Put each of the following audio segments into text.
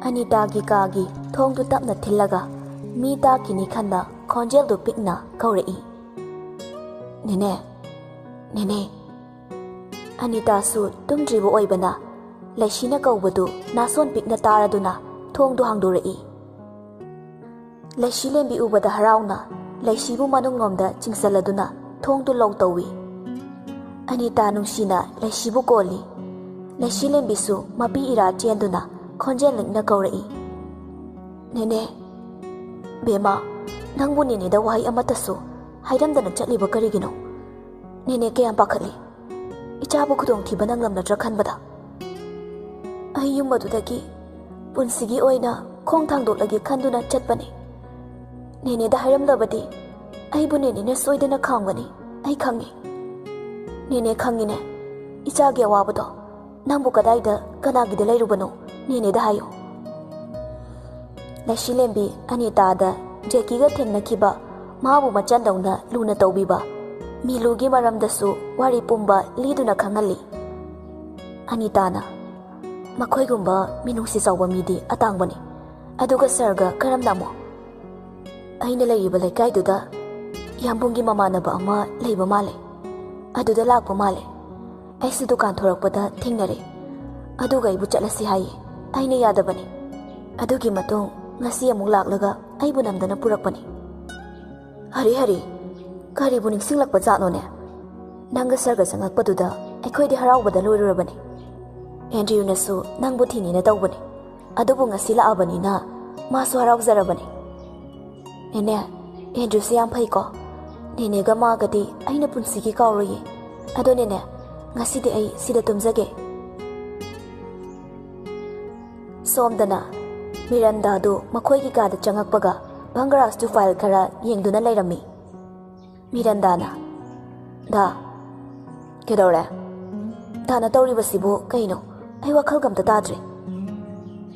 ꯑꯅꯤꯇꯥꯒꯤ ꯀꯥꯒꯤ ꯊꯣꯡꯗꯨ ꯇꯞꯅ ꯊꯤꯜꯂꯒ ꯃꯤ ꯇꯥꯈꯤꯅꯤ ꯈꯟꯅ ꯈꯣꯟꯖꯦꯜꯗꯨ ꯄꯤꯛꯅ ꯀꯧꯔꯛꯏ꯫ ꯅꯦꯅꯦ, ꯅꯦꯅꯦ꯫ ꯑꯅꯤꯇꯥꯁꯨ ꯇꯨꯝꯗ꯭ꯔꯤꯕ ꯑꯣꯏꯕꯅ ꯂꯩꯁꯤꯅ ꯀꯧꯕꯗꯨ ꯅꯥꯁꯣꯟ ꯄꯤꯛꯅ ꯇꯥꯔꯗꯨꯅ ꯊꯣꯡꯗꯨ ꯍꯥꯡꯗꯣꯔꯛꯏ꯫ ꯂꯩꯁꯤꯂꯦꯝꯕꯤ ꯎꯕꯗ ꯍꯔꯥꯎꯅ ꯂꯩꯁꯤꯕꯨ ꯃꯅꯨꯡꯂꯣꯝꯗ ꯆꯤꯡꯁꯤꯜꯂꯗꯨꯅ ꯊꯣꯡꯗꯨ ꯂꯧ ꯇꯧꯏ꯫ ꯑꯅꯤꯇꯥ ꯅꯨꯡꯁꯤꯅ ꯂꯩꯁꯤꯕꯨ ꯀꯣꯜꯂꯤ꯫ ꯂꯩꯁꯤꯂꯦꯝꯕꯤꯁꯨ ꯃꯄꯤ ꯏꯔꯥ ꯆꯦꯟꯗꯨꯅ ꯈꯣꯟꯖꯦꯜ ꯂꯤꯛꯅ ꯀꯧꯔꯛꯏ꯫ ꯅꯦꯅꯦ, ꯕꯦꯃꯥ, ꯅꯪꯕꯨ ꯅꯦꯅꯦꯗ ꯋꯥꯍꯩ ꯑꯃꯠꯇꯁꯨ ꯍꯥꯏꯔꯝꯗꯅ ꯆꯠꯂꯤꯕ ꯀꯔꯤꯒꯤꯅꯣ? ꯅꯦꯅꯦ ꯀꯌꯥꯝ ꯄꯥꯈꯠꯂꯤ꯫ ꯏꯆꯥꯕꯨ ꯈꯨꯗꯣꯡꯊꯤꯕ ꯅꯪꯂꯝꯂꯗ꯭ꯔꯥ ꯈꯟꯕꯗ꯫ ꯑꯩ ꯌꯨꯝ ꯑꯗꯨꯗꯒꯤ ꯄꯨꯟꯁꯤꯒꯤ ꯑꯣꯏꯅ ꯈꯣꯡ ꯊꯥꯡꯗꯣꯛꯂꯒꯦ ꯈꯟꯗꯨꯅ ꯆꯠꯄꯅꯤ꯫ ꯅꯦꯅꯦꯗ ꯍꯥꯏꯔꯝꯂꯕꯗꯤ ꯑꯩꯕꯨ ꯅꯦꯅꯦꯅ ꯁꯣꯏꯗꯅ ꯈꯥꯝꯒꯅꯤ, ꯑꯩ ꯈꯪꯏ꯫ ꯅꯦꯅꯦ ꯈꯪꯏꯅꯦ ꯏꯆꯥꯒꯤ ꯑꯋꯥꯕꯗꯣ꯫ ꯅꯪꯕꯨ ꯀꯗꯥꯏꯗ ꯀꯅꯥꯒꯤꯗ ꯂꯩꯔꯨꯕꯅꯣ ꯅꯦꯅꯦꯗ ꯍꯥꯏꯌꯨ꯫ ꯂꯩꯁꯤꯂꯦꯝꯕꯤ ꯑꯅꯤꯇꯥꯗ ꯖꯦꯀꯤꯒ ꯊꯦꯡꯅꯈꯤꯕ ꯃꯥꯕꯨ ꯃꯆꯟꯗꯧꯅ ꯂꯨꯅ ꯇꯧꯕꯤꯕ ꯃꯤꯂꯨꯒꯤ ꯃꯔꯝꯗꯁꯨ ꯋꯥꯔꯤ ꯄꯨꯝꯕ ꯂꯤꯗꯨꯅ ꯈꯪꯍꯜꯂꯤ꯫ ꯑꯅꯤꯇꯥꯅ ꯃꯈꯣꯏꯒꯨꯝꯕ ꯃꯤꯅꯨꯡꯁꯤ ꯆꯥꯎꯕ ꯃꯤꯗꯤ ꯑꯇꯥꯡꯕꯅꯤ, ꯑꯗꯨꯒ ꯁꯔꯒ ꯀꯔꯝꯅ ꯑꯃꯨꯛ? ꯑꯩꯅ ꯂꯩꯔꯤꯕ ꯂꯩꯀꯥꯏꯗꯨꯗ ꯌꯥꯝꯕꯨꯡꯒꯤ ꯃꯃꯥꯟꯅꯕ ꯑꯃ ꯂꯩꯕ ꯃꯥꯜꯂꯦ, ꯑꯗꯨꯗ ꯂꯥꯛꯄ ꯃꯥꯜꯂꯦ꯫ ꯑꯩꯁꯨ ꯗꯨꯀꯥꯟ ꯊꯣꯔꯛꯄꯗ ꯊꯦꯡꯅꯔꯦ, ꯑꯗꯨꯒ ꯑꯩꯕꯨ ꯆꯠꯂꯁꯤ ꯍꯥꯏꯌꯦ꯫ ꯑꯩꯅ ꯌꯥꯗꯕꯅꯤ꯫ ꯑꯗꯨꯒꯤ ꯃꯇꯨꯡ ꯉꯁꯤ ꯑꯃꯨꯛ ꯂꯥꯛꯂꯒ ꯑꯩꯕꯨ ꯅꯝꯗꯅ ꯄꯨꯔꯛꯄꯅꯤ꯫ ꯍꯔꯤ ꯍꯔꯤ, ꯀꯔꯤꯕꯨ ꯅꯤꯡꯁꯤꯡꯂꯛꯄ ꯖꯥꯠꯅꯣꯅꯦ? ꯅꯪꯒ ꯁꯔꯒ ꯆꯪꯉꯛꯄꯗꯨꯗ ꯑꯩꯈꯣꯏꯗꯤ ꯍꯔꯥꯎꯕꯗ ꯂꯣꯏꯔꯨꯔꯕꯅꯤ꯫ ꯑꯦꯟꯗ꯭ꯔꯤꯌꯨꯅꯁꯨ ꯅꯪꯕꯨ ꯊꯤꯅꯤꯅ ꯇꯧꯕꯅꯤ, ꯑꯗꯨꯕꯨ ꯉꯁꯤ ꯂꯥꯛꯑꯕꯅꯤꯅ ꯃꯥꯁꯨ ꯍꯔꯥꯎꯖꯔꯕꯅꯤ꯫ ꯅꯦꯅꯦ, ꯑꯦꯟꯗ꯭ꯔꯤꯌꯨꯁꯦ ꯌꯥꯝ ꯐꯩꯀꯣ꯫ ꯅꯦꯅꯦꯒ ꯃꯥꯒꯗꯤ ꯑꯩꯅ ꯄꯨꯟꯁꯤꯒꯤ ꯀꯥꯎꯔꯣꯏꯌꯦ꯫ ꯑꯗꯣ ꯅꯦꯅꯦ, ꯉꯁꯤꯗꯤ ꯑꯩ ꯁꯤꯗ ꯇꯨꯝꯖꯒꯦ꯫ ꯁꯣꯝꯗꯅ ꯃꯤꯔꯟꯗꯥꯗꯨ ꯃꯈꯣꯏꯒꯤ ꯀꯥꯗ ꯆꯪꯉꯛꯄꯒ ꯚꯪꯒꯔꯥꯖꯇꯨ ꯐꯥꯏꯜ ꯈꯔ ꯌꯦꯡꯗꯨꯅ ꯂꯩꯔꯝꯃꯤ꯫ ꯃꯤꯔꯟꯗꯥꯅ, ꯗꯥ, ꯀꯩꯗꯧꯔꯦ? ꯗꯥꯅ ꯇꯧꯔꯤꯕꯁꯤꯕꯨ ꯀꯩꯅꯣ? ꯑꯩ ꯋꯥꯈꯜꯒ ꯑꯝꯇ ꯇꯥꯗ꯭ꯔꯦ꯫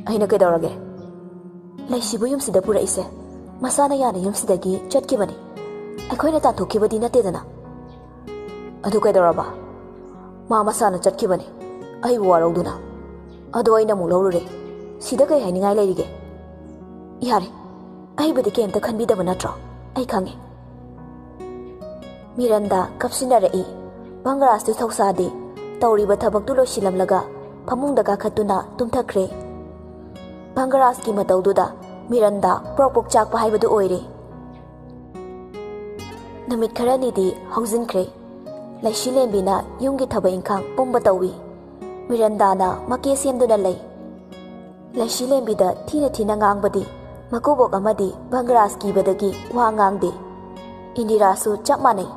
ꯑꯩꯅ ꯀꯩꯗꯧꯔꯒꯦ? ꯂꯩꯁꯤꯕꯨ ꯌꯨꯝꯁꯤꯗ ꯄꯨꯔꯛꯏꯁꯦ ꯃꯁꯥꯅ ꯌꯥꯅ ꯌꯨꯝꯁꯤꯗꯒꯤ ꯆꯠꯈꯤꯕꯅꯤ, ꯑꯩꯈꯣꯏꯅ ꯇꯥꯟꯊꯣꯛꯈꯤꯕꯗꯤ ꯅꯠꯇꯦꯗꯅ꯫ ꯑꯗꯨ ꯀꯩꯗꯧꯔꯕ? ꯃꯥ ꯃꯁꯥꯅ ꯆꯠꯈꯤꯕꯅꯤ, ꯑꯩꯕꯨ ꯋꯥꯔꯧꯗꯨꯅ꯫ ꯑꯗꯣ ꯑꯩꯅ ꯑꯃꯨꯛ ꯂꯧꯔꯨꯔꯦ, ꯁꯤꯗ ꯀꯩ ꯍꯥꯏꯅꯤꯡꯉꯥꯏ ꯂꯩꯔꯤꯒꯦ? ꯌꯥꯔꯦ, ꯑꯩꯕꯨꯗꯤ ꯀꯩꯝꯇ ꯈꯟꯕꯤꯗꯕ ꯅꯠꯇ꯭ꯔꯣ? ꯑꯩ ꯈꯪꯉꯦ꯫ ꯃꯤꯔꯟꯗꯥ ꯀꯞꯁꯤꯟꯅꯔꯛꯏ꯫ ꯚꯪꯒꯔꯥꯖꯇꯨ ꯊꯧꯁꯥꯗꯦ ꯇꯧꯔꯤꯕ ꯊꯕꯛꯇꯨ ꯂꯣꯏꯁꯤꯜꯂꯝꯂꯒ ꯐꯃꯨꯡꯗ ꯀꯥꯈꯠꯇꯨꯅ ꯇꯨꯝꯊꯈ꯭ꯔꯦ꯫ ꯚꯪꯒꯔꯥꯖꯀꯤ ꯃꯇꯧꯗꯨꯗ ꯃꯤꯔꯟꯗꯥ ꯄ꯭ꯔꯣꯛ ꯄ꯭ꯔꯣꯛ ꯆꯥꯛꯄ ꯍꯥꯏꯕꯗꯨ ꯑꯣꯏꯔꯦ꯫ ꯅꯨꯃꯤꯠ ꯈꯔꯅꯤꯗꯤ ꯍꯧꯖꯤꯟꯈ꯭ꯔꯦ꯫ ꯂꯩꯁꯤꯂꯦꯝꯕꯤꯅ ꯌꯨꯝꯒꯤ ꯊꯕꯛ ꯏꯪꯈꯥꯡ ꯄꯨꯝꯕ ꯇꯧꯏ꯫ ꯃꯤꯔꯟꯗꯥꯅ ꯃꯀꯦ ꯁꯦꯝꯗꯨꯅ ꯂꯩ꯫ ꯂꯩꯁꯤꯂꯦꯝꯕꯤꯗ ꯊꯤꯅ ꯊꯤꯅ ꯉꯥꯡꯕꯗꯤ ꯃꯀꯨꯕꯣꯛ ꯑꯃꯗꯤ ꯚꯪꯒꯔꯥꯖ ꯀꯤꯕꯗꯒꯤ ꯋꯥ ꯉꯥꯡꯗꯦ꯫ ꯏꯟꯗꯤꯔꯥꯁꯨ ꯆꯞ ꯃꯥꯟꯅꯩ꯫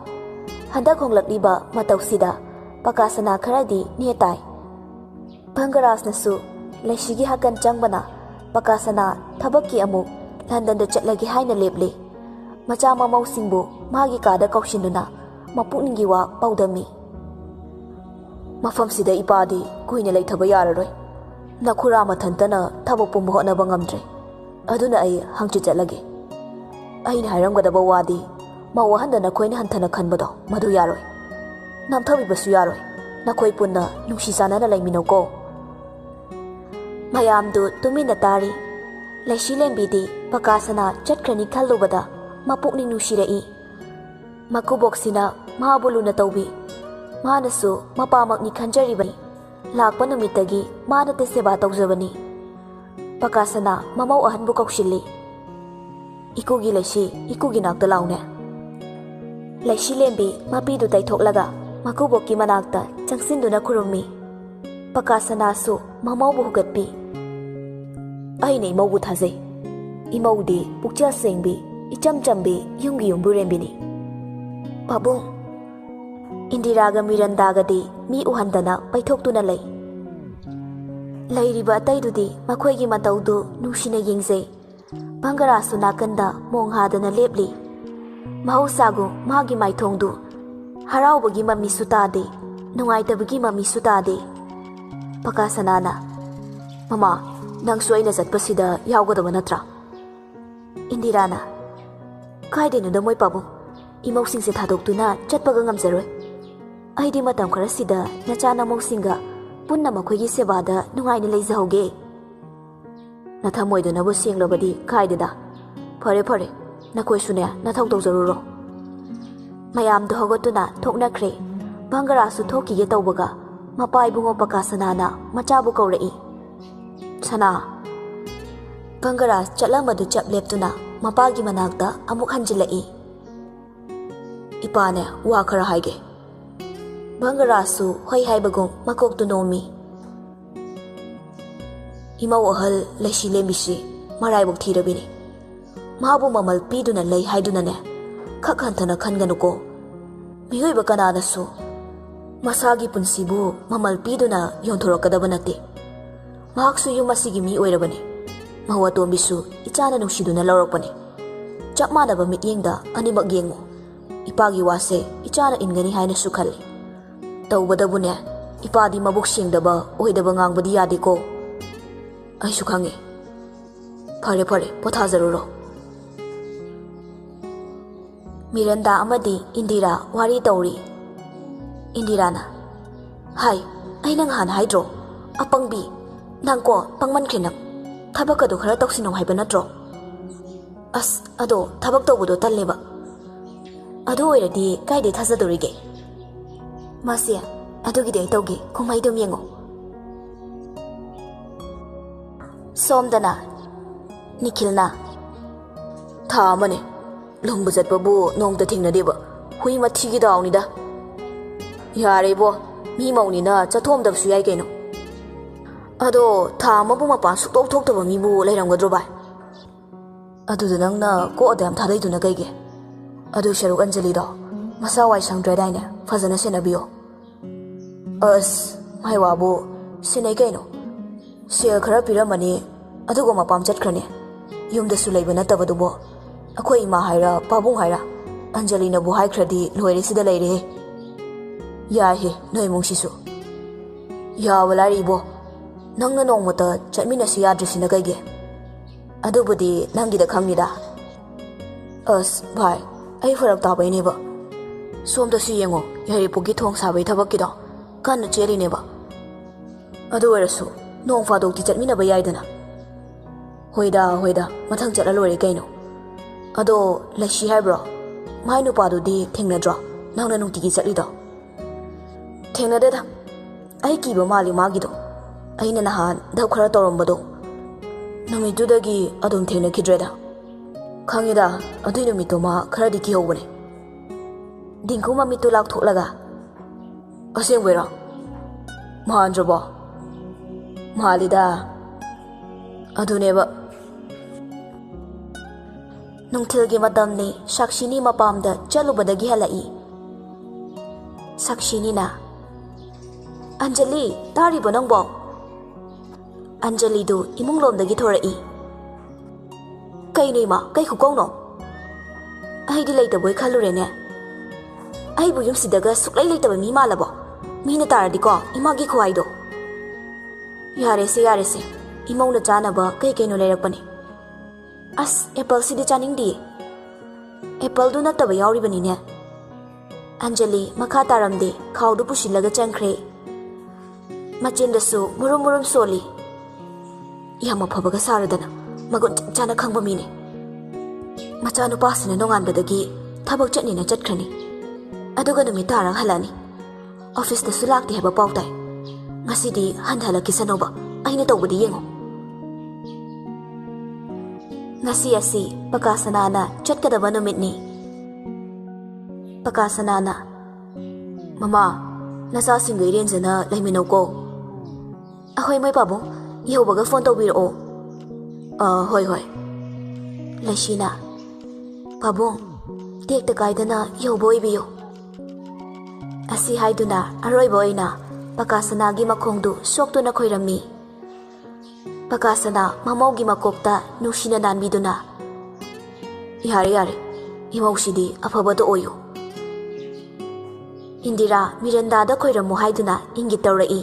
ꯍꯟꯗꯛ ꯍꯣꯡꯂꯛꯂꯤꯕ ꯃꯇꯧꯁꯤꯗ ꯄꯀꯥꯁꯅꯥ ꯈꯔꯗꯤ ꯅꯦ ꯇꯥꯏ꯫ ꯚꯪꯒꯔꯥꯖꯅꯁꯨ ꯂꯩꯁꯤꯒꯤ ꯍꯀꯟ ꯆꯪꯕꯅ ꯄꯀꯥꯁꯅꯥ ꯊꯕꯛꯀꯤ ꯑꯃꯨꯛ ꯂꯟꯗꯟꯗ ꯆꯠꯂꯒꯦ ꯍꯥꯏꯅ ꯂꯦꯞꯂꯦ꯫ ꯃꯆꯥ ꯃꯃꯧꯁꯤꯡꯕꯨ ꯃꯥꯒꯤ ꯀꯥꯗ ꯀꯧꯁꯤꯟꯗꯨꯅ ꯃꯄꯨꯛꯅꯤꯡꯒꯤ ꯋꯥ ꯄꯥꯎꯗꯝꯃꯤ꯫ ꯃꯐꯝꯁꯤꯗ ꯏꯄꯥꯗꯤ ꯀꯨꯏꯅ ꯂꯩꯊꯕ ꯌꯥꯔꯔꯣꯏ꯫ ꯅꯈꯨꯔꯥ ꯃꯊꯟꯇꯅ ꯊꯕꯛ ꯄꯨꯝꯕ ꯍꯣꯠꯅꯕ ꯉꯝꯗ꯭ꯔꯦ, ꯑꯗꯨꯅ ꯑꯩ ꯍꯪꯆꯤꯠ ꯆꯠꯂꯒꯦ꯫ ꯑꯩꯅ ꯍꯥꯏꯔꯝꯒꯗꯕ ꯋꯥꯗꯤ ꯃꯧ ꯑꯍꯟꯗ ꯅꯈꯣꯏꯅ ꯍꯟꯊꯅ ꯈꯟꯕꯗꯣ ꯃꯗꯨ ꯌꯥꯔꯣꯏ, ꯅꯝꯊꯕꯤꯕꯁꯨ ꯌꯥꯔꯣꯏ꯫ ꯅꯈꯣꯏ ꯄꯨꯟꯅ ꯅꯨꯡꯁꯤ ꯆꯥꯟꯅꯅ ꯂꯩꯃꯤꯟꯅꯧꯀꯣ꯫ ꯃꯌꯥꯝꯗꯨ ꯇꯨꯃꯤꯟꯅ ꯇꯥꯔꯤ꯫ ꯂꯩꯁꯤꯂꯦꯝꯕꯤꯗꯤ ꯄꯀꯥꯁꯅꯥ ꯆꯠꯈ꯭ꯔꯅꯤ ꯈꯜꯂꯨꯕꯗ ꯃꯄꯨꯛꯅꯤꯡ ꯅꯨꯡꯁꯤꯔꯛꯏ꯫ ꯃꯀꯨꯕꯣꯛꯁꯤꯅ ꯃꯥꯕꯨ ꯂꯨꯅ ꯇꯧꯕꯤ, ꯃꯥꯅꯁꯨ ꯃꯄꯥꯃꯛꯅꯤ ꯈꯟꯖꯔꯤꯕꯅꯤ꯫ ꯂꯥꯛꯄ ꯅꯨꯃꯤꯠꯇꯒꯤ ꯃꯥꯅꯇ ꯁꯦꯕꯥ ꯇꯧꯖꯕꯅꯤ꯫ ꯄꯀꯥꯁꯅꯥ ꯃꯃꯧ ꯑꯍꯟꯕꯨ ꯀꯧꯁꯤꯜꯂꯤ꯫ ꯏꯀꯨꯒꯤ ꯂꯩꯁꯤ, ꯏꯀꯨꯒꯤ ꯅꯥꯛꯇ ꯂꯥꯎꯅꯦ꯫ ꯂꯩꯁꯤꯂꯦꯝꯕꯤ ꯃꯄꯤꯗꯨ ꯇꯩꯊꯣꯛꯂꯒ ꯃꯀꯨꯕꯣꯛꯀꯤ ꯃꯅꯥꯛꯇ ꯆꯪꯁꯤꯟꯗꯨꯅ ꯈꯨꯔꯨꯝꯃꯤ꯫ ꯄꯀꯥꯁꯅꯥꯁꯨ ꯃꯃꯧꯕꯨ ꯍꯨꯒꯠꯄꯤ꯫ ꯑꯩꯅ ꯏꯃꯧꯕꯨ ꯊꯥꯖꯩ꯫ ꯏꯃꯧꯗꯤ ꯄꯨꯛꯆꯦꯜ ꯁꯦꯡꯕꯤ, ꯏꯆꯝ ꯆꯝꯕꯤ ꯌꯨꯝꯒꯤ ꯌꯨꯝꯕꯨꯔꯦꯝꯕꯤꯅꯤ꯫ ꯄꯥꯕꯨꯡ, ꯏꯟꯗꯤꯔꯥꯒ ꯃꯤꯔꯟꯗꯥꯒꯗꯤ ꯃꯤ ꯎꯍꯟꯗꯅ ꯄꯩꯊꯣꯛꯇꯨꯅ ꯂꯩ꯫ ꯂꯩꯔꯤꯕ ꯑꯇꯩꯗꯨꯗꯤ ꯃꯈꯣꯏꯒꯤ ꯃꯇꯧꯗꯨ ꯅꯨꯡꯁꯤꯅ ꯌꯦꯡꯖꯩ꯫ ꯚꯪꯒꯔꯥꯖꯁꯨ ꯅꯥꯀꯟꯗ ꯃꯣꯡ ꯍꯥꯗꯅ ꯂꯦꯞꯂꯤ꯫ ꯃꯍꯧꯁꯥꯒꯨꯝ ꯃꯥꯒꯤ ꯃꯥꯏꯊꯣꯡꯗꯨ ꯍꯔꯥꯎꯕꯒꯤ ꯃꯃꯤꯁꯨ ꯇꯥꯗꯦ, ꯅꯨꯡꯉꯥꯏꯇꯕꯒꯤ ꯃꯃꯤꯁꯨ ꯇꯥꯗꯦ꯫ ꯄꯀꯥꯁꯅꯥꯅ, ꯃꯃꯥ, ꯅꯪꯁꯨ ꯑꯩꯅ ꯆꯠꯄꯁꯤꯗ ꯌꯥꯎꯒꯗꯕ ꯅꯠꯇ꯭ꯔꯥ? ꯏꯟꯗꯤꯔꯥꯅ, ꯀꯥꯏꯗꯩꯅꯣꯗ ꯃꯣꯏ ꯄꯥꯕꯨꯡ, ꯏꯃꯧꯁꯤꯡꯁꯦ ꯊꯥꯗꯣꯛꯇꯨꯅ ꯆꯠꯄꯒ ꯉꯝꯖꯔꯣꯏ꯫ ꯑꯩꯗꯤ ꯃꯇꯝ ꯈꯔꯁꯤꯗ ꯅꯆꯥ ꯅꯃꯧꯁꯤꯡꯒ ꯄꯨꯟꯅ ꯃꯈꯣꯏꯒꯤ ꯁꯦꯕꯥꯗ ꯅꯨꯡꯉꯥꯏꯅ ꯂꯩꯖꯍꯧꯒꯦ꯫ ꯅꯊꯝꯃꯣꯏꯗꯨꯅꯕꯨ ꯁꯦꯡꯂꯕꯗꯤ ꯀꯥꯏꯗꯦꯗ ꯐꯔꯦ ꯐꯔꯦ ꯅꯈꯣꯏꯁꯨꯅꯦ ꯅꯊꯧ ꯇꯧꯖꯔꯨꯔꯣ ꯃꯌꯥꯝꯗꯨ ꯍꯧꯒꯠꯇꯨꯅ ꯊꯣꯛꯅꯈ꯭ꯔꯦ ꯚꯪꯒꯔꯥꯖꯁꯨ ꯊꯣꯛꯈꯤꯒꯦ ꯇꯧꯕꯒ ꯃꯄꯥ ꯏꯕꯨꯡꯉꯣ ꯄꯀꯥꯁꯅꯥꯅ ꯃꯆꯥꯕꯨ ꯀꯧꯔꯛꯏ ꯁꯅꯥ ꯚꯪꯒꯔꯥꯖ ꯆꯠꯂꯝꯕꯗꯨ ꯆꯞ ꯂꯦꯞꯇꯨꯅ ꯃꯄꯥꯒꯤ ꯃꯅꯥꯛꯇ ꯑꯃꯨꯛ ꯍꯟꯖꯤꯜꯂꯛꯏ ꯏꯄꯥꯅꯦ ꯋꯥ ꯈꯔ ꯍꯥꯏꯒꯦ ꯚꯪꯒꯔꯥꯖꯁꯨ ꯍꯣꯏ ꯍꯥꯏꯕꯒꯨꯝ ꯃꯀꯣꯛꯇꯨ ꯅꯣꯝꯃꯤ ꯏꯃꯧ ꯑꯍꯜ ꯂꯩꯁꯤ ꯂꯦꯝꯕꯤꯁꯤ ꯃꯔꯥꯏꯕꯛ ꯊꯤꯔꯕꯤꯅꯤ ꯃꯥꯕꯨ ꯃꯃꯜ ꯄꯤꯗꯨꯅ ꯂꯩ ꯍꯥꯏꯗꯨꯅꯅꯦ ꯈꯛ ꯍꯟꯊꯅ ꯈꯟꯒꯅꯨꯀꯣ ꯃꯤꯑꯣꯏꯕ ꯀꯅꯥꯅꯁꯨ ꯃꯁꯥꯒꯤ ꯄꯨꯟꯁꯤꯕꯨ ꯃꯃꯜ ꯄꯤꯗꯨꯅ ꯌꯣꯟꯊꯣꯔꯛꯀꯗꯕ ꯅꯠꯇꯦ ꯃꯍꯥꯛꯁꯨ ꯌꯨꯝ ꯑꯁꯤꯒꯤ ꯃꯤ ꯑꯣꯏꯔꯕꯅꯤ ꯃꯍꯨ ꯑꯇꯣꯝꯕꯤꯁꯨ ꯏꯆꯥꯅ ꯅꯨꯡꯁꯤꯗꯨꯅ ꯂꯧꯔꯛꯄꯅꯤ ꯆꯞ ꯃꯥꯟꯅꯕ ꯃꯤꯠꯌꯦꯡꯗ ꯑꯅꯤꯃꯛ ꯌꯦꯡꯉꯨ ꯏꯄꯥꯒꯤ ꯋꯥꯁꯦ ꯏꯆꯥꯅ ꯏꯟꯒꯅꯤ ꯍꯥꯏꯅꯁꯨ ꯈꯜꯂꯤ ꯇꯧꯕꯗꯕꯨꯅꯦ ꯏꯄꯥꯗꯤ ꯃꯕꯨꯛ ꯁꯦꯡꯗꯕ ꯑꯣꯏꯗꯕ ꯉꯥꯡꯕꯗꯤ ꯌꯥꯗꯦꯀꯣ ꯑꯩꯁꯨ ꯈꯪꯉꯤ ꯐꯔꯦ ꯐꯔꯦ ꯄꯣꯊꯥꯖꯔꯨꯔꯣ ꯃꯤꯔꯟꯗꯥ ꯑꯃꯗꯤ ꯏꯟꯗꯤꯔꯥ ꯋꯥꯔꯤ ꯇꯧꯔꯤ ꯏꯟꯗꯤꯔꯥꯅ ꯍꯥꯏ ꯑꯩ ꯅꯪ ꯍꯥꯟꯅ ꯍꯥꯏꯗ꯭ꯔꯣ ꯑꯄꯪꯕꯤ ꯅꯪꯀꯣ ꯄꯪꯃꯟꯈ꯭ꯔꯦ ꯅꯪ ꯊꯕꯛꯀꯗꯣ ꯈꯔ ꯇꯧꯁꯤꯟꯅꯧ ꯍꯥꯏꯕ ꯅꯠꯇ꯭ꯔꯣ ꯑꯁ ꯑꯗꯣ ꯊꯕꯛ ꯇꯧꯕꯗꯣ ꯇꯜꯂꯦꯕ ꯑꯗꯨ ꯑꯣꯏꯔꯗꯤ ꯀꯥꯏꯗꯩ ꯊꯥꯖꯗꯣꯔꯤꯒꯦ ꯃꯥꯁꯦ ꯑꯗꯨꯒꯤꯗꯤ ꯑꯩ ꯇꯧꯒꯦ ꯀꯨꯝꯍꯩꯗꯨꯝ ꯌꯦꯡꯉꯣ ꯁꯣꯝꯗꯅ ꯅꯤꯈꯤꯜꯅ ꯊꯥ ꯑꯃꯅꯦ ꯂꯨꯍꯣꯡꯕ ꯆꯠꯄꯕꯨ ꯅꯣꯡꯇ ꯊꯦꯡꯅꯗꯦꯕ ꯍꯨꯏ ꯃꯊꯤꯒꯤ ꯗꯥꯎꯅꯤꯗ ꯌꯥꯔꯦꯕꯣ ꯃꯤ ꯃꯧꯅꯤꯅ ꯆꯠꯊꯣꯛꯑꯝꯗꯕꯁꯨ ꯌꯥꯏ ꯀꯩꯅꯣ ꯑꯗꯣ ꯊꯥ ꯑꯃꯕꯨ ꯃꯄꯥꯟ ꯁꯨꯛꯊꯣꯛ ꯊꯣꯛꯇꯕ ꯃꯤꯕꯨ ꯂꯩꯔꯝꯒꯗ꯭ꯔꯣ ꯚꯥꯏ ꯑꯗꯨꯗ ꯅꯪꯅ ꯀꯣꯛꯑꯗ ꯌꯥꯝ ꯊꯥꯗꯩꯗꯨꯅ ꯀꯩꯒꯤ ꯑꯗꯨ ꯁꯔꯨꯛ ꯑꯟꯖꯂꯤꯗꯣ ꯃꯁꯥ ꯋꯥꯏ ꯁꯪꯗ꯭ꯔꯗꯥꯏꯅꯦ ꯐꯖꯅ ꯁꯦꯟꯅꯕꯤꯌꯣ ꯑꯁ ꯃꯥꯏ ꯋꯥꯕꯨ ꯁꯦꯟꯅꯩ ꯀꯩꯅꯣ ꯁꯦꯜ ꯈꯔ ꯄꯤꯔꯝꯃꯅꯤ ꯑꯗꯨꯒ ꯃꯄꯥꯝ ꯆꯠꯈ꯭ꯔꯅꯤ ꯌꯨꯝꯗꯁꯨ ꯂꯩꯕ ꯅꯠꯇꯕꯗꯨꯕꯨ ꯑꯩꯈꯣꯏ ꯏꯃꯥ ꯍꯥꯏꯔ ꯄꯥꯕꯨꯡ ꯍꯥꯏꯔ ꯑꯟꯖꯂꯤꯅꯕꯨ ꯍꯥꯏꯈ꯭ꯔꯗꯤ ꯂꯣꯏꯔꯦ ꯁꯤꯗ ꯂꯩꯔꯦꯍꯦ ꯌꯥꯏꯍꯦ ꯅꯣꯏ ꯏꯃꯨꯡꯁꯤꯁꯨ ꯌꯥꯕ ꯂꯥꯏꯔꯤꯕꯣ ꯅꯪꯅ ꯅꯣꯡꯃꯇ ꯆꯠꯃꯤꯟꯅꯁꯤ ꯌꯥꯗ꯭ꯔꯤꯁꯤꯅ ꯀꯩꯒꯤ ꯑꯗꯨꯕꯨꯗꯤ ꯅꯪꯒꯤꯗ ꯈꯪꯅꯤꯗ ꯑꯁ ꯚꯥꯏ ꯑꯩ ꯐꯔꯛ ꯇꯥꯕꯩꯅꯦꯕ ꯁꯣꯝꯗꯁꯨ ꯌꯦꯡꯉꯣ ꯌꯥꯏꯔꯤꯄꯣꯛꯀꯤ ꯊꯣꯡ ꯁꯥꯕꯩ ꯊꯕꯛꯀꯤꯗꯣ ꯀꯟꯅ ꯆꯦꯜꯂꯤꯅꯦꯕ ꯑꯗꯨ ꯑꯣꯏꯔꯁꯨ ꯅꯣꯡ ꯐꯥꯗꯣꯛꯇꯤ ꯆꯠꯃꯤꯟꯅꯕ ꯌꯥꯏꯗꯅ ꯍꯣꯏꯗ ꯍꯣꯏꯗ ꯃꯊꯪ ꯆꯠꯂ ꯂꯣꯏꯔꯦ ꯀꯩꯅꯣ ꯑꯗꯣ ꯂꯩꯁꯤ ꯍꯥꯏꯕ꯭ꯔꯣ ꯃꯥꯏ ꯅꯨꯄꯥꯗꯨꯗꯤ ꯊꯦꯡꯅꯗ꯭ꯔꯣ ꯅꯪꯅ ꯅꯨꯡꯇꯤꯒꯤ ꯆꯠꯂꯤꯗꯣ ꯊꯦꯡꯅꯗꯦꯗ ꯑꯩ ꯀꯤꯕ ꯃꯥꯜꯂꯤ ꯃꯥꯒꯤꯗꯣ ꯑꯩꯅ ꯅꯍꯥꯟ ꯙꯞ ꯈꯔ ꯇꯧꯔꯝꯕꯗꯣ ꯅꯨꯃꯤꯠꯇꯨꯗꯒꯤ ꯑꯗꯨꯝ ꯊꯦꯡꯅꯈꯤꯗ꯭ꯔꯦꯗ ꯈꯪꯉꯤꯗ ꯑꯗꯨꯏ ꯅꯨꯃꯤꯠꯇꯣ ꯃꯥ ꯈꯔꯗꯤ ꯀꯤꯍꯧꯕꯅꯦ ꯗꯤꯡꯀꯨ ꯃꯃꯤꯠꯇꯨ ꯂꯥꯎꯊꯣꯛꯂꯒ ꯑꯁꯦꯡꯕꯩꯔꯣ ꯃꯥꯟꯗ꯭ꯔꯕꯣ ꯃꯥꯜꯂꯤꯗ ꯑꯗꯨꯅꯦꯕ ꯅꯨꯡꯊꯤꯜꯒꯤ ꯃꯇꯝꯅꯤ ꯁꯥꯛꯁꯤꯅꯤ ꯃꯄꯥꯝꯗ ꯆꯠꯂꯨꯕꯗꯒꯤ ꯍꯜꯂꯛꯏ ꯁꯥꯛꯁꯤꯅꯤꯅ ꯑꯟꯖꯂꯤ ꯇꯥꯔꯤꯕꯣ ꯅꯪꯕꯣ ꯑꯟꯖꯂꯤꯗꯨ ꯏꯃꯨꯡꯂꯣꯝꯗꯒꯤ ꯊꯣꯔꯛꯏ ꯀꯩꯅꯣ ꯏꯃꯥ ꯀꯩ ꯈꯨꯀꯧꯅꯣ ꯑꯩꯗꯤ ꯂꯩꯇꯕꯣꯏ ꯈꯜꯂꯨꯔꯦꯅꯦ ꯑꯩꯕꯨ ꯌꯨꯝꯁꯤꯗꯒ ꯁꯨꯛꯂꯩ ꯂꯩꯇꯕ ꯃꯤ ꯃꯥꯜꯂꯕꯣ ꯃꯤꯅ ꯇꯥꯔꯗꯤꯀꯣ ꯏꯃꯥꯒꯤ ꯈꯨꯍꯥꯏꯗꯣ ꯌꯥꯔꯦꯁꯦ ꯌꯥꯔꯦꯁꯦ ꯏꯃꯧꯅ ꯆꯥꯅꯕ ꯀꯩ ꯀꯩꯅꯣ ꯂꯩꯔꯛꯄꯅꯤ ꯑꯁ ꯑꯦꯄꯜꯁꯤꯗꯤ ꯆꯥꯅꯤꯡꯗꯤꯌꯦ ꯑꯦꯄꯜꯗꯨ ꯅꯠꯇꯕ ꯌꯥꯎꯔꯤꯕꯅꯤꯅꯦ ꯑꯟꯖꯂꯤ ꯃꯈꯥ ꯇꯥꯔꯝꯗꯦ ꯈꯥꯎꯗꯨ ꯄꯨꯁꯤꯜꯂꯒ ꯆꯪꯈ꯭ꯔꯦ ꯃꯆꯤꯟꯗꯁꯨ ꯃꯨꯔꯨꯝ ꯃꯨꯔꯨꯝ ꯁꯣꯜꯂꯤ ꯌꯥꯝ ꯑꯐꯕꯒ ꯁꯥꯔꯗꯅ ꯃꯒꯨꯟ ꯆꯞ ꯆꯥꯅ ꯈꯪꯕ ꯃꯤꯅꯤ ꯃꯆꯥꯅꯨꯄꯥꯁꯤꯅ ꯅꯣꯡꯉꯥꯟꯕꯗꯒꯤ ꯊꯕꯛ ꯆꯠꯅꯤꯅ ꯆꯠꯈ꯭ꯔꯅꯤ ꯑꯗꯨꯒ ꯅꯨꯃꯤꯠ ꯇꯥꯔꯒ ꯍꯜꯂꯛꯑꯅꯤ ꯑꯣꯐꯤꯁꯇꯁꯨ ꯂꯥꯛꯇꯦ ꯍꯥꯏꯕ ꯄꯥꯎ ꯇꯥꯏ ꯉꯁꯤꯗꯤ ꯍꯜꯂꯛꯈꯤꯁꯅꯣꯕ ꯑꯩꯅ ꯇꯧꯕꯗꯤ ꯌꯦꯡꯉꯣ ꯉꯁꯤ ꯑꯁꯤ ꯄꯀꯥꯁꯅꯥꯅ ꯆꯠꯀꯗꯕ ꯅꯨꯃꯤꯠꯅꯤ ꯄꯀꯥꯁꯅꯥꯅ ꯃꯃꯥ ꯅꯆꯥꯁꯤꯡꯒ ꯏꯔꯦꯟꯖꯅ ꯂꯩꯃꯤꯟꯅꯧꯀꯣ ꯑꯩꯈꯣꯏ ꯃꯣꯏ ꯄꯥꯕꯨꯡ ꯌꯧꯕꯒ ꯐꯣꯟ ꯇꯧꯕꯤꯔꯛꯑꯣ ꯍꯣꯏ ꯍꯣꯏ ꯂꯩꯁꯤꯅ ꯄꯥꯕꯨꯡ ꯇꯦꯛꯇ ꯀꯥꯏꯗꯅ ꯌꯧꯕ ꯑꯣꯏꯕꯤꯌꯨ ꯑꯁꯤ ꯍꯥꯏꯗꯨꯅ ꯑꯔꯣꯏꯕ ꯑꯣꯏꯅ ꯄꯀꯥꯁꯅꯥꯒꯤ ꯃꯈꯣꯡꯗꯨ ꯁꯣꯛꯇꯨꯅ ꯈꯣꯏꯔꯝꯃꯤ ꯄꯀꯥꯁꯅꯥ ꯃꯃꯧꯒꯤ ꯃꯀꯣꯛꯇ ꯅꯨꯡꯁꯤꯅ ꯅꯥꯟꯕꯤꯗꯨꯅ ꯌꯥꯔꯦ ꯌꯥꯔꯦ ꯏꯃꯧꯁꯤꯗꯤ ꯑꯐꯕꯗ ꯑꯣꯏꯌꯨ ꯏꯟꯗꯤꯔꯥ ꯃꯤꯔꯟꯗꯥꯗ ꯈꯣꯏꯔꯝꯃꯨ ꯍꯥꯏꯗꯨꯅ ꯏꯪꯒꯤꯠ ꯇꯧꯔꯛꯏ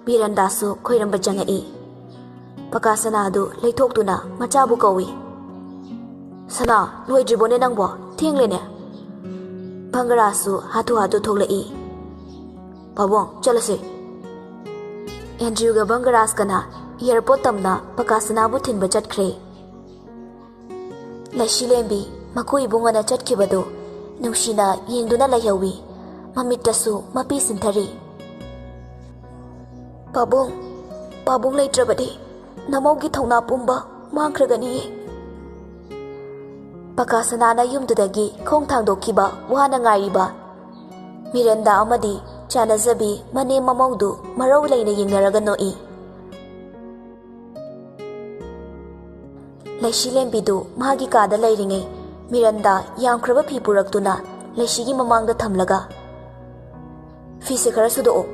ꯃꯤꯔꯟꯗꯥꯁꯨ ꯈꯣꯏꯔꯝꯕ ꯆꯪꯉꯛꯏ ꯄꯀꯥꯁꯅꯥꯗꯨ ꯂꯩꯊꯣꯛꯇꯨꯅ ꯃꯆꯥꯕꯨ ꯀꯧꯏ ꯁꯅꯥ ꯂꯣꯏꯗ꯭ꯔꯤꯕꯣꯅꯦ ꯅꯪꯕꯣ ꯊꯦꯡꯂꯦꯅꯦ ꯚꯪꯒꯔꯥꯁꯨ ꯍꯥꯊꯨ ꯍꯥꯊꯨ ꯊꯣꯛꯂꯛꯏ ꯄꯥꯕꯨꯡ ꯆꯠꯂꯁꯦ ꯑꯦꯟꯗ꯭ꯔꯌꯨꯒ ꯕꯪꯒꯔꯥꯖꯀꯅ ꯏꯌꯥꯔꯄꯣꯔꯠ ꯇꯝꯅ ꯄꯀꯥꯁꯅꯥꯕꯨ ꯊꯤꯟꯕ ꯆꯠꯈ꯭ꯔꯦ꯫ ꯂꯩꯁꯤꯂꯦꯝꯕꯤ ꯃꯀꯨ ꯏꯕꯨꯡꯉꯣꯅ ꯆꯠꯈꯤꯕꯗꯨ ꯅꯨꯡꯁꯤꯅ ꯌꯦꯡꯗꯨꯅ ꯂꯩꯍꯧꯏ, ꯃꯃꯤꯠꯇꯁꯨ ꯃꯄꯤ ꯁꯤꯟꯊꯔꯤ꯫ ꯄꯥꯕꯨꯡ ꯂꯩꯇ꯭ꯔꯕꯗꯤ ꯅꯃꯧꯒꯤ ꯊꯧꯅꯥ ꯄꯨꯝꯕ ꯃꯥꯡꯈ꯭ꯔꯒꯅꯤꯌꯦ꯫ ꯄꯀꯥꯁꯅꯥꯅ ꯌꯨꯝꯗꯨꯗꯒꯤ ꯈꯣꯡ ꯊꯥꯡꯗꯣꯛꯈꯤꯕ ꯋꯥꯅ ꯉꯥꯏꯔꯤꯕ ꯃꯤꯔꯟꯗꯥ ꯑꯃꯗꯤ ꯆꯥꯅꯖꯕꯤ ꯃꯅꯦꯝ ꯃꯃꯧꯗꯨ ꯃꯔꯧ ꯂꯩꯅ ꯌꯦꯡꯅꯔꯒ ꯅꯣꯛꯏ꯫ ꯂꯩꯁꯤꯂꯦꯝꯕꯤꯗꯨ ꯃꯥꯒꯤ ꯀꯥꯗ ꯂꯩꯔꯤꯉꯩ ꯃꯤꯔꯟꯗꯥ ꯌꯥꯝꯈ꯭ꯔꯕ ꯐꯤ ꯄꯨꯔꯛꯇꯨꯅ ꯂꯩꯁꯤꯒꯤ ꯃꯃꯥꯡꯗ ꯊꯝꯂꯒ "ꯐꯤꯁꯦ ꯈꯔ ꯁꯨꯗꯣꯛꯑꯣ."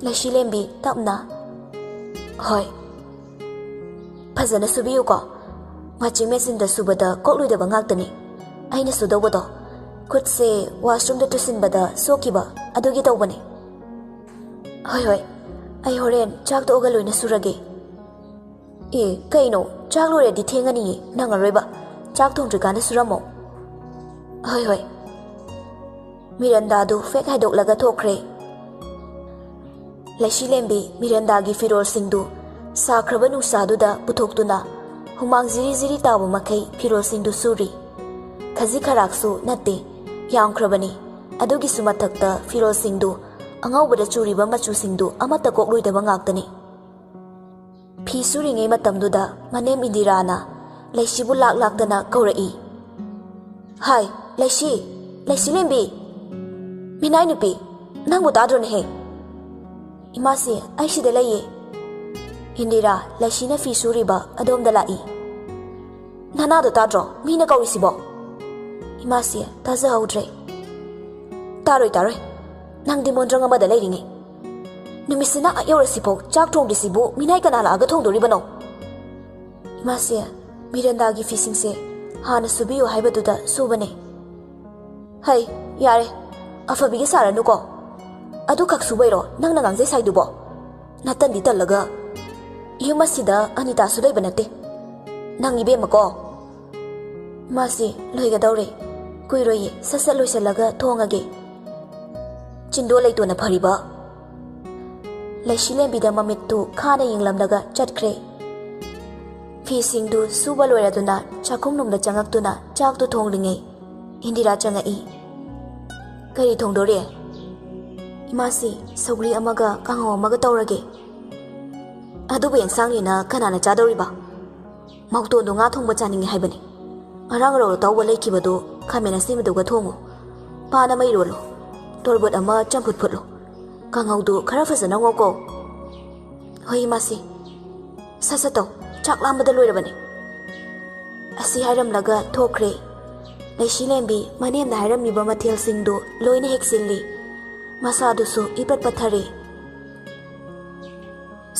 ꯂꯩꯁꯤꯂꯦꯝꯕꯤ ꯇꯞꯅ "ꯍꯣꯏ, ꯐꯖꯅ ꯁꯨꯕꯤꯌꯨꯀꯣ, ꯋꯥꯆꯤꯡ ꯃꯦꯆꯤꯟꯗ ꯁꯨꯕꯗ ꯀꯣꯛꯂꯣꯏꯗꯕ ꯉꯥꯛꯇꯅꯤ ꯑꯩꯅ ꯁꯨꯗꯧꯕꯗꯣ, ꯈꯨꯠꯁꯦ ꯋꯥꯁꯔꯨꯝꯗ ꯇꯨꯁꯤꯟꯕꯗ ꯁꯣꯛꯈꯤꯕ ꯑꯗꯨꯒꯤ ꯇꯧꯕꯅꯦ." "ꯍꯣꯏ, ꯑꯩ ꯍꯣꯔꯦꯟ ꯆꯥꯛ ꯇꯣꯛꯑꯒ ꯂꯣꯏꯅ ꯁꯨꯔꯒꯦ." "ꯑꯦ ꯀꯩꯅꯣ, ꯆꯥꯛ ꯂꯣꯏꯔꯗꯤ ꯊꯦꯡꯉꯅꯤꯌꯦ, ꯅꯪꯉꯔꯣꯏꯕ, ꯆꯥꯛ ꯊꯣꯡꯗ꯭ꯔꯤꯀꯥꯟꯗ ꯁꯨꯔꯝꯃꯣ." "ꯍꯣꯏ." ꯃꯤꯔꯟꯗꯥꯗꯨ ꯐꯦꯛ ꯍꯥꯏꯗꯣꯛꯂꯒ ꯊꯣꯛꯈ꯭ꯔꯦ꯫ ꯂꯩꯁꯤꯂꯦꯝꯕꯤ ꯃꯤꯔꯟꯗꯥꯒꯤ ꯐꯤꯔꯣꯜꯁꯤꯡꯗꯨ ꯁꯥꯈ꯭ꯔꯕ ꯅꯨꯡꯁꯥꯗꯨꯗ ꯄꯨꯊꯣꯛꯇꯨꯅ ꯍꯨꯃꯥꯡ ꯖꯤꯔꯤ ꯖꯤꯔꯤ ꯇꯥꯕ ꯃꯈꯩ ꯐꯤꯔꯣꯜꯁꯤꯡꯗꯨ ꯁꯨꯔꯤ꯫ ꯈꯖꯤꯛ ꯈꯔꯥꯛꯁꯨ ꯅꯠꯇꯦ, ꯌꯥꯝꯈ꯭ꯔꯕꯅꯤ꯫ ꯑꯗꯨꯒꯤꯁꯨ ꯃꯊꯛꯇ ꯐꯤꯔꯣꯜꯁꯤꯡꯗꯨ ꯑꯉꯧꯕꯗ ꯆꯨꯔꯤꯕ ꯃꯆꯨꯁꯤꯡꯗꯨ ꯑꯃꯠꯇ ꯀꯣꯛꯂꯣꯏꯗꯕ ꯉꯥꯛꯇꯅꯤ꯫ ꯐꯤ ꯁꯨꯔꯤꯉꯩ ꯃꯇꯝꯗꯨꯗ ꯃꯅꯦꯝ ꯏꯟꯗꯤꯔꯥꯅ ꯂꯩꯁꯤꯕꯨ ꯂꯥꯛꯇꯅ ꯀꯧꯔꯛꯏ꯫ "ꯍꯥꯏ ꯂꯩꯁꯤꯂꯦꯝꯕꯤ, ꯃꯤꯅꯥꯏ ꯅꯨꯄꯤ, ꯅꯪꯕꯨ ꯇꯥꯗ꯭ꯔꯣꯅꯦꯍꯦ?" "ꯏꯃꯥꯁꯤ, ꯑꯩ ꯁꯤꯗ ꯂꯩꯌꯦ." ꯏꯟꯗꯤꯔꯥ ꯂꯩꯁꯤꯅ ꯐꯤ ꯁꯨꯔꯤꯕ ꯑꯗꯣꯝꯗ ꯂꯥꯛꯏ꯫ "ꯅꯅꯥꯗꯣ ꯇꯥꯗ꯭ꯔꯣ ꯃꯤꯅ ꯀꯧꯔꯤꯁꯤꯕꯣ?" "ꯏꯃꯥꯁꯤ, ꯇꯥꯖꯍꯧꯗ꯭ꯔꯦ." ꯇꯥꯔꯣꯏ, ꯅꯪꯗꯤ ꯃꯣꯟꯗ꯭ꯔꯪ ꯑꯃꯗ ꯂꯩꯔꯤꯉꯩ ꯅꯨꯃꯤꯠꯁꯤꯅ ꯌꯧꯔꯁꯤꯐꯥꯎ ꯆꯥꯛ ꯊꯣꯡꯗ꯭ꯔꯤꯁꯤꯕꯨ ꯃꯤꯅꯥꯏ ꯀꯅꯥ ꯂꯥꯛꯑꯒ ꯊꯣꯡꯗꯣꯔꯤꯕꯅꯣ?" "ꯏꯃꯥꯁꯤ, ꯃꯤꯔꯟꯗꯥꯒꯤ ꯐꯤꯁꯤꯡꯁꯦ ꯍꯥꯟꯅ ꯁꯨꯕꯤꯌꯨ ꯍꯥꯏꯕꯗꯨꯗ ꯁꯨꯕꯅꯦ." "ꯍꯩ ꯌꯥꯔꯦ, ꯑꯐꯕꯤꯒ ꯁꯥꯔꯅꯨꯀꯣ, ꯑꯗꯨꯈꯛ ꯁꯨꯕꯩꯔꯣ ꯅꯪꯅ ꯉꯥꯡꯖꯩ ꯁꯥꯏꯗꯨꯕꯣ? ꯅꯇꯟꯗꯤ ꯇꯜꯂꯒ, ꯌꯨꯝ ꯑꯁꯤꯗ ꯑꯅꯤꯇꯥꯁꯨ ꯂꯩꯕ ꯅꯠꯇꯦ, ꯅꯪ ꯏꯕꯦꯝꯃꯀꯣ." "ꯏꯃꯥꯁꯤ, ꯂꯣꯏꯒꯗꯧꯔꯦ, ꯀꯨꯏꯔꯣꯏꯌꯦ, ꯁꯠ ꯂꯣꯏꯁꯤꯜꯂꯒ ꯊꯣꯡꯉꯒꯦ." "ꯆꯤꯟꯗꯣ ꯂꯩꯇꯣꯟꯅ ꯐꯔꯤꯕ." ꯂꯩꯁꯤꯂꯦꯝꯕꯤꯗ ꯃꯃꯤꯠꯇꯨ ꯈꯥꯅ ꯌꯦꯡꯂꯝꯂꯒ ꯆꯠꯈ꯭ꯔꯦ꯫ ꯐꯤꯁꯤꯡꯗꯨ ꯁꯨꯕ ꯂꯣꯏꯔꯗꯨꯅ ꯆꯥꯛꯈꯨꯝꯅꯨꯡꯗ ꯆꯪꯉꯛꯇꯨꯅ ꯆꯥꯛꯇꯨ ꯊꯣꯡꯂꯤꯉꯩ ꯏꯟꯗꯤꯔꯥ ꯆꯪꯉꯛꯏ꯫ "ꯀꯔꯤ ꯊꯣꯡꯗꯣꯔꯤ?" "ꯏꯃꯥꯁꯤ, ꯁꯧꯒ꯭ꯔꯤ ꯑꯃꯒ ꯀꯥꯡꯍꯧ ꯑꯃꯒ ꯇꯧꯔꯒꯦ." "ꯑꯗꯨꯕꯨ ꯑꯦꯟꯁꯥꯡꯅꯤꯅ ꯀꯅꯥꯅ ꯆꯥꯗꯧꯔꯤꯕ? ꯃꯧꯇꯣꯟꯗꯣ ꯉꯥ ꯊꯣꯡꯕ ꯆꯥꯅꯤꯡꯉꯤ ꯍꯥꯏꯕꯅꯤ, ꯉꯔꯥꯡ ꯔꯧ ꯑꯇꯥꯎꯕ ꯂꯩꯈꯤꯕꯗꯣ ꯈꯥꯃꯦꯟ ꯑꯁꯤꯟꯕꯗꯨꯒ ꯊꯣꯡꯉꯨ, ꯄꯥꯟ ꯑꯃ ꯏꯔꯣꯜꯂꯨ, ꯇꯣꯔꯕꯣꯠ ꯑꯃ ꯆꯝꯐꯨꯠ ꯐꯨꯠꯂꯨ, ꯀꯥꯡꯍꯧꯗꯨ ꯈꯔ ꯐꯖꯅ ꯉꯧꯀꯣ." "ꯍꯣꯏ ꯏꯃꯥꯁꯤ." "ꯁꯠ ꯇꯧ, ꯆꯥꯛ ꯂꯥꯝꯕꯗ ꯂꯣꯏꯔꯕꯅꯤ." ꯑꯁꯤ ꯍꯥꯏꯔꯝꯂꯒ ꯊꯣꯛꯈ꯭ꯔꯦ꯫ ꯂꯩꯁꯤꯂꯦꯝꯕꯤ ꯃꯅꯦꯝꯅ ꯍꯥꯏꯔꯝꯃꯤꯕ ꯃꯊꯦꯜꯁꯤꯡꯗꯨ ꯂꯣꯏꯅ ꯍꯦꯛꯆꯤꯜꯂꯤ, ꯃꯁꯥꯗꯨꯁꯨ ꯏꯄꯠ ꯄꯠꯊꯔꯦ꯫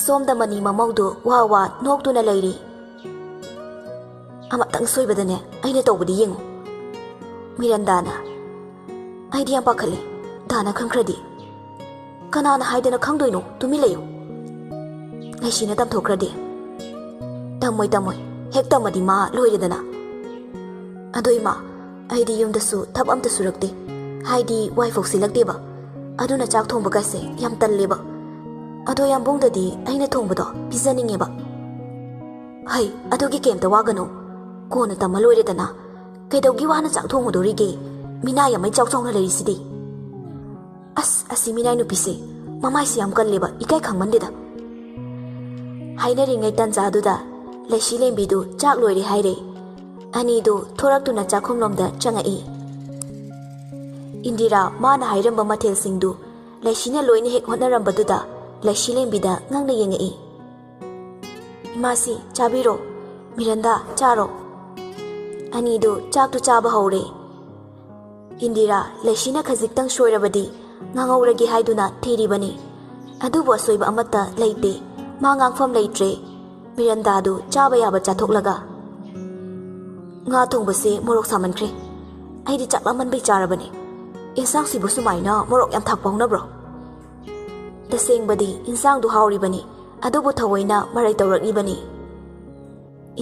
ꯁꯣꯝꯗ ꯃꯅꯤ ꯃꯃꯧꯗꯨ ꯋꯥ ꯅꯣꯛꯇꯨꯅ ꯂꯩꯔꯤ꯫ "ꯑꯃꯇꯪ ꯁꯣꯏꯕꯗꯅꯦ ꯑꯩꯅ ꯇꯧꯕꯗꯤ ꯌꯦꯡꯉꯨ." ꯃꯤꯔꯟꯗꯥꯅ "ꯑꯩꯗꯤ ꯌꯥꯝ ꯄꯥꯈꯠꯂꯦ, ꯗꯥꯅ ꯈꯪꯈ꯭ꯔꯗꯤ." "ꯀꯅꯥꯅ ꯍꯥꯏꯗꯅ ꯈꯪꯗꯣꯏꯅꯣ, ꯇꯨꯃꯤꯟ ꯂꯩꯌꯨ." ꯂꯩꯁꯤꯅ ꯇꯝꯊꯣꯛꯈ꯭ꯔꯗꯤ? "ꯇꯝꯃꯣꯏ, ꯍꯦꯛ ꯇꯝꯃꯗꯤ ꯃꯥ ꯂꯣꯏꯔꯦꯗꯅ." "ꯑꯗꯣ ꯏꯃꯥ, ꯑꯩꯗꯤ ꯌꯨꯝꯗꯁꯨ ꯊꯕꯛ ꯑꯝꯇ ꯁꯨꯔꯛꯇꯦ, ꯍꯥꯏꯗꯤ ꯋꯥꯏꯐꯧ ꯁꯤꯜꯂꯛꯇꯦꯕ, ꯑꯗꯨꯅ ꯆꯥꯛ ꯊꯣꯡꯕꯒꯁꯦ ꯌꯥꯝ ꯇꯜꯂꯦꯕ. ꯑꯗꯣ ꯌꯥꯝꯕꯨꯡꯗꯗꯤ ꯑꯩꯅ ꯊꯣꯡꯕꯗꯣ ꯄꯤꯖꯅꯤꯡꯉꯦꯕ." "ꯍꯩ, ꯑꯗꯨꯒꯤ ꯀꯩꯝꯇ ꯋꯥꯒꯅꯨ, ꯀꯣꯟꯅ ꯇꯝꯃ ꯂꯣꯏꯔꯦꯗꯅ. ꯀꯩꯗꯧꯒꯤ ꯋꯥꯅ ꯆꯥꯛ ꯊꯣꯡꯉꯨꯗꯣꯔꯤꯒꯦ, ꯃꯤꯅꯥꯏ ꯑꯃ ꯏꯆꯥꯎ ꯆꯥꯎꯅ ꯂꯩꯔꯤꯁꯤꯗꯤ." ꯑꯁꯤ ꯃꯤꯅꯥꯏ ꯅꯨꯄꯤꯁꯦ ꯃꯃꯥꯏꯁꯤ ꯌꯥꯝ ꯀꯜꯂꯦꯕ, ꯏꯀꯥꯏ ꯈꯪꯃꯟꯗꯦꯗ." ꯍꯥꯏꯅꯔꯤꯉꯩ ꯇꯟꯖꯥꯗꯨꯗ ꯂꯩꯁꯤꯂꯦꯝꯕꯤꯗꯨ ꯆꯥꯛ ꯂꯣꯏꯔꯦ ꯍꯥꯏꯔꯦ꯫ ꯑꯅꯤꯗꯨ ꯊꯣꯔꯛꯇꯨꯅ ꯆꯥꯛꯈꯨꯝꯂꯣꯝꯗ ꯆꯪꯉꯛꯏ꯫ ꯏꯟꯗꯤꯔꯥ ꯃꯥꯅ ꯍꯥꯏꯔꯝꯕ ꯃꯊꯦꯜꯁꯤꯡꯗꯨ ꯂꯩꯁꯤꯅ ꯂꯣꯏꯅ ꯍꯦꯛ ꯍꯣꯠꯅꯔꯝꯕꯗꯨꯗ ꯂꯩꯁꯤꯂꯦꯝꯕꯤꯗ ꯉꯛꯅ ꯌꯦꯡꯉꯛꯏ꯫ "ꯏꯃꯥꯁꯤ, ꯆꯥꯕꯤꯔꯣ, ꯃꯤꯔꯟꯗꯥ ꯆꯥꯔꯣ." ꯑꯅꯤꯗꯨ ꯆꯥꯛꯇꯨ ꯆꯥꯕ ꯍꯧꯔꯦ꯫ ꯏꯟꯗꯤꯔꯥ ꯂꯩꯁꯤꯅ ꯈꯖꯤꯛꯇꯪ ꯁꯣꯏꯔꯕꯗꯤ ꯉꯥꯡꯍꯧꯔꯒꯦ ꯍꯥꯏꯗꯨꯅ ꯊꯤꯔꯤꯕꯅꯤ, ꯑꯗꯨꯕꯨ ꯑꯁꯣꯏꯕ ꯑꯃꯠꯇ ꯂꯩꯇꯦ, ꯃꯥ ꯉꯥꯡꯐꯝ ꯂꯩꯇ꯭ꯔꯦ꯫ ꯃꯤꯔꯟꯗꯥꯗꯨ ꯆꯥꯕ ꯌꯥꯕ ꯆꯥꯊꯣꯛꯂꯒ "ꯉꯥ ꯊꯣꯡꯕꯁꯦ ꯃꯣꯔꯣꯛ ꯁꯥꯃꯟꯈ꯭ꯔꯦ, ꯑꯩꯗꯤ ꯆꯥꯛ ꯂꯥꯝꯃꯟꯕꯩ ꯆꯥꯔꯕꯅꯦ, ꯏꯟꯁꯥꯡꯁꯤꯕꯨ ꯁꯨꯃꯥꯏꯅ ꯃꯣꯔꯣꯛ ꯌꯥꯝ ꯊꯥꯛꯄ ꯍꯧꯅꯕ꯭ꯔꯣ?" ꯇꯁꯦꯡꯕꯗꯤ ꯏꯟꯁꯥꯡꯗꯨ ꯍꯥꯎꯔꯤꯕꯅꯤ, ꯑꯗꯨꯕꯨ ꯊꯑꯣꯏꯅ ꯃꯔꯩ ꯇꯧꯔꯛꯂꯤꯕꯅꯤ꯫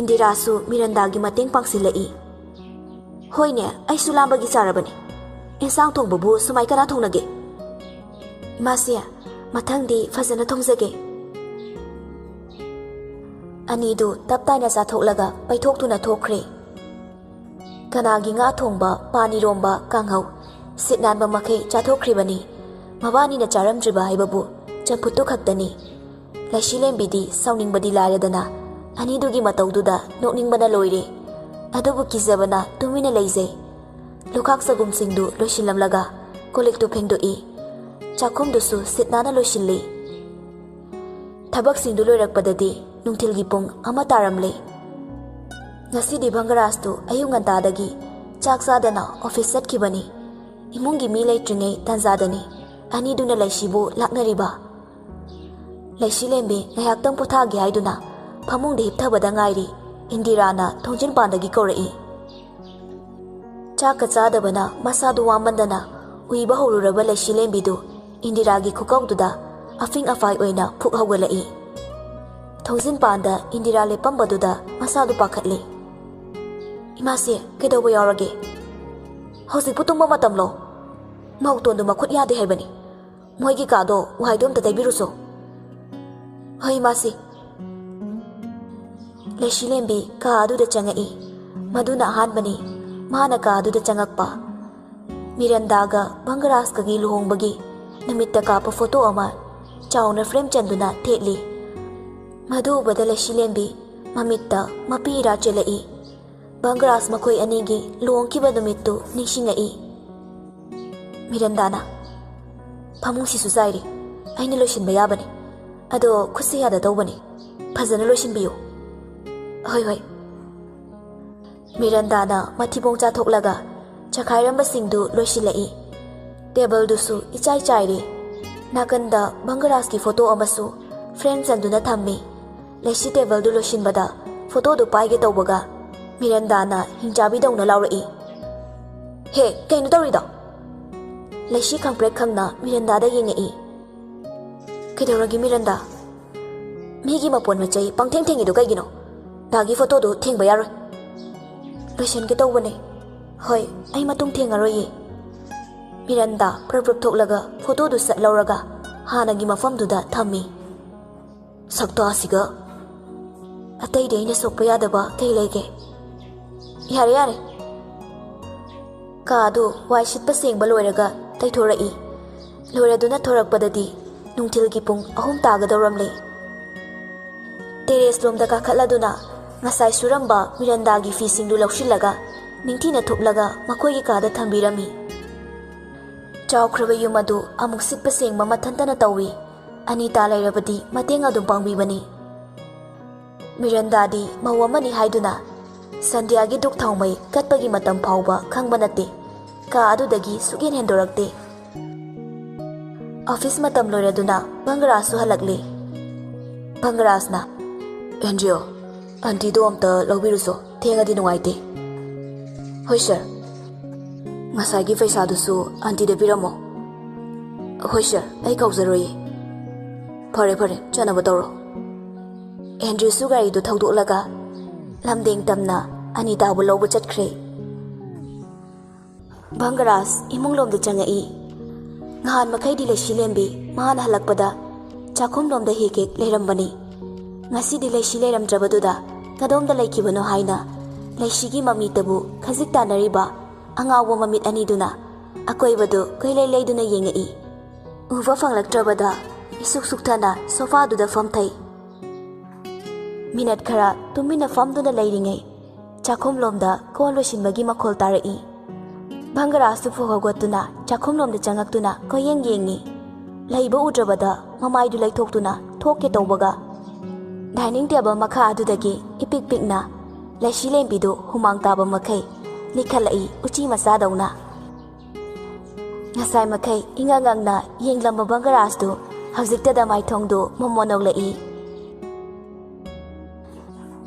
ꯏꯟꯗꯤꯔꯥꯁꯨ ꯃꯤꯔꯟꯗꯥꯒꯤ ꯃꯇꯦꯡ ꯄꯥꯡꯁꯤꯜꯂꯛꯏ꯫ "ꯍꯣꯏꯅꯦ, ꯑꯩꯁꯨ ꯂꯥꯝꯕꯒꯤ ꯆꯥꯔꯕꯅꯤ, ꯏꯟꯁꯥꯡ ꯊꯣꯡꯕꯕꯨ ꯁꯨꯃꯥꯏ ꯀꯅꯥ ꯊꯣꯡꯅꯒꯦ?" "ꯏꯃꯥꯁꯤ, ꯃꯊꯪꯗꯤ ꯐꯖꯅ ꯊꯣꯡꯖꯒꯦ ꯑꯅꯤꯗꯨ ꯇꯞꯇꯥꯏꯅ ꯆꯥꯊꯣꯛꯂꯒ ꯄꯩꯊꯣꯛꯇꯨꯅ ꯊꯣꯛꯈ꯭ꯔꯦ ꯀꯅꯥꯒꯤ ꯉꯥ ꯊꯣꯡꯕ ꯄꯥꯟ ꯏꯔꯣꯝꯕ ꯀꯥꯡꯍꯧ ꯁꯤꯠ ꯅꯥꯟꯕ ꯃꯈꯩ ꯆꯥꯊꯣꯛꯈ꯭ꯔꯤꯕꯅꯤ ꯃꯕꯥꯅꯤꯅ ꯆꯥꯔꯝꯗ꯭ꯔꯤꯕ ꯍꯥꯏꯕꯕꯨ ꯆꯝꯐꯨꯠꯇꯨ ꯈꯛꯇꯅꯤ ꯂꯩꯁꯤꯂꯦꯝꯕꯤꯗꯤ ꯁꯥꯎꯅꯤꯡꯕꯗꯤ ꯂꯥꯏꯔꯗꯅ ꯑꯅꯤꯗꯨꯒꯤ ꯃꯇꯧꯗꯨꯗ ꯅꯣꯛꯅꯤꯡꯕꯅ ꯂꯣꯏꯔꯦ ꯑꯗꯨꯕꯨ ꯀꯤꯖꯕꯅ ꯇꯨꯃꯤꯟꯅ ꯂꯩꯖꯩ ꯂꯨꯈꯥꯛ ꯆꯒꯨꯝꯁꯤꯡꯗꯨ ꯂꯣꯏꯁꯤꯜꯂꯝꯂꯒ ꯀꯣꯜꯂꯤꯛꯇꯨ ꯐꯦꯡꯗꯣꯛꯏ ꯆꯥꯛꯈꯨꯝꯗꯨꯁꯨ ꯁꯤꯠ ꯅꯥꯟꯅ ꯂꯣꯏꯁꯤꯜꯂꯤ ꯊꯕꯛꯁꯤꯡꯗꯨ ꯂꯣꯏꯔꯛꯄꯗꯗꯤ ꯅꯨꯡꯊꯤꯜꯒꯤ ꯄꯨꯡ 1 ꯇꯥꯔꯝꯂꯦ ꯉꯁꯤꯗꯤ ꯚꯪꯒꯔꯥꯖꯇꯨ ꯑꯌꯨꯛ ꯉꯟꯇꯥꯗꯒꯤ ꯆꯥꯛ ꯆꯥꯗꯅ ꯑꯣꯐꯤꯁ ꯆꯠꯈꯤꯕꯅꯤ 이몽기 미레이트링의 단자더니 아니두나 레시부 락너리바 레시렘비 나약당 포타게 하이두나 파몽데 힙타바다 ngairi 인디라나 통진반다기 거래이 차카 짜다바나 마사두 와만다나 우이바 호루라바 레시렘비두 인디라기 쿠카우두다 아핑 아파이 오이나 푹 하고라이 통진반다 인디라 레밤바두다 마사두 파카리 이마시 그도보 여러게 hꯧꯖꯤꯛ ꯄꯨꯇꯨꯝꯕ ꯃꯇꯝꯂꯣ ꯃꯧꯇꯣꯟꯗꯨ ꯃꯈꯨꯠ ꯌꯥꯗꯦ ꯍꯥꯏꯕꯅꯤ ꯃꯣꯏꯒꯤ ꯀꯥꯗꯣ ꯋꯥꯏꯗꯣ ꯑꯝꯇ ꯇꯩꯕꯤꯔꯨꯁꯣ ꯍꯣꯏ ꯃꯥꯁꯤ ꯂꯩꯁꯤꯂꯦꯝꯕꯤ ꯀꯥ ꯑꯗꯨꯗ ꯆꯪꯉꯛꯏ ꯃꯗꯨꯅ ꯑꯍꯥꯟꯕꯅꯤ ꯃꯥꯅ ꯀꯥ ꯑꯗꯨꯗ ꯆꯪꯉꯛꯄ ꯃꯤꯔꯟꯗꯥꯒ ꯚꯪꯒꯔꯥꯖꯀꯒꯤ ꯂꯨꯍꯣꯡꯕꯒꯤ ꯅꯨꯃꯤꯠꯇ ꯀꯥꯞꯄ ꯐꯣꯇꯣ ꯑꯃ ꯆꯥꯎꯅ ꯐ꯭ꯔꯦꯝ ꯆꯟꯗꯨꯅ ꯊꯦꯠꯂꯤ ꯃꯗꯨ ꯎꯕꯗ ꯂꯩꯁꯤꯂꯦꯝꯕꯤ ꯃꯃꯤꯠꯇ ꯃꯄꯤ ꯏꯔꯥ ꯆꯦꯜꯂꯛꯏ ꯚꯪꯒꯔꯥꯖ ꯃꯈꯣꯏ ꯑꯅꯤꯒꯤ ꯂꯨꯍꯣꯡꯈꯤꯕ ꯅꯨꯃꯤꯠꯇꯨ ꯅꯤꯡꯁꯤꯡꯉꯛꯏ ꯃꯤꯔꯟꯗꯥꯅ ꯐꯃꯨꯡꯁꯤꯁꯨ ꯆꯥꯏꯔꯤ ꯑꯩꯅ ꯂꯣꯏꯁꯤꯟꯕ ꯌꯥꯕꯅꯤ ꯑꯗꯣ ꯈꯨꯠꯁꯦ ꯌꯥꯗ ꯇꯧꯕꯅꯤ ꯐꯖꯅ ꯂꯣꯏꯁꯤꯟꯕꯤꯌꯨ ꯍꯣꯏ ꯍꯣꯏ ꯃꯤꯔꯟꯗꯥꯅ ꯃꯊꯤꯕꯣꯡ ꯆꯥꯊꯣꯛꯂꯒ ꯆꯈꯥꯏꯔꯝꯕꯁꯤꯡꯗꯨ ꯂꯣꯏꯁꯤꯜꯂꯛꯏ ꯇꯦꯕꯜꯗꯨꯁꯨ ꯏꯆꯥꯏ ꯆꯥꯏꯔꯤ ꯅꯥꯀꯟꯗ ꯚꯪꯒꯔꯥꯖꯀꯤ ꯐꯣꯇꯣ ꯑꯃꯁꯨ ꯐ꯭ꯔꯦꯝ ꯆꯟꯗꯨꯅ ꯊꯝꯃꯤ ꯂꯩꯁꯤ ꯇꯦꯕꯜꯗꯨ ꯂꯣꯏꯁꯤꯟꯕꯗ ꯐꯣꯇꯣꯗꯨ ꯄꯥꯏꯒꯦ ꯇꯧꯕꯒ ꯃꯤꯔꯟꯗꯥꯅ ꯍꯤꯡꯆꯥꯕꯤꯗꯧꯅ ꯂꯥꯎꯔꯛꯏ ꯍꯦ ꯀꯩꯅꯣ ꯇꯧꯔꯤꯗꯣ ꯂꯩꯁꯤ ꯈꯪꯄ꯭ꯔꯦꯛ ꯈꯪꯅ ꯃꯤꯔꯟꯗꯥꯗ ꯌꯦꯡꯉꯛꯏ ꯀꯩꯗꯧꯔꯒꯦ ꯃꯤꯔꯟꯗꯥ ꯃꯤꯒꯤ ꯃꯄꯣꯟ ꯃꯆꯩ ꯄꯪꯊꯦꯡ ꯊꯦꯡꯉꯤꯗꯣ ꯀꯩꯒꯤꯅꯣ ꯗꯥꯒꯤ ꯐꯣꯇꯣꯗꯨ ꯊꯦꯡꯕ ꯌꯥꯔꯣꯏ ꯂꯣꯏꯁꯤꯟꯒꯦ ꯇꯧꯕꯅꯦ ꯍꯣꯏ ꯑꯩ ꯃꯇꯨꯡ ꯊꯦꯡꯉꯔꯣꯏꯌꯦ ꯃꯤꯔꯟꯗꯥ ꯄ꯭ꯔꯞ ꯊꯣꯛꯂꯒ ꯐꯣꯇꯣꯗꯨ ꯁꯠ ꯂꯧꯔꯒ ꯍꯥꯟꯅꯒꯤ ꯃꯐꯝꯗꯨꯗ ꯊꯝꯃꯤ ꯁꯛꯇꯥꯁꯤꯒ ꯑꯇꯩꯗꯤ ꯑꯩꯅ ꯁꯣꯛꯄ ꯌꯥꯗꯕ ꯀꯩ ꯂꯩꯒꯦ ꯌꯥꯔꯦ ꯌꯥꯔꯦ ꯀꯥꯗꯨ ꯋꯥꯏ ꯁꯤꯠꯄ ꯁꯦꯡꯕ ꯂꯣꯏꯔꯒ ꯇꯩꯊꯣꯔꯛꯏ ꯂꯣꯏꯔꯗꯨꯅ ꯊꯣꯔꯛꯄꯗꯗꯤ ꯅꯨꯡꯊꯤꯜꯒꯤ ꯄꯨꯡ 3 ꯇꯥꯒꯗꯧꯔꯝꯂꯦ ꯇꯦꯔꯦꯁ ꯂꯣꯝꯗ ꯀꯥꯈꯠꯂꯗꯨꯅ ꯉꯁꯥꯏ ꯁꯨꯔꯝꯕ ꯃꯤꯔꯟꯗꯥꯒꯤ ꯐꯤꯁꯤꯡꯗꯨ ꯂꯧꯁꯤꯜꯂꯒ ꯅꯤꯡꯊꯤꯅ ꯊꯨꯞꯂꯒ ꯃꯈꯣꯏꯒꯤ ꯀꯥꯗ ꯊꯝꯕꯤꯔꯝꯃꯤ ꯆꯥꯎꯈ꯭ꯔꯕ ꯌꯨꯝ ꯑꯗꯨ ꯑꯃꯨꯛ ꯁꯤꯠꯄ ꯁꯦꯡꯕ ꯃꯊꯟꯇꯅ ꯇꯧꯏ ꯑꯅꯤꯇꯥ ꯂꯩꯔꯕꯗꯤ ꯃꯇꯦꯡ ꯑꯗꯨꯝ ꯄꯥꯡꯕꯤꯕꯅꯤ ꯃꯤꯔꯟꯗꯥꯗꯤ ꯃꯧ ꯑꯃꯅꯤ ꯍꯥꯏꯗꯨꯅ ꯁꯟꯙ꯭ꯌꯥꯒꯤ ꯗꯨꯛ ꯊꯥꯎꯃꯩ ꯀꯠꯄꯒꯤ ꯃꯇꯝ ꯐꯥꯎꯕ ꯈꯪꯕ ꯅꯠꯇꯦ ꯀꯥ ꯑꯗꯨꯗꯒꯤ ꯁꯨꯛꯍꯦꯟ ꯍꯦꯟꯗꯣꯔꯛꯇꯦ ꯑꯣꯐꯤꯁ ꯃꯇꯝ ꯂꯣꯏꯔꯗꯨꯅ ꯚꯪꯒꯔꯥꯖꯁꯨ ꯍꯜꯂꯛꯂꯦ ꯚꯪꯒꯔꯥꯖꯅ ꯑꯦꯟꯖꯤꯑꯣ ꯑꯟꯇꯤꯗꯣ ꯑꯝꯇ ꯂꯧꯕꯤꯔꯨꯁꯣ ꯊꯦꯡꯉꯗꯤ ꯅꯨꯡꯉꯥꯏꯇꯦ ꯍꯣꯏ ꯁꯔ ꯉꯁꯥꯏꯒꯤ ꯄꯩꯁꯥꯗꯨꯁꯨ ꯑꯟꯇꯤꯗ ꯄꯤꯔꯝꯃꯣ ꯍꯣꯏ ꯁꯔ ꯑꯩ ꯀꯥꯎꯖꯔꯣꯏꯌꯦ ꯐꯔꯦ ꯐꯔꯦ ꯆꯠꯅꯕ ꯇꯧꯔꯣ ꯑꯦꯟꯗ꯭ꯔꯨꯁꯨ ꯒꯥꯔꯤꯗꯨ ꯊꯧꯗꯣꯛꯂꯒ ꯂꯝꯗꯦꯡ ꯇꯝꯅ ꯑꯅꯤꯇꯥꯕꯨ ꯂꯧꯕ ꯆꯠꯈ꯭ꯔꯦ ꯚꯪꯒꯔꯥꯖ ꯏꯃꯨꯡꯂꯣꯝꯗ ꯆꯪꯉꯛꯏ ꯅꯍꯥꯟ ꯃꯈꯩꯗꯤ ꯂꯩꯁꯤꯂꯦꯝꯕꯤ ꯃꯥꯅ ꯍꯜꯂꯛꯄꯗ ꯆꯥꯛꯈꯨꯝꯂꯣꯝꯗ ꯍꯦꯛ ꯍꯦꯛ ꯂꯩꯔꯝꯕꯅꯤ ꯉꯁꯤꯗꯤ ꯂꯩꯁꯤ ꯂꯩꯔꯝꯗ꯭ꯔꯕꯗꯨꯗ ꯀꯗꯣꯝꯗ ꯂꯩꯈꯤꯕꯅꯣ ꯍꯥꯏꯅ ꯂꯩꯁꯤꯒꯤ ꯃꯃꯤꯠꯇꯕꯨ ꯈꯖꯤꯛ ꯇꯥꯟꯅꯔꯤꯕ ꯑꯉꯥꯎꯕ ꯃꯃꯤꯠ ꯑꯅꯤꯗꯨꯅ ꯑꯀꯣꯏꯕꯗꯨ ꯀꯣꯏꯂꯩ ꯂꯩꯗꯨꯅ ꯌꯦꯡꯉꯛꯏ ꯎꯕ ꯐꯪꯂꯛꯇ꯭ꯔꯕꯗ ꯏꯁꯨꯛ ꯁꯨꯛꯊꯅ ꯁꯣꯐꯥꯗꯨꯗ ꯐꯝꯊꯩ ꯃꯤꯅꯠ ꯈꯔ ꯇꯨꯃꯤꯟꯅ ꯐꯝꯗꯨꯅ ꯂꯩꯔꯤꯉꯩ ꯆꯥꯛꯈꯨꯝꯂꯣꯝꯗ ꯀꯣꯟ ꯂꯣꯏꯁꯤꯟꯕꯒꯤ ꯃꯈꯣꯜ ꯇꯥꯔꯛꯏ ꯚꯪꯒꯔꯥꯖꯁꯨ ꯐꯨꯛ ꯍꯧꯒꯠꯇꯨꯅ ꯆꯥꯛꯈꯨꯝꯂꯣꯝꯗ ꯆꯪꯉꯛꯇꯨꯅ ꯀꯣꯏꯌꯦꯡ ꯌꯦꯡꯉꯤ ꯂꯩꯕ ꯎꯗ꯭ꯔꯕꯗ ꯃꯃꯥꯏꯗꯨ ꯂꯩꯊꯣꯛꯇꯨꯅ ꯊꯣꯛꯀꯦ ꯇꯧꯕꯒ ꯗꯥꯏꯅꯤꯡ ꯇꯦꯕꯜ ꯃꯈꯥ ꯑꯗꯨꯗꯒꯤ ꯏꯄꯤꯛ ꯄꯤꯛꯅ ꯂꯩꯁꯤꯂꯦꯝꯕꯤꯗꯨ ꯍꯨꯃꯥꯡ ꯇꯥꯕ ꯃꯈꯩ ꯂꯤꯈꯠꯂꯛꯏ ꯎꯆꯤ ꯃꯆꯥꯗꯧꯅ ꯉꯁꯥꯏ ꯃꯈꯩ ꯏꯉꯛ ꯉꯛꯅ ꯌꯦꯡꯂꯝꯕ ꯚꯪꯒꯔꯥꯖꯇꯨ ꯍꯧꯖꯤꯛꯇꯗ ꯃꯥꯏꯊꯣꯡꯗꯨ ꯃꯣꯃꯣꯟ ꯅꯣꯛꯂꯛꯏ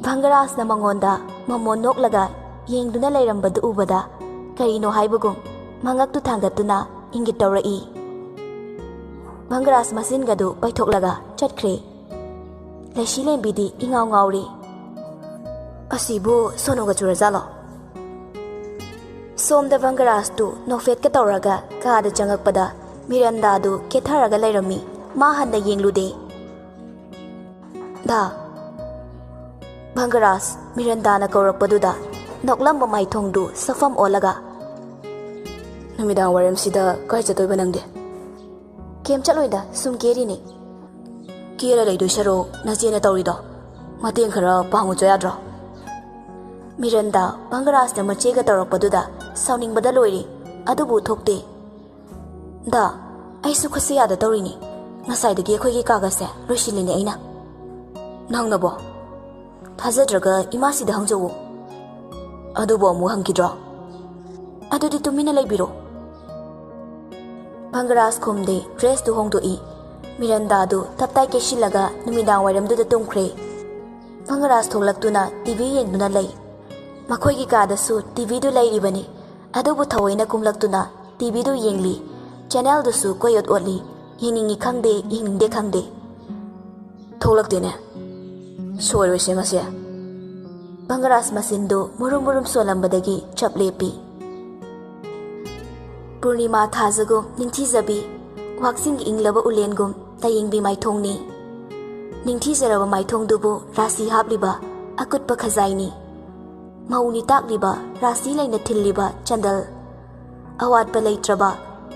ꯚꯪꯒꯔꯥꯖꯅ ꯃꯉꯣꯟꯗ ꯃꯣꯃꯣꯟ ꯅꯣꯛꯂꯒ ꯌꯦꯡꯗꯨꯅ ꯂꯩꯔꯝꯕꯗꯨ ꯎꯕꯗ ꯀꯔꯤꯅꯣ ꯍꯥꯏꯕꯒꯨꯝ ꯃꯉꯛꯇꯨ ꯊꯥꯡꯒꯠꯇꯨꯅ ꯏꯪꯒꯤꯠ ꯇꯧꯔꯛꯏ ꯚꯪꯒꯔꯥꯖ ꯃꯆꯤꯟꯒꯗꯨ ꯄꯩꯊꯣꯛꯂꯒ ꯆꯠꯈ꯭ꯔꯦ ꯂꯩꯁꯤꯂꯦꯝꯕꯤꯗꯤ ꯏꯉꯥꯎ ꯉꯥꯎꯔꯤ ꯑꯁꯤꯕꯨ ꯁꯣꯅꯣꯒ ꯆꯨꯔꯖꯥꯠꯂꯣ ꯁꯣꯝꯗ ꯚꯪꯒꯔꯥꯖꯇꯨ ꯅꯣꯛꯐꯦꯠꯀ ꯇꯧꯔꯒ ꯀꯥꯗ ꯆꯪꯉꯛꯄꯗ ꯃꯤꯔꯟꯗꯥꯗꯨ ꯀꯦꯊꯔꯒ ꯂꯩꯔꯝꯃꯤ ꯃꯥ ꯍꯟꯅ ꯌꯦꯡꯂꯨꯗꯦ꯫ ꯗꯥ ꯚꯪꯒꯔꯥꯖ ꯃꯤꯔꯟꯗꯥꯅ ꯀꯧꯔꯛꯄꯗꯨꯗ ꯅꯣꯛꯂꯝꯕ ꯃꯥꯏꯊꯣꯡꯗꯨ ꯁꯐꯝ ꯑꯣꯜꯂꯒ ꯅꯨꯃꯤꯗꯥꯡ ꯋꯥꯏꯔꯝꯁꯤꯗ ꯀꯥꯏ ꯆꯠꯇꯣꯏꯕ ꯅꯪꯗꯤ? ꯀꯦꯝ ꯆꯠꯂꯣꯏꯗ ꯁꯨꯝ ꯀꯦꯔꯤꯅꯦ꯫ ꯀꯦꯔ ꯂꯩꯗꯣꯏ ꯁꯔꯨꯛ ꯅꯆꯦꯅ ꯇꯧꯔꯤꯗꯣ ꯃꯇꯦꯡ ꯈꯔ ꯄꯥꯡꯉꯨꯆꯣ ꯌꯥꯗ꯭ꯔꯣ? ꯃꯤꯔꯟꯗꯥ ꯚꯪꯒꯔꯥꯖꯅ ꯃꯆꯦꯒ ꯇꯧꯔꯛꯄꯗꯨꯗ ꯁꯥꯎꯅꯤꯡꯕꯗ ꯂꯣꯏꯔꯦ, ꯑꯗꯨꯕꯨ ꯊꯣꯛꯇꯦ꯫ ꯗꯥ ꯑꯩꯁꯨ ꯈꯨꯠꯁ ꯌꯥꯗ ꯇꯧꯔꯤꯅꯤ, ꯉꯁꯥꯏꯗꯒꯤ ꯑꯩꯈꯣꯏꯒꯤ ꯀꯥꯒꯖꯁꯦ ꯂꯣꯏꯁꯤꯜꯂꯤꯅꯦ ꯑꯩꯅ꯫ ꯅꯪꯅꯕꯣ? ꯊꯥꯖꯗ꯭ꯔꯒ ꯏꯃꯥꯁꯤꯗ ꯍꯪꯖꯧꯋꯣ꯫ ꯑꯗꯨꯕꯨ ꯑꯃꯨꯛ ꯍꯪꯈꯤꯗ꯭ꯔꯣ? ꯑꯗꯨꯗꯤ ꯇꯨꯃꯤꯟꯅ ꯂꯩꯕꯤꯔꯣ꯫ ꯚꯪꯒꯔꯥꯖ ꯈꯨꯝꯗꯦ, ꯗ꯭ꯔꯦꯁꯇꯨ ꯍꯣꯡꯗꯣꯛꯏ꯫ ꯃꯤꯔꯟꯗꯥꯗꯨ ꯇꯞꯇꯥꯏ ꯀꯦꯁꯤꯜꯂꯒ ꯅꯨꯃꯤꯗꯥꯡ ꯋꯥꯏꯔꯝꯗꯨꯗ ꯇꯨꯝꯈ꯭ꯔꯦ꯫ ꯚꯪꯒꯔꯥꯖ ꯊꯣꯛꯂꯛꯇꯨꯅ ꯇꯤꯚꯤ ꯌꯦꯡꯗꯨꯅ ꯂꯩ꯫ ꯃꯈꯣꯏꯒꯤ ꯀꯥꯗꯁꯨ ꯇꯤꯚꯤꯗꯨ ꯂꯩꯔꯤꯕꯅꯤ, ꯑꯗꯨꯕꯨ ꯊꯑꯣꯏꯅ ꯀꯨꯝꯂꯛꯇꯨꯅ ꯇꯤꯚꯤꯗꯨ ꯌꯦꯡꯂꯤ, ꯆꯦꯅꯦꯜꯗꯨꯁꯨ ꯀꯣꯏꯑꯣꯠ ꯑꯣꯠꯂꯤ, ꯌꯦꯡꯅꯤꯡꯉꯤ ꯈꯪꯗꯦ ꯌꯦꯡꯅꯤꯡꯗꯦ ꯈꯪꯗꯦ꯫ ꯊꯣꯛꯂꯛꯇꯦꯅꯦ, ꯁꯣꯏꯔꯣꯏꯁꯦ ꯃꯁꯦ꯫ ꯚꯪꯒꯔꯥꯖ ꯃꯆꯤꯟꯗꯨ ꯃꯨꯔꯨꯝ ꯃꯨꯔꯨꯝ ꯁꯣꯜꯂꯝꯕꯗꯒꯤ ꯆꯞ ꯂꯦꯞꯄꯤ꯫ ꯄꯨꯔꯅꯤꯃꯥ ꯊꯥꯖꯒꯨꯝ ꯅꯤꯡꯊꯤꯖꯕꯤ, ꯋꯥꯛꯆꯤꯡꯒꯤ ꯏꯪꯂꯕ ꯎꯂꯦꯟꯒꯨꯝ ꯂꯥꯏꯌꯦꯡꯕꯤ ꯃꯥꯏꯊꯣꯡꯅꯤ꯫ ꯅꯤꯡꯊꯤꯖꯔꯕ ꯃꯥꯏꯊꯣꯡꯗꯨꯕꯨ ꯔꯥꯁꯤ ꯍꯥꯞꯂꯤꯕ ꯑꯀꯨꯠꯄ ꯈꯖꯥꯏꯅꯤ꯫ ꯃꯧꯅꯤ ꯇꯥꯛꯂꯤꯕ ꯔꯥꯁꯤ ꯂꯩꯅ ꯊꯤꯜꯂꯤꯕ ꯆꯟꯗꯜ, ꯑꯋꯥꯠꯄ ꯂꯩꯇ꯭ꯔꯕ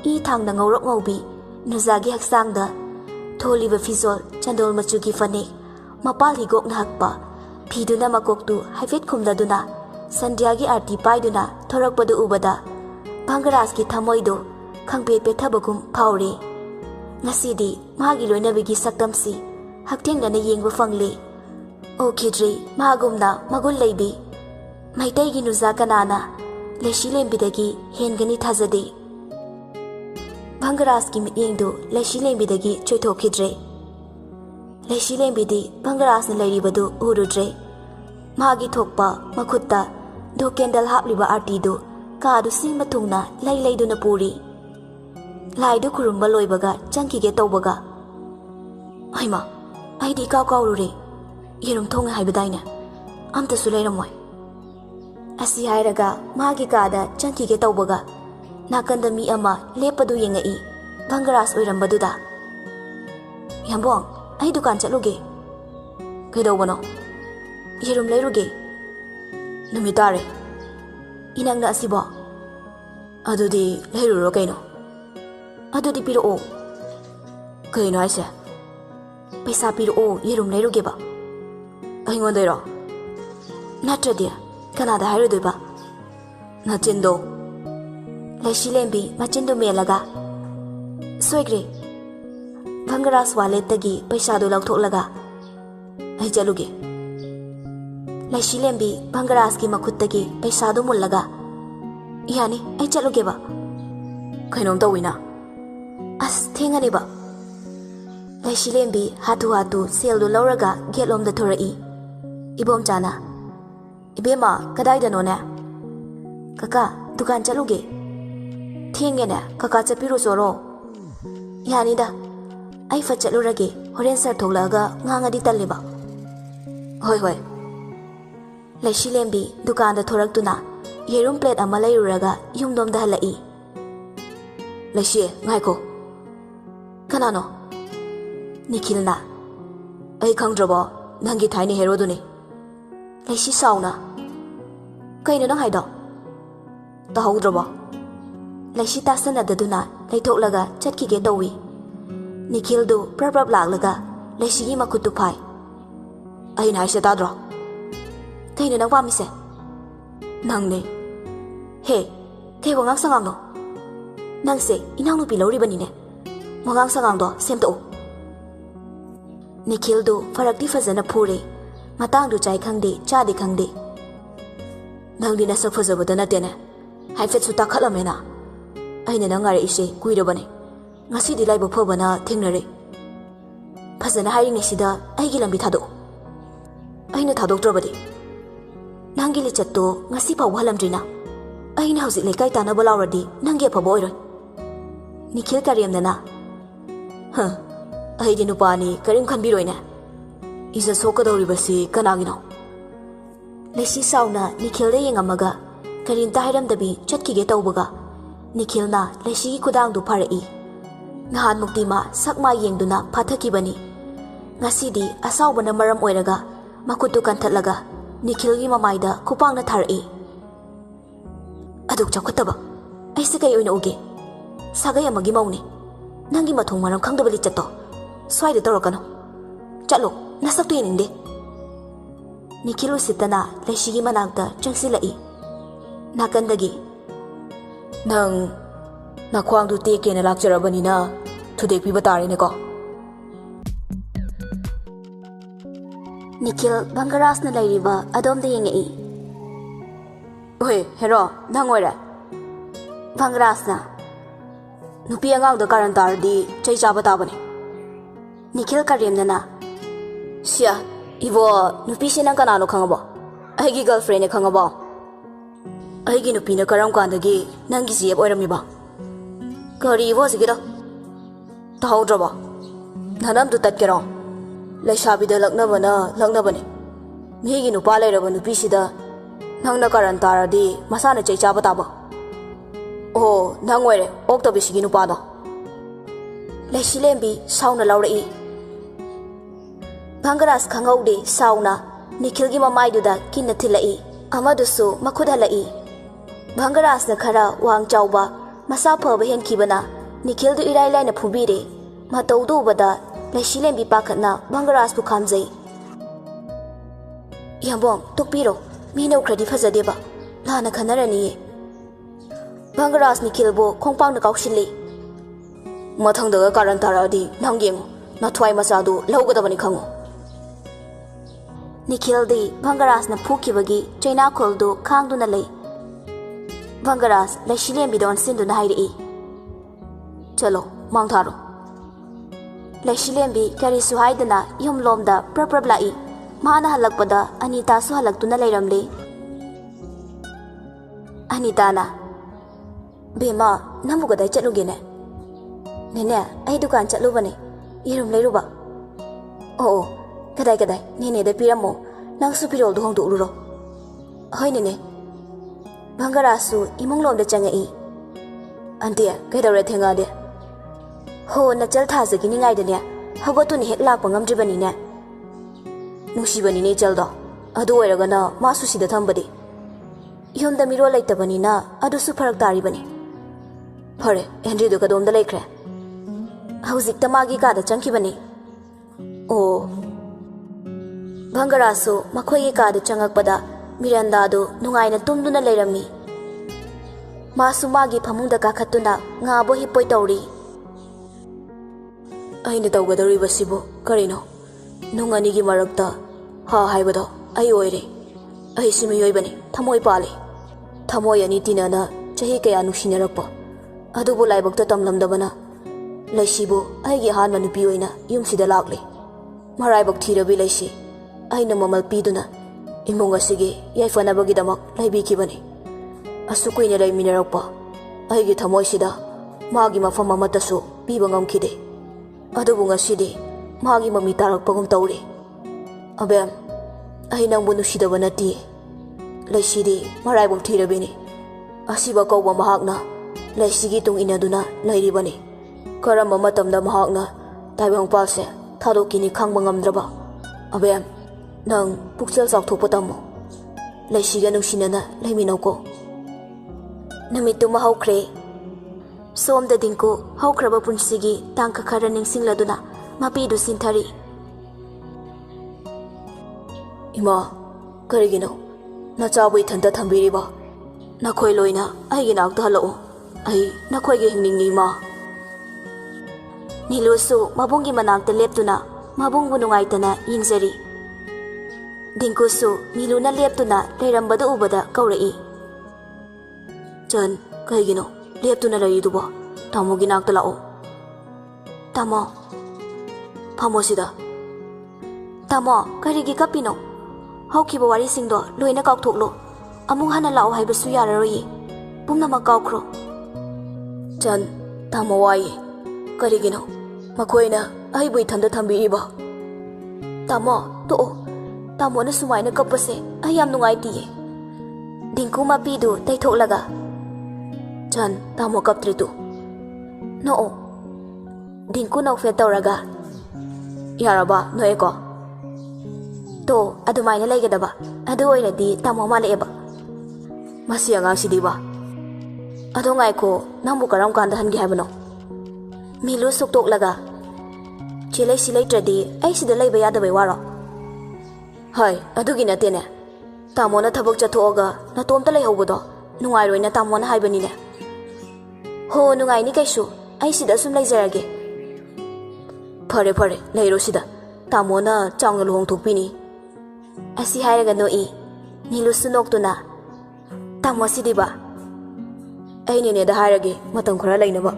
ꯏ ꯊꯥꯡꯅ ꯉꯧꯔꯣꯛ ꯉꯧꯕꯤ ꯅꯨꯖꯥꯒꯤ ꯍꯛꯆꯥꯡꯗ ꯊꯣꯜꯂꯤꯕ ꯐꯤꯖꯣꯜ ꯆꯟꯗꯣꯜ ꯃꯆꯨꯒꯤ ꯐꯅꯦꯛ, ꯃꯄꯥꯜ ꯍꯤꯒꯣꯛꯅ ꯍꯛꯄ ꯐꯤꯗꯨꯅ ꯃꯀꯣꯛꯇꯨ ꯍꯥꯏꯐꯦꯠ ꯈꯨꯝꯂꯗꯨꯅ ꯁꯟꯙ꯭ꯌꯥꯒꯤ ꯑꯥꯔꯇꯤ ꯄꯥꯏꯗꯨꯅ ꯊꯣꯔꯛꯄꯗꯨ ꯎꯕꯗ ꯚꯪꯒꯔꯥꯖꯀꯤ ꯊꯃꯣꯏꯗꯨ ꯈꯪꯄꯦꯠ ꯄꯦꯠꯊꯕꯒꯨꯝ ꯐꯥꯎꯔꯦ꯫ ꯉꯁꯤꯗꯤ ꯃꯥꯒꯤ ꯂꯣꯏꯅꯕꯤꯒꯤ ꯁꯛꯇꯝꯁꯤ ꯍꯛꯊꯦꯡꯅꯅ ꯌꯦꯡꯕ ꯐꯪꯂꯦ꯫ ꯎꯈꯤꯗ꯭ꯔꯤ ꯃꯥꯒꯨꯝꯅ ꯃꯒꯨꯟ ꯂꯩꯕꯤ ꯃꯩꯇꯩꯒꯤ ꯅꯨꯖꯥ ꯀꯅꯥꯅ ꯂꯩꯁꯤꯂꯦꯝꯕꯤꯗꯒꯤ ꯍꯦꯟꯒꯅꯤ ꯊꯥꯖꯗꯦ꯫ ꯚꯪꯒꯔꯥꯖꯀꯤ ꯃꯤꯠꯌꯦꯡꯗꯨ ꯂꯩꯁꯤꯂꯦꯝꯕꯤꯗꯒꯤ ꯆꯣꯏꯊꯣꯛꯈꯤꯗ꯭ꯔꯦ꯫ ꯂꯩꯁꯤꯂꯦꯝꯕꯤꯗꯤ ꯚꯪꯒꯔꯥꯖꯅ ꯂꯩꯔꯤꯕꯗꯨ ꯎꯔꯨꯗ꯭ꯔꯦ꯫ ꯃꯥꯒꯤ ꯊꯣꯛꯄ ꯃꯈꯨꯠꯇ ꯙꯨꯞ ꯀꯦꯟꯗꯜ ꯍꯥꯞꯂꯤꯕ ꯑꯥꯔꯇꯤꯗꯨ ꯀꯥꯗꯨ ꯁꯤꯟꯕ ꯊꯨꯡꯅ ꯂꯩ ꯂꯩꯗꯨꯅ ꯄꯨꯔꯤ꯫ ꯂꯥꯏꯗꯨ ꯈꯨꯔꯨꯝꯕ ꯂꯣꯏꯕꯒ ꯆꯪꯈꯤꯒꯦ ꯇꯧꯕꯒ ꯍꯩꯃꯥ, ꯑꯩꯗꯤ ꯏꯀꯥꯎ ꯀꯥꯎꯔꯨꯔꯦ, ꯌꯦꯔꯨꯝ ꯊꯣꯡꯉꯦ ꯍꯥꯏꯕꯗꯥꯏꯅꯦ, ꯑꯝꯇꯁꯨ ꯂꯩꯔꯝꯃꯣꯏ꯫ ꯑꯁꯤ ꯍꯥꯏꯔꯒ ꯃꯥꯒꯤ ꯀꯥꯗ ꯆꯪꯈꯤꯒꯦ ꯇꯧꯕꯒ ꯅꯥꯀꯟꯗ ꯃꯤ ꯑꯃ ꯂꯦꯞꯄꯗꯨ ꯌꯦꯡꯉꯛꯏ꯫ ꯚꯪꯒꯔꯥꯖ ꯑꯣꯏꯔꯝꯕꯗꯨꯗ ꯌꯥꯝꯕꯣꯡ, ꯑꯩ ꯗꯨꯀꯥꯟ ꯆꯠꯂꯨꯒꯦ꯫ ꯀꯩꯗꯧꯕꯅꯣ? ꯌꯦꯔꯨꯝ ꯂꯩꯔꯨꯒꯦ꯫ ꯅꯨꯃꯤꯠ ꯇꯥꯔꯦ, ꯏꯅꯛꯅ ꯑꯁꯤꯕꯣ? ꯑꯗꯨꯗꯤ ꯂꯩꯔꯨꯔꯣ ꯀꯩꯅꯣ? ꯑꯗꯨꯗꯤ ꯄꯤꯔꯛꯑꯣ꯫ ꯀꯩꯅꯣ ꯍꯥꯏꯁꯦ? ꯄꯩꯁꯥ ꯄꯤꯔꯛꯑꯣ, ꯌꯦꯔꯨꯝ ꯂꯩꯔꯨꯒꯦꯕ꯫ ꯑꯩꯉꯣꯟꯗꯩꯔꯣ? ꯅꯠꯇ꯭ꯔꯗꯤ ꯀꯅꯥꯗ ꯍꯥꯏꯔꯨꯗꯣꯏꯕ? ꯅꯆꯤꯟꯗꯣ꯫ ꯂꯩꯁꯤꯂꯦꯝꯕꯤ ꯃꯆꯤꯟꯗꯨ ꯃꯦꯜꯂꯒ ꯁꯣꯏꯒ꯭ꯔꯦ꯫ ꯚꯪꯒꯔꯥꯖ ꯋꯥꯂꯦꯠꯇꯒꯤ ꯄꯩꯁꯥꯗꯨ ꯂꯧꯊꯣꯛꯂꯒ ꯑꯩ ꯆꯠꯂꯨꯒꯦ꯫ ꯂꯩꯁꯤꯂꯦꯝꯕꯤ ꯚꯪꯒꯔꯥꯖꯀꯤ ꯃꯈꯨꯠꯇꯒꯤ ꯄꯩꯁꯥꯗꯨ ꯃꯨꯜꯂꯒ ꯌꯥꯅꯤ, ꯑꯩ ꯆꯠꯂꯨꯒꯦꯕ꯫ ꯀꯩꯅꯣꯝ ꯇꯧꯋꯤꯅ? ꯑꯁ ꯊꯦꯡꯉꯅꯤꯕ꯫ ꯂꯩꯁꯤꯂꯦꯝꯕꯤ ꯍꯥꯊꯨ ꯍꯥꯊꯨ ꯁꯦꯜꯗꯨ ꯂꯧꯔꯒ ꯒꯦꯠꯂꯣꯝꯗ ꯊꯣꯔꯛꯏ꯫ ꯏꯕꯣꯝꯆꯥꯅ ꯏꯕꯦꯝꯃ ꯀꯗꯥꯏꯗꯅꯣꯅꯦ? ꯀꯀꯥ ꯗꯨꯀꯥꯟ ꯆꯠꯂꯨꯒꯦ꯫ ꯊꯦꯡꯉꯦꯅꯦ, ꯀꯀꯥ ꯆꯠꯄꯤꯔꯨꯆꯣꯔꯣ꯫ ꯌꯥꯅꯤꯗ, ꯑꯩ ꯐꯠ ꯆꯠꯂꯨꯔꯒꯦ, ꯍꯣꯔꯦꯟ ꯁꯔ ꯊꯣꯛꯂꯛꯑꯒ ꯉꯥꯡꯉꯗꯤ ꯇꯜꯂꯦꯕ꯫ ꯍꯣꯏ ꯍꯣꯏ꯫ ꯂꯩꯁꯤꯂꯦꯝꯕꯤ ꯗꯨꯀꯥꯟꯗ ꯊꯣꯔꯛꯇꯨꯅ ꯌꯦꯔꯨꯝ ꯄ꯭ꯂꯦꯠ ꯑꯃ ꯂꯩꯔꯨꯔꯒ ꯌꯨꯝꯂꯣꯝꯗ ꯍꯜꯂꯛꯏ꯫ ꯂꯩꯁꯤ ꯉꯥꯏꯈꯣ꯫ ꯀꯅꯥꯅꯣ? ꯅꯤꯈꯤꯜꯅ꯫ ꯑꯩ ꯈꯪꯗ꯭ꯔꯕꯣ? ꯅꯪꯒꯤ ꯊꯥꯏꯅ ꯍꯦꯔꯣꯗꯨꯅꯤ꯫ ꯂꯩꯁꯤ ꯁꯥꯎꯅ ꯀꯩꯅꯣ ꯅꯪ ꯍꯥꯏꯗꯣ? ꯇꯥꯍꯧꯗ꯭ꯔꯕꯣ? ꯂꯩꯁꯤ ꯇꯥꯁꯟꯅꯗꯗꯨꯅ ꯂꯩꯊꯣꯛꯂꯒ ꯆꯠꯈꯤꯒꯦ ꯇꯧꯏ꯫ ꯅꯤꯈꯤꯜꯗꯨ ꯄ꯭ꯔꯞ ꯄ꯭ꯔꯞ ꯂꯥꯛꯂꯒ ꯂꯩꯁꯤꯒꯤ ꯃꯈꯨꯠꯇꯨ ꯐꯥꯏ꯫ ꯑꯩꯅ ꯍꯥꯏꯁꯦ ꯇꯥꯗ꯭ꯔꯣ? ꯀꯩꯅꯣ ꯅꯪ ꯄꯥꯝꯃꯤꯁꯦ? ꯅꯪꯅꯦ꯫ ꯍꯦ, ꯀꯩ ꯋꯥꯉꯥꯡ ꯁꯉꯥꯡꯅꯣ? ꯅꯪꯁꯦ ꯏꯅꯥꯎꯅꯨꯄꯤ ꯂꯧꯔꯤꯕꯅꯤꯅꯦ, ꯋꯥꯉꯥꯡ ꯁꯉꯥꯡꯗꯣ ꯁꯦꯝꯗꯣꯛꯎ꯫ ꯅꯤꯈꯤꯜꯗꯨ ꯐꯔꯛꯇꯤ ꯐꯖꯅ ꯐꯨꯔꯦ, ꯃꯇꯥꯡꯗꯨ ꯆꯥꯏ ꯈꯪꯗꯦ ꯆꯥꯗꯦ ꯈꯪꯗꯦ꯫ ꯅꯪꯗꯤ ꯅꯁꯛ ꯐꯖꯕꯗ ꯅꯠꯇꯦꯅꯦ, ꯍꯥꯏꯐꯦꯠꯁꯨ ꯇꯥꯈꯠꯂꯝꯃꯦꯅ꯫ ꯑꯩꯅ ꯅꯪ ꯉꯥꯏꯔꯛꯏꯁꯦ ꯀꯨꯏꯔꯕꯅꯤ, ꯉꯁꯤꯗꯤ ꯂꯥꯏꯕꯛ ꯐꯕꯅ ꯊꯦꯡꯅꯔꯦ꯫ ꯐꯖꯅ ꯍꯥꯏꯔꯤꯉꯩꯁꯤꯗ ꯑꯩꯒꯤ ꯂꯝꯕꯤ ꯊꯥꯗꯣꯛꯎ꯫ ꯑꯩꯅ ꯊꯥꯗꯣꯛꯇ꯭ꯔꯕꯗꯤ? ꯅꯪꯒꯤ ꯂꯤꯆꯠꯇꯣ ꯉꯁꯤ ꯐꯥꯎꯕ ꯍꯜꯂꯝꯗ꯭ꯔꯤꯅ, ꯑꯩꯅ ꯍꯧꯖꯤꯛ ꯂꯩꯀꯥꯏ ꯇꯥꯟꯅꯕ ꯂꯥꯎꯔꯗꯤ ꯅꯪꯒꯤ ꯑꯐꯕ ꯑꯣꯏꯔꯣꯏ꯫ ꯅꯤꯈꯤꯜ ꯀꯔꯦꯝꯅꯅ ꯑꯩꯗꯤ ꯅꯨꯄꯥꯅꯤ ꯀꯔꯤꯝ ꯈꯟꯕꯤꯔꯣꯏꯅꯦ, ꯏꯖꯠ ꯁꯣꯛꯀꯗꯧꯔꯤꯕꯁꯤ ꯀꯅꯥꯒꯤꯅꯣ? ꯂꯩꯁꯤ ꯁꯥꯎꯅ ꯅꯤꯈꯤꯜꯗ ꯌꯦꯡꯉꯝꯃꯒ ꯀꯔꯤꯝꯇ ꯍꯥꯏꯔꯝꯗꯕꯤ ꯆꯠꯈꯤꯒꯦ ꯇꯧꯕꯒ ꯅꯤꯈꯤꯜꯅ ꯂꯩꯁꯤꯒꯤ ꯈꯨꯗꯥꯡꯗꯨ ꯐꯥꯔꯛꯏ꯫ Ngahanmukti ma sakma yengduna phathakibani. Ngasidi asaubana maram oiraga makutu kanthatlaga Nikhilgi mamaida khupangna tharai. Aduk chakhataba aise kai oina uge sagai amagi mauni nangi mathong maram khangdabali chatto swaida torakano chalo nasaktu yeningde. Nikhil usitana laishigi manakta changsilai. Nakandagi nang nakhwangdu tekena lakjarabanina thudekpiba tarene ko. Nikhil Bangarasna lairiba adom de yengai. Oi hero nang oira. Bangarasna nupi angang da karan tardi chai chaba tabane. Nikhil karemnana sia ibo nupi sinang kanano khangabo aigi girlfriend e khangabo aigi nupi na karam kandagi nangi siep oiramiba kari ibo sigida tahaudraba nanam du tatkero laishabida laknabane migi nupa lairaba nupi sida nangna karan taradi masana chai chaba taba. Oh nang oire oktabi sigi nupa do lai시lembi sauna laurai. Bangaras khangaude sauna Nikhilgi mamaiduda kinna thilai amadusu makhud halai. Bangarasna khara wang chauba masa phaba henkibana Nikhildu irai laina phubire mataudu bada lai시lembi pakhatna Bangaras bu khamjai. Yambong tokpiro mino khradi phajadeba lana khanarani. Bangaras Nikhilbo khongpang na kaushili. Mathangdaga karan taradi nangyeng nathwai masadu laugadabani khango. Nikhildi Bangarasna phukibagi chaina kholdu khangduna lei. Bangaras laishilem bidon sinduna hairi. Chalo mangtharo. Laishilem bi kari suhaidana yumlomda praprablai. Mana halakpada Anita su halaktuna leiramle. Anita na Bema namugadai chatlugene. Nene ai dukan chatlubane irum leiruba. Oh kadai nene da piramo nang su pirol du hongdu ururo. Hoi nene Bangarasu imunglom da changai. Antia kaidawre thenga de. Ho na chal thajagi ni ngai da ne hagotu ni hek lakpa ngamdribani ne. Nushibani ne chaldo adu oiragana masu sida thambadi. Yomda miro laitabani na adu su pharak taribani. Phare Henry du kadom da laikre. Hauzik tamagi ka da changkibani. Oh Bangarasu makhoi ka da changakpada Miranda do nungaina tumduna leirami. Masu magi phamungda kakhatuna ngabo hipoi tawri. Aina tawgadari basibo karino nungani gi marakta ha haibado ai oire. Ai simiyoi bani thamoi pale. Thamoi ani tinana chahi kaya nuksinarakpa. Adubu laibakta tamlamdabana. Laisibo aigi hanma nupi oina yumsida lakle. Maraibak thirabi laisi. Aina mamal piduna imong asige yaifanabagidamak laibikibani. Asukuina laiminarakpa aigi thamoisida magi mafam amatasu piba ngamkhide. Adubu ngasidi magi mami tarakpagum tawre. Abem ai nangbu nusidaba nati. Laisidi maraibak thirabini. Asiba kauba mahakna laisigi tung inaduna lairibani. Karamba matamda mahakna taibang palse thadokini khangba ngamdraba. Abem nang pukchal saukthokpa tammo. Laisiga nungsinana laiminauko. Namitu mahaukre. Somda dingku haukraba punsigi tangka khara ningsingladuna mapidu sinthari. Ima karigino nachabu ithanta thambiriba. Nakhoi loina aigi nakta halao. Ai nakhoi ge hingningi ma. Nilusu mabungi manakta leptuna mabungbu nungaitana yingjari. Dingkusu miluna leptuna leirambada ubada kaurai. Chan kaigino leptuna lariduba tamogi nakta lao. Tamo phamo sida. Tamo karigi kapino. Haukiba wari singdo loina kaukthoklo. Amung hana lao haibasu yararoi. Pumnamak kaukro. Chan tamo wai karigino makoina aibu ithanda thambiriba. Tamo to Tamo na sumaina kapase ayam nungai tiye. Dingku mapidu taitholaga. Chan tamo kaptritu. No. Dingko ꯅꯧꯐꯦꯠ ꯇꯧꯔꯒ ꯌꯥꯔꯕ ꯅꯣꯏꯀꯣ ꯇꯣ ꯑꯗꯨꯃꯥꯏꯅ ꯂꯩꯒꯗꯕ ꯑꯗꯨ ꯑꯣꯏꯔꯗꯤ ꯇꯥꯃꯣ ꯃꯥꯜꯂꯛꯑꯦꯕ ꯃꯁꯤ ꯑꯉꯥꯡꯁꯤꯗꯤꯕ ꯑꯗꯣ ꯉꯥꯏꯈꯣ ꯅꯪꯕꯨ ꯀꯔꯝ ꯀꯥꯟꯗ ꯍꯟꯒꯦ ꯍꯥꯏꯕꯅꯣ ꯃꯤꯂꯨ ꯁꯨꯛꯇꯣꯛꯂꯒ ꯆꯦ ꯂꯩꯁꯤ ꯂꯩꯇ꯭ꯔꯗꯤ ꯑꯩ ꯁꯤꯗ ꯂꯩꯕ ꯌꯥꯗꯕꯩ ꯋꯥꯔꯣ ꯍꯣꯏ ꯑꯗꯨꯒꯤ ꯅꯠꯇꯦꯅꯦ ꯇꯥꯃꯣꯅ ꯊꯕꯛ ꯆꯠꯊꯣꯛꯑꯒ ꯅꯇꯣꯝꯇ ꯂꯩꯍꯧꯕꯗꯣ ꯅꯨꯡꯉꯥꯏꯔꯣꯏꯅ ꯇꯥꯃꯣꯅ ꯍꯥꯏꯕꯅꯤꯅꯦ ꯍꯣ ꯅꯨꯡꯉꯥꯏꯅꯤ ꯀꯩꯁꯨ ꯑꯩ ꯁꯤꯗ ꯁꯨꯝ ꯂꯩꯖꯔꯒꯦ ꯐꯔꯦ ꯐꯔꯦ ꯂꯩꯔꯣ ꯁꯤꯗ ꯇꯥꯃꯣꯅ ꯆꯥꯎꯅ ꯂꯨꯍꯣꯡꯊꯣꯛꯄꯤꯅꯤ ꯑꯁꯤ ꯍꯥꯏꯔꯒ ꯅꯣꯛꯏ ꯅꯤꯂꯨꯁꯨ ꯅꯣꯛꯇꯨꯅ ꯇꯥꯃꯣ ꯁꯤꯗꯤꯕ ꯑꯩ ꯅꯦꯅꯦꯗ ꯍꯥꯏꯔꯒꯦ ꯃꯇꯝ ꯈꯔ ꯂꯩꯅꯕ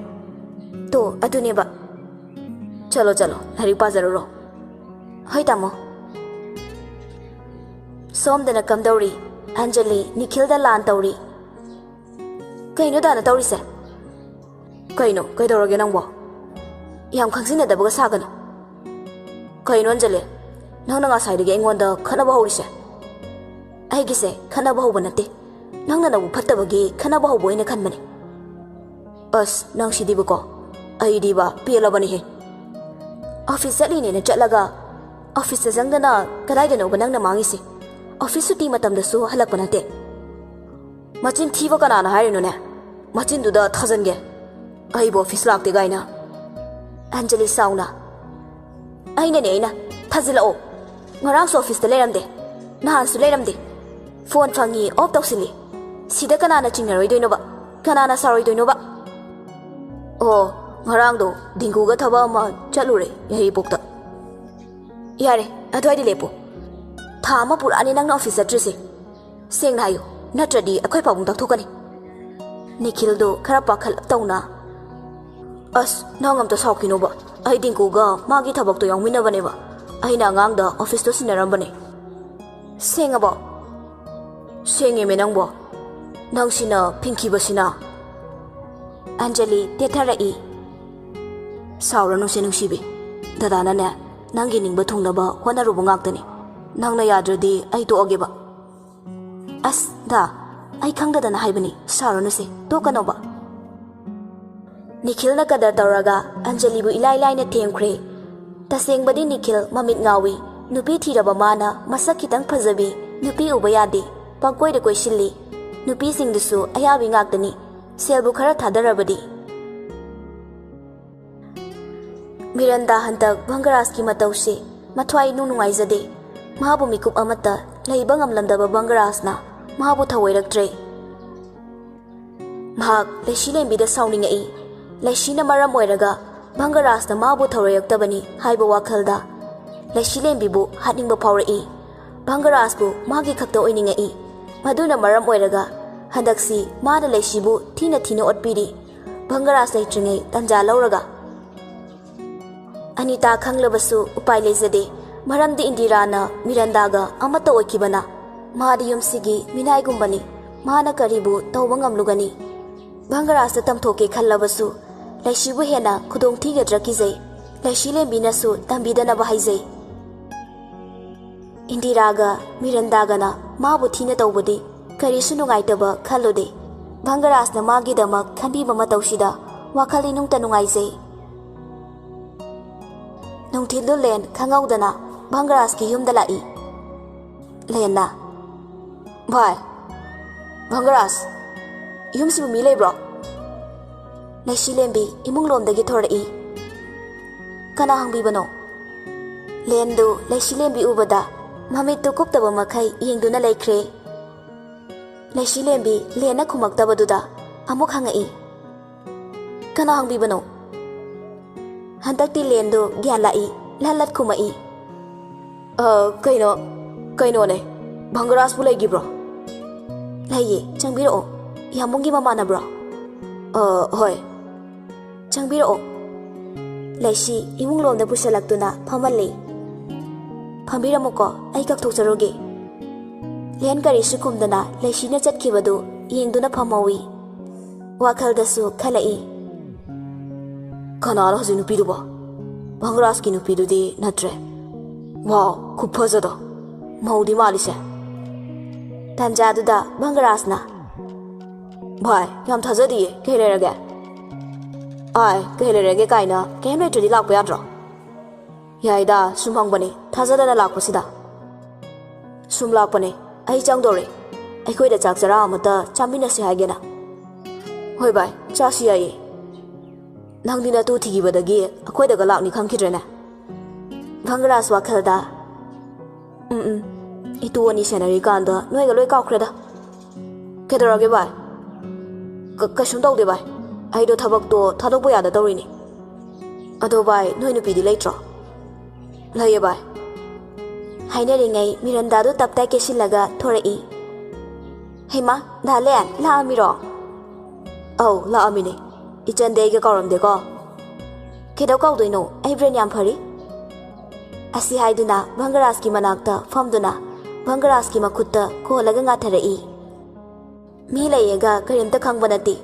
ꯇꯣ ꯑꯗꯨꯅꯦꯕ ꯆꯂꯣ ꯆꯂꯣ ꯂꯥꯏꯔꯤꯛ ꯄꯥꯖꯔꯨꯔꯣ ꯍꯣꯏ ꯇꯥꯃꯣ ꯁꯣꯝꯗꯅ ꯀꯝꯗꯧꯔꯤ ꯑꯟꯖꯂꯤ ꯅꯤꯈꯤꯜꯗ ꯂꯥꯟ ꯇꯧꯔꯤ ꯀꯩꯅꯣ ꯗꯥꯅ ꯇꯧꯔꯤꯁꯦ ꯀꯩꯅꯣ ꯀꯩꯗꯧꯔꯒꯦ ꯅꯪꯕꯣ ꯌꯥꯝ ꯈꯪꯖꯤꯟꯅꯗꯕꯒ ꯁꯥꯒꯅꯨ ꯀꯩꯅꯣ ꯑꯟꯖꯂꯤ ꯅꯪꯅ ꯉꯁꯥꯏꯗꯒꯤ ꯑꯩꯉꯣꯟꯗ ꯈꯠꯅꯕ ꯍꯧꯔꯤꯁꯦ ꯑꯩꯒꯤꯁꯦ ꯈꯠꯅꯕ ꯍꯧꯕ ꯅꯠꯇꯦ ꯅꯪꯅ ꯅꯕꯨ ꯐꯠꯇꯕꯒꯤ ꯈꯠꯅꯕ ꯍꯧꯕ ꯑꯣꯏꯅ ꯈꯟꯕꯅꯤ ꯑꯁ ꯅꯪ ꯁꯤꯗꯤꯕꯀꯣ ꯑꯩꯗꯤꯕ ꯄꯦꯜꯂꯕꯅꯤꯍꯦ ꯑꯣꯐꯤꯁ ꯆꯠꯂꯤꯅꯦꯅ ꯆꯠꯂꯒ ꯑꯣꯐꯤꯁꯇ ꯆꯪꯗꯅ ꯀꯗꯥꯏꯗꯅꯣꯕ ꯅꯪꯅ ꯃꯥꯡꯉꯤꯁꯤ ꯑꯣꯐꯤꯁ ꯁꯨꯇꯤ ꯃꯇꯝꯗꯁꯨ ꯍꯜꯂꯛꯄ ꯅꯠꯇꯦ ꯃꯆꯤꯟ ꯊꯤꯕ ꯀꯅꯥꯅ ꯍꯥꯏꯔꯤꯅꯣꯅꯦ ꯃꯆꯤꯟꯗꯨꯗ ꯊꯥꯖꯟꯒꯦ ꯑꯩꯕꯨ ꯑꯣꯐꯤꯁ ꯂꯥꯛꯇꯦ ꯒꯥꯏꯅ ꯑꯟꯖꯂꯤ ꯁꯥꯎꯅ ꯑꯩꯅ ꯊꯥꯖꯤꯜꯂꯛꯑꯣ ꯉꯔꯥꯡꯁꯨ ꯑꯣꯐꯤꯁꯇ ꯂꯩꯔꯝꯗꯦ ꯅꯍꯥꯟꯁꯨ ꯂꯩꯔꯝꯗꯦ ꯐꯣꯟ ꯐꯪꯉꯤ ꯑꯣꯐ ꯇꯧꯁꯤꯜꯂꯤ ꯁꯤꯗ ꯀꯅꯥꯅ ꯆꯤꯡꯅꯔꯣꯏꯗꯣꯏꯅꯣꯕ ꯀꯅꯥꯅ ꯁꯥꯎꯔꯣꯏꯗꯣꯏꯅꯣꯕ ꯑꯣ ꯉꯔꯥꯡꯗꯣ ꯗꯤꯡꯀꯨꯒ ꯊꯕꯛ ꯑꯃ ꯆꯠꯂꯨꯔꯦ ꯌꯥꯏꯔꯤꯄꯣꯛꯇ ꯌꯥꯔꯦ ꯑꯗꯨꯋꯥꯏꯗ ꯂꯦꯞꯄꯨ ꯊꯥ ꯑꯃ ꯄꯨꯔꯥꯅꯤ ꯅꯪꯅ ꯑꯣꯐꯤꯁ ꯆꯠꯇ꯭ꯔꯤꯁꯦ ꯁꯦꯡꯅ ꯍꯥꯏꯌꯨ ꯅꯠꯇ꯭ꯔꯗꯤ ꯑꯩꯈꯣꯏ ꯄꯥꯕꯨꯡ ꯇꯥꯛꯊꯣꯛꯀꯅꯤ ꯅꯤꯈꯤꯜꯗꯣ ꯈꯔ ꯄꯥꯈꯠꯂꯞ ꯇꯧꯅ ꯑꯁ ꯅꯪ ꯑꯝꯇ ꯁꯥꯎꯈꯤꯅꯣꯕ ꯑꯩ ꯗꯤꯡꯀꯨꯒ ꯃꯥꯒꯤ ꯊꯕꯛꯇꯣ ꯌꯥꯎꯃꯤꯟꯅꯕꯅꯦꯕ ꯑꯩꯅ ꯑꯉꯥꯡꯗ ꯑꯣꯐꯤꯁꯇꯣ ꯁꯤꯟꯅꯔꯝꯕꯅꯦ ꯁꯦꯡꯉꯕꯣ ꯁꯦꯡꯉꯦꯃꯦ ꯅꯪꯕꯣ ꯅꯪꯁꯤꯅ ꯐꯤꯡꯈꯤꯕꯁꯤꯅ ꯑꯟꯖꯂꯤ ꯇꯦꯊꯔꯛꯏ ꯁꯥꯎꯔꯅꯨꯁꯦ ꯅꯨꯡꯁꯤꯕꯤ ꯗꯗꯥꯅꯅꯦ ꯅꯪꯒꯤ ꯅꯤꯡꯕ ꯊꯨꯡꯅꯕ ꯍꯣꯠꯅꯔꯨꯕ ꯉꯥꯛꯇꯅꯤ ꯅꯪꯅ ꯌꯥꯗ꯭ꯔꯗꯤ ꯑꯩ ꯇꯣꯛꯑꯒꯦꯕ ꯑꯁ ꯗꯥ ꯑꯩ ꯈꯪꯗꯗꯅ ꯍꯥꯏꯕꯅꯤ ꯁꯥꯎꯔꯅꯨꯁꯦ ꯇꯣꯛꯀꯅꯣꯕ ꯅꯤꯈꯤꯜꯅ ꯀꯗꯔ ꯇꯧꯔꯒ ꯑꯟꯖꯂꯤꯕꯨ ꯏꯂꯥꯏ ꯂꯥꯏꯅ ꯊꯦꯝꯈ꯭ꯔꯦ ꯇꯁꯦꯡꯕꯗꯤ ꯅꯤꯈꯤꯜ ꯃꯃꯤꯠ ꯉꯥꯎꯏ ꯅꯨꯄꯤ ꯊꯤꯔꯕ ꯃꯥꯅ ꯃꯁꯛ ꯈꯤꯇꯪ ꯐꯖꯕꯤ ꯅꯨꯄꯤ ꯎꯕ ꯌꯥꯗꯦ ꯄꯪꯀꯣꯏꯗ ꯀꯣꯏꯁꯤꯜꯂꯤ ꯅꯨꯄꯤꯁꯤꯡꯗꯨꯁꯨ ꯑꯌꯥꯕꯤ ꯉꯥꯛꯇꯅꯤ ꯁꯦꯜꯕꯨ ꯈꯔ ꯊꯥꯗꯔꯕꯗꯤ ꯃꯤꯔꯟꯗꯥ ꯍꯟꯗꯛ ꯕꯪꯒꯔꯥꯖꯀꯤ ꯃꯇꯧꯁꯦ ꯃꯊ꯭ꯋꯥꯏ ꯅꯨꯡꯉꯥꯏꯖꯗꯦ ꯃꯥꯕꯨ ꯃꯤꯀꯨꯞ ꯑꯃꯠꯇ ꯂꯩꯕ ꯉꯝꯂꯝꯗꯕ ꯕꯪꯒꯔꯥꯖꯅ ꯃꯥꯕꯨ ꯊꯑꯣꯏꯔꯛꯇ꯭ꯔꯦ ꯃꯍꯥꯛ ꯂꯩꯁꯤꯂꯦꯝꯕꯤꯗ ꯁꯥꯎꯅꯤꯡꯉꯛꯏ ꯂꯩꯁꯤꯅ ꯃꯔꯝ ꯑꯣꯏꯔꯒ ꯕꯪꯒꯔꯥꯖꯅ ꯃꯥꯕꯨ ꯊꯧꯔꯣꯏꯔꯛꯇꯕꯅꯤ ꯍꯥꯏꯕ ꯋꯥꯈꯜꯗ ꯂꯩꯁꯤꯂꯦꯝꯕꯤꯕꯨ ꯍꯥꯠꯅꯤꯡꯕ ꯐꯥꯎꯔꯛꯏ ꯕꯪꯒꯔꯥꯖꯕꯨ ꯃꯥꯒꯤ ꯈꯛꯇ ꯑꯣꯏꯅꯤꯡꯉꯛꯏ ꯃꯗꯨꯅ ꯃꯔꯝ ꯑꯣꯏꯔꯒ ꯍꯟꯗꯛꯁꯤ ꯃꯥꯅ ꯂꯩꯁꯤꯕꯨ ꯊꯤꯅ ꯑꯣꯠꯄꯤꯔꯤ ꯕꯪꯒꯔꯥꯖ ꯂꯩꯇ꯭ꯔꯤꯉꯩ ꯇꯟꯖꯥ ꯂꯧꯔꯒ ꯑꯅꯤꯇꯥ ꯈꯪꯂꯕꯁꯨ ꯎꯄꯥꯏ ꯂꯩꯖꯗꯦ ꯃꯔꯝꯗꯤ ꯏꯟꯗꯤꯔꯥꯅ ꯃꯤꯔꯟꯗꯥꯒ ꯑꯃꯠꯇ ꯑꯣꯏꯈꯤꯕꯅ ꯃꯥꯗꯤ ꯌꯨꯝꯁꯤꯒꯤ ꯃꯤꯅꯥꯏꯒꯨꯝꯕꯅꯤ ꯃꯥꯅ ꯀꯔꯤꯕꯨ ꯇꯧꯕ ꯉꯝꯂꯨꯒꯅꯤ ꯕꯪꯒꯔꯥꯖꯇ ꯇꯝꯊꯣꯛꯀꯦ ꯈꯜꯂꯕꯁꯨ ꯂꯩꯁꯤꯕꯨ ꯍꯦꯟꯅ ꯈꯨꯗꯣꯡꯊꯤꯒꯗ꯭ꯔꯥ ꯀꯤꯖꯩ ꯂꯩꯁꯤꯂꯦꯝꯕꯤꯅꯁꯨ ꯇꯝꯕꯤꯗꯅꯕ ꯍꯥꯏꯖꯩ ꯏꯟꯗꯤꯔꯥꯒ ꯃꯤꯔꯟꯗꯥꯒꯅ ꯃꯥꯕꯨ ꯊꯤꯅ ꯇꯧꯕꯗꯤ ꯀꯔꯤꯁꯨ ꯅꯨꯡꯉꯥꯏꯇꯕ ꯈꯜꯂꯨꯗꯦ ꯕꯪꯒꯔꯥꯖꯅ ꯃꯥꯒꯤꯗꯃꯛ ꯈꯟꯕꯤꯕ ꯃꯇꯧꯁꯤꯗ ꯋꯥꯈꯜ ꯏꯅꯨꯡꯇ ꯅꯨꯡꯉꯥꯏꯖꯩ ꯅꯨꯡꯊꯤꯜꯗꯨ ꯂꯦꯟ ꯈꯪꯍꯧꯗꯅ ꯕꯪꯒꯔꯥꯖꯀꯤ ꯌꯨꯝꯗ ꯂꯥꯛꯏ ꯂꯦꯟꯅ ꯚꯥꯏ ꯕꯪꯒꯔꯥꯖ ꯌꯨꯝꯁꯤꯕꯨ ꯃꯤ ꯂꯩꯕ꯭ꯔꯣ ꯂꯩꯁꯤꯂꯦꯝꯕꯤ ꯏꯃꯨꯡꯂꯣꯝꯗꯒꯤ ꯊꯣꯔꯛꯏ ꯀꯅꯥ ꯍꯪꯕꯤꯕꯅꯣ ꯂꯦꯟꯗꯨ ꯂꯩꯁꯤꯂꯦꯝꯕꯤ ꯎꯕꯗ ꯃꯃꯤꯠꯇꯨ ꯀꯨꯞꯇꯕ ꯃꯈꯩ ꯌꯦꯡꯗꯨꯅ ꯂꯩꯈ꯭ꯔꯦ ꯂꯩꯁꯤꯂꯦꯝꯕꯤ ꯂꯦꯟꯅ ꯈꯨꯝꯃꯛꯇꯕꯗꯨꯗ ꯑꯃꯨꯛ ꯍꯪꯉꯛꯏ ꯀꯅꯥ ꯍꯪꯕꯤꯕꯅꯣ ꯍꯟꯗꯛꯇꯤ ꯂꯦꯟꯗꯨ ꯒ꯭ꯌꯥꯟ ꯂꯥꯛꯏ ꯂꯠ ꯈꯨꯝꯃꯛꯏ ꯀꯩꯅꯣꯅꯦ ꯕꯪꯒꯔꯥꯖꯕꯨ ꯂꯩꯈꯤꯕ꯭ꯔꯣ ꯂꯩꯌꯦ ꯆꯪꯕꯤꯔꯛꯑꯣ ꯌꯥꯃꯨꯡꯒꯤ ꯃꯃꯥꯟꯅꯕ꯭ꯔꯣ ꯍꯣꯏ ꯆꯪꯕꯤꯔꯛꯑꯣ ꯂꯩꯁꯤ ꯏꯃꯨꯡꯂꯣꯝꯗ ꯄꯨꯁꯜꯂꯛꯇꯨꯅ ꯐꯝꯍꯜꯂꯤ ꯐꯝꯕꯤꯔꯝꯃꯨꯀꯣ ꯑꯩ ꯀꯛꯊꯣꯛꯆꯔꯨꯒꯦ ꯂꯦꯟ ꯀꯔꯤꯁꯨ ꯈꯨꯝꯗꯅ ꯂꯩꯁꯤꯅ ꯆꯠꯈꯤꯕꯗꯨ ꯌꯦꯡꯗꯨꯅ ꯐꯝꯍꯧꯏ ꯋꯥꯈꯜꯗꯁꯨ ꯈꯜꯂꯛꯏ ꯀꯅꯥꯅꯣ ꯍꯧꯖꯤꯛ ꯅꯨꯄꯤꯗꯨꯕꯣ ꯕꯪꯒꯔꯥꯖꯀꯤ ꯅꯨꯄꯤꯗꯨꯗꯤ ꯅꯠꯇ꯭ꯔꯦ ꯋꯥꯎ ꯈꯨꯐꯖꯗꯣ ꯃꯧꯗꯤ ꯃꯥꯜꯂꯤꯁꯦ ꯇꯟꯖꯥꯗꯨꯗ ꯕꯪꯒꯔꯥꯖꯅ ꯚꯥꯏ ꯌꯥꯝ ꯊꯥꯖꯗꯤꯌꯦ ꯀꯩ ꯂꯩꯔꯒꯦ ai kay lerege kaina kem letradi lakpa yadro yaida sum hangbani thajadana lakpasida sum lakpane ai changdore akhoi da chak chara amata chaminase haigena hoi bai chasi ai nangdina tu thigibadagi akhoi daga lakni khangkhidrena Bhangaras wakhalda itu ani senari kanda noi ga loi kaukhreda kedorage bai kasum tawde bai aido thabak to thadokbo yada tawrini ado bai noi nupi di leitro laye bai haineringai miranda do taptai kesilaga thorai hema dalen la amiro au la amine ichande ga kauramde ko kedaw kaudoino ai brain yam phari asi haiduna Bhangaras ki manakta famduna Bhangaras ki makutta ko laga nga tharai mi layega karimta khangbanati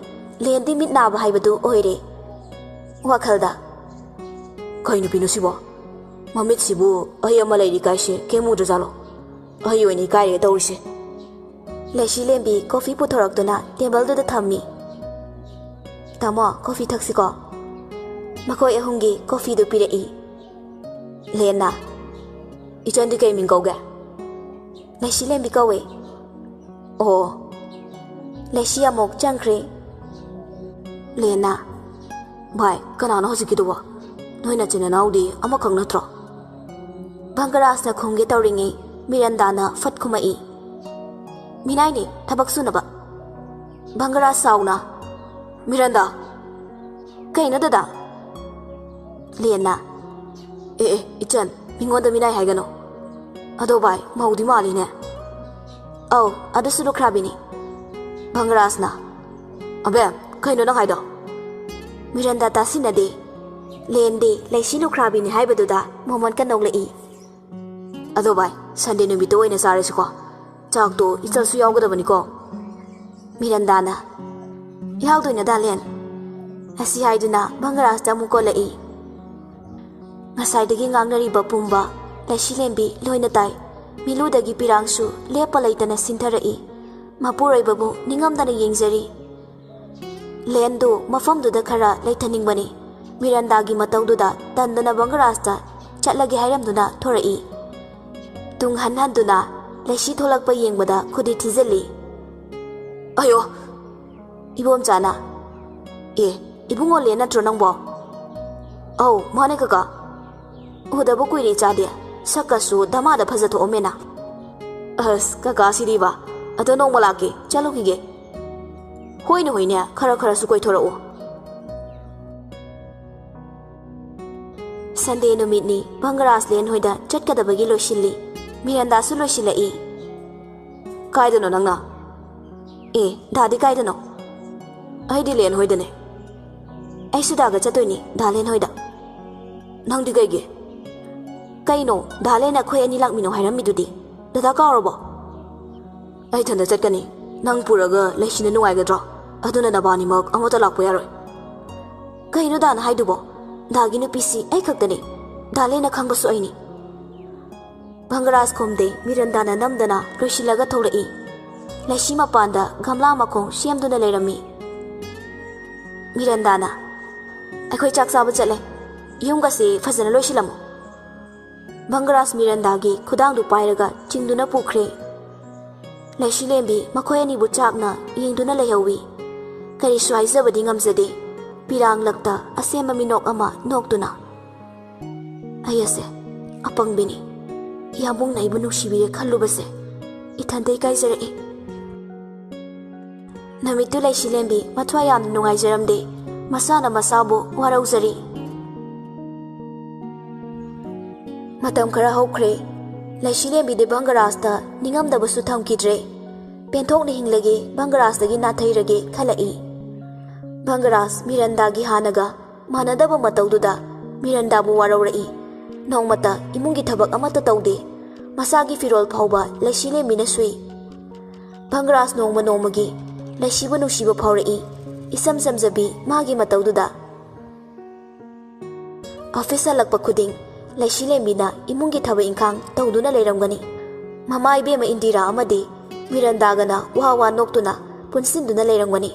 lendi mit na ba haibadu oire wakhalda kainu pinu sibo mamit sibu ai amalai ri kaise kemu dajalo ai oini kai tawrise leshi lembi coffee puthorakduna table da thammi tamo coffee thaksiko makoi ahungi coffee do pirei Lena ichandi kai mingauga leshi lembi kawe oh leshi amok changkhre Lena bai kanana hojikidwa noina chena naudi amakhang natro Bhangaras na khumge tawringi Miranda na fat khumai minai ni thabak sunaba Bhangaras sauna Miranda kaina dada Lena ichan mingonda minai haigano ado bai maudi mali ne au adu sulu khrabini Bhangaras na abe kaino na haido Miranda ta sinade lendi leisi lu khrabini haibaduda momon ka noglei ado bai Sunday numito oina sare siko chak to ichal su yawgadabani ko Miranda na yawdoina dalen asi haiduna Bhangaras ta muko lei ngasai dagi ngangnari ba pumba leisi lembi loina tai miludagi pirangsu lepa leitana sintarai mapurai babu ningamdana yengjari lendo mafamduda khara leithaningbani Miranda gi matawduda tandana Bhangaras ta chatlagi hairamduna thorai tung hanhanduna leisi tholakpa yengbada khudi thijali ayo ibom chana ibungo le natro nangbo au mane kaka udabu kuiri chade sakasu damada phajatho omena as kaka siriba ado nongmalake chalo kige hoine hoine khara khara su koi thorao Sunday numitni Bhangaras len hoida chatkadabagi loshilli Miranda su loshilai kaidano nangna dadi kaidano aidi len hoidane ai sudaga chatoini dalen hoida nangdi gaige kaino dalena khoi ani lakmino hairamidudi dada kaurabo ai thanda chatkani nang puraga leishina nuwaigadro aduna nabani mak amota lakpo yaroi kaino dana haidubo dagi nupisi ai khaktani dalena khangbasu aini Bhangaras khomde Miranda na namdana loisilaga thorai leisi mapanda gamla makhong siamduna leirami Miranda na akhoi chak saba chale yumga se fazana loisilamo Bhangaras Miranda gi khudang du pairaga chingduna pukhre leisi lembi makhoi ani bu chakna yengduna lehawi kari swaizabadi ngamjade pirang lakta asema minok ama noktuna ayase apangbini yamung nai bunu shibire khallubase ithande kaizare namitu leisi lembi mathwa yam nungai jaramde masana masabu warauzari matam khara hokre leisi lembi de Bhangaras ta ningam da basu thamkidre penthok ni hinglage Bhangaras dagi nathairage khalai Bhangaras Miranda gi hanaga manadaba matawduda Miranda bu warawrai nongmata imungi thabak amata tawde masagi firol phawba leisi lembi na sui Bhangaras nongma nongmagi leisi bu nusiba phawrai isam samjabi magi matawduda office lakpa khuding leisi lembi na imungi thaba ingkhang tawduna leiramgani mama ibema Indira amadi Miranda gana wawa noktuna punsinduna leiramgani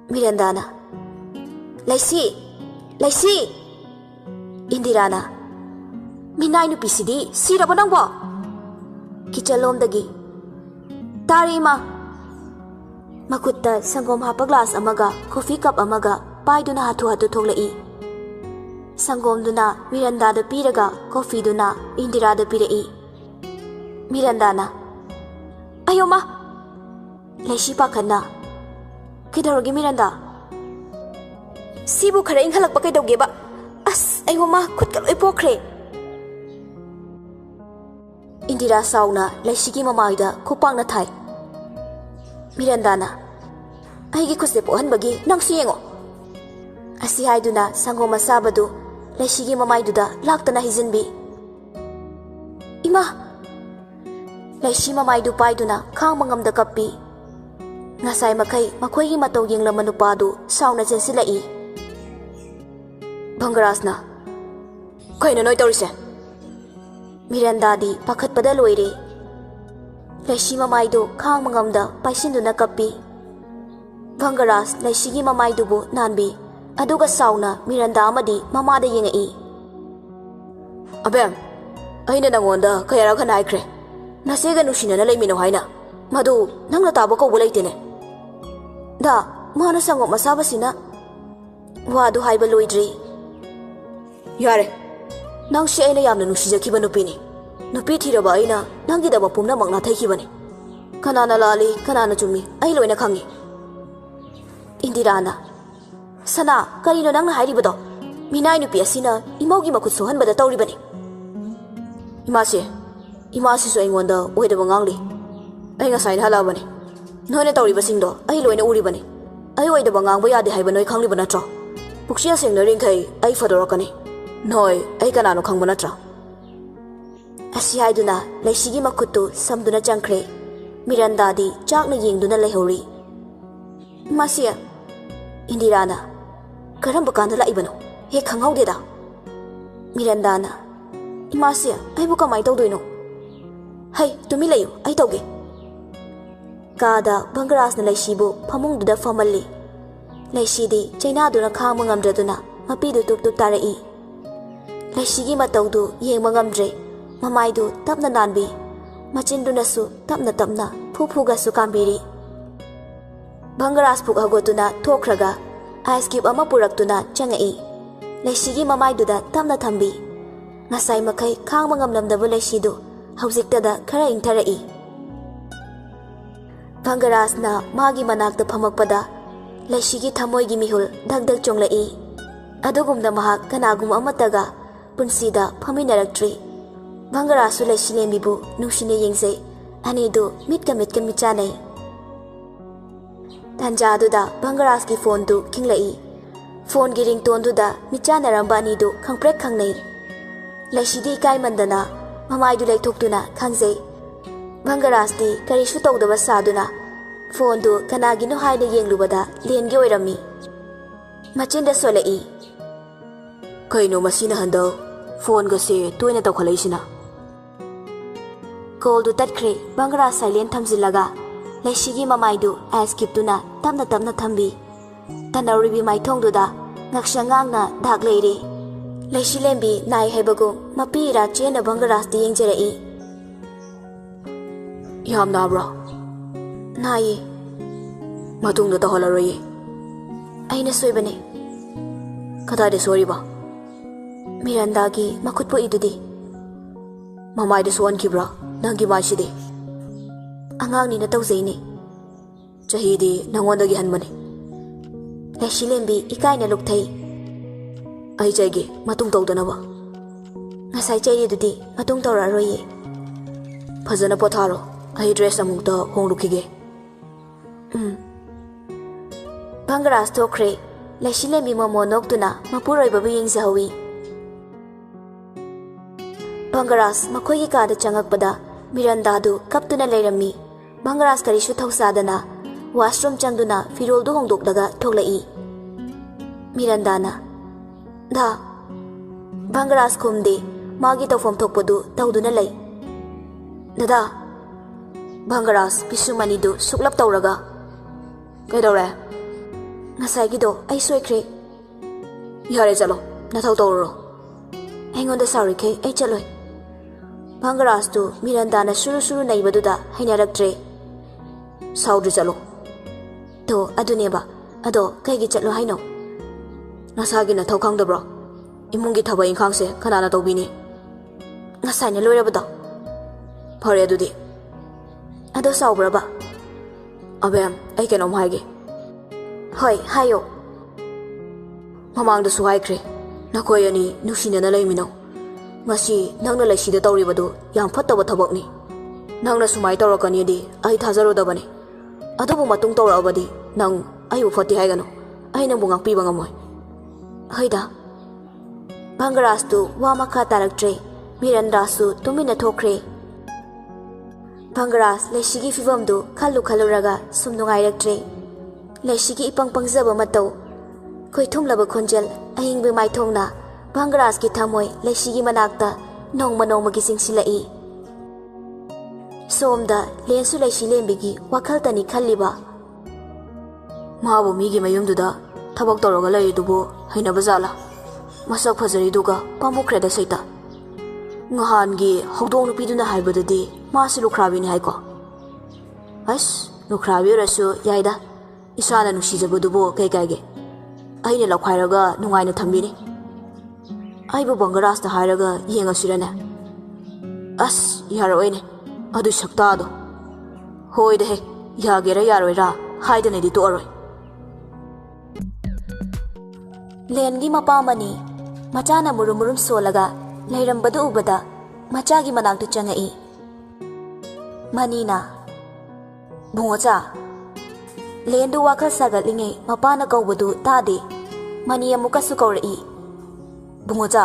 Miranda na Laisi, Laisi. Indirana. Minai nupi sidi siraba nangbo. Kichalom dagi. Tari ma. Makutta sangom hapa glass amaga, coffee cup amaga, pai duna hatu thoglai. Sangom duna Miranda da piraga, coffee duna Indira da pirai. Miranda na. Ayo ma. Laisi pakhanna. Kidharogi Miranda. Sibu khara inghalak pa kaidauge ba. As ayo ma khut ka loi pokhre. Indira sauna Laisi gi mamaida khupang na thai. Miranda na. Aigi khusde pohan bagi nang siyengo. Asi haiduna sangom asabadu Laisi gi mamaiduda laktana hijinbi. Ima. Laisi mamaidu paiduna khang mangamda kappi. Ngasai makai makhoi gi matau yenglam manupadu sauna chensilai. Bangarasna. Kaina noi tawrise. Miranda di pakhat pada loire. Laisi mamaidu khang mangamda paisinduna kappi. Bangaras Laisi gi mamaidu bu nanbi. Aduga sauna Miranda amadi mamada yengai. Abem, aina nangonda kayara khanai khre. Nasega nushina na leimino haina. Madu nangna tabo ko bulaitene. Da mana sangom masabasina. Wadu haiba loidri. Yare. Nang si aina yamna nusijakiba nupini. Nupi thiraba aina nangidaba pumna makna thaikibani. Kanana lali kanana chumi ai loina khangi. Indirana. Sana karino nangna hairibado. Minai nupi asina imaugi makut sohanbada tawribani. Imasi so aingonda oidaba ngangli. Ai ngasai halabani. Noina tawribasingdo ai loina uribani. Ai oidaba ngangba yade haiba noi khangliba natro. Puksia sengna ringkai ai fadorakani. Noi ai kanano khangba natra. Asi haiduna Laisi gi makuttu samduna changkhre. Miranda di chakna yengduna leihori. Masia Indirana. Karamba kanda laibano. He khanghaudeda. Mirandana. Imasia aibu kamai tawdoino. Hai tumi layu ai tawge. Kada Bangarasna Laisibu phamungduda famalli. Laisi di chainaduna khangma ngamdraduna mapidu tuk tarai. Laisi gi matawdu yengma ngamdre. Mamaidu tapna nanbi. Machindunasu tapna phugasu kambiri. Bangaras puk hagotuna thokraga ice cube ama puraktuna changai. Laisi gi mamaiduda tapna thambi. Ngasai makai khangma ngamlamdabu Laisidu haujiktada khara ingtharai. Bangarasna magi manakta phamakpada Laisi gi thamoi gi mihul dak chonglai. Adugumna mahak kanagum amataga punsida phaminaraktri. Bangarasu Laisi lembibu nushine yengsei anidu mitka michanai. Tanjaduda Bangaras ki phone du kinglai. Phone gi ringtone duda michanaramba anidu khangprek khangnai. Laisi di kai mandana mamaidu leithokduna khangjai. Bangaras di karisu tawdaba saduna phone du kanagino haina yenglubada lengi oirami. Machinda solai. Kaino masina hando phone ga se toina tawkhalaisina. Call du tatkre Bangaras silent thamjilaga Laisi gi mamaidu ice cube tuna tapna thambi. Tanawribi maithongduda ngakshangangna dak leire. Laisi lembi nai haibagu mapira chena Bangaras di yengjerai. Yam nabra. Nai. Matungda taholaroi. Aina soibane. Kadade soriba. Miranda gi makutpo idudi. Mamaidu suan kibra nangi maishide. Angang ni na tawzaini. Chahidi nangondagi hanmani. Laisi lembi ikai na lukthai. Ai chaigi matung tawdanaba. Ngasai chairi dudi matung tawraroye. Phajana potharo. Ai dress amukta honglukige. Bangaras thokre Laisi lembi mamo noktuna mapuroi babu yengjahawi. Bangaras makhoi gi kada changakpada Miranda du kaptuna leirami. Bangaras karisu thausadana washroom changduna firol du hongdokdaga thoklai. Mirandana. Da. Bangaras khumde magi tawfam thokpadu tawduna lei. Dada. Bangaras pisumani du suklap tawraga. Kaidore. Ngasai gido ai soikre. ꯌꯥꯔꯦ ꯆꯠꯂꯣ ꯅꯊꯧ ꯇꯧꯔꯨꯔꯣ ꯑꯩꯉꯣꯟꯗ ꯁꯥꯎꯔꯤꯈꯩ ꯑꯩ ꯆꯠꯂꯣꯏ ꯚꯪꯒꯔꯥꯖꯇꯨ ꯃꯤꯔꯟꯗꯥꯅ ꯁꯨꯔꯨ ꯁꯨꯔꯨ ꯅꯩꯕꯗꯨꯗ ꯍꯩꯅꯔꯛꯇ꯭ꯔꯦ ꯁꯥꯎꯗ꯭ꯔꯤ ꯆꯠꯂꯣ ꯇꯣ ꯑꯗꯨꯅꯦꯕ ꯑꯗꯣ ꯀꯩꯒꯤ ꯆꯠꯂꯣ ꯍꯥꯏꯅꯣ ꯅꯁꯥꯒꯤ ꯅꯊꯧ ꯈꯪꯗꯕ꯭ꯔꯣ ꯏꯃꯨꯡꯒꯤ ꯊꯕꯛ ꯏꯪꯈꯥꯡꯁꯦ ꯀꯅꯥꯅ ꯇꯧꯕꯤꯅꯤ ꯉꯁꯥꯏꯅ ꯂꯣꯏꯔꯕꯗꯣ ꯐꯔꯦ ꯑꯗꯨꯗꯤ ꯑꯗꯣ ꯁꯥꯎꯕ꯭ꯔꯕ ꯑꯕꯦꯝ ꯑꯩ ꯀꯩꯅꯣꯝ ꯍꯥꯏꯒꯦ ꯍꯣꯏ ꯍꯥꯏꯌꯣ ꯃꯃꯥꯡꯗꯁꯨ ꯍꯥꯏꯈ꯭ꯔꯦ ꯅꯈꯣꯏ ꯑꯅꯤ ꯅꯨꯡꯁꯤꯅꯅ ꯂꯩꯃꯤꯟꯅꯧ ꯉꯁꯤ ꯅꯪꯅ ꯂꯩꯁꯤꯗ ꯇꯧꯔꯤꯕꯗꯨ ꯌꯥꯝ ꯐꯠꯇꯕ ꯊꯕꯛꯅꯤ ꯅꯪꯅ ꯁꯨꯃꯥꯏ ꯇꯧꯔꯛꯀꯅꯤꯗꯤ ꯑꯩ ꯊꯥꯖꯔꯨꯗꯕꯅꯤ ꯑꯗꯨꯕꯨ ꯃꯇꯨꯡ ꯇꯧꯔꯛꯑꯕꯗꯤ ꯅꯪ ꯑꯩꯕꯨ ꯐꯠꯇꯦ ꯍꯥꯏꯒꯅꯨ ꯑꯩ ꯅꯪꯕꯨ ꯉꯥꯛꯄꯤꯕ ꯉꯝꯃꯣꯏ ꯍꯣꯏꯗ ꯚꯪꯒꯔꯥꯖꯇꯨ ꯋꯥ ꯃꯈꯥ ꯇꯥꯔꯛꯇ꯭ꯔꯦ ꯃꯤꯔꯟꯗꯥꯁꯨ ꯇꯨꯃꯤꯟꯅ ꯊꯣꯛꯈ꯭ꯔꯦ ꯚꯪꯒꯔꯥꯖ ꯂꯩꯁꯤꯒꯤ ꯐꯤꯕꯝꯗꯨ ꯈꯜꯂꯨꯔꯒ ꯁꯨꯝ ꯅꯨꯡꯉꯥꯏꯔꯛꯇ꯭ꯔꯦ ꯂꯩꯁꯤꯒꯤ ꯏꯄꯪ ꯄꯪꯖꯕ ꯃꯇꯧ ꯈꯣꯏꯊꯨꯝꯂꯕ ꯈꯣꯟꯖꯦꯜ ꯑꯍꯤꯡꯕ ꯃꯥꯏꯊꯣꯡꯅ ꯚꯪꯒꯔꯥꯖꯀꯤ ꯊꯃꯣꯏ ꯂꯩꯁꯤꯒꯤ ꯃꯅꯥꯛꯇ ꯅꯣꯡꯃ ꯅꯣꯡꯃꯒꯤ ꯆꯤꯡꯁꯤꯜꯂꯛꯏ ꯁꯣꯝꯗ ꯂꯦꯟꯁꯨ ꯂꯩꯁꯤ ꯂꯦꯝꯕꯤꯒꯤ ꯋꯥꯈꯜꯇꯅꯤ ꯈꯜꯂꯤꯕ ꯃꯥꯕꯨ ꯃꯤꯒꯤ ꯃꯌꯨꯝꯗꯨꯗ ꯊꯕꯛ ꯇꯧꯔꯒ ꯂꯩꯔꯤꯗꯨꯕꯨ ꯍꯩꯅꯕ ꯖꯥꯠꯂꯥ ꯃꯁꯛ ꯐꯖꯔꯤꯗꯨꯒ ꯄꯥꯝꯃꯨꯈ꯭ꯔꯦꯗ ꯁꯩꯇ ꯉꯍꯥꯟꯒꯤ ꯍꯧꯗꯣꯡ ꯅꯨꯄꯤꯗꯨꯅ ꯍꯥꯏꯕꯗꯗꯤ ꯃꯥꯁꯤ ꯂꯨꯈ꯭ꯔꯥꯕꯤꯅꯤ ꯍꯥꯏꯀꯣ ꯑꯁ ꯂꯨꯈ꯭ꯔꯥꯕꯤ ꯑꯣꯏꯔꯁꯨ ꯌꯥꯏꯗ ꯏꯁꯥꯅ ꯅꯨꯡꯁꯤꯖꯕꯗꯨꯕꯨ ꯀꯩ ꯀꯥꯏꯒꯦ ꯑꯩꯅ ꯂꯧꯈꯥꯏꯔꯒ ꯅꯨꯡꯉꯥꯏꯅ ꯊꯝꯕꯤꯅꯤ ꯑꯩꯕꯨ ꯚꯪꯒꯔꯥꯖꯇ ꯍꯥꯏꯔꯒ ꯌꯦꯡꯉꯁꯤꯔꯅꯦ ꯑꯁ ꯌꯥꯔꯛꯑꯣꯏꯅꯦ ꯑꯗꯨ ꯁꯛꯇꯥꯗꯣ ꯍꯣꯏꯗꯍꯦ ꯌꯥꯒꯦꯔꯥ ꯌꯥꯔꯣꯏꯔꯥ ꯍꯥꯏꯗꯅꯗꯤ ꯇꯣꯛꯑꯔꯣꯏ ꯂꯦꯟꯒꯤ ꯃꯄꯥ ꯃꯅꯤ ꯃꯆꯥꯅ ꯃꯨꯔꯨꯝ ꯃꯨꯔꯨꯝ ꯁꯣꯜꯂꯒ ꯂꯩꯔꯝꯕꯗꯨ ꯎꯕꯗ ꯃꯆꯥꯒꯤ ꯃꯅꯥꯛꯇ ꯆꯪꯉꯛꯏ ꯃꯅꯤꯅ ꯕꯨꯡꯉꯣꯆꯥ ꯂꯦꯟꯗꯨ ꯋꯥꯈꯜ ꯁꯥꯒꯠꯂꯤꯉꯩ ꯃꯄꯥꯅ ꯀꯧꯕꯗꯨ ꯇꯥꯗꯦ ꯃꯅꯤ ꯑꯃꯨꯛꯀꯁꯨ ꯀꯧꯔꯛꯏ ꯕꯨꯡꯉꯣꯆꯥ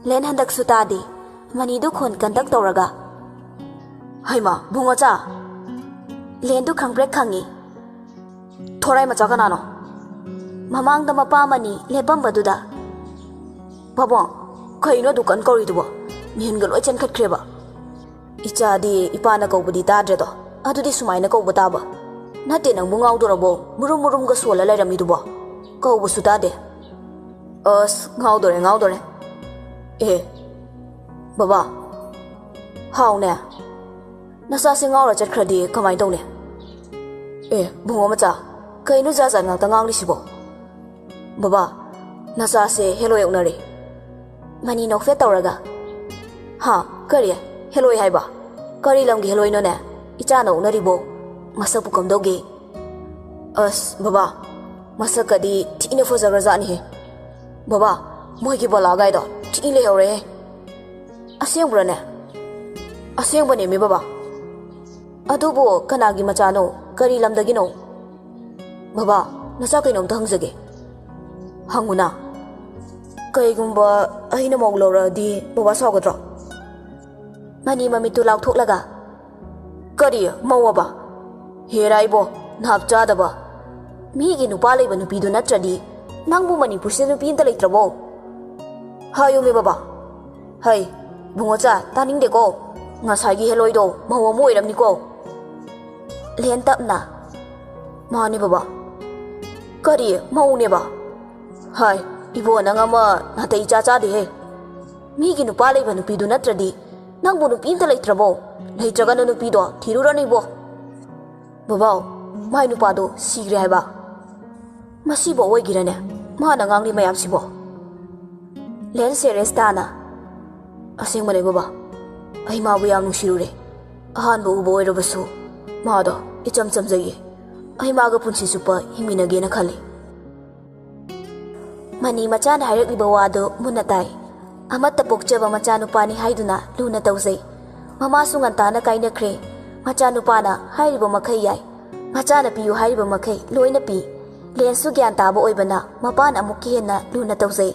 ꯂꯦꯟ ꯍꯟꯗꯛꯁꯨ ꯇꯥꯗꯦ ꯃꯅꯤꯗꯨ ꯈꯣꯟ ꯀꯟꯇꯛ ꯇꯧꯔꯒ ꯍꯩꯃꯥ ꯕꯨꯡꯉꯣꯆꯥ ꯂꯦꯟꯗꯨ ꯈꯪꯕ꯭ꯔꯦꯛ ꯈꯪꯉꯤ ꯊꯣꯔꯥꯏ ꯃꯆꯥ ꯀꯅꯥꯅꯣ ꯃꯃꯥꯡꯗ ꯃꯄꯥ ꯃꯅꯤ ꯂꯦꯞꯄꯝꯕꯗꯨꯗ ꯄꯥꯕꯨꯡ ꯀꯩꯅꯣ ꯑꯗꯨ ꯀꯟ ꯀꯧꯔꯤꯗꯨꯕꯣ ꯃꯤꯍꯨꯟꯒ ꯂꯣꯏ ꯆꯦꯟꯈꯠꯈ꯭ꯔꯦꯕ ꯏꯆꯥꯗꯤ ꯏꯄꯥꯅ ꯀꯧꯕꯗꯤ ꯇꯥꯗ꯭ꯔꯦꯗꯣ ꯑꯗꯨꯗꯤ ꯁꯨꯃꯥꯏꯅ ꯀꯧꯕ ꯇꯥꯕ ꯅꯠꯇꯦ ꯅꯪꯕꯨ ꯉꯥꯎꯗꯣꯔꯕꯣ ꯃꯨꯔꯨꯝ ꯃꯨꯔꯨꯝꯒ ꯁꯣꯜꯂ ꯂꯩꯔꯝꯃꯤꯗꯨꯕꯣ ꯀꯧꯕꯁꯨ ꯇꯥꯗꯦ ꯑꯁ ꯉꯥꯎꯗꯣꯔꯦ ꯑꯦ ꯕꯕꯥ ꯍꯥꯎꯅꯦ ꯅꯆꯥꯁꯦ ꯉꯥꯎꯔ ꯆꯠꯈ꯭ꯔꯗꯤ ꯀꯃꯥꯏ ꯇꯧꯅꯤ ꯑꯦ ꯕꯨꯡꯉꯣ ꯃꯆꯥ ꯀꯩꯅꯣ ꯖꯥꯠ ꯖꯥꯠ ꯉꯥꯛꯇ ꯉꯥꯡꯂꯤꯁꯤꯕꯣ ꯕꯕꯥ ꯅꯆꯥꯁꯦ ꯍꯦꯂꯣꯏ ꯌꯧꯅꯔꯦ ꯃꯅꯤ ꯅꯣꯛꯐꯦꯠ ꯇꯧꯔꯒ ꯍꯥ ꯀꯔꯤ ꯍꯦꯂꯣꯏ ꯍꯥꯏꯕ ꯀꯔꯤ ꯂꯝꯒꯤ ꯍꯦꯂꯣꯏꯅꯣꯅꯦ ꯏꯆꯥꯅ ꯎꯅꯔꯤꯕꯣ ꯃꯁꯛꯄꯨ ꯀꯝꯗꯧꯒꯦ ꯑꯁ ꯕꯕꯥ ꯃꯁꯛꯀꯗꯤ ꯊꯤꯅ ꯐꯖꯈ꯭ꯔꯖꯥꯠꯅꯤꯍꯦ ꯕꯕꯥ ꯃꯣꯏꯒꯤ ꯕꯂꯥꯒꯥꯏꯗꯣ ꯊꯤ ꯂꯩꯍꯧꯔꯦꯍꯦ ꯑꯁꯦꯡꯕ꯭ꯔꯅꯦ ꯑꯁꯦꯡꯕꯅꯦꯃꯤ ꯕꯕꯥ ꯑꯗꯨꯕꯨ ꯀꯅꯥꯒꯤ ꯃꯆꯥꯅꯣ ꯀꯔꯤ ꯂꯝꯗꯒꯤꯅꯣ ꯕꯕꯥ ꯅꯆꯥ ꯀꯩꯅꯣꯝꯇ ꯍꯪꯖꯒꯦ ꯍꯪꯉꯨꯅ ꯀꯩꯒꯨꯝꯕ ꯑꯩꯅ ꯃꯧ ꯂꯧꯔꯛꯑꯗꯤ ꯕꯕꯥ ꯁꯥꯎꯒꯗ꯭ꯔꯣ ꯃꯅꯤ ꯃꯃꯤꯠꯇꯨ ꯂꯥꯎꯊꯣꯛꯂꯒ ꯀꯔꯤ ꯃꯧꯑꯕ ꯍꯦꯔꯥ ꯏꯕꯣ ꯅꯥꯞ ꯆꯥꯗꯕ ꯃꯤꯒꯤ ꯅꯨꯄꯥ ꯂꯩꯕ ꯅꯨꯄꯤꯗꯨ ꯅꯠꯇ꯭ꯔꯗꯤ ꯅꯪꯕꯨ ꯃꯅꯤꯄꯨꯔꯁꯤꯗ ꯅꯨꯄꯤ ꯑꯝꯇ ꯂꯩꯇ꯭ꯔꯕꯣ ꯍꯥꯏꯌꯨꯃꯤ ꯕꯕꯥ ꯍꯩ ꯕꯨꯡꯉꯣꯆꯥ ꯇꯥꯅꯤꯡꯗꯦꯀꯣ ꯉꯁꯥꯏꯒꯤ ꯍꯦꯂꯣꯏꯗꯣ ꯃꯧ ꯑꯃ ꯑꯣꯏꯔꯝꯅꯤꯀꯣ ꯂꯦꯟ ꯇꯞꯅ ꯃꯥꯅꯤ ꯕꯕꯥ ꯀꯔꯤ ꯃꯧꯅꯦꯕ ꯍꯥꯏ 이보 ꯅꯪ ꯑꯃ ꯅꯥꯇꯩ ꯏꯆꯥ ꯆꯥꯗꯦꯍꯦ ꯃꯤꯒꯤ ꯅꯨꯄꯥ ꯂꯩꯕ ꯅꯨꯄꯤꯗꯨ ꯅꯠꯇ꯭ꯔꯗꯤ ꯅꯪꯕꯨ ꯅꯨꯄꯤ ꯑꯝꯇ ꯂꯩꯇ꯭ꯔꯕꯣ ꯂꯩꯇ꯭ꯔꯒꯅ ꯅꯨꯄꯤꯗꯣ ꯊꯤꯔꯨꯔꯅꯤꯕꯣ ꯕꯕꯥꯎ ꯃꯥꯏ ꯅꯨꯄꯥꯗꯣ ꯁꯤꯈ꯭ꯔꯦ ꯍꯥꯏꯕ ꯃꯁꯤꯕꯨ ꯑꯣꯏꯒꯤꯔꯅꯦ ꯃꯥꯅ ꯉꯥꯡꯂꯤ ꯃꯌꯥꯝꯁꯤꯕꯣ ꯂꯦꯟ ꯁꯦꯔꯦꯁ ꯇꯥꯅ ꯑꯁꯦꯡꯕꯅꯦ ꯕꯕꯥ ꯑꯩ ꯃꯥꯕꯨ ꯌꯥꯝ ꯅꯨꯡꯁꯤꯔꯨꯔꯦ ꯑꯍꯥꯟꯕ ꯎꯕ ꯑꯣꯏꯔꯕꯁꯨ ꯃꯥꯗꯣ ꯏꯆꯝ ꯆꯝꯖꯩꯌꯦ ꯑꯩ ꯃꯥꯒ ꯄꯨꯟꯁꯤ ꯆꯨꯞꯄ ꯍꯤꯡꯃꯤꯟꯅꯒꯦꯅ ꯈꯜꯂꯤ ꯃꯅꯤ ꯃꯆꯥꯅ ꯍꯥꯏꯔꯛꯂꯤꯕ ꯋꯥꯗꯨ ꯃꯨꯟꯅ ꯇꯥꯏ ꯑꯃꯠꯇ ꯄꯣꯛꯆꯕ ꯃꯆꯥꯅꯨꯄꯥꯅꯤ ꯍꯥꯏꯗꯨꯅ ꯂꯨꯅ ꯇꯧꯖꯩ ꯃꯃꯥꯁꯨ ꯉꯟꯇꯥꯅ ꯀꯥꯏꯅꯈ꯭ꯔꯦ ꯃꯆꯥꯅꯨꯄꯥꯅ ꯍꯥꯏꯔꯤꯕ ꯃꯈꯩ ꯌꯥꯏ ꯃꯆꯥꯅ ꯄꯤꯌꯨ ꯍꯥꯏꯔꯤꯕ ꯃꯈꯩ ꯂꯣꯏꯅ ꯄꯤ ꯂꯦꯟꯁꯨ ꯒ꯭ꯌꯥꯟ ꯇꯥꯕ ꯑꯣꯏꯕꯅ ꯃꯄꯥꯅ ꯑꯃꯨꯛꯀ ꯍꯦꯟꯅ ꯂꯨꯅ ꯇꯧꯖꯩ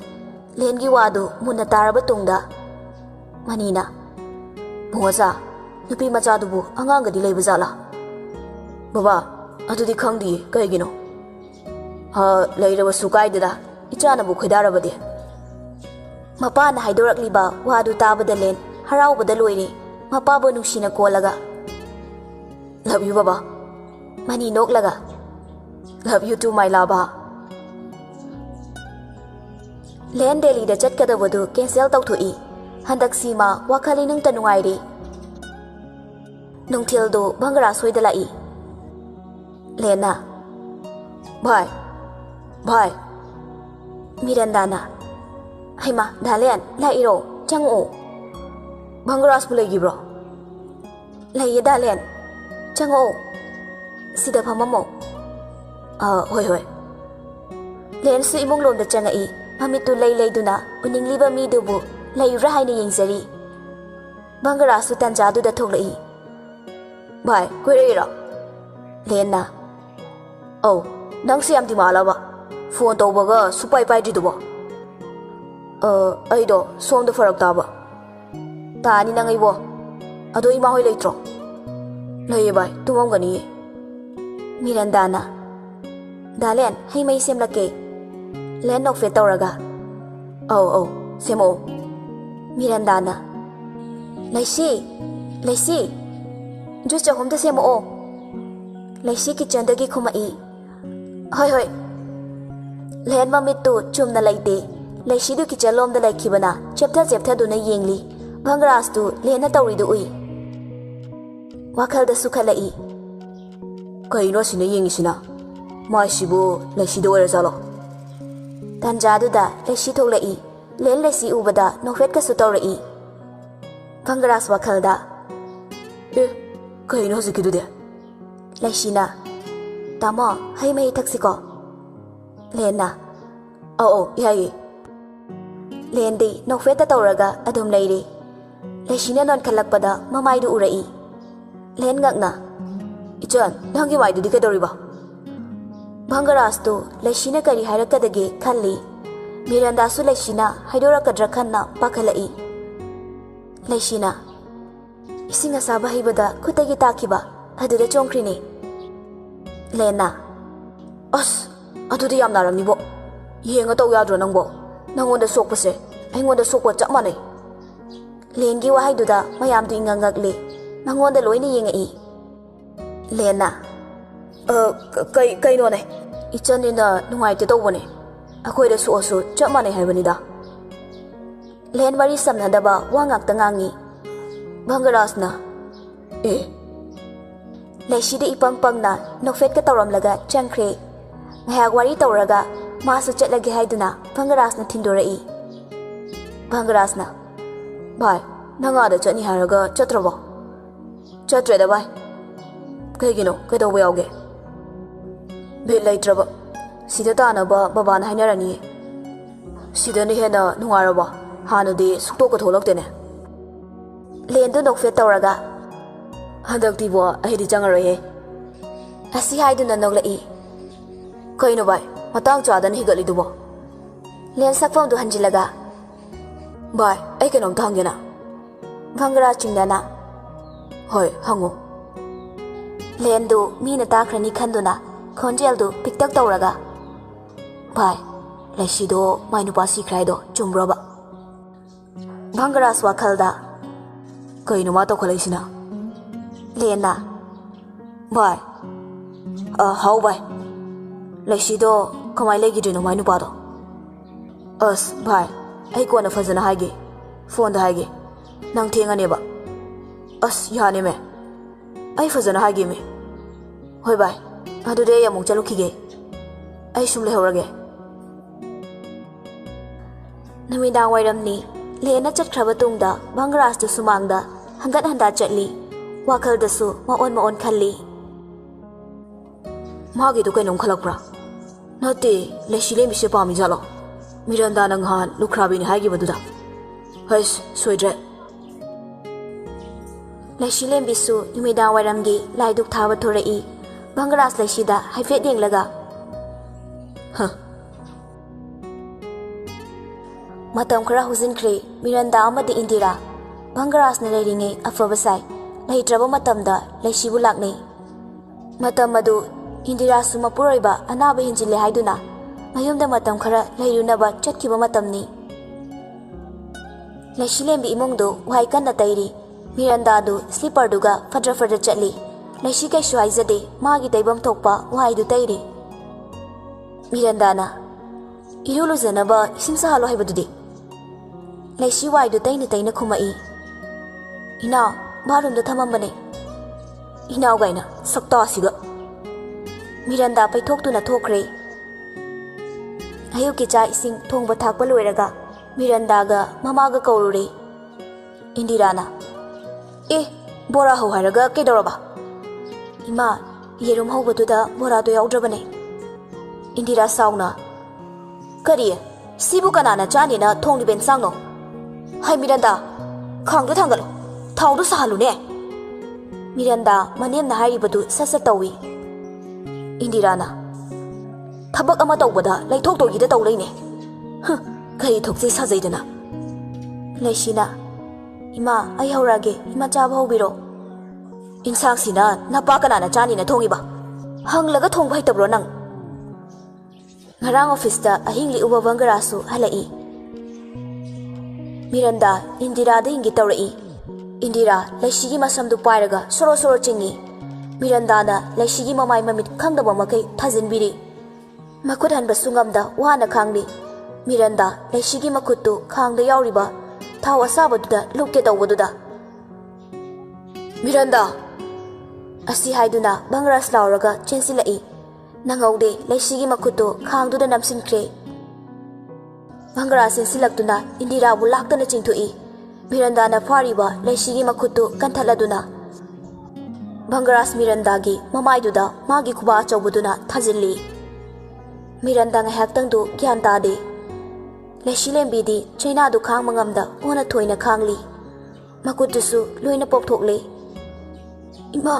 ꯂꯦꯟꯒꯤ ꯋꯥꯗꯨ ꯃꯨꯟꯅ ꯇꯥꯔꯕ ꯇꯨꯡꯗ ꯃꯅꯤꯅ ꯕꯨꯡꯉꯣꯆꯥ ꯅꯨꯄꯤ ꯃꯆꯥꯗꯨꯕꯨ ꯑꯉꯥꯡꯒꯗꯤ ꯂꯩꯕ ꯖꯥꯠꯂꯥ ꯕꯕꯥ ꯑꯗꯨꯗꯤ ꯈꯪꯗꯤꯌꯦ ꯀꯩꯒꯤꯅꯣ ꯂꯩꯔꯕꯁꯨ ꯀꯥꯏꯗꯦꯗ ꯏꯆꯥꯅꯕꯨ ꯈꯣꯏꯗꯥꯔꯕꯗꯤ ꯃꯄꯥꯅ ꯍꯥꯏꯗꯣꯔꯛꯂꯤꯕ ꯋꯥꯗꯨ ꯇꯥꯕꯗ ꯂꯦꯟ ꯍꯔꯥꯎꯕꯗ ꯂꯣꯏꯔꯦ ꯃꯄꯥꯕꯨ ꯅꯨꯡꯁꯤꯅ ꯀꯣꯜꯂꯒ ꯂꯚ ꯌꯨ ꯕꯕꯥ ꯃꯅꯤ ꯅꯣꯛꯂꯒ ꯂꯚ ꯌꯨ ꯇꯨ ꯃꯥꯏ ꯂꯥꯚꯥ ꯂꯦꯟ ꯗꯦꯜꯂꯤꯗ ꯆꯠꯀꯗꯕꯗꯨ ꯀꯦꯟꯁꯦꯜ ꯇꯧꯊꯣꯛꯏ ꯍꯟꯗꯛꯁꯤꯃ ꯋꯥꯈꯜ ꯏꯅꯨꯡꯇ ꯅꯨꯡꯉꯥꯏꯔꯤ ꯅꯨꯡꯊꯤꯜꯗꯨ ꯚꯪꯒꯔꯥꯖ ꯍꯣꯏꯗ ꯂꯥꯛꯏ ꯂꯦꯟꯅ ꯚꯥꯏ ꯃꯤꯔꯟꯗꯥꯅ ꯍꯩꯃꯥ ꯗꯥꯂꯦꯟ ꯂꯥꯛꯏꯔꯣ ꯆꯪꯉꯛꯑꯣ ꯚꯪꯒꯔꯥꯖꯄꯨ ꯂꯩꯈꯤꯕ꯭ꯔꯣ ꯂꯩꯌꯦ ꯗꯥꯂꯦꯟ ꯆꯪꯉꯛꯑꯣ ꯁꯤꯗ ꯐꯝꯃꯝꯃꯣ ꯍꯣꯏ ꯂꯦꯟꯁꯨ ꯏꯃꯨꯡꯂꯣꯝꯗ ꯆꯪꯉꯛꯏ ꯃꯃꯤꯠꯇꯨ ꯂꯩꯗꯨꯅ ꯎꯅꯤꯡꯂꯤꯕ ꯃꯤꯗꯨꯕꯨ ꯂꯩꯕ꯭ꯔꯥ ꯍꯥꯏꯅ ꯌꯦꯡꯖꯔꯤ ꯚꯪꯒꯔꯥꯖꯁꯨ ꯇꯟꯖꯥꯗꯨꯗ ꯊꯣꯛꯂꯛꯏ ꯚꯥꯏ ꯀꯣꯏꯔꯛꯏꯔꯣ ꯂꯦꯟꯅ ꯑꯧ ꯅꯪꯁꯦ ꯌꯥꯝ ꯗꯤꯃꯥꯜꯂꯕ ꯐꯣꯟ ꯇꯧꯕꯒ ꯁꯨꯄꯥꯏ ꯄꯥꯏꯗ꯭ꯔꯤꯗꯨꯕꯣ ꯑꯩꯗꯣ ꯁꯣꯝꯗ ꯐꯔꯛ ꯇꯥꯕ ꯇꯥꯅꯤ ꯅꯪ ꯑꯩꯕꯣ ꯑꯗꯣ ꯏꯃꯥ ꯍꯣꯏ ꯂꯩꯇ꯭ꯔꯣ ꯂꯩꯌꯦ ꯚꯥꯏ ꯇꯨꯝꯃꯝꯒꯅꯤꯌꯦ ꯃꯤꯔꯟꯗꯥꯅ ꯗꯥꯂꯦꯟ ꯍꯩ ꯃꯍꯤ ꯁꯦꯝꯂꯛꯀꯦ ꯂꯦꯟ ꯅꯣꯛꯐꯦꯠ ꯇꯧꯔꯒ ꯑꯧ ꯁꯦꯝꯃꯛꯑꯣ ꯃꯤꯔꯟꯗꯥꯅ ꯂꯩꯁꯤ ꯖꯨꯁ ꯆꯍꯨꯝꯗ ꯁꯦꯝꯃꯛꯑꯣ ꯂꯩꯁꯤ ꯀꯤꯆꯟꯗꯒꯤ ꯈꯨꯝꯃꯛꯏ ꯍꯣꯏ ꯂꯦꯟ ꯃꯃꯤꯠꯇꯨ ꯆꯨꯝꯅ ꯂꯩꯇꯦ ꯂꯩꯁꯤꯗꯨ ꯀꯤꯆꯟꯂꯣꯝꯗ ꯂꯩꯈꯤꯕꯅ ꯆꯦꯞꯊꯗꯨꯅ ꯌꯦꯡꯂꯤ ꯚꯪꯒꯔꯥꯖꯇꯨ ꯂꯦꯟꯅ ꯇꯧꯔꯤꯗꯨ ꯎꯏ ꯋꯥꯈꯜꯗ ꯁꯨꯈꯠꯂꯛꯏ ꯀꯩꯅꯣ ꯁꯤꯅ ꯌꯦꯡꯉꯤꯁꯤꯅ ꯃꯥꯏꯁꯤꯕꯨ ꯂꯩꯁꯤꯗ ꯑꯣꯏꯔꯖꯥꯠꯂꯣ ꯇꯟꯖꯥꯗꯨꯗ ꯂꯩꯁꯤ ꯊꯣꯛꯂꯛꯏ ꯂꯦꯟ ꯂꯩꯁꯤ ꯎꯕꯗ ꯅꯣꯛꯐꯦꯠꯀꯁꯨ ꯇꯧꯔꯛꯏ ꯚꯪꯒꯔꯥꯖ ꯋꯥꯈꯜꯗ ꯀꯩꯅꯣ ꯍꯧꯖꯤꯛꯀꯤꯗꯨꯗꯤ ꯂꯩꯁꯤꯅ ꯇꯥꯃꯣ ꯍꯩ ꯃꯍꯤ ꯊꯛꯁꯤꯀꯣ ꯂꯦꯟꯅ ꯑꯧ ꯌꯥꯏꯌꯦ ꯂꯦꯟꯗꯤ ꯅꯣꯛꯐꯦꯠꯇ ꯇꯧꯔꯒ ꯑꯗꯨꯝ ꯂꯩꯔꯤ ꯂꯩꯁꯤꯅ ꯅꯣꯟꯈꯠꯂꯛꯄꯗ ꯃꯃꯥꯏꯗꯨ ꯎꯔꯛꯏ ꯂꯦꯟ ꯉꯛꯅ ꯏꯆꯟ ꯅꯪꯒꯤ ꯃꯥꯏꯗꯨꯗꯤ ꯀꯩꯗꯧꯔꯤꯕ ꯚꯪꯒꯔꯥꯖꯇꯨ ꯂꯩꯁꯤꯅ ꯀꯔꯤ ꯍꯥꯏꯔꯛꯀꯗꯒꯦ ꯈꯜꯂꯤ ꯃꯤꯔꯟꯗꯥꯁꯨ ꯂꯩꯁꯤꯅ ꯍꯥꯏꯗꯣꯔꯛꯀꯗ꯭ꯔꯥ ꯈꯟꯅ ꯄꯥꯈꯠꯂꯛꯏ ꯂꯩꯁꯤꯅ ꯏꯁꯤꯡ ꯑꯁꯥꯕ ꯍꯩꯕꯗ ꯈꯨꯠꯇꯒꯤ ꯇꯥꯈꯤꯕ ꯑꯗꯨꯗ ꯆꯣꯡꯈ꯭ꯔꯤꯅꯤ ꯂꯦꯟꯅ ꯑꯁ ꯑꯗꯨꯗꯤ ꯌꯥꯝ ꯅꯥꯔꯝꯅꯤꯕꯣ ꯌꯦꯡꯉ ꯇꯧ ꯌꯥꯗ꯭ꯔꯣ ꯅꯪꯕꯣ ꯅꯪꯉꯣꯟꯗ ꯁꯣꯛꯄꯁꯦ ꯑꯩꯉꯣꯟꯗ ꯁꯣꯛꯄ ꯆꯞ ꯃꯥꯟꯅꯩ ꯂꯦꯟꯒꯤ ꯋꯥꯍꯩꯗꯨꯗ ꯃꯌꯥꯝꯗꯨ ꯏꯉꯛꯉꯛꯂꯤ ꯃꯉꯣꯟꯗ ꯂꯣꯏꯅ ꯌꯦꯡꯉꯛꯏ ꯂꯦꯟꯅ ꯀꯩꯅꯣꯅꯦ ꯏꯆꯟꯅꯤꯅ ꯅꯨꯡꯉꯥꯏꯇꯦ ꯇꯧꯕꯅꯦ ꯑꯩꯈꯣꯏꯗ ꯁꯣꯛꯑꯁꯨ ꯆꯞ ꯃꯥꯟꯅꯩ ꯍꯥꯏꯕꯅꯤꯗ ꯂꯦꯟ ꯋꯥꯔꯤ ꯁꯝꯅꯗꯕ ꯋꯥ ꯉꯥꯛꯇ ꯉꯥꯡꯉꯤ ꯚꯪꯒꯔꯥꯖꯅ ꯂꯩꯁꯤꯗ ꯏꯄꯪ ꯄꯪꯅ ꯅꯣꯛꯐꯦꯠꯀ ꯇꯧꯔꯝꯂꯒ ꯆꯪꯈ꯭ꯔꯦ ꯉꯥꯏꯍꯥꯛ ꯋꯥꯔꯤ ꯇꯧꯔꯒ ꯃꯥꯁꯨ ꯆꯠꯂꯒꯦ ꯍꯥꯏꯗꯨꯅ ꯚꯪꯒꯔꯥꯖꯅ ꯊꯤꯟꯗꯣꯔꯛꯏ ꯚꯪꯒꯔꯥꯖꯅ ꯚꯥꯏ ꯅꯪ ꯑꯥꯗ ꯆꯠꯅꯤ ꯍꯥꯏꯔꯒ ꯆꯠꯇ꯭ꯔꯕꯣ ꯆꯠꯇ꯭ꯔꯦꯗ ꯚꯥꯏ ꯀꯩꯒꯤꯅꯣ ꯀꯩꯗꯧꯕ ꯌꯥꯎꯒꯦ ꯕꯤꯠ ꯂꯩꯇ꯭ꯔꯕ ꯁꯤꯗ ꯇꯥꯅꯕ ꯕꯕꯥꯅ ꯍꯥꯏꯅꯔꯅꯤꯌꯦ ꯁꯤꯗꯅ ꯍꯦꯟꯅ ꯅꯨꯡꯉꯥꯏꯔꯕ ꯍꯥꯟꯅꯗꯤ ꯁꯨꯛꯇꯣꯛꯀ ꯊꯣꯛꯂꯛꯇꯦꯅꯦ ꯂꯦꯟꯗꯨ ꯅꯣꯛꯐꯦꯠ ꯇꯧꯔꯒ ꯍꯟꯗꯛꯇꯤꯕꯣ ꯑꯩꯗꯤ ꯆꯪꯉꯔꯣꯏꯍꯦ ꯑꯁꯤ ꯍꯥꯏꯗꯨꯅ ꯅꯣꯛꯂꯛꯏ ꯀꯩꯅꯣ ꯚꯥꯏ ꯃꯇꯥꯡ ꯆꯥꯗꯅ ꯍꯤꯒꯠꯂꯤꯗꯨꯕꯣ ꯂꯦꯟ ꯁꯛꯐꯝꯗꯨ ꯍꯟꯖꯤꯜꯂꯒ ꯚꯥꯏ ꯑꯩ ꯀꯩꯅꯣꯝꯇ ꯍꯪꯒꯦꯅ ꯚꯪꯒꯔꯥꯖ ꯆꯤꯡꯅꯅ ꯍꯣꯏ ꯍꯪꯉꯨ ꯂꯦꯟꯗꯨ ꯃꯤꯅ ꯇꯥꯈ꯭ꯔꯅꯤ ꯈꯟꯗꯨꯅ ꯈꯣꯟꯖꯦꯜꯗꯨ ꯄꯤꯛꯇꯛ ꯇꯧꯔꯒ ꯚꯥꯏ ꯂꯩꯁꯤꯗꯣ ꯃꯥꯏ ꯅꯨꯄꯥ ꯁꯤꯈ꯭ꯔꯦ ꯍꯥꯏꯗꯣ ꯆꯨꯝꯕ꯭ꯔꯣꯕ ꯚꯪꯒꯔꯥꯖ ꯋꯥꯈꯜꯗ ꯀꯩꯅꯣ ꯃꯥ ꯇꯧꯈꯠꯂꯛꯏꯁꯤꯅ ꯂꯦꯟꯅ ꯚꯥꯏ ꯍꯥꯎ ꯚꯥꯏ ꯂꯩꯁꯤꯗꯣ ꯀꯃꯥꯏꯅ ꯂꯩꯈꯤꯗ꯭ꯔꯤꯅꯣ ꯃꯥꯏ ꯅꯨꯄꯥꯗꯣ ꯑꯁ ꯚꯥꯏ ꯑꯩ ꯀꯣꯟꯅ ꯐꯖꯅ ꯍꯥꯏꯒꯦ ꯐꯣꯟꯗ ꯍꯥꯏꯒꯦ ꯅꯪ ꯊꯦꯡꯉꯅꯦꯕ ꯑꯁ ꯌꯥꯅꯦꯃꯦ ꯑꯩ ꯐꯖꯅ ꯍꯥꯏꯒꯦꯃꯦ ꯍꯣꯏ ꯚꯥꯏ ꯑꯗꯨꯗꯤ ꯑꯩ ꯑꯃꯨꯛ ꯆꯠꯂꯨꯈꯤꯒꯦ ꯑꯩ ꯁꯨꯝ ꯂꯩꯍꯧꯔꯒꯦ ꯅꯨꯃꯤꯗꯥꯡ ꯋꯥꯏꯔꯝꯅꯤ ꯂꯦꯟꯅ ꯆꯠꯈ꯭ꯔꯕ ꯇꯨꯡꯗ ꯚꯪꯒꯔꯥꯖꯇꯨ ꯁꯨꯃꯥꯡꯗ ꯍꯪꯒꯠ ꯍꯟꯗꯥ ꯆꯠꯂꯤ ꯋꯥꯈꯜꯗꯁꯨ ꯃꯑꯣꯟ ꯈꯜꯂꯤ ꯃꯥꯒꯤꯗꯣ ꯀꯩꯅꯣꯝ ꯈꯜꯂꯛꯄ꯭ꯔꯥ ꯅꯠꯇꯦ ꯂꯩꯁꯤ ꯂꯦꯝꯕꯤꯁꯦ ꯄꯥꯝꯃꯤ ꯖꯥꯠꯂꯣ ꯃꯤꯔꯟꯗꯥꯅ ꯉꯍꯥꯟ ꯂꯨꯈ꯭ꯔꯥꯕꯤꯅꯤ ꯍꯥꯏꯈꯤꯕꯗꯨꯗ ꯍꯩꯁ ꯁꯣꯏꯗ꯭ꯔꯦ ꯂꯩꯁꯤ ꯂꯦꯝꯕꯤꯁꯨ ꯅꯨꯃꯤꯗꯥꯡ ꯋꯥꯏꯔꯝꯒꯤ ꯂꯥꯏꯗꯨꯛ ꯊꯥꯕ ꯊꯣꯔꯛꯏ ꯚꯪꯒꯔꯥꯖ ꯂꯩꯁꯤꯗ ꯍꯥꯏꯐꯦꯠ ꯌꯦꯡꯂꯒ ꯃꯇꯝ ꯈꯔ ꯍꯧꯖꯤꯟꯈ꯭ꯔꯦ ꯃꯤꯔꯟꯗꯥ ꯑꯃꯗꯤ ꯏꯟꯗꯤꯔꯥ ꯚꯪꯒꯔꯥꯖꯅ ꯂꯩꯔꯤꯉꯩ ꯑꯐꯕ ꯁꯥꯏ ꯂꯩꯇ꯭ꯔꯕ ꯃꯇꯝꯗ ꯂꯩꯁꯤꯕꯨ ꯂꯥꯛꯅꯩ ꯃꯇꯝ ꯑꯗꯨ ꯏꯟꯗꯤꯔꯥꯁꯨ ꯃꯄꯨꯔꯣꯏꯕ ꯑꯅꯥꯕ ꯍꯦꯟꯖꯤꯜꯂꯦ ꯍꯥꯏꯗꯨꯅ ꯃꯌꯨꯝꯗ ꯃꯇꯝ ꯈꯔ ꯂꯩꯔꯨꯅꯕ ꯆꯠꯈꯤꯕ ꯃꯇꯝꯅꯤ ꯂꯩꯁꯤ ꯂꯦꯝꯕꯤ ꯏꯃꯨꯡꯗꯨ ꯋꯥꯏ ꯀꯟꯅ ꯇꯩꯔꯤ ꯃꯤꯔꯟꯗꯥꯗꯨ ꯁ꯭ꯂꯤꯄꯔꯗꯨꯒ ꯐꯗ꯭ꯔ ꯆꯠꯂꯤ ꯂꯩꯁꯤ ꯀꯩꯁꯨ ꯍꯥꯏꯖꯗꯦ ꯃꯥꯒꯤ ꯇꯩꯐꯝ ꯊꯣꯛꯄ ꯋꯥꯏꯗꯨ ꯇꯩꯔꯤ ꯃꯤꯔꯟꯗꯥꯅ iru lujanaba ising sahalo haibadudi laishi waidu taina taina khumai ina barum da thamambane ina gaina sakta asiga Miranda paithok tuna thokre ayu ki cha ising thongba thakpa loiraga Miranda ga mama ga kaurure Indirana bora ho haraga kedoraba ima yerum hobatuda bora do yaudrabane Indira sauna kariye sibu kanana chani na thongli ben sangno hai Miranda khangdu thangalo thawdu sahalu ne Miranda manem na haribadu sasa tawi Indirana thabak ama tawbada laithok togi da tawleine kari thokse sajaidana Laishina ima ai haurage ima chaba hobiro insang sina napa kanana chani na thongiba hanglaga thongba haitabro nang ngarang office da ahingli uba bangarasu halai Miranda Indira da ingi tawrai Indira laishigi masamdu pairaga soro soro chingi Miranda na laishigi mamai mamit khangdaba makai thajinbiri makut hanba sungamda wana khangli Miranda laishigi makuttu khangda yauriba thaw asabaduda lukke tawbaduda Miranda asi haiduna bangras lauraga chensilai nangaude laishigi makuttu khangduda namsinkre Bangras silakduna Indira bu laktana chingthui Miranda na fariba laishigi makuttu kanthaladuna Bangras Miranda gi mamaiduda magi khuba achobuduna thajilli Miranda ngahaktangdu gyan tade Laishilembidi China du khang mangamda ona thoina khangli makutusu loina popthokle Ima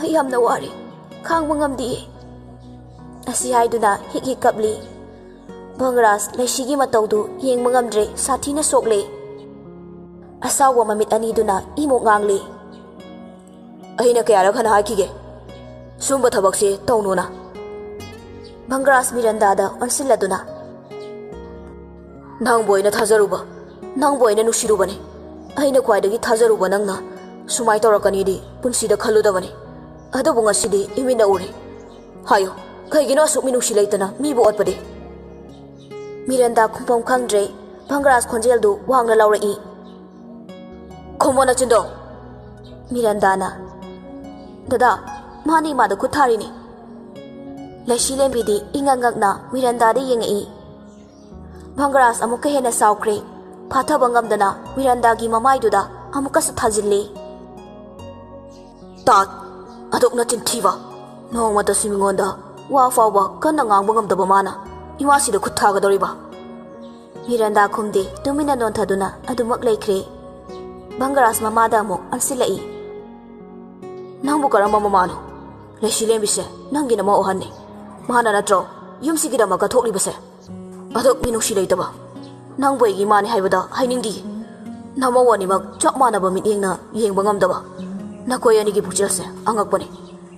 ayamna wari khang mangamdi asi haiduna hiki kapli Bangras laishigi matawdu yeng mangamdre sathina sokle asawa mamit aniduna imo ngangli aina kayara khana hakige sumba thabakse tawnona Bangras Miranda da onsiladuna nang boyna thajaruba nang boyna nusirubane aina khwaidagi thajaruba nangna sumai torakani di punsida khaludabane adabu ngasidi imina ure hayo kaigino sukmi nusi leitana mi bo otpade Miranda khumpam khangdre Bangras khonjeldu wangna laurai khomona chindo Miranda na dada mani ma da kuthari ni Laishilembidi ingangakna Miranda de yengai Bangras amuka hena saukre phatha bangamdana Miranda gi mamaiduda amuka sathajille tat adok na chinthiwa nongma da simingonda wa fawba kanna ngang bangamdaba mana imasi da khutha ga doriba Miranda khumde tumina non thaduna adumak laikre Bangras mamada mo ansilai nangbu karamba mamano Laishilembise nangi na mo ohanne mana natro yumsigi da maka thokli base adok minushi leitaba nang boigi mani haibada hainingdi namo wani mak chak mana ba mit yengna yeng bangam daba nakoi ani gi puchelse angak pone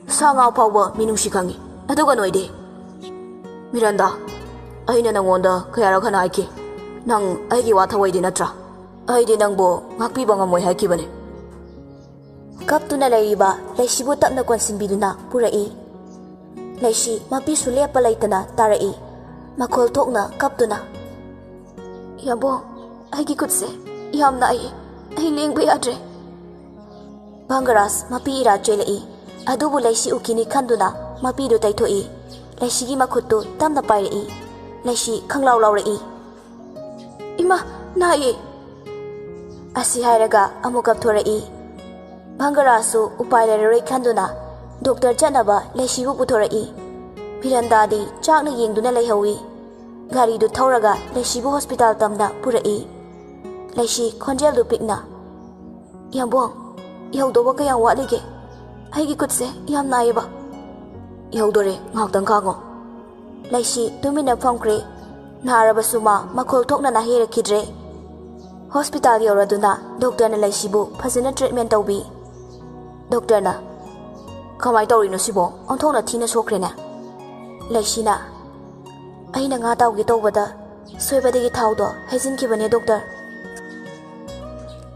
sanga pawba minushi kangi aduga noide Miranda aina nangonda kayara khana aiki nang aigi wa thawai di natra aidi nangbo ngakpi bangam moi haiki bane kaptuna laiba laishibu tapna konsinbiduna purai Laishi mapi sulepa laitana tarai makhol thokna kaptuna Yabo aigi kutse yamna ai lengbe adre Bangras mapi ira chelai adubu Laishi ukini khanduna mapi do taithoi Laishi gi makhuttu tamna pairai Laishi khanglaw lawrai Ima nai asi hairaga amukap thorai Bangarasu upailare khanduna Doctor Chanaba Laishibu putorai Miranda di chakna yengduna laihawi gari du thauraga Laishibu hospital tamna purai Laishi khonjel du pikna Yambong yaudoba kayang walige aigi kutse yam naiba yaudore ngaktang kango Laishi tumina famkre naraba suma makhol thokna na hera khidre hospital yoraduna doctor na Laishibu phajana treatment tawbi doctor na Kamai tawrino sibo onthona thina sokrena Laishina aina nga tawgi tawbada soibadagi thawdo hajinkhibane doctor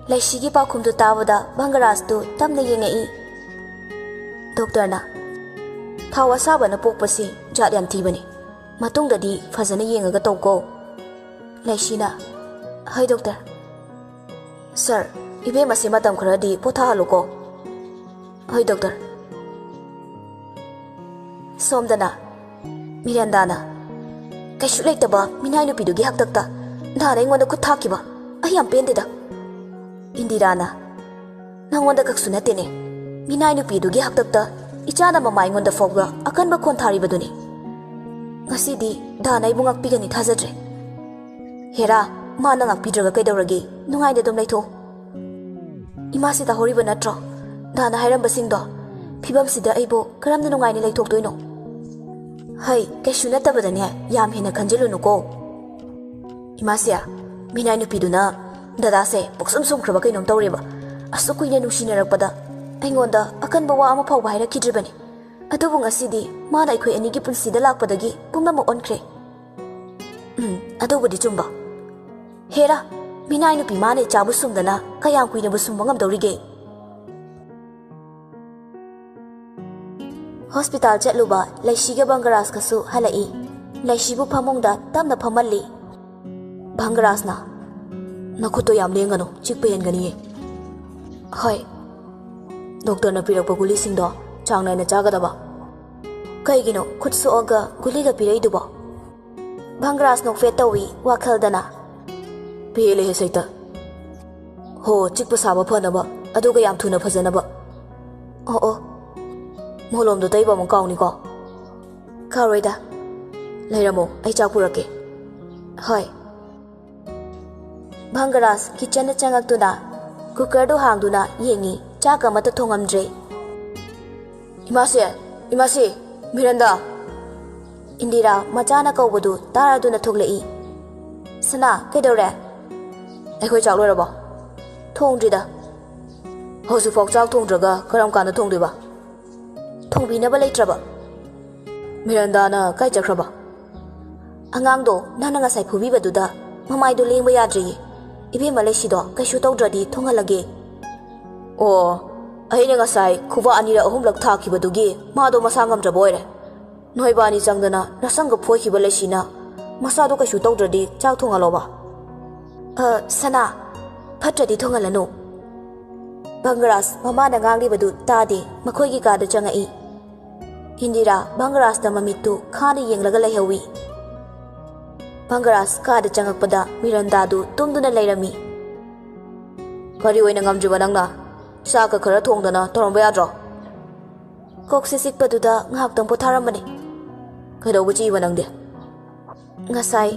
Laishigi pakhumdu tabada Bangras tu tamna yengai doctor na thawa sabana pokpasi jat yam thibani ꯃꯇꯨꯡꯗꯗꯤ ꯐꯖꯅ ꯌꯦꯡꯉꯒ ꯇꯧꯀꯣ ꯂꯩꯁꯤꯅ ꯍꯣꯏ doctor sir 이베ꯝ ꯑꯁꯤ ꯃꯇꯝ ꯈꯔꯗꯤ ꯄꯣꯊꯥꯍꯜꯂꯨꯀꯣ ꯍꯣꯏ doctor ꯁꯣꯝꯗꯅ ꯃꯤꯔꯦꯟꯗꯥꯅ ꯀꯩꯁꯨ ꯂꯩꯇꯕ ꯃꯤꯅꯥꯏ ꯅꯨꯄꯤꯗꯨꯒꯤ ꯍꯛꯇꯛꯇ ꯅꯍꯥꯟ ꯑꯩꯉꯣꯟꯗ ꯈꯨꯠ ꯊꯥꯈꯤꯕ ꯑꯩ ꯌꯥꯝ ꯄꯦꯟꯗꯦꯗ ꯏꯟꯗꯤꯔꯥꯅ ꯅꯪꯉꯣꯟꯗ ꯈꯛꯁꯨ ꯅꯠꯇꯦꯅꯦ ꯃꯤꯅꯥꯏ ꯅꯨꯄꯤꯗꯨꯒꯤ ꯍꯛꯇꯛꯇ ꯏꯆꯥꯅ ꯃꯃꯥ ꯑꯩꯉꯣꯟꯗ ꯐꯥꯎꯕ ꯑꯀꯟꯕ ꯈꯣꯟ ꯊꯥꯔꯤꯕꯗꯨꯅꯤ ꯉꯁꯤꯗꯤ ꯗꯥꯅ ꯑꯩꯕꯨ ꯉꯥꯛꯄꯤꯒꯅꯤ ꯊꯥꯖꯗ꯭ꯔꯦ ꯍꯦꯔꯥ ꯃꯥꯅ ꯉꯥꯛꯄꯤꯗ꯭ꯔꯒ ꯀꯩꯗꯧꯔꯒꯦ ꯅꯨꯡꯉꯥꯏꯅ ꯑꯗꯨꯝ ꯂꯩꯊꯣ 이마ꯁꯤ ꯇꯥꯍꯧꯔꯤꯕ ꯅꯠꯇ꯭ꯔꯣ ꯗꯥꯅ ꯍꯥꯏꯔꯝꯕꯁꯤꯡꯗꯣ ꯐꯤꯕꯝꯁꯤꯗ ꯑꯩꯕꯨ ꯀꯔꯝꯅ ꯅꯨꯡꯉꯥꯏꯅ ꯂꯩꯊꯣꯛꯇꯣꯏꯅꯣ ꯍꯩ ꯀꯩꯁꯨ ꯅꯠꯇꯕꯗꯅꯦ ꯌꯥꯝ ꯍꯦꯟꯅ ꯈꯟꯖꯤꯜꯂꯨꯅꯨꯀꯣ 이마ꯁꯤ ꯃꯤꯅꯥꯏ ꯅꯨꯄꯤꯗꯨꯅ ꯗꯗꯥꯁꯦ ꯄꯨꯛꯁꯨꯝ ꯁꯨꯝꯈ꯭ꯔꯕ ꯀꯩꯅꯣꯝ ꯇꯧꯔꯦꯕ ꯑꯁꯨꯛ ꯀꯨꯏꯅ ꯅꯨꯡꯁꯤꯅꯔꯛꯄꯗ ꯑꯩꯉꯣꯟꯗ ꯑꯀꯟꯕ ꯋꯥ ꯑꯃ ꯐꯥꯎꯕ ꯍꯥꯏꯔꯛꯈꯤꯗ꯭ꯔꯤꯕꯅꯤ ꯑꯗꯨꯕꯨ ꯉꯁꯤꯗꯤ ꯃꯥꯅ ꯑꯩꯈꯣꯏ ꯑꯅꯤꯒꯤ ꯄꯨꯟꯁꯤꯗ ꯂꯥꯛꯄꯗꯒꯤ ꯄꯨꯝꯅꯃꯛ ꯑꯣꯟꯈ꯭ꯔꯦ ꯑꯗꯨꯕꯨꯗꯤ ꯆꯨꯝꯕ ꯍꯦꯔꯥ ꯃꯤꯅꯥꯏ ꯅꯨꯄꯤ ꯃꯥꯅ ꯏꯆꯥꯕꯨ ꯁꯨꯝꯗꯅ ꯀꯌꯥꯝ ꯀꯨꯏꯅꯕꯨ ꯁꯨꯝꯕ ꯉꯝꯗꯧꯔꯤꯒꯦ ꯍꯣꯁꯄꯤꯇꯥꯜ ꯆꯠꯂꯨꯕ ꯂꯩꯁꯤꯒ ꯕꯪꯒꯔꯥꯖꯀꯁꯨ ꯍꯜꯂꯛꯏ ꯂꯩꯁꯤꯕꯨ ꯐꯃꯨꯡꯗ ꯇꯞꯅ ꯐꯝꯍꯜꯂꯤ ꯕꯪꯒꯔꯥꯖꯅ ꯅꯈꯨꯠꯇꯣ ꯌꯥꯝ ꯂꯦꯡꯒꯅꯨ ꯆꯤꯛꯄ ꯍꯦꯟꯒꯅꯤꯌꯦ ꯍꯣꯏ ꯗꯣꯛꯇꯔꯅ ꯄꯤꯔꯛꯄ ꯒꯨꯂꯤꯁꯤꯡꯗꯣ ꯆꯥꯡ ꯅꯥꯏꯅ ꯆꯥꯒꯗꯕ ꯀꯩꯒꯤꯅꯣ ꯈꯨꯠ ꯁꯣꯛꯑꯒ ꯒꯨꯂꯤꯒ ꯄꯤꯔꯛꯏꯗꯨꯕꯣ ꯕꯪꯒꯔꯥꯖ ꯅꯣꯛꯐꯦꯠ ꯇꯧꯏ ꯋꯥꯈꯜꯗꯅ ꯄꯦꯜꯂꯦꯍꯦ ꯁꯩꯇ ꯍꯣ ꯆꯤꯛꯄ ꯁꯥꯕ ꯐꯅꯕ ꯑꯗꯨꯒ ꯌꯥꯝ ꯊꯨꯅ ꯐꯖꯅꯕ ꯑꯣ ꯃꯣꯂꯣꯝꯗꯣ ꯇꯩꯕ ꯑꯃꯨꯛ ꯀꯥꯎꯅꯤꯀꯣ ꯀꯥꯎꯔꯣꯏꯗ ꯂꯩꯔꯝꯃꯣ ꯑꯩ ꯆꯥꯛ ꯄꯨꯔꯛꯀꯦ ꯍꯣꯏ ꯕꯪꯒꯔꯥꯖ ꯀꯤꯆꯟꯗ ꯆꯪꯉꯛꯇꯨꯅ ꯀꯨꯀꯔꯗꯨ ꯍꯥꯡꯗꯨꯅ ꯌꯦꯡꯉꯤ ꯆꯥꯛ ꯑꯃꯠꯇ ꯊꯣꯡꯉꯝꯗ꯭ꯔꯦ 이마씨 미란다 ꯏꯟꯗꯤꯔꯥ ꯃꯆꯥꯅ ꯀꯧꯕꯗꯨ ꯇꯥꯔꯗꯨꯅ ꯊꯣꯛꯂꯛꯏ ꯁꯅꯥ ꯀꯩꯗꯧꯔꯦ ꯑꯩꯈꯣꯏ ꯆꯥꯛ ꯂꯣꯏꯔꯕꯣ ꯊꯣꯡꯗ꯭ꯔꯤꯗ ꯍꯧꯖꯤꯛꯐꯥꯎ ꯆꯥꯛ ꯊꯣꯡꯗ꯭ꯔꯒ ꯀꯔꯝ ꯀꯥꯟꯗ ꯊꯣꯡꯗꯣꯏꯕ ꯊꯣꯡꯕꯤꯅꯕ ꯂꯩꯇ꯭ꯔꯕ ꯃꯤꯔꯟꯗꯥꯅ ꯀꯥꯏ ꯆꯠꯈ꯭ꯔꯕ ꯑꯉꯥꯡꯗꯣ ꯅꯪꯅ ꯉꯁꯥꯏ ꯐꯨꯕꯤꯕꯗꯨꯗ ꯃꯃꯥꯏꯗꯣ ꯂꯦꯡꯕ ꯌꯥꯗ꯭ꯔꯤꯌꯦ 이베ꯝꯃ ꯂꯩꯁꯤꯗꯣ ꯀꯩꯁꯨ ꯇꯧꯗ꯭ꯔꯗꯤ ꯊꯣꯡꯍꯜꯂꯒꯦ ꯑꯣ ꯑꯩꯅ ꯉꯁꯥꯏ ꯈꯨꯕꯥꯛ ꯑꯅꯤꯔꯛ ꯑꯍꯨꯝꯂꯛ ꯊꯥꯈꯤꯕꯗꯨꯒꯤ ꯃꯥꯗꯣ ꯃꯁꯥ ꯉꯝꯗ꯭ꯔꯕ ꯑꯣꯏꯔꯦ ꯅꯣꯏꯕꯥꯅꯤ ꯆꯪꯗꯅ ꯅꯁꯪꯒ ꯐꯣꯏꯈꯤꯕ ꯂꯩꯁꯤꯅ ꯃꯁꯥꯗꯣ ꯀꯩꯁꯨ ꯇꯧꯗ꯭ꯔꯗꯤ ꯆꯥꯛ ꯊꯣꯡꯍꯜꯂꯣꯕ ꯁꯅꯥ ꯐꯠꯇ꯭ꯔꯗꯤ ꯊꯣꯡꯍꯜꯂꯅꯨ ꯕꯪꯒꯔꯥꯖ ꯃꯃꯥꯅ ꯉꯥꯡꯂꯤꯕꯗꯨ ꯇꯥꯗꯦ ꯃꯈꯣꯏꯒꯤ ꯀꯥꯗ ꯆꯪꯉꯛꯏ ꯏꯟꯗꯤꯔꯥ ꯕꯪꯒꯔꯥꯖꯇ ꯃꯃꯤꯠꯇꯨ ꯈꯥꯅ ꯌꯦꯡꯂꯒ ꯂꯩꯍꯧꯏ ꯕꯪꯒꯔꯥꯖ ꯀꯥꯗ ꯆꯪꯉꯛꯄꯗ ꯃꯤꯔꯟꯗꯥꯗꯨ ꯇꯨꯝꯗꯨꯅ ꯂꯩꯔꯝꯃꯤ ꯀꯔꯤ ꯑꯣꯏꯅ ꯉꯝꯗ꯭ꯔꯤꯕ ꯅꯪꯅ ꯆꯥꯛꯀ ꯈꯔ ꯊꯣꯡꯗꯅ ꯇꯧꯔꯝꯕ ꯌꯥꯗ꯭ꯔꯣ ꯀꯣꯛꯁꯦ ꯆꯤꯛꯄꯗꯨꯗ ꯉꯥꯏꯍꯥꯛꯇꯪ ꯄꯣꯊꯥꯔꯝꯕꯅꯤ ꯀꯩꯗꯧꯕ ꯆꯤꯕ ꯅꯪꯗꯤ ꯉꯁꯥꯏ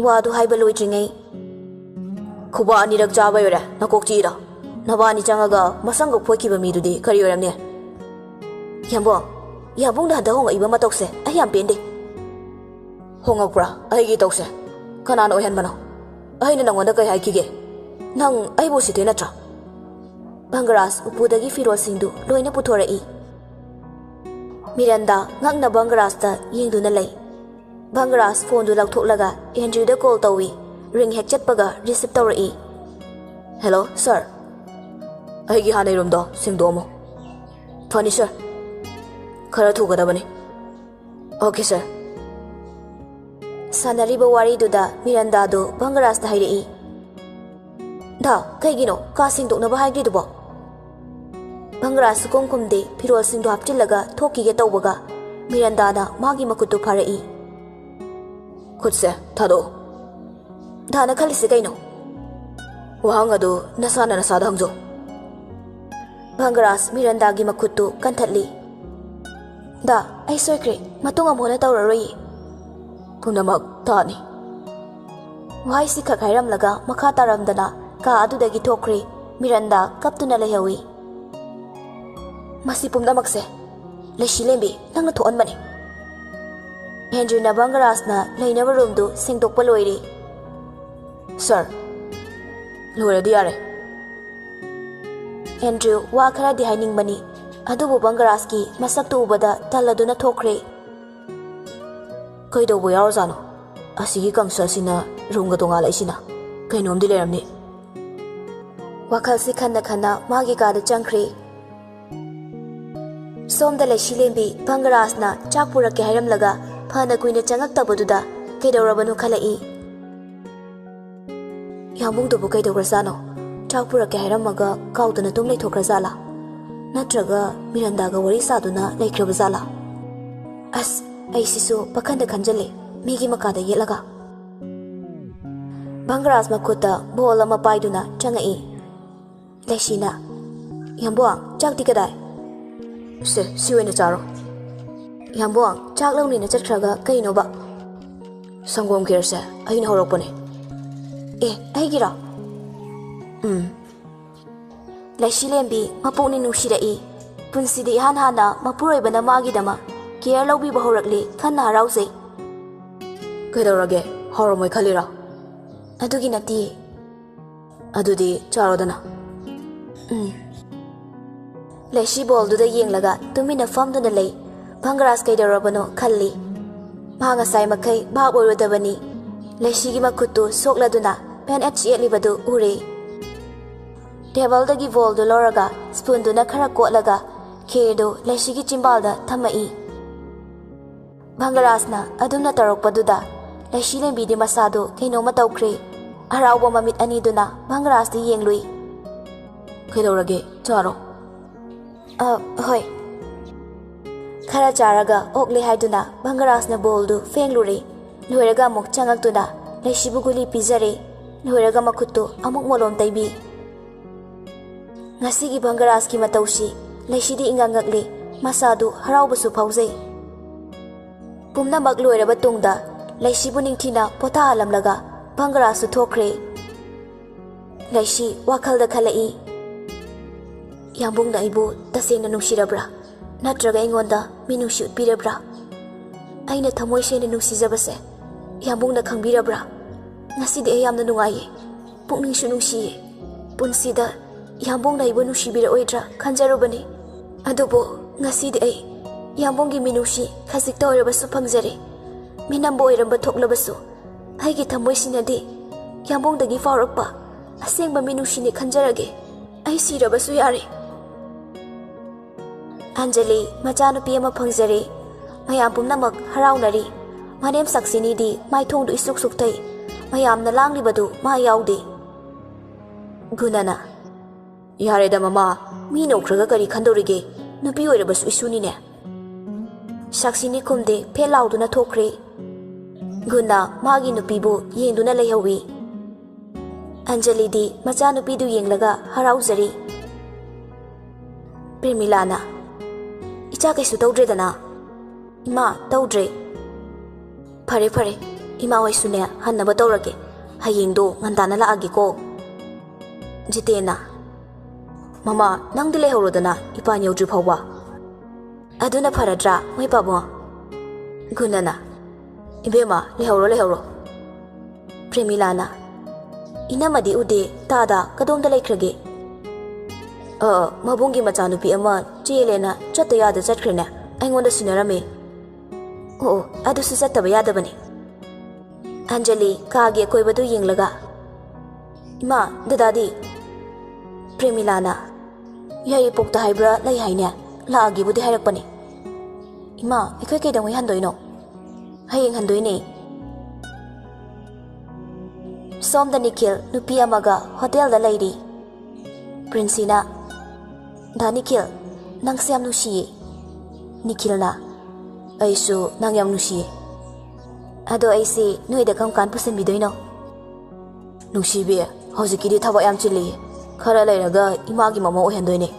ꯋꯥꯗꯨ ꯍꯥꯏꯕ ꯂꯣꯏꯗ꯭ꯔꯤꯉꯩ ꯈꯨꯕꯥꯛ ꯑꯅꯤꯔꯛ ꯆꯥꯕ ꯑꯣꯏꯔꯦ ꯅꯀꯣꯛ ꯆꯤꯔ ꯅꯕꯥꯅꯤ ꯆꯪꯉꯒ ꯃꯁꯪꯒ ꯐꯣꯏꯈꯤꯕ ꯃꯤꯗꯨꯗꯤ ꯀꯔꯤ ꯑꯣꯏꯔꯝꯅꯤ ꯌꯥꯕꯨꯡꯅ ꯍꯟꯗꯛ ꯍꯣꯡꯉꯛꯏꯕ ꯃꯇꯧꯁꯦ ꯑꯩ ꯌꯥꯝ ꯄꯦꯟꯗꯦ ꯍꯣꯡꯉꯛꯄ꯭ꯔꯥ ꯑꯩꯒꯤ ꯇꯧꯁꯦ ꯀꯅꯥꯅ ꯑꯣꯏꯍꯟꯕꯅꯣ ꯑꯩꯅ ꯅꯪꯉꯣꯟꯗ ꯀꯩ ꯍꯥꯏꯈꯤꯒꯦ ꯅꯪ ꯑꯩꯕꯨ ꯎꯁꯤꯠꯇꯦ ꯅꯠꯇ꯭ꯔꯥ ꯕꯪꯒꯔꯥꯖ ꯎꯄꯨꯗꯒꯤ ꯐꯤꯔꯣꯜꯁꯤꯡꯗꯨ ꯂꯣꯏꯅ ꯄꯨꯊꯣꯔꯛꯏ ꯃꯤꯔꯟꯗꯥ ꯉꯛꯅ ꯕꯪꯒꯔꯥꯖꯇ ꯌꯦꯡꯗꯨꯅ ꯂꯩ ꯕꯪꯒꯔꯥꯖ ꯐꯣꯟꯗꯨ ꯂꯧꯊꯣꯛꯂꯒ ꯑꯦꯟꯗ꯭ꯔꯌꯨꯗ ꯀꯣꯜ ꯇꯧꯏ ꯔꯤꯡ ꯍꯦꯛ ꯆꯠꯄꯒ ꯔꯤꯁꯤꯞ ꯇꯧꯔꯛꯏ ꯍꯦꯜꯂꯣ ꯁꯔ ꯑꯩꯒꯤ ꯍꯥꯟꯅꯩ ꯔꯨꯝꯗꯣ ꯁꯦꯡꯗꯣꯛꯑꯝꯃꯣ ꯐꯅꯤ ꯁꯔ ꯈꯔ ꯊꯨꯒꯗꯕꯅꯤ ꯑꯣꯀꯦ ꯁꯔ ꯁꯥꯟꯅꯔꯤꯕ ꯋꯥꯔꯤꯗꯨꯗ ꯃꯤꯔꯟꯗꯥꯗꯨ ꯕꯪꯒꯔꯥꯖꯇ ꯍꯥꯏꯔꯛꯏ ꯗꯥ ꯀꯩꯒꯤꯅꯣ ꯀꯥ ꯁꯦꯡꯗꯣꯛꯅꯕ ꯍꯥꯏꯗ꯭ꯔꯤꯗꯨꯕꯣ ꯕꯪꯒꯔꯥꯖ ꯁꯨꯀꯨꯝ ꯈꯨꯝꯗꯦ ꯐꯤꯔꯣꯜꯁꯤꯡꯗꯨ ꯍꯥꯞꯆꯤꯜꯂꯒ ꯊꯣꯛꯈꯤꯒꯦ ꯇꯧꯕꯒ ꯃꯤꯔꯟꯗꯥꯅ ꯃꯥꯒꯤ ꯃꯈꯨꯠꯇꯨ ꯐꯥꯔꯛꯏ ꯈꯨꯠꯁꯦ ꯊꯥꯗꯣꯛꯑꯣ ꯗꯥꯅ ꯈꯜꯂꯤꯁꯦ ꯀꯩꯅꯣ ꯋꯥꯍꯪ ꯑꯗꯨ ꯅꯁꯥꯅ ꯅꯁꯥꯗ ꯍꯪꯖꯧ ꯕꯪꯒꯔꯥꯖ ꯃꯤꯔꯟꯗꯥꯒꯤ ꯃꯈꯨꯠꯇꯨ ꯀꯟꯊꯠꯂꯤ ꯗꯥ ꯑꯩ ꯁꯣꯏꯈ꯭ꯔꯦ ꯃꯇꯨꯡ ꯑꯃꯨꯛ ꯍꯟꯅ ꯇꯧꯔꯔꯣꯏꯌꯦ ꯄꯨꯝꯅꯃꯛ ꯇꯥꯅꯤ ꯋꯥꯍꯩꯁꯤ ꯈꯛ ꯍꯥꯏꯔꯝꯂꯒ ꯃꯈꯥ ꯇꯥꯔꯝꯗꯅ ꯀꯥ ꯑꯗꯨꯗꯒꯤ ꯊꯣꯛꯈ꯭ꯔꯦ ꯃꯤꯔꯟꯗꯥ ꯀꯞꯇꯨꯅ ꯂꯩꯍꯧꯏ ꯃꯁꯤ ꯄꯨꯝꯅꯃꯛꯁꯦ ꯂꯩꯁꯤꯂꯦꯝꯕꯤ ꯅꯪꯅ ꯊꯣꯛꯍꯟꯕꯅꯤ ꯑꯦꯟꯗ꯭ꯔꯌꯨꯅ ꯕꯪꯒꯔꯥꯖꯅ ꯂꯩꯅꯕ ꯔꯨꯝꯗꯨ ꯁꯦꯡꯗꯣꯛꯄ ꯂꯣꯏꯔꯦ ꯁꯔ ꯂꯣꯏꯔꯗꯤ ꯌꯥꯔꯦ ꯑꯦꯟꯗ꯭ꯔꯌꯨ ꯋꯥ ꯈꯔꯗꯤ ꯍꯥꯏꯅꯤꯡꯕꯅꯤ ꯑꯗꯨꯕꯨ ꯕꯪꯒꯔꯥꯖꯀꯤ ꯃꯁꯛꯇꯨ ꯎꯕꯗ ꯇꯜꯂꯗꯨꯅ ꯊꯣꯛꯈ꯭ꯔꯦ ꯀꯩꯗꯧꯕ ꯌꯥꯎꯔꯖꯥꯠꯅꯣ ꯑꯁꯤꯒꯤ ꯀꯪꯁꯜꯁꯤꯅ ꯔꯨꯝꯒ ꯇꯣꯉꯥꯜꯂꯛꯏꯁꯤꯅ ꯀꯩꯅꯣꯝꯗꯤ ꯂꯩꯔꯝꯅꯤ ꯋꯥꯈꯜꯁꯤ ꯈꯟꯅ ꯈꯟꯅ ꯃꯥꯒꯤ ꯀꯥꯗ ꯆꯪꯈ꯭ꯔꯦ ꯁꯣꯝꯗ ꯂꯩꯁꯤꯂꯦꯝꯕꯤ ꯕꯪꯒꯔꯥꯖꯅ ꯆꯥꯛ ꯄꯨꯔꯛꯀꯦ ꯍꯥꯏꯔꯝꯂꯒ ꯐꯅ ꯀꯨꯏꯅ ꯆꯪꯉꯛꯇꯕꯗꯨꯗ ꯀꯩꯗꯧꯔꯕꯅꯣ ꯈꯜꯂꯛꯏ꯫ ꯌꯥꯝꯕꯨꯡꯗꯨꯕꯨ ꯀꯩꯗꯧꯈ꯭ꯔꯖꯥꯠꯅꯣ? ꯆꯥꯛ ꯄꯨꯔꯛꯀꯦ ꯍꯥꯏꯔꯝꯃꯒ ꯀꯥꯎꯗꯅ ꯇꯨꯝ ꯂꯩꯊꯣꯛꯈ꯭ꯔꯖꯥꯠꯂꯥ? ꯅꯠꯇ꯭ꯔꯒ ꯃꯤꯔꯟꯗꯥꯒ ꯋꯥꯔꯤ ꯁꯥꯗꯨꯅ ꯂꯩꯈ꯭ꯔꯕꯖꯥꯠꯂꯥ? ꯑꯁ, ꯑꯩꯁꯤꯁꯨ ꯄꯥꯈꯟꯗ ꯈꯟꯖꯜꯂꯦ ꯃꯤꯒꯤ ꯃꯀꯥꯗ ꯌꯦꯠꯂꯒ꯫ ꯚꯪꯒꯔꯥꯖ ꯃꯈꯨꯠꯇ ꯕꯣꯜ ꯑꯃ ꯄꯥꯏꯗꯨꯅ ꯆꯪꯉꯛꯏ꯫ ꯂꯩꯁꯤꯅ, ꯌꯥꯝꯕꯨꯡ, ꯆꯥꯛꯇꯤ ꯀꯗꯥꯏ? ꯁꯤ ꯑꯣꯏꯅ ꯆꯥꯔꯣ꯫ ꯌꯥꯝꯕꯨꯡ, ꯆꯥꯛ ꯂꯧꯅꯤꯅ ꯆꯠꯈ꯭ꯔꯒ ꯀꯩꯅꯣꯕ? ꯁꯪꯒꯣꯝ ꯈꯦꯔꯁꯦ ꯑꯩꯅ ꯍꯧꯔꯛꯄꯅꯦ꯫ ꯑꯦ, ꯑꯩꯒꯤꯔꯣ? ꯂꯩꯁꯤꯂꯦꯝꯕꯤ ꯃꯄꯨꯛꯅꯤꯡ ꯅꯨꯡꯁꯤꯔꯛꯏ꯫ ꯄꯨꯟꯁꯤꯗ ꯏꯍꯥꯟ ꯍꯥꯟꯅ ꯃꯄꯨꯔꯣꯏꯕꯅ ꯃꯥꯒꯤꯗꯃꯛ ꯀꯦꯌꯔ ꯂꯧꯕꯤꯕ ꯍꯧꯔꯛꯂꯤ ꯈꯟꯅ ꯍꯔꯥꯎꯖꯩ꯫ ꯀꯩꯗꯧꯔꯒꯦ? ꯍꯥꯎꯔꯝꯃꯣꯏ ꯈꯜꯂꯤꯔꯥ? ꯑꯗꯨꯒꯤ ꯅꯠꯇꯤꯌꯦ꯫ ꯑꯗꯨꯗꯤ ꯆꯥꯔꯣꯗꯅ꯫ ꯂꯩꯁꯤ ꯕꯣꯜꯗꯨꯗ ꯌꯦꯡꯂꯒ ꯇꯨꯃꯤꯟꯅ ꯐꯝꯗꯨꯅ ꯂꯩ꯫ ꯚꯪꯒꯔꯥꯖ ꯀꯩꯗꯧꯔꯕꯅꯣ ꯈꯜꯂꯤ꯫ ꯃꯥ ꯉꯁꯥꯏ ꯃꯈꯩ ꯚꯥꯞ ꯑꯣꯏꯔꯨꯗꯕꯅꯤ꯫ ꯂꯩꯁꯤꯒꯤ ꯃꯈꯨꯠꯇꯨ ꯁꯣꯛꯂꯗꯨꯅ ꯕꯦꯟꯑꯦꯖ ꯌꯦꯠꯂꯤꯕꯗꯨ ꯎꯔꯦ꯫ ꯇꯦꯕꯜꯗꯒꯤ ꯕꯣꯜꯗꯨ ꯂꯧꯔꯒ ꯁ꯭ꯄꯨꯟꯗꯨꯅ ꯈꯔ ꯀꯣꯠꯂꯒ ꯈꯦꯔꯗꯨ ꯂꯩꯁꯤꯒꯤ ꯆꯤꯝꯕꯥꯜꯗ ꯊꯝꯃꯛꯏ꯫ ꯚꯪꯒꯔꯥꯖꯅ ꯑꯗꯨꯝꯅ ꯇꯧꯔꯛꯄꯗꯨꯗ ꯂꯩꯁꯤꯂꯦꯝꯕꯤꯗꯤ ꯃꯁꯥꯗꯨ ꯀꯩꯅꯣꯝꯃ ꯇꯧꯈ꯭ꯔꯦ꯫ ꯍꯔꯥꯎꯕ ꯃꯃꯤꯠ ꯑꯅꯤꯗꯨꯅ ꯚꯪꯒꯔꯥꯖꯇ ꯌꯦꯡꯂꯨꯏ꯫ ꯀꯩꯗꯧꯔꯒꯦ? ꯆꯥꯔꯣ꯫ ꯍꯣꯏ꯫ ꯈꯔ ꯆꯥꯔꯒ ꯑꯣꯛꯂꯦ ꯍꯥꯏꯗꯨꯅ ꯚꯪꯒꯔꯥꯖꯅ ꯕꯣꯜꯗꯨ ꯐꯦꯡꯂꯨꯔꯦ꯫ ꯂꯣꯏꯔꯒ ꯑꯃꯨꯛ ꯆꯪꯉꯛꯇꯨꯅ ꯂꯩꯁꯤꯕꯨ ꯒꯨꯂꯤ ꯄꯤꯖꯔꯦ꯫ ꯂꯣꯏꯔꯒ ꯃꯈꯨꯠꯇꯨ ꯑꯃꯨꯛ ꯃꯣꯂꯣꯝ ꯇꯩꯕꯤ꯫ ꯉꯁꯤꯒꯤ ꯚꯪꯒꯔꯥꯖꯀꯤ ꯃꯇꯧꯁꯤ ꯂꯩꯁꯤꯗꯤ ꯏꯉꯛ ꯉꯛꯂꯤ꯫ ꯃꯁꯥꯗꯨ ꯍꯔꯥꯎꯕꯁꯨ ꯐꯥꯎꯖꯩ꯫ ꯄꯨꯝꯅꯃꯛ ꯂꯣꯏꯔꯕ ꯇꯨꯡꯗ ꯂꯩꯁꯤꯕꯨ ꯅꯤꯡꯊꯤꯅ ꯄꯣꯊꯥꯍꯜꯂꯝꯂꯒ ꯚꯪꯒꯔꯥꯖꯁꯨ ꯊꯣꯛꯈ꯭ꯔꯦ꯫ ꯂꯩꯁꯤ ꯋꯥꯈꯜꯗ ꯈꯜꯂꯛꯏ꯫ ꯌꯥꯝꯕꯨꯡꯅ ꯑꯩꯕꯨ ꯇꯁꯦꯡꯅ ꯅꯨꯡꯁꯤꯔꯕ꯭ꯔꯥ? ꯅꯠꯇ꯭ꯔꯒ ꯑꯩꯉꯣꯟꯗ ꯃꯤꯅꯨꯡꯁꯤ ꯎꯠꯄꯤꯔꯕ꯭ꯔꯥ? ꯑꯩꯅ ꯊꯃꯣꯏ ꯁꯦꯡꯅ ꯅꯨꯡꯁꯤꯖꯕꯁꯦ ꯌꯥꯝꯕꯨꯡꯅ ꯈꯪꯕꯤꯔꯕ꯭ꯔꯥ? ꯉꯁꯤꯗꯤ ꯑꯩ ꯌꯥꯝꯅ ꯅꯨꯡꯉꯥꯏꯌꯦ꯫ ꯄꯨꯛꯅꯤꯡꯁꯨ ꯅꯨꯡꯁꯤꯌꯦ꯫ ꯄꯨꯟꯁꯤꯗ ꯌꯥꯝꯕꯨꯡꯅ ꯑꯩꯕꯨ ꯅꯨꯡꯁꯤꯕꯤꯔꯛꯑꯣꯏꯗ꯭ꯔꯥ ꯈꯟꯖꯔꯨꯕꯅꯤ꯫ ꯑꯗꯨꯕꯨ ꯉꯁꯤꯗꯤ ꯑꯩ ꯌꯥꯝꯕꯨꯡꯒꯤ ꯃꯤꯅꯨꯡꯁꯤ ꯈꯖꯤꯛꯇ ꯑꯣꯏꯔꯕꯁꯨ ꯐꯪꯖꯔꯦ꯫ ꯃꯤꯅꯝꯕ ꯑꯣꯏꯔꯝꯕ ꯊꯣꯛꯂꯕꯁꯨ ꯑꯩꯒꯤ ꯊꯃꯣꯏꯁꯤꯅꯗꯤ ꯌꯥꯝꯕꯨꯡꯗꯒꯤ ꯐꯥꯎꯔꯛꯄ ꯑꯁꯦꯡꯕ ꯃꯤꯅꯨꯡꯁꯤꯅꯤ ꯈꯟꯖꯔꯒꯦ꯫ ꯑꯩ ꯁꯤꯔꯕꯁꯨ ꯌꯥꯔꯦ꯫ ꯑꯟꯖꯂꯤ ꯃꯆꯥꯅꯨꯄꯤ ꯑꯃ ꯐꯪꯖꯔꯦ꯫ ꯃꯌꯥꯝ ꯄꯨꯝꯅꯃꯛ ꯍꯔꯥꯎꯅꯔꯤ꯫ ꯃꯅꯦꯝ ꯁꯛꯁꯤꯅꯤꯗꯤ ꯃꯥꯏꯊꯣꯡꯗꯨ ꯏꯁꯨꯛ ꯁꯨꯛꯊꯩ꯫ ꯃꯌꯥꯝꯅ ꯂꯥꯡꯂꯤꯕꯗꯨ ꯃꯥ ꯌꯥꯎꯗꯦ꯫ ꯒꯨꯅꯅ, ꯌꯥꯔꯦꯗ ꯃꯃꯥ, ꯃꯤꯅ ꯎꯈ꯭ꯔꯒ ꯀꯔꯤ ꯈꯟꯗꯧꯔꯤꯒꯦ? ꯅꯨꯄꯤ ꯑꯣꯏꯔꯕꯁꯨ ꯏꯁꯨꯅꯤꯅꯦ꯫ ꯁꯛꯁꯤꯅꯤ ꯈꯨꯝꯗꯦ, ꯐꯦꯠ ꯂꯥꯎꯗꯨꯅ ꯊꯣꯛꯈ꯭ꯔꯦ꯫ ꯒꯨꯅ ꯃꯥꯒꯤ ꯅꯨꯄꯤꯕꯨ ꯌꯦꯡꯗꯨꯅ ꯂꯩꯍꯧꯏ꯫ ꯑꯟꯖꯂꯤꯗꯤ ꯃꯆꯥꯅꯨꯄꯤꯗꯨ ꯌꯦꯡꯂꯒ ꯍꯔꯥꯎꯖꯔꯤ꯫ ꯄ꯭ꯔꯦꯃꯤꯂꯥꯅ, ꯏꯆꯥ ꯀꯩꯁꯨ ꯇꯧꯗ꯭ꯔꯦꯗꯅ? ꯏꯃꯥ, ꯇꯧꯗ꯭ꯔꯦ꯫ ꯐꯔꯦ ꯐꯔꯦ, ꯏꯃꯥ ꯍꯣꯏꯁꯨꯅꯦ ꯍꯟꯅꯕ ꯇꯧꯔꯒꯦ꯫ ꯍꯌꯦꯡꯗꯣ ꯉꯟꯇꯥꯅ ꯂꯥꯛꯑꯒꯦꯀꯣ꯫ ꯖꯤꯇꯦꯟꯅ, ꯃꯃꯥ, ꯅꯪꯗꯤ ꯂꯩꯍꯧꯔꯣꯗꯅ ꯏꯄꯥꯟ ꯌꯧꯗ꯭ꯔꯤ ꯐꯥꯎꯕ꯫ ꯑꯗꯨꯅ ꯐꯔꯗ꯭ꯔꯥ ꯃꯣꯏ ꯄꯥꯕꯨꯡ? ꯒꯨꯅꯅ, ꯏꯕꯦꯝꯃ, ꯂꯩꯍꯧꯔꯣ ꯂꯩꯍꯧꯔꯣ꯫ ꯄ꯭ꯔꯦꯃꯤꯂꯥꯅ, ꯏꯅꯝꯃꯗꯤ ꯎꯗꯦ, ꯇꯥꯗ ꯀꯗꯣꯝꯗ ꯂꯩꯈ꯭ꯔꯒꯦ? ꯃꯕꯨꯡꯒꯤ ꯃꯆꯥꯅꯨꯄꯤ ꯑꯃ ꯆꯦꯜꯂꯦꯅ ꯆꯠꯇ ꯌꯥꯗ ꯆꯠꯈ꯭ꯔꯦꯅꯦ꯫ ꯑꯩꯉꯣꯟꯗ ꯁꯤꯟꯅꯔꯝꯃꯦ꯫ ꯑꯣ, ꯑꯗꯨꯁꯨ ꯆꯠꯇꯕ ꯌꯥꯗꯕꯅꯤ꯫ ꯑꯟꯖꯂꯤ ꯀꯥꯒꯤ ꯑꯀꯣꯏꯕꯗꯨ ꯌꯦꯡꯂꯒ, ꯏꯃꯥ, ꯗꯗꯥꯗꯤ? ꯄ꯭ꯔꯦꯃꯤꯂꯥꯅ, ꯌꯥꯏꯔꯤꯄꯣꯛꯇ ꯍꯥꯏꯕ꯭ꯔꯥ ꯂꯩ ꯍꯥꯏꯅꯦ꯫ ꯂꯥꯛꯑꯒꯦꯕꯨꯗꯤ ꯍꯥꯏꯔꯛꯄꯅꯦ꯫ ꯏꯃꯥ, ꯑꯩꯈꯣꯏ ꯀꯩꯗꯧꯉꯩ ꯍꯟꯗꯣꯏꯅꯣ? ꯍꯌꯦꯡ ꯍꯟꯗꯣꯏꯅꯦ꯫ ꯁꯣꯝꯗ ꯅꯤꯈꯤꯜ ꯅꯨꯄꯤ ꯑꯃꯒ ꯍꯣꯇꯦꯜꯗ ꯂꯩꯔꯤ꯫ ꯄ꯭ꯔꯤꯟꯁꯤꯅ, ꯗꯥ ꯅꯤꯈꯤꯜ, ꯅꯪꯁꯦ ꯌꯥꯝ ꯅꯨꯡꯁꯤꯌꯦ꯫ ꯅꯤꯈꯤꯜꯅ, ꯑꯩꯁꯨ ꯅꯪ ꯌꯥꯝ ꯅꯨꯡꯁꯤꯌꯦ꯫ ꯑꯗꯣ ꯑꯩꯁꯦ ꯅꯣꯏꯗ ꯀꯔꯝ ꯀꯥꯟ ꯄꯨꯁꯤꯟꯕꯤꯗꯣꯏꯅꯣ? ꯅꯨꯡꯁꯤꯕꯤ, ꯍꯧꯖꯤꯛꯀꯤꯗꯤ ꯊꯕꯛ ꯌꯥꯝ ꯆꯤꯜꯂꯤ꯫ ꯈꯔ ꯂꯩꯔꯒ ꯏꯃꯥꯒꯤ ꯃꯃꯧ ꯑꯣꯏꯍꯟꯗꯣꯏꯅꯦ꯫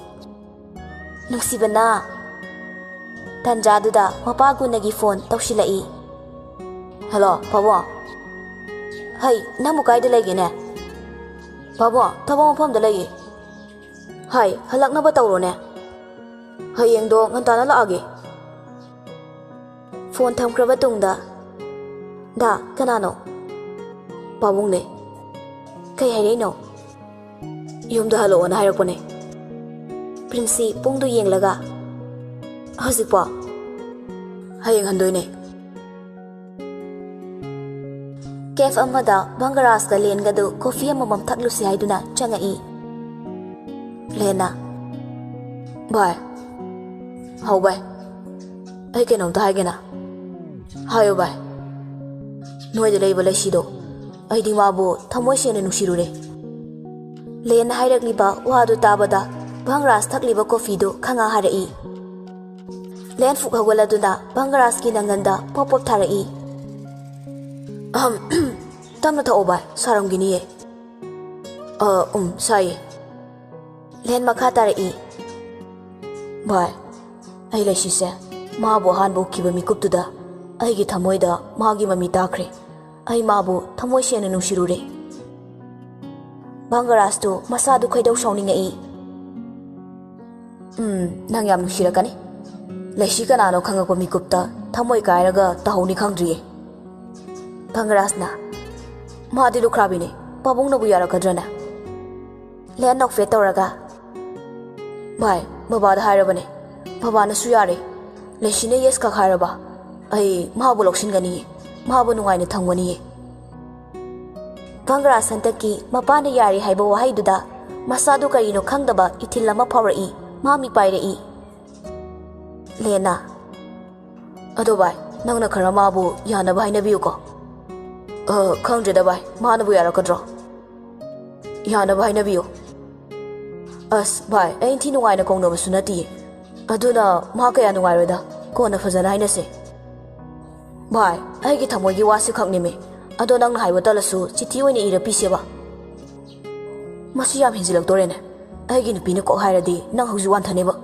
ꯅꯨꯡꯁꯤꯕꯅ꯫ ꯇꯟꯖꯥꯗꯨꯗ ꯃꯄꯥ ꯒꯨꯅꯒꯤ ꯐꯣꯟ ꯇꯧꯁꯤꯜꯂꯛꯏ꯫ ꯍꯦꯜꯂꯣ, ꯄꯥꯕꯨꯡ? ꯍꯩ, ꯅꯪꯕꯨ ꯀꯥꯏꯗ ꯂꯩꯒꯦꯅꯦ? ꯄꯥꯕꯨꯡ, ꯊꯕꯛ ꯃꯐꯝꯗ ꯂꯩꯌꯦ꯫ ꯍꯥꯏ, ꯍꯜꯂꯛꯅꯕ ꯇꯧꯔꯣꯅꯦ꯫ ꯍꯌꯦꯡꯗꯣ ꯉꯟꯇꯥꯅ ꯂꯥꯛꯑꯒꯦ꯫ ꯐꯣꯟ ꯊꯝꯈ꯭ꯔꯕ ꯇꯨꯡꯗ, ꯗꯥ, ꯀꯅꯥꯅꯣ? ꯄꯥꯕꯨꯡꯅꯦ꯫ ꯀꯩ ꯍꯥꯏꯔꯛꯏꯅꯣ? ꯌꯨꯝꯗ ꯍꯜꯂꯛꯑꯣꯅ ꯍꯥꯏꯔꯛꯄꯅꯦ꯫ ꯄ꯭ꯔꯤꯟꯁꯤ ꯄꯨꯡꯗꯨ ꯌꯦꯡꯂꯒ, ꯍꯧꯖꯤꯛꯄꯣ? ꯍꯌꯦꯡ ꯍꯟꯗꯣꯏꯅꯦ꯫ ꯀꯦꯐ ꯑꯃꯗ ꯚꯪꯒꯔꯥꯖꯀ ꯂꯦꯟꯒꯗꯨ ꯀꯣꯐꯤ ꯑꯃꯃꯝ ꯊꯛꯂꯨꯁꯤ ꯍꯥꯏꯗꯨꯅ ꯆꯪꯉꯛꯏ꯫ ꯂꯦꯟꯅ, ꯚꯥꯏ, ꯍꯥꯎ ꯚꯥꯏ, ꯑꯩ ꯀꯩꯅꯣꯝꯇ ꯍꯥꯏꯒꯦꯅ꯫ Hayo bai. Noi da lei bala shido. Ai di mabu thamoi sene nusirure. Len hairak liba wadu tabada Bangras thak liba coffee do khanga harai. Len fuk hawala duna Bangras ki nanganda pop tharai. Tamna tha obai saram gini ye. Sai. Len makha tarai. Bai. Ai la shise. Ma bo han bo kiba mi kuptuda. Ai gi thamoi da ma gi mami takre. Ai ma bo thamoi sene nusirure. Bangras to masa du khaidau sauningai. Nang yam nusirakani. Leshi kanano khangakwa mi kupta thamoi kairaga tahoni khangdriye. Bangras na. Ma di lukrabine. Pabung na bu yarakadrana. Len nok fe tawraga. Bai, baba da hairabane. Baba na su yare. Leshi ne yes ka khairaba. Ai ma bu lokshin gani. Ma bu nungai na thangwani. Bangras hantaki mapana yari haiba wahai duda masadu karino khangdaba ithil lama phawrai mami pairei. Lena. Ado bai, nangna khara ma bu yana bai na biu ko. Khangje da bai, ma na bu yara kadro. Yana bai na biu. As bai, ai thi nungai na kongno basunati. Aduna ma kaya nungai roda ko na fazana haina se. Bai, ai gi thamoi gi wasi khangni me. Ado nang haiba talasu chithi oine ira piseba. Masu yam hinjilak dorene. Ai gi nupi na ko hairadi nang hauju wan thaneba.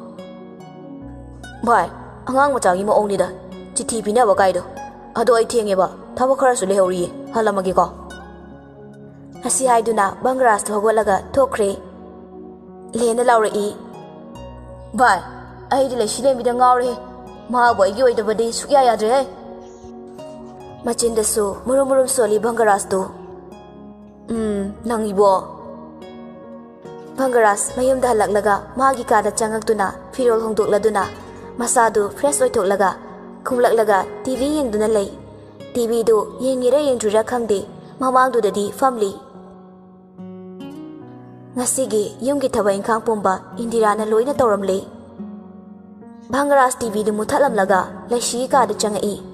Bai, angang machagi mo ongni da chithi pina ba kaido. Ado ai thengeba thaba khara su lehori halamagi ko. Asi haiduna Bangras thogolaga thokre. Lena laurei. Bai, ai dile shile mi da ngawre. Ma boy gi oida badi sukya yadre. Machindasu murum soli Bangras do. Nang ibo. Bangras mayum da halaknaga magi kada changaktuna firol hongdokladuna masadu fresh oithoklaga khumlaklaga TV yengduna lei. TV do yengira yengdura khangde mamangdu dadi family. Ngasigi yumgi thaba ingkhang pumba Indira na loina tawramle. Bangras TV du muthalamlaga leshi kada changai.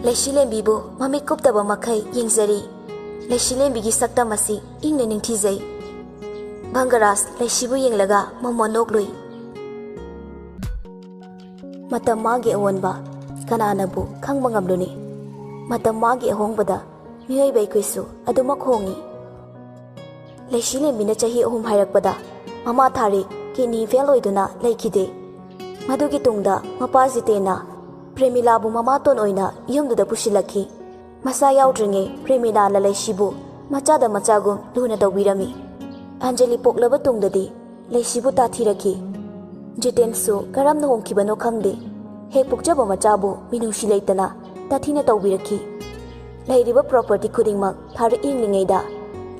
Leshi lembibu mami kuptaba makai yengzari. Leshi lembigi sakta masi ingne ningthizai. Bangras leshibu yenglaga mamonok Matam magi awonba kananabu khangba ngamluni. Matam magi ahongbada miyoi bai kuisu adumak hongi. Leshi lembina chahi ahum hairakpada mama thari kini fail oiduna laikide. Madugi tungda mapa jitena Premila bu mama ton oina yumduda pusilaki. Masa yaudringe Premila la leishibu machada machagum luna tawbirami. Anjali poklaba tungdadi leishibu tathiraki. Jitensu karamna hongkibano khangde. Hek pukjaba machabu minushi leitana tathina tawbiraki. Leiriba property khudingmak thari inglingeida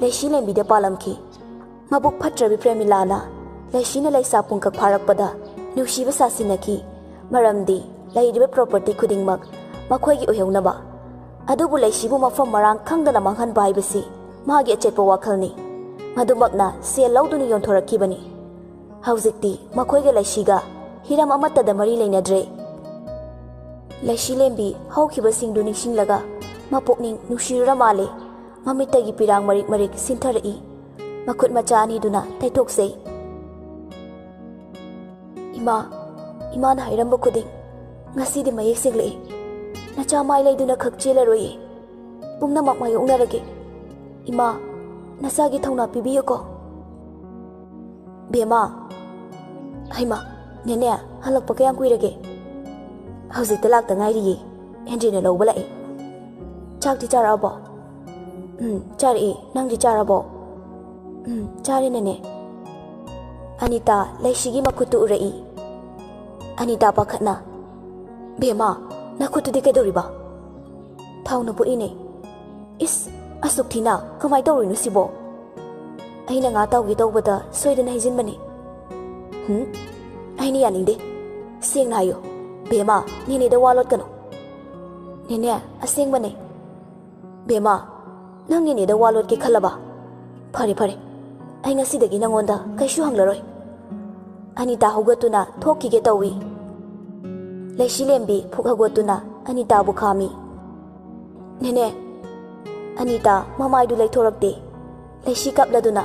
leishi lembida palamki. Mabuk phatrabi Premila na leishina leisa pungkak pharakpada nushiba sasinaki. Maramdi Lairiba property khudingmak makhoigi oheunaba adubu leishibu mafam marang khangdana manghan baibasi magi achetpa wakhalni madumakna sel lauduni yonthorakibani haujikti makhoige leishiga hiram amata da mari leinadre leishi lembi hawkhiba singdu ningsinglaga mapokning nushirura male mamitagi pirang marik marik sintharai makhut macha ani duna taithoksei ima na hairamba khuding ngasi di mayek single nacha mai leiduna khak chelaroi pumna mak mai unarage ima nasagi thauna pibiyo ko bema haima nene halak pa kayang kuirage hauji talak ta ngai ri Henry na lawba lai chak ti charabo chari nang di charabo chari nene Anita leishigi makutu urai Anita pakhatna Bema, nakutu di kedoriba. Tau na po ini. Is, asuk tina, kamay tawri no sibo. Ay na nga tawag itaw bata, soy na hizin ba ni? Ay niya hindi. Siyang na hayo. Bema, nini da walot ka no. Nini, asing ba ni? Bema, nang nini da walot ki kalaba. Pare. Ay nga sidagi nang onda, kay siyuhang laroy. Anita hugatu na, thoki ke tawi. Leishi lembi phukagotuna Anitabu khami. Nene, Anita mamaidu leithorakte. Leishi kapladuna.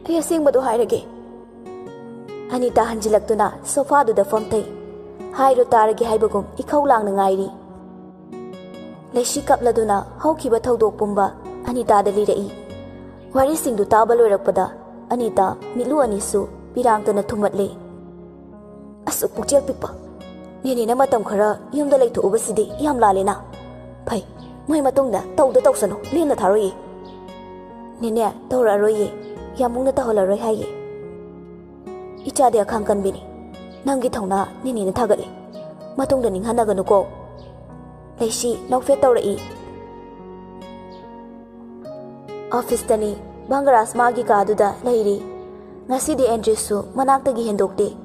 Ay asengbadu hairage. Anita hanjilaktuna sofa du da famtai. Hairo tarage haibagum ikhaw langna ngairi. Leishi kapladuna hawkiba thaudok pumba Anita da lirai. Wari singdu taba loirakpada Anita mitlu anisu pirangtana thumatle. Asuk pukchel pikpa. Nene na matam khara yumda leithoubasidi yam lalena. Phai, mai matungda tawda tawsano lena tharoi. Nene tawra roye yamungna taholaroi haye. Ichade akhang kanbini. Nangi thongna nene na thagale. Matungda ninghanaгаnuko. Leishi nokfe tawrai. Office tani Bangaras magi kaduda leiri. Ngasidi Andrew manaktagi hendokte.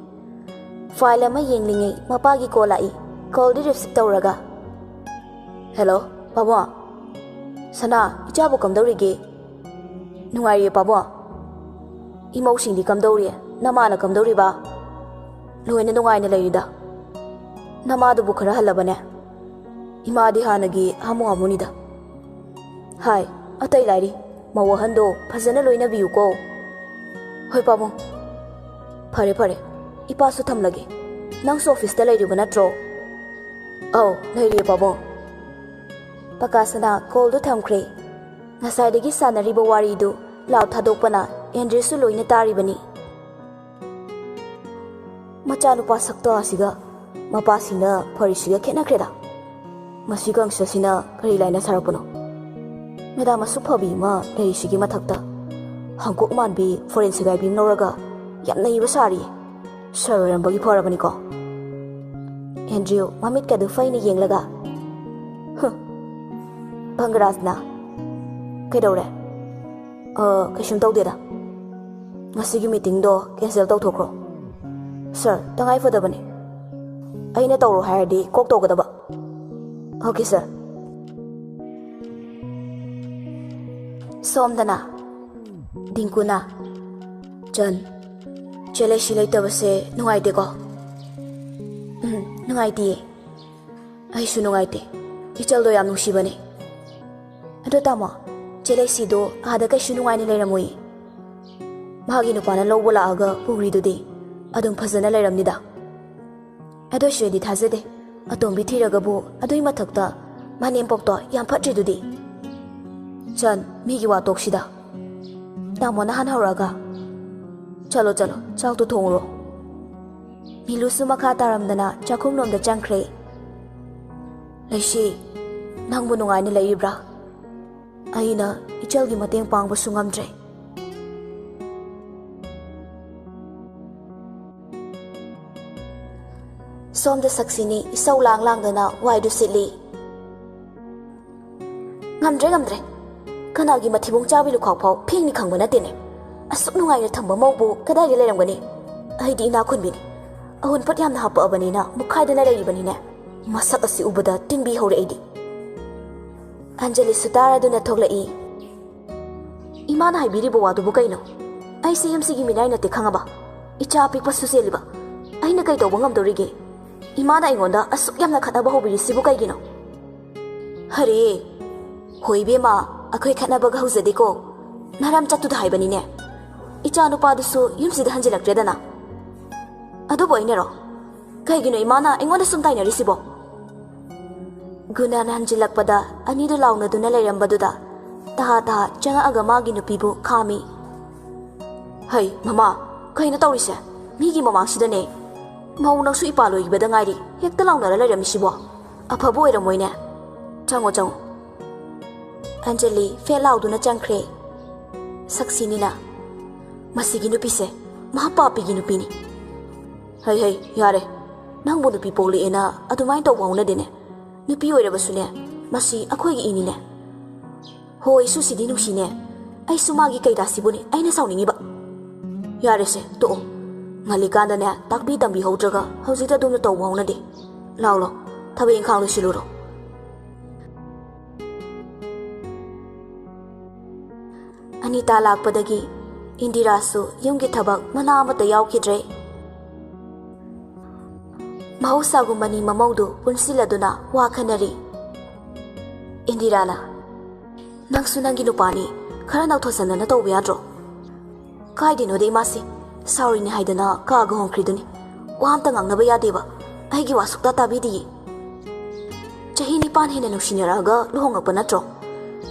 File ama yenglingai mapagi kolai. Call di receipt tawraga. Hello, Papa. Sana ichabu kamdawrige. Nungairi Papa. Imau singdi kamdawri. Namana kamdawri ba. Loina nungaina leirida. Namadu bukhara halabane. Imadi hanagi hamu hamunida. Hai, atai lairi. Mawahando fazana loina biyuko. Hoi Papa. Phare phare. Ipasu thamlage. Nangsu office ta leiriba natro. Aw, leiri Papa. Pakasana call du thamkhre. Ngasaidagi sanariba wari du law thadokpana Andrew su loina taribani. Machanupa sakto asiga mapasina pharisiga khenakhreda. Masigang sasina kari laina sarapano. Madam asuphabi ma leirishigi mathakta. Hangkok manbi forensic IBM noraga yamna iba sari. Sarambagi pharabani ko. Andrew mamit kadu faini yenglaga. Bangarasna. Kaidore. Kashum tawdeda. Ngasigi meeting do cancel tawthokro. Sir, tangai fadabani. Aina tawro hairdi kok tawgadaba. Okay, sir. Somdana. Dinkuna. Jan. Chele shilai tabase nungai de ko. Nungai di. Ai su nungai de. Ichal do yam nushibani. Ado tama. Chele si do ada kai su nungai ni leiramoi. Magi nupana lawbola aga puri do de. Adum phazana leiramnida. Ado shedi thazade. Atombi thiragabu adui mathakta manem pokto yam phatri dudi. Chan migi wa toksida. Tamona han hauraga. Chalo chalo chak tu thongro. Milusu makha taramdana chakhum nomda changkhre. Leishi nangbu nungai ni leibra. Aina ichalgi mateng pangba sungamdre. Somda saksini isau lang dana waidu sitli. Ngamdre. Kanagi mathibong chabi lukhak phau phingni khangba natene. Asuk nungai na thamba mawbu kadai le leramgani. Aidi ina khunbini. Ahun pat yamna hapa abanina mukhai dana leibani ne. Masak asi ubada tingbi hore aidi. Anjali sutara duna thoglai. Imana haibiri bo wadu bu kaino. Ai CMC gi minai na te khangaba. Icha pikpa suseliba. Aina kai tawba ngamdorige. Imana ingonda asuk yamna khataba hobiri sibu kaigino. Hare. Hoibe ma akhoi khatnaba ga huzadeko. Naram chatu da haibani ne. Icha nupa dusu yumsida hanjilakredana. Adu boinero. Kaigino imana ingonda sumtaina risibo. Gunan hanjilakpada anidu launa duna leirambaduda. Taha changa aga magi nupibu khami. Hai mama, kaina tawrise. Migi mamangsidane. Mau nangsu ipalo ibada ngairi hekta launara leiramisibo. Afabu oiramoine. Chango. Anjali fe lauduna changkhre. Saksinina. Masigi nupise mahapapigi nupini. Hai yare. Nangbu nupi poli ena adumai tawbauna dene. Nupi oirabasune masi akhoigi inine. Hoi susidi nusine. Ai sumagi kaida sibuni aina sauningiba. Yare se to. Ngalikanda ne takbi tambi haudraga haujita dumna tawbauna de. Laulo thabe inkhang lo siluro. Anita lakpadagi Indira su yumgi thabak mana amata yaukidre. mahausagumbani mamaudu punsiladuna wa khanari. Indirana, nangsu nangi nupani khara nauthosanana tawba yadro. Kaidino de imasi sauri ni haidana kaaga hongkhriduni wa amta ngangnaba yadeba aigi wa sukta tabidi. Chahi nipan hena nungsinaraga luhongakpa natro.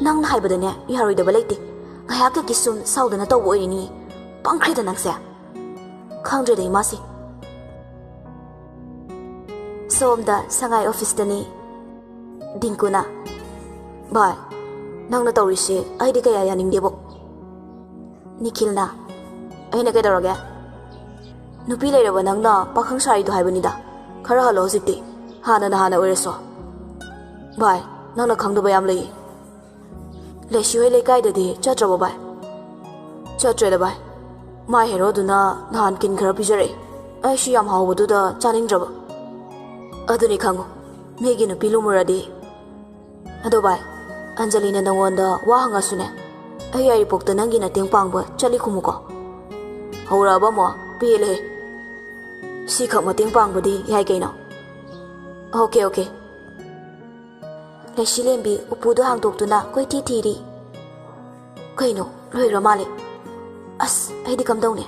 Nang haibadane yaroidaba leite ngayaka kisum saudana tawba oirini pangkhrida nangse. Khangdre de imasi. Somda sangai office dani Dinkuna. Bye. Nang na tawrisi aidi kaya yaningdebo. Nikhilna. Aina kaidaraga. Nupi leiraba nangna pakhang sarido haibanida. Khara halo hojikti. Hana oireso. Bye. Nangna khangdaba yam lei. Leshi hoi leikaidadi chatrabo bye. Chatreda bye. My hero duna nahan kin khara pijare. Ai shi yam hawbaduda chaningdraba. Aduni khango. Megi nupi lumuradi. Ado bye. Anjalina nangwanda wa hangasune. Ai airport ta nangi na teng pangba chali khumuko. Hauraba mo pile. Si khak ma teng pangbadi yai kaino. Okay. Leshi lembi upudo hangdoktuna koiti thiri. Kaino loira male. As aidi kamdawne.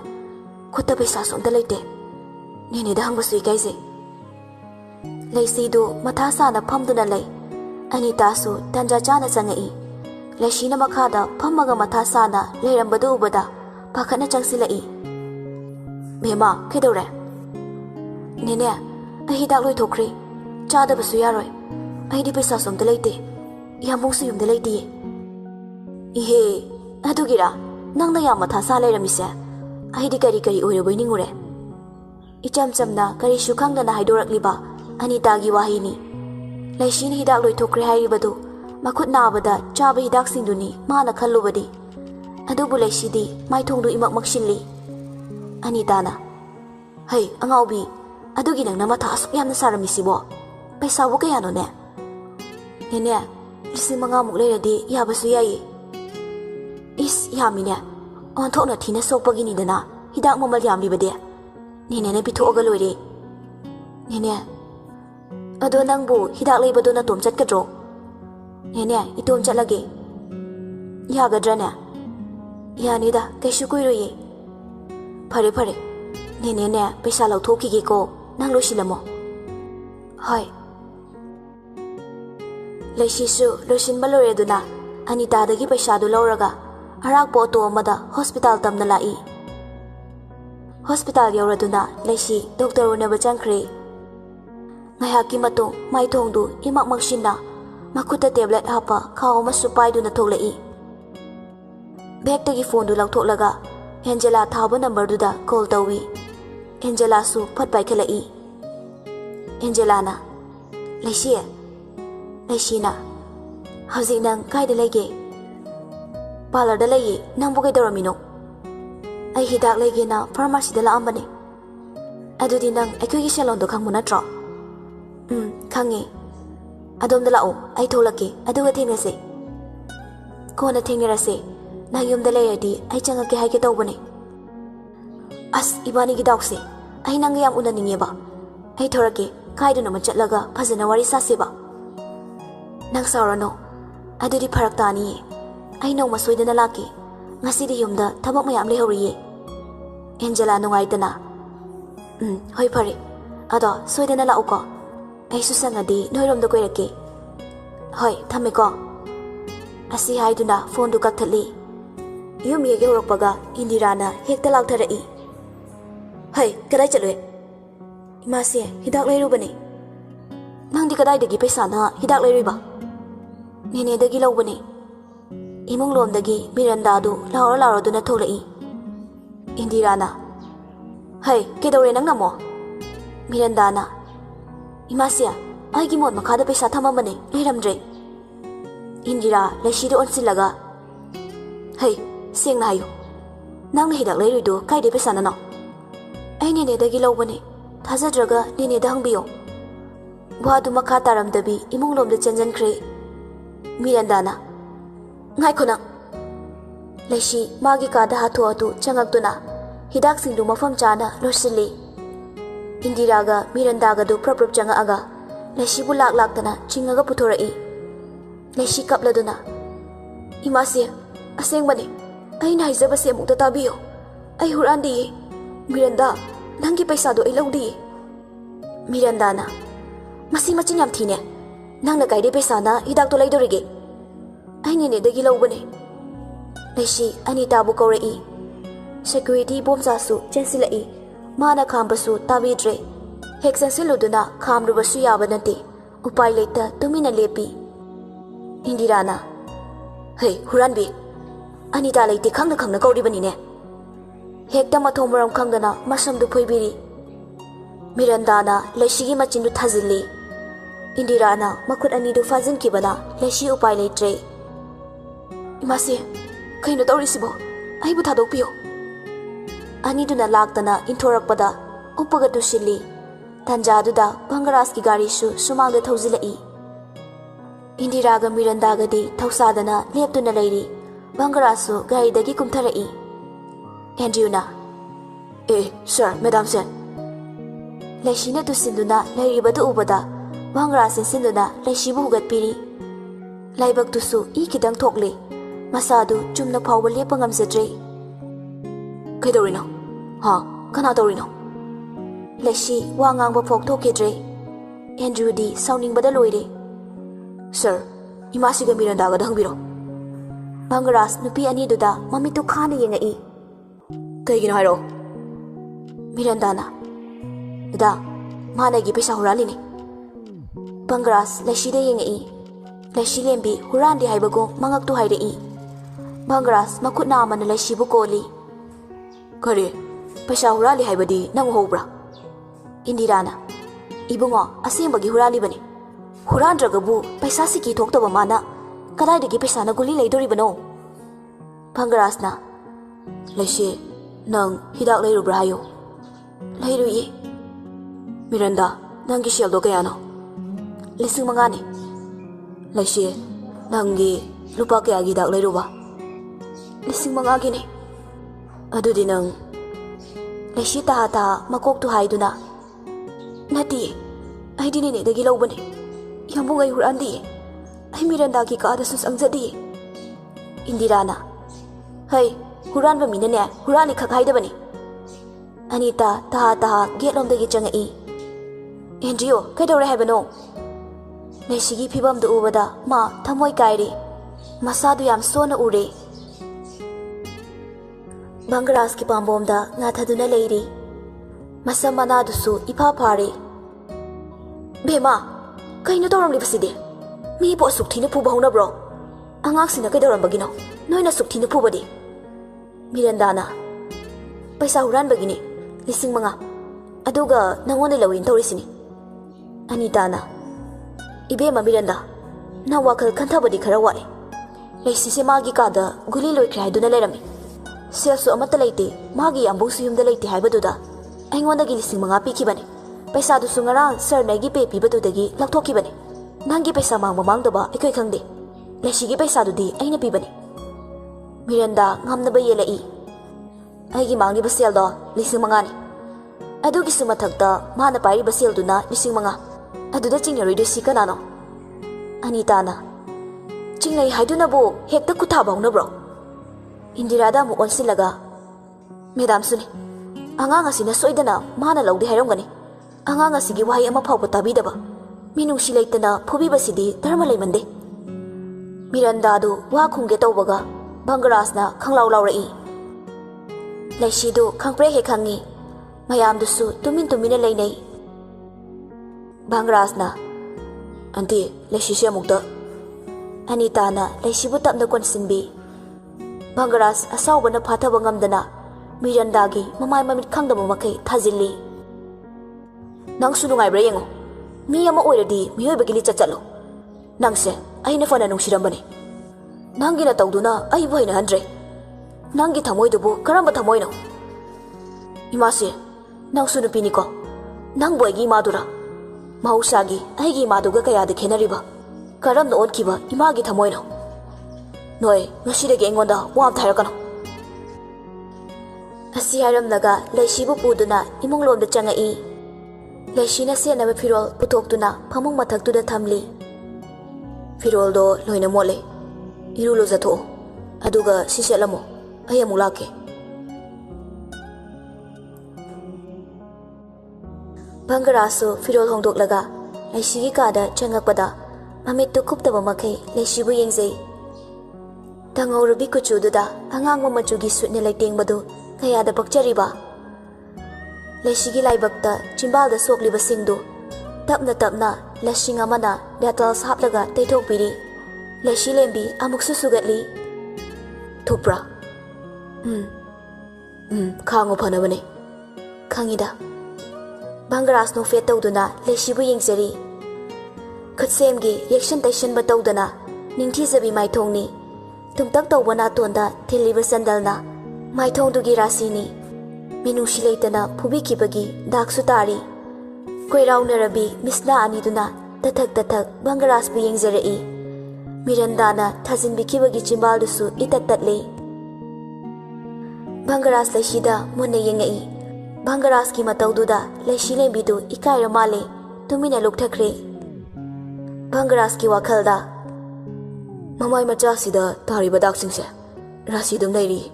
Khutta paisa somta leite. Nene da hangbasu ikaise. Leisi do matha sana phamduna lei. Anita su tanja chana changai. Leshina makhada phammaga matha sana leirambadu ubada pakhana changsilai. Bema kedore. Nene ahidak loi thokri. Chada basu yaroi. Aidi paisa somta leite. Yamungsu yumda leite. Ihe adugira nangna ya matha sa leiramise. Aidi kari oiraboi ningure. Icham chamna kari shukhangdana haidorakliba Anita gi wahini. Leishin hidak loi thokre hairibadu makhut nabada chaba hidak singduni mana khallubadi. Adubu leishidi maithongdu imak makshilli. Anitana. Hey, angaubi. Adugi nangna matha asuk yamna saramisibo. Paisa bu kayano ne? Nene, lising mangamuk leiradi yabasu yayi. Is yamine. Onthokna thina sokpagini dana hidak mamal yamlibade. Nene pithoga loire. Nene. Ado nangbu hidak leibado na tom chatkadro. Nene itom chatlage. Yagadra Yanida kaisu kuiroye. Pare. Nene paisa lauthokige ko nang losilamo. Hai. Leishisu losin baloreduna Anita dagi paisa du lauraga arak po to amada hospital tamna lai. Hospital yauraduna leisi doctor unaba changkhre. Ngayaki matong maithongdu imak makshinna makuta tablet hapa khaw masu paiduna thoklai. Bag tagi phone du lauthoklaga Angela thaba number duda call tawi. Angela su phat pai khalai. Angela na Leishina hauji nang kaida lege. Parlor da lege nang bu kaidaramino. Ai hidak lege na pharmacy da la ambane. Adudi nang aikoi salon do khangmu natro. Khange. Adom da lao ai tholake aduga thengnase. Kona thengnarase nang yum da layadi ai changake haike tawbane. As ibani gi dawse ai nang yam unaningeba. Ai thorake kaiduna ma chatlaga phajana wari saseba. Nang saurano adudi pharak tani. Ai no ma soidana laki. Ngasidi yumda thabak mayam lehoriye. Angela nungaitana. Hoi phare. Ado soidana la uko. Ai susangadi noirom da koirake. Hoi thameko. Asi haiduna phone du kakthali. Yum yege horokpaga Indirana hekta lautharai. Hei kadai chalwe. Imase hidak leirubani. Nangdi kadai dagi paisa na hidak leiriba. Nene dagi laubani. Imung lom dagi Miranda du laura duna tholai. Indirana. Hei kedore nang namo. Miranda na. Imasia aigi mon makhada paisa thamamane leiramdre. Indira leishida onsilaga. Hei sengna hayo. Nangna hidak leiridu kaide paisa nano. Ai nene dagi laubani. Thajadraga nene da hangbiyo. Buadu makha taramdabi imung lom da chanjankhre. Miranda na. Ngai khona. Leishi magi ka da hathu atu changaktuna hidak singdu mafam chana losili. Indiraga Mirandagadu prop changaga Laishi bu laktana chingaga puthoraki Laishi kapladuna Imase asengmani aina haijabase amukta tabiyo ai hurandi Miranda nangi paisa do ai lawdi Mirandana masi machin yam thine nangna kaide paisa na hidak to laidorige aini ne dagi lawbane Laishi Anita bu kawrai security bomsa su chensilai mana khambasu tabidre hek sensiluduna khamrubasu yabanate upai leita tumina lepi Indirana hey huranbi Anita leite khangna khangna kawribani ne hekta mathomaram khangdana masamdu phoibiri Mirandana Laishigi machindu thazilli Indirana makut anidu fazin kibana Laishi upai leitre Imase kaino tawrisibo aibu thadokpiyo Aniduna laktana inthorakpada upaga tusilli tanjaduda Bangaras ki gari su sumangda thawzilai Indiraga Mirandagadi thawsadana leptuna leiri Bangarasu gari dagi kumtharai Andrewna sir madam sir Laishina tusinduna lairibadu ubada Bangaras sinduna Laishibu hugatpiri Laibak tusu ikidang thokle Masadu chumna phawba lepa ngamjadre Kaidorino ha kana dorino Laishi wa ngangba phok thokidre Andrew di sauningbada loire Sir imasiga Mirandaga da hangbiro Bangaras nupi ani duda mamitu khana yengai Kaigino hairo Mirandana da mana gi pesa hurali ni Bangaras Laishi de yengai Laishi lembi hurandi haibago mangak tu hairei Bangaras makutna amana Laishi bu koli Kare pesa hurali haibadi nang hobra Indirana ibungo asembagi hurali bani Hurandragabu paisa siki thoktoba mana kadaidagi paisa na guli leidoribano Bangarasna Laishi nang hidak leirubra hayo Leiruyi Miranda nangi sheldo kayano Lising mangani Laishi nangi lupa kayagi dak leiruba Lising mangagi ni Adudi nang Laishi taha makok tu haiduna Nati ai dini dagi lawbani Yambung ay hurandi ay Miranda ki kaada sus angjadi Indirana Hay huran ba minane hurani khak haidabani Anita taha getlom dagi changai Andrew kaidore haibano Laishigi phibam du ubada ma thamoi kairi masadu yam sona ure Bangaras ki pambomda nga thaduna leiri masamana dusu ipa phare Bema kaino toram libside mi po sukthina phuba hona bro angak sina kaidoram bagino noina sukthina phubadi Mirandana paisa huran bagini lising manga aduga nangone lawin tawrisini Anitana ibe ma Miranda na wakal kanthabadi khara wale laisise magi kada guli loikre haiduna lerami Selsu amata leite magi ambu suyumda leite haibaduda aingondagi lising manga pikibani paisa du sungara sir nagi pe pibadudagi laktokibani nangi paisa mangba mangdaba ekoi khangde Laishigi paisa dudi aina pibani Miranda ngamnaba yelai aigi mangni basel do lising manga ni adugi sumathakta mana pairi basel duna lising manga aduda chingnaroi du sikanano Anitana chingnai haiduna bo hekta kutha bauna bro Indirada mu onsilaga Madam suni angang asina soidana mana lawdi hairamgani angang asigi wahi ama phawba tabidaba minungsi leitana phubi basidi dharma leimande Miranda du wa khungge tawbaga Bangarasna khanglaw lawrai Laishi du khangpre he khangi mayam du su tumina leinai Bangarasna anti Laishi se amukta Anitana Laishi bu tapna konsinbi Bangaras asawbana phathaba ngamdana Mirandagi mamai mamit khangdaba makai thazilli Nangsu nungaibra yengo mi ama oiradi miyoibagi li chachalo nangse aina fana nungsirambani nangina tawduna ai boina handre nangi thamoidubu karamba thamoino Imase nangsu nupini ko nang boigi madura mausagi aigi maduga kayada khenariba karamna onkiba imagi thamoino Noi ngasidagi engonda wam thairakano Asi haramnaga Laishibu puduna imunglomda changai Laishina senaba firol putoktuna phamung mathaktuda thamli. Firoldo loina mole. Iru lojatho. Aduga siselamo. Ai amuk lake. Bangarasu firol hongdoklaga Laishigi kada changakpada mamittu khuptaba makhai Laishibu yengzai. Tangawrabi kuchududa angangma machugi sutne laitengmadu kayada pakchariba. Laishigi laibakta chimbalda sokliba singdu tapna tapna lashing amana detals haplaga teithokpiri. Laishi lembi amuksu sugatli. Thupra. Khango phanabane. Khangida. Bangaras no fet tawduna Laishibu yengzari. Khutsemgi yakshan taishan ba tawduna ningthizabi maithongni. Tumtak tawbana tonda thiliba sandalna maithongdugi rasini. Minushi leitana phubikibagi daksu tari. Koiraunarabi misna aniduna tathak Bangaras bu yengzarai. Mirandana thajinbikibagi chimbaldusu itatatli. Bangaras Laishida munna yengai. Bangaras ki mataududa Laishi lembidu ikaira male tumina lukthakre. Bangaras ki wakhalda mamai macha sida tariba daksingse rasi dum leiri.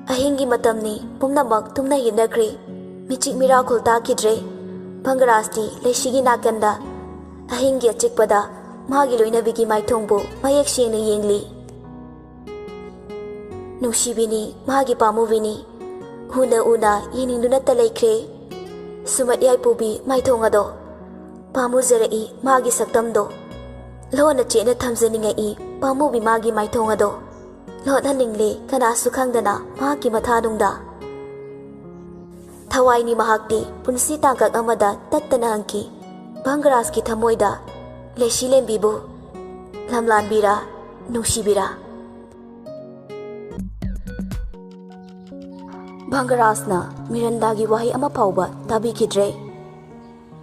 Ahingi matamni pumnamak tumna hinakre. Michik miracle takidre. Bangaras ti Laishigi nakanda ahingi achikpada magi loinabigi maithongbu mayak sengna yengli. Nushibini magi pamuvini una yeningduna talaikre. Sumat yai pubi maithongado pamuzarei magi saktamdo lona chena thamjaningai pamubi magi maithongado lona ningle kana sukhangdana magi mathadungda thawaini mahakti punsi tangkak amada tattana angki Bangaras ki thamoida Laishi lembibu lamlanbira nushibira. Bangarasna Mirandagi wahi ama phauba tabikidre.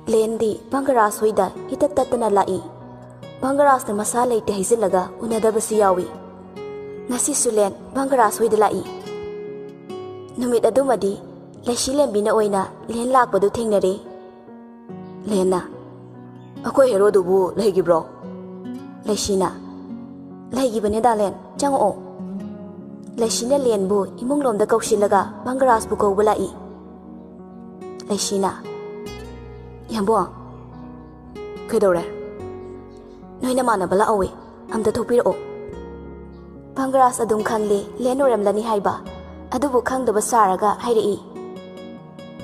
Lendi Bangaras hoida itatatana lai. Bangarasna masa leite haizilaga unadabasi yawi. Ngasi sulen Bangaras hoida lai. Numit adumadi Laishi lembina oina len lakpadu thengnare. Lena akoi hero dubu laigibro. Laishina laigibane dalen chango. Laishina lenbu imunglomda kausilaga Bangaras bu kauba lai. Laishina Yambo kaidore noina mana bala awe amda thopiro. Bangaras adum khangli lenoramlani haiba adubu khangdaba saraga hairei.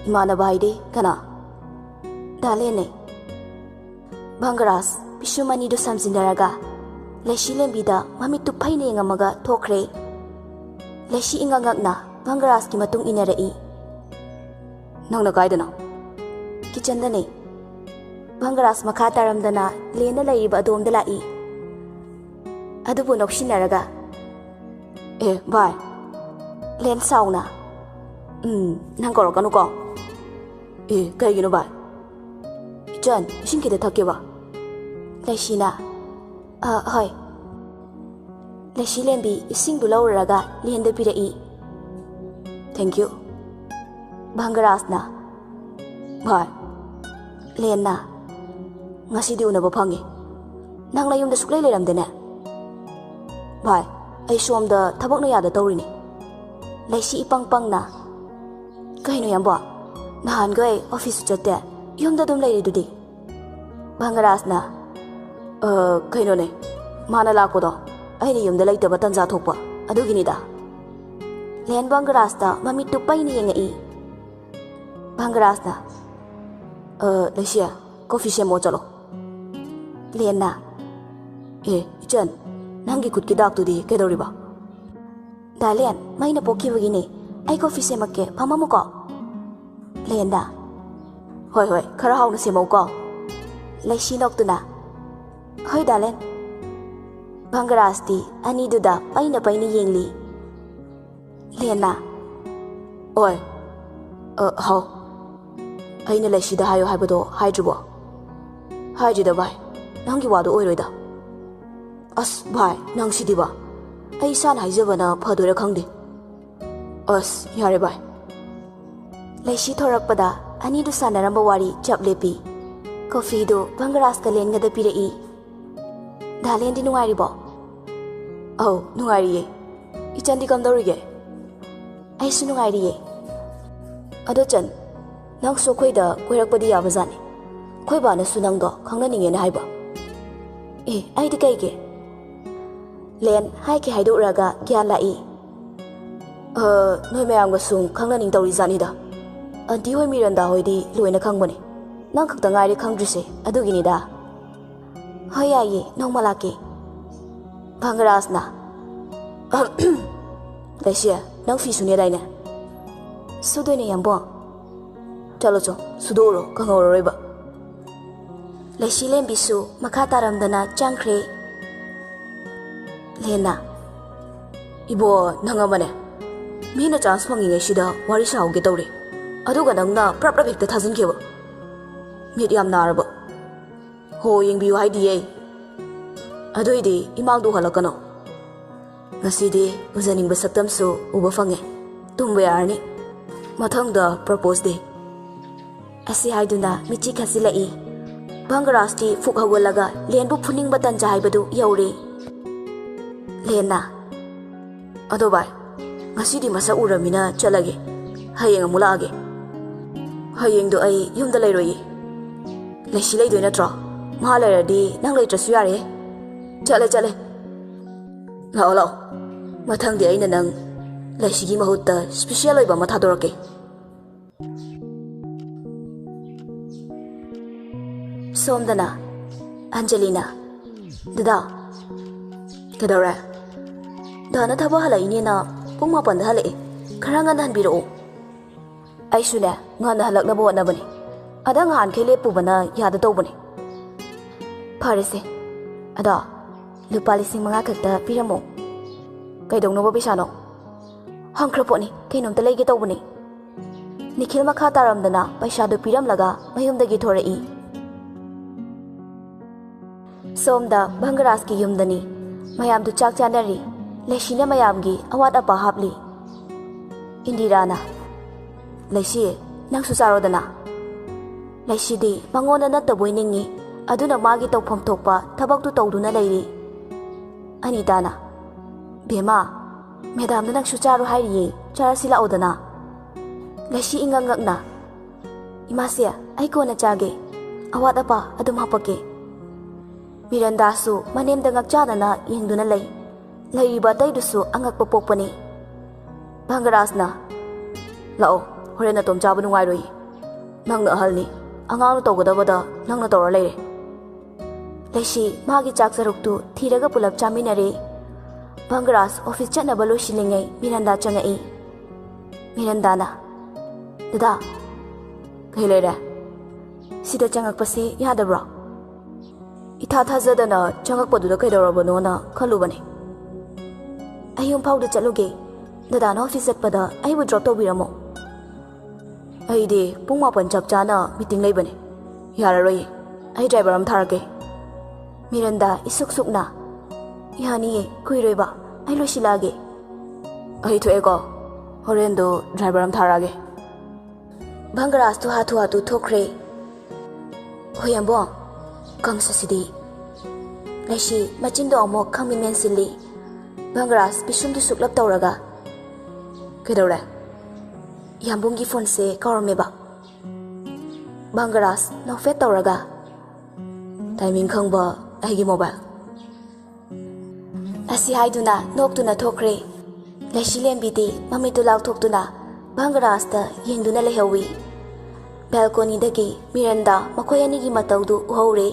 Imana baide kana dalene. Bangaras Bishumani do samjindaraga Laishi lembida mamitu phaine ngamaga thokre. Laishi ingangakna Bangaras ki matung inarei. Nangna kaidana kitchen dane. Bangaras makha taramdana lena laiba adomda lai. Adubu nokshinaraga bye len sauna nang korokanu ko kaigino bye Jan isinkhida thakeba. Laishina hoi. Laishi lembi isingdu lauraga lenda pirai. Thank you. Bangarasna bye Lena ngasidi unaba phangi nangla yumda suklai leramdene. Bye ai somda thabakna yada tawrini. Laishi ipangpangna kaino yamba nahan gai office chatte yumda dum lairi. Bangarasna kaino ne mana lakodo aini yumda laitaba tanja thokpa aduginida. Len Bangarasda mamitu paini yengai. Bangarasna Laishia coffee semo chalo. Lena Ichan nangi khutki daktudi kedoriba. Dalian maina pokibagini ai coffee semakke phamamuko. Lena hoi khara hauna semauko. Laishi noktuna hoi dalen. Bangarasti aniduda paini yengli. Lena oi how aina Laishida hayo haibado haidrubo. Haijida bai nangi wadu oiroida. As bai nang sidiba ai san haijabana phadore khangde. ꯑꯁ ꯌꯥꯔꯦ ꯚꯥꯏ ꯂꯩꯁꯤ ꯊꯣꯔꯛꯄꯗ ꯑꯅꯤꯗꯨ ꯁꯥꯟꯅꯔꯝꯕ ꯋꯥꯔꯤ ꯆꯞ ꯂꯦꯞꯄꯤ ꯀꯣꯐꯤꯗꯨ ꯕꯪꯒꯔꯥꯖꯀ ꯂꯦꯟꯒꯗ ꯄꯤꯔꯛꯏ ꯗꯥꯂꯦꯟꯗꯤ ꯅꯨꯡꯉꯥꯏꯔꯤꯕꯣ ꯑꯧ ꯅꯨꯡꯉꯥꯏꯔꯤꯌꯦ ꯏꯆꯟꯗꯤ ꯀꯝꯗꯧꯔꯤꯒꯦ ꯑꯩꯁꯨ ꯅꯨꯡꯉꯥꯏꯔꯤꯌꯦ ꯑꯗꯣ ꯆꯟ ꯅꯪꯁꯨ ꯑꯩꯈꯣꯏꯗ ꯀꯣꯏꯔꯛꯄꯗꯤ ꯌꯥꯕꯖꯥꯠꯅꯤ ꯑꯩꯈꯣꯏ ꯕꯥꯅꯁꯨ ꯅꯪꯗꯣ ꯈꯪꯅꯅꯤꯡꯉꯦꯅ ꯍꯥꯏꯕ ꯑꯩꯗꯤ ꯀꯩꯒꯤ ꯂꯦꯟ ꯍꯥꯏꯒꯦ ꯍꯥꯏꯗꯣꯛꯎꯔꯒ ꯒ꯭ꯌꯥꯟ ꯂꯥꯛꯏ ꯅꯣꯏ ꯃꯌꯥꯝꯒ ꯁꯨꯝ ꯈꯪꯅꯅꯤꯡ ꯇꯧꯔꯤꯖꯥꯠꯅꯤꯗ ꯑꯟꯇꯤ ꯍꯣꯏ ꯃꯤꯔꯟꯗꯥ ꯍꯣꯏꯗꯤ ꯂꯣꯏꯅ ꯈꯪꯕꯅꯦ ꯅꯪ ꯈꯛꯇ ꯉꯥꯏꯔꯦ ꯈꯪꯗ꯭ꯔꯤꯁꯦ ꯑꯗꯨꯒꯤꯅꯤꯗ ꯍꯣꯏ ꯌꯥꯏꯌꯦ ꯅꯣꯡꯃ ꯂꯥꯛꯀꯦ ꯚꯪꯒꯔꯥꯖꯅ ꯂꯩꯁꯤ ꯅꯪ ꯐꯤ ꯁꯨꯅꯦꯗꯥꯏꯅꯦ ꯁꯨꯗꯣꯏꯅꯦ ꯌꯥꯝꯕꯣ ꯆꯠꯂꯣ ꯆꯣ ꯁꯨꯗꯣꯛꯎꯔꯣ ꯈꯪꯍꯧꯔꯔꯣꯏꯕ ꯂꯩꯁꯤ ꯂꯦꯝꯕꯤꯁꯨ ꯃꯈꯥ ꯇꯥꯔꯝꯗꯅ ꯆꯪꯈ꯭ꯔꯦ ꯂꯦꯟꯅ 이보 ꯅꯪ 미나 ಚಾನ್ಸ್ ꯐꯪꯉꯤꯉꯩꯁꯤꯗ ꯋꯥꯔꯤ ꯁꯥꯍꯧꯒꯦ ꯇꯧꯔꯦ ꯑꯗꯨꯒ ꯅꯪꯅ ꯄ꯭ꯔꯞ ꯍꯦꯛꯇ ꯊꯥꯖꯤꯟꯈꯤꯕ ꯃꯤꯠ ꯌꯥꯝ ꯅꯥꯔꯕ ꯍꯣ ꯌꯦꯡꯕꯤꯌꯨ ꯍꯥꯏꯗꯤꯌꯦ ꯑꯗꯨꯏꯗꯤ ꯏꯃꯥꯡꯗ ꯎꯍꯜꯂꯛꯀꯅꯣ ꯉꯁꯤꯗꯤ ꯎꯖꯅꯤꯡꯕ ꯁꯛꯇꯝꯁꯨ ꯎꯕ ꯐꯪꯉꯦ ꯇꯨꯝꯕ ꯌꯥꯔꯅꯤ ꯃꯊꯪꯗ ꯄ꯭ꯔꯄꯣꯁ ꯗꯦ ꯑꯁꯤ ꯍꯥꯏꯗꯨꯅ ꯃꯤꯆꯤ ꯈꯠꯆꯤꯜꯂꯛꯏ ꯚꯪꯒꯔꯥꯖꯇꯤ ꯐꯨꯛ ꯍꯧꯒꯠꯂꯒ ꯂꯦꯟꯕꯨ ꯐꯨꯅꯤꯡꯕ ꯇꯟꯖꯥ ꯍꯥꯏꯕꯗꯨ ꯌꯧꯔꯦ ꯂꯦꯟꯅ ꯑꯗꯣ ꯚꯥꯏ ꯉꯁꯤꯗꯤ ꯃꯁꯛ ꯎꯔꯃꯤꯅ ꯆꯠꯂꯒꯦ ꯍꯌꯦꯡ ꯑꯃꯨꯛ ꯂꯥꯛꯑꯒꯦ ꯍꯌꯦꯡꯗꯣ ꯑꯩ ꯌꯨꯝꯗ ꯂꯩꯔꯣꯏꯌꯦ ꯂꯩꯁꯤ ꯂꯩꯗꯣꯏ ꯅꯠꯇ꯭ꯔꯣ ꯃꯥ ꯂꯩꯔꯗꯤ ꯅꯪ ꯂꯩꯇ꯭ꯔꯁꯨ ꯌꯥꯔꯦ ꯆꯠꯂꯦ ꯂꯥꯛꯑꯣ ꯂꯥꯛꯑꯣ ꯃꯊꯪꯗꯤ ꯑꯩꯅ ꯅꯪ ꯂꯩꯁꯤꯒꯤ ꯃꯍꯨꯠꯇ ꯁ꯭ꯄꯦꯁꯤꯌꯦꯜ ꯑꯣꯏꯕ ꯑꯃ ꯊꯥꯗꯣꯔꯛꯀꯦ ꯁꯣꯝꯗꯅ ꯑꯟꯖꯂꯤꯅ ꯗꯗꯥ ꯀꯩꯗꯧꯔꯦ ꯗꯥꯅ ꯊꯕꯛ ꯍꯜꯂꯛꯏꯅꯦꯅ ꯄꯨꯡ 4ꯗ ꯍꯜꯂꯛꯑꯦ ꯈꯔ ꯉꯟꯅ ꯍꯟꯕꯤꯔꯛꯑꯣ ꯑꯩꯁꯨꯅꯦ ꯉꯟꯅ ꯍꯜꯂꯛꯅꯕ ꯍꯣꯠꯅꯕꯅꯤ ꯑꯗ ꯉꯍꯥꯟꯈꯩ ꯂꯦꯞꯄꯨꯕꯅ ꯌꯥꯗ ꯇꯧꯕꯅꯤ ꯐꯔꯦꯁꯦ ꯑꯗꯣ ꯂꯨꯄꯥ 5,000 ꯈꯛꯇ ꯄꯤꯔꯝꯃꯣ ꯀꯩꯗꯧꯅꯕ ꯄꯩꯁꯥꯅꯣ ꯍꯪꯈ꯭ꯔ ꯄꯣꯠꯅꯤ ꯀꯩꯅꯣꯝꯇ ꯂꯩꯒꯦ ꯇꯧꯕꯅꯤ ꯅꯤꯈꯤꯜ ꯃꯈꯥ ꯇꯥꯔꯝꯗꯅ ꯄꯩꯁꯥꯗꯨ ꯄꯤꯔꯝꯂꯒ ꯃꯌꯨꯝꯗꯒꯤ ꯊꯣꯔꯛꯏ ꯁꯣꯝꯗ ꯚꯪꯒꯔꯥꯖꯀꯤ ꯌꯨꯝꯗꯅꯤ ꯃꯌꯥꯝꯗꯨ ꯆꯥꯛ ꯆꯥꯅꯔꯤ ꯂꯩꯁꯤꯅ ꯃꯌꯥꯝꯒꯤ ꯑꯋꯥꯠ ꯑꯄꯥ ꯍꯥꯞꯂꯤ ꯏꯟꯗꯤꯔꯥꯅ ꯂꯩꯁꯤ ꯅꯪꯁꯨ ꯆꯥꯔꯣꯗꯅ ꯂꯩꯁꯤꯗꯤ ꯃꯉꯣꯟꯗ ꯅꯠꯇꯕꯣꯏ ꯅꯤꯡꯉꯤ ꯑꯗꯨꯅ ꯃꯥꯒꯤ ꯇꯧꯐꯝ ꯊꯣꯛꯄ ꯊꯕꯛꯇꯨ ꯇꯧꯗꯨꯅ ꯂꯩꯔꯤ ꯑꯅꯤꯇꯥꯅ ꯕꯦꯃꯥ ꯃꯦꯗꯥꯝꯗ ꯅꯪꯁꯨ ꯆꯥꯔꯣ ꯍꯥꯏꯔꯤꯌꯦ ꯆꯥꯔꯁꯤ ꯂꯥꯛꯑꯣꯗꯅ ꯂꯩꯁꯤ ꯏꯉꯛ ꯉꯛꯅ ꯏꯃꯥꯁꯦ ꯑꯩ ꯀꯣꯟꯅ ꯆꯥꯒꯦ ꯑꯋꯥꯠ ꯑꯄꯥ ꯑꯗꯨꯝ ꯍꯥꯞꯄꯛꯀꯦ ꯃꯤꯔꯟꯗꯥꯁꯨ ꯃꯅꯦꯝꯗ ꯉꯛꯆꯥꯗꯅ ꯌꯦꯡꯗꯨꯅ ꯂꯩ ꯂꯩꯔꯤꯕ ꯑꯇꯩꯗꯨꯁꯨ ꯑꯉꯛꯄ ꯄꯣꯛꯄꯅꯤ ꯚꯪꯒꯔꯥꯖꯅ ꯂꯥꯛꯑꯣ ꯍꯣꯔꯦꯟ ꯅꯇꯣꯝ ꯆꯥꯕ ꯅꯨꯡꯉꯥꯏꯔꯣꯏ ꯅꯪꯅ ꯑꯍꯜꯅꯤ ꯑꯉꯥꯡꯅ ꯇꯧꯒꯗꯕꯗ ꯅꯪꯅ ꯇꯧꯔ ꯂꯩꯔꯦ ꯂꯩꯁꯤ ꯃꯥꯒꯤ ꯆꯥꯛ ꯆꯔꯨꯛꯇꯨ ꯊꯤꯔꯒ ꯄꯨꯂꯞ ꯆꯥꯃꯤꯟꯅꯔꯦ ꯚꯪꯒꯔꯥꯖ ꯑꯣꯐꯤꯁ ꯆꯠꯅꯕ ꯂꯣꯏꯁꯤꯜꯂꯤꯉꯩ ꯃꯤꯔꯟꯗꯥ ꯆꯪꯉꯛꯏ ꯃꯤꯔꯟꯗꯥꯅ ꯗꯗꯥ ꯀꯩ ꯂꯩꯔꯦ ꯁꯤꯗ ꯆꯪꯉꯛꯄꯁꯤ ꯌꯥꯗꯕ꯭ꯔꯣ ꯏꯊꯥ ꯊꯥꯖꯗꯅ ꯆꯪꯉꯛꯄꯗꯨꯗ ꯀꯩꯗꯧꯔꯕꯅꯣꯅ ꯈꯜꯂꯨꯕꯅꯦ ꯑꯩ ꯌꯨꯝꯐꯥꯎꯗ ꯆꯠꯂꯨꯒꯦ ꯗꯗꯥꯅ ꯑꯣꯐꯤꯁ ꯆꯠꯄꯗ ꯑꯩꯕꯨ ꯗ꯭ꯔꯣꯞ ꯇꯧꯕꯤꯔꯝꯃꯣ ꯑꯩꯗꯤ ꯄꯨꯡ 4 ꯆꯞ ꯆꯥꯅ ꯃꯤꯇꯤꯡ ꯂꯩꯕꯅꯦ ꯌꯥꯔꯔꯣꯏꯌꯦ ꯑꯩ ꯗ꯭ꯔꯥꯏꯚꯔ ꯑꯃ ꯊꯥꯔꯛꯀꯦ ꯃꯤꯔꯟꯗꯥ ꯏꯁꯨꯛ ꯁꯨꯛꯅ ꯌꯥꯅꯤꯌꯦ ꯀꯨꯏꯔꯣꯏꯕ ꯑꯩ ꯂꯣꯏꯁꯤꯜꯂꯛꯑꯒꯦ ꯑꯩ ꯊꯣꯛꯑꯦꯀꯣ ꯍꯣꯔꯦꯟꯗꯣ ꯗ꯭ꯔꯥꯏꯚꯔ ꯑꯃ ꯊꯥꯔꯛꯑꯒꯦ ꯚꯪꯒꯔꯥꯖꯇꯨ ꯍꯥꯊꯨ ꯍꯥꯊꯨ ꯊꯣꯛꯈ꯭ꯔꯦ ꯍꯣꯏ ꯑꯝꯕꯣ ꯀꯪꯁꯁꯤꯗꯤ ꯂꯩꯁꯤ ꯃꯆꯤꯟꯗꯣ ꯑꯃꯨꯛ ꯈꯪꯃꯤꯟ ꯃꯦꯟꯁꯤꯜꯂꯤ ꯚꯪꯒꯔꯥꯖ ꯄꯤꯁꯨꯝꯗꯨ ꯁꯨꯛꯂꯞ ꯇꯧꯔꯒ ꯀꯩꯗꯧꯔꯦ ꯌꯥꯝꯕꯨꯡꯒꯤ ꯐꯣꯟꯁꯦ ꯀꯧꯔꯝꯃꯦꯕ ꯚꯪꯒꯔꯥꯖ ꯅꯣꯛꯐꯦꯠ ꯇꯧꯔꯒ ꯇꯥꯏꯃꯤꯡ ꯈꯪꯕ ꯑꯩꯒꯤ ꯃꯣꯕꯥꯏꯜ ꯑꯁꯤ ꯍꯥꯏꯗꯨꯅ ꯅꯣꯛꯇꯨꯅ ꯊꯣꯛꯈ꯭ꯔꯦ ꯂꯩꯁꯤ ꯂꯦꯝꯕꯤꯗꯤ ꯃꯃꯤꯠꯇꯨ ꯂꯥꯎꯊꯣꯛꯇꯨꯅ ꯚꯪꯒꯔꯥꯖꯇ ꯌꯦꯡꯗꯨꯅ ꯂꯩꯍꯧꯏ ꯕꯦꯜꯀꯣꯅꯤꯗꯒꯤ ꯃꯤꯔꯟꯗꯥ ꯃꯈꯣꯏ ꯑꯅꯤꯒꯤ ꯃꯇꯧꯗꯨ ꯎꯍꯧꯔꯦ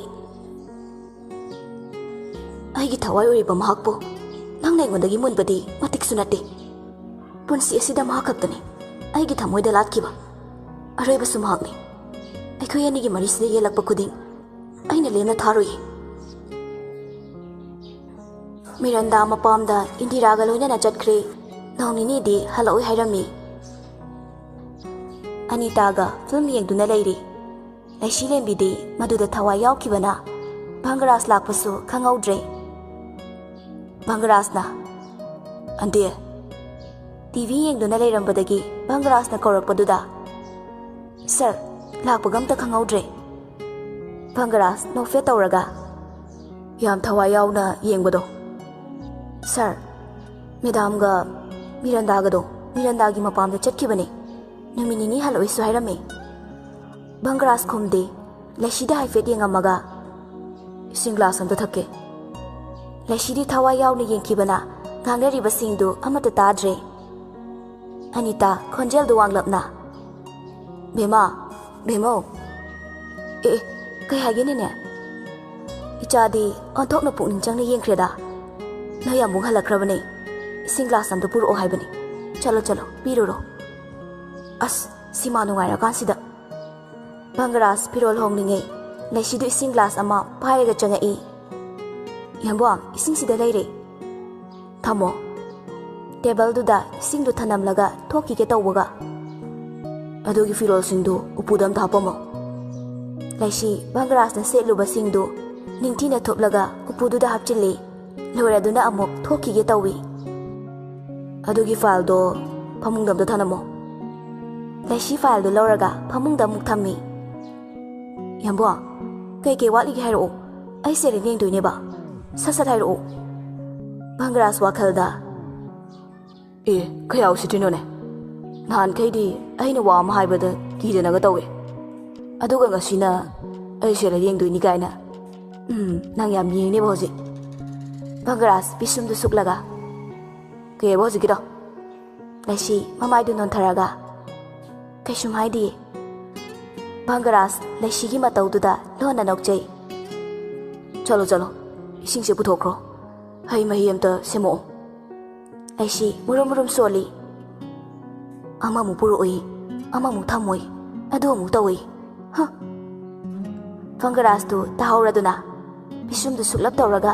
ꯑꯩꯒꯤ ꯊꯋꯥꯏ ꯑꯣꯏꯔꯤꯕ ꯃꯍꯥꯛꯄꯨ ꯅꯪꯅ ꯑꯩꯉꯣꯟꯗꯒꯤ ꯃꯨꯟꯕꯗꯤ ꯃꯇꯤꯛꯁꯨ ꯅꯠꯇꯦ ꯄꯨꯟꯁꯤ ꯑꯁꯤꯗ ꯃꯍꯥꯛ ꯈꯛꯇꯅꯤ ꯑꯩꯒꯤ ꯊꯃꯣꯏꯗ ꯂꯥꯠꯈꯤꯕ ꯑꯔꯣꯏꯕꯁꯨ ꯃꯍꯥꯛꯅꯤ ꯑꯩꯈꯣꯏ ꯑꯅꯤꯒꯤ ꯃꯔꯤꯁꯤꯗ ꯌꯦꯜꯂꯛꯄ ꯈꯨꯗꯤꯡ ꯑꯩꯅ ꯂꯦꯝꯅ ꯊꯥꯔꯣꯏ ꯃꯤꯔꯟꯗꯥ ꯃꯄꯥꯝꯗ ꯏꯟꯗꯤꯔꯥꯒ ꯂꯣꯏꯅꯅ ꯆꯠꯈ꯭ꯔꯦ ꯅꯣꯡ ꯅꯤꯅꯤꯗꯤ ꯍꯜꯂꯛꯑꯣꯏ ꯍꯥꯏꯔꯝꯃꯤ ꯑꯅꯤꯇꯥꯒ ꯐꯤल्म ꯌꯦꯡꯗꯨꯅ ꯂꯩꯔꯤ ꯂꯩꯁꯤ ꯂꯦꯝꯕꯤꯗꯤ ꯃꯗꯨꯗ ꯊꯋꯥꯏ ꯌꯥꯎꯈꯤꯕꯅ ꯚꯪꯒꯔꯥꯖ ꯇꯤꯚꯤ ꯌꯦꯡꯗꯨꯅ ꯂꯩꯔꯝꯕꯗꯒꯤ ꯕꯪꯒꯔꯥꯖꯅ ꯀꯧꯔꯛꯄꯗꯨꯗ ꯁꯔ ꯂꯥꯛꯄꯒ ꯑꯝꯇ ꯈꯪꯍꯧꯗ꯭ꯔꯦ꯫ ꯕꯪꯒꯔꯥꯖ ꯅꯣꯛꯐꯦꯠ ꯇꯧꯔꯒ ꯌꯥꯝ ꯊꯋꯥꯏ ꯌꯥꯎꯅ ꯌꯦꯡꯕꯗꯣ꯫ ꯁꯔ ꯃꯦꯗꯥꯝꯒ ꯃꯤꯔꯟꯗꯥꯒꯗꯣ ꯃꯤꯔꯟꯗꯥꯒꯤ ꯃꯄꯥꯝꯗ ꯆꯠꯈꯤꯕꯅꯦ, ꯅꯨꯃꯤꯠ ꯅꯤꯅꯤ ꯍꯜꯂꯛꯑꯣꯏꯁꯨ ꯍꯥꯏꯔꯝꯃꯦ꯫ ꯕꯪꯒꯔꯥꯖ ꯈꯨꯝꯗꯦ, ꯂꯩꯁꯤꯗ ꯍꯥꯏꯐꯦꯠ ꯌꯦꯡꯉꯝꯃꯒ ꯏꯁꯤꯡ ꯒ꯭ꯂꯥꯁ ꯑꯝꯇ ꯊꯛꯀꯦ꯫ ꯂꯩꯁꯤꯗꯤ ꯊꯋꯥꯏ ꯌꯥꯎꯅ ꯌꯦꯡꯈꯤꯕꯅ ꯉꯥꯡꯅꯔꯤꯕꯁꯤꯡꯗꯨ ꯑꯃꯠꯇ ꯇꯥꯗ꯭ꯔꯦ꯫ ꯑꯅꯤꯇꯥ ꯈꯣꯟꯖꯦꯜꯗꯨ ꯋꯥꯡꯂꯞꯅ ꯕꯦꯃꯥ ꯕꯦꯃꯧ ꯀꯩ ꯍꯥꯏꯒꯦ ꯅꯦꯅꯦ? ꯏꯆꯥꯗꯤ ꯑꯣꯟꯊꯣꯛꯅ ꯄꯨꯛꯅꯤꯡ ꯆꯪꯅ ꯌꯦꯡꯈ꯭ꯔꯦꯗ꯫ ꯅꯣꯏ ꯑꯃꯨꯛ ꯍꯜꯂꯛꯈ꯭ꯔꯕꯅꯦ, ꯏꯁꯤꯡ ꯒ꯭ꯂꯥꯁ ꯑꯝꯇ ꯄꯨꯔꯛꯑꯣ ꯍꯥꯏꯕꯅꯤ꯫ ꯆꯠꯂꯣ ꯆꯠꯂꯣ ꯄꯤꯔꯨꯔꯣ꯫ ꯑꯁ ꯁꯤꯃꯥ ꯅꯨꯡꯉꯥꯏꯔꯀꯥꯟꯁꯤꯗ꯫ ꯕꯪꯒꯔꯥꯖ ꯐꯤꯔꯣꯜ ꯍꯣꯡꯂꯤꯉꯩ ꯂꯩꯁꯤꯗꯨ ꯏꯁꯤꯡ ꯒ꯭ꯂꯥꯁ ꯑꯃ ꯄꯥꯏꯔꯒ ꯆꯪꯉꯛꯏ꯫ ꯌꯥꯝꯕ꯭ꯋꯥꯡ ꯏꯁꯤꯡꯁꯤꯗ ꯂꯩꯔꯦ, ꯊꯝꯃꯣ꯫ ꯇꯦꯕꯜꯗꯨꯗ ꯏꯁꯤꯡꯗꯨ ꯊꯅꯝꯂꯒ ꯊꯣꯛꯈꯤꯒꯦ ꯇꯧꯕꯒ ꯑꯗꯨꯒꯤ ꯐꯤꯔꯣꯜꯁꯤꯡꯗꯨ ꯎꯄꯨꯗ ꯑꯝꯇ ꯍꯥꯞꯄꯝꯃꯣ꯫ ꯂꯩꯁꯤ ꯕꯪꯒꯔꯥꯖꯅ ꯁꯦꯠꯂꯨꯕꯁꯤꯡꯗꯨ ꯅꯤꯡꯊꯤꯅ ꯊꯨꯞꯂꯒ ꯎꯄꯨꯗꯨꯗ ꯍꯥꯞꯆꯤꯜꯂꯤ꯫ ꯂꯣꯏꯔꯗꯨꯅ ꯑꯃꯨꯛ ꯊꯣꯛꯈꯤꯒꯦ ꯇꯧꯏ꯫ ꯑꯗꯨꯒꯤ ꯐꯥꯏꯜꯗꯣ ꯐꯃꯨꯡꯗ ꯑꯝꯇ ꯊꯅꯝꯃꯣ꯫ ꯂꯩꯁꯤ ꯐꯥꯏꯜꯗꯨ ꯂꯧꯔꯒ ꯐꯃꯨꯡꯗ ꯑꯃꯨꯛ ꯊꯝꯃꯤ꯫ ꯌꯥꯝꯕ꯭ꯋꯥꯡ ꯀꯩꯀꯩ ꯋꯥꯠꯂꯤꯒꯦ ꯍꯥꯏꯔꯛꯑꯣ, ꯑꯩ ꯁꯦꯔꯦꯜ ꯌꯦꯡꯗꯣꯏꯅꯦꯕ, ꯁꯠ ꯁꯠ ꯍꯥꯏꯔꯛꯑꯣ꯫ ꯕꯪꯒꯔꯥꯖ ꯋꯥꯈꯜꯗ ꯀꯌꯥ ꯎꯁꯤꯠꯇ꯭ꯔꯤꯅꯣꯅꯦ? ꯅꯍꯥꯟꯈꯩꯗꯤ ꯑꯩꯅ ꯋꯥ ꯑꯃ ꯍꯥꯏꯕꯗ ꯀꯤꯗꯅꯒ ꯇꯧꯋꯦ, ꯑꯗꯨꯒ ꯉꯁꯤꯅ ꯑꯩ ꯁꯦꯔꯦꯜ ꯌꯦꯡꯗꯣꯏꯅꯤ ꯀꯥꯏꯅ꯫ ꯅꯪ ꯌꯥꯝ ꯌꯦꯡꯅꯦꯕ ꯍꯧꯖꯤꯛ꯫ ꯕꯪꯒꯔꯥꯖ ꯄꯤꯁꯨꯝꯗꯨ ꯁꯨꯛꯂꯒ ꯀꯩꯕ ꯍꯧꯖꯤꯛꯀꯤꯗꯣ? ꯂꯩꯁꯤ ꯃꯃꯥꯏꯗꯨ ꯅꯣꯟꯊꯔꯒ ꯀꯩꯁꯨꯝ ꯍꯥꯏꯗꯤꯌꯦ꯫ ꯕꯪꯒꯔꯥꯖ ꯂꯩꯁꯤꯒꯤ ꯃꯇꯧꯗꯨꯗ ꯂꯣꯟꯅ ꯅꯣꯛꯆꯩ꯫ ꯆꯠꯂꯣ ꯆꯠꯂꯣ ꯏꯁꯤꯡꯁꯦ ꯄꯨꯊꯣꯛꯈ꯭ꯔꯣ, ꯍꯩ ꯃꯍꯤ ꯑꯝꯇ ꯁꯦꯝꯃꯛꯑꯣ꯫ ꯂꯩꯁꯤ ꯃꯨꯔꯨꯝ ꯃꯨꯔꯨꯝ ꯁꯣꯜꯂꯤ꯫ ꯑꯃꯃꯨꯛ ꯄꯨꯔꯛꯑꯣꯏ, ꯑꯃꯃꯨꯛ ꯊꯝꯃꯣꯏ, ꯑꯗꯨ ꯑꯃꯨꯛ ꯇꯧꯏ꯫ ꯕꯪꯒꯔꯥꯖꯇꯨ ꯇꯥꯍꯧꯔꯗꯨꯅ ꯄꯤꯁꯨꯝꯗꯨ ꯁꯨꯛꯂꯞ ꯇꯧꯔꯒ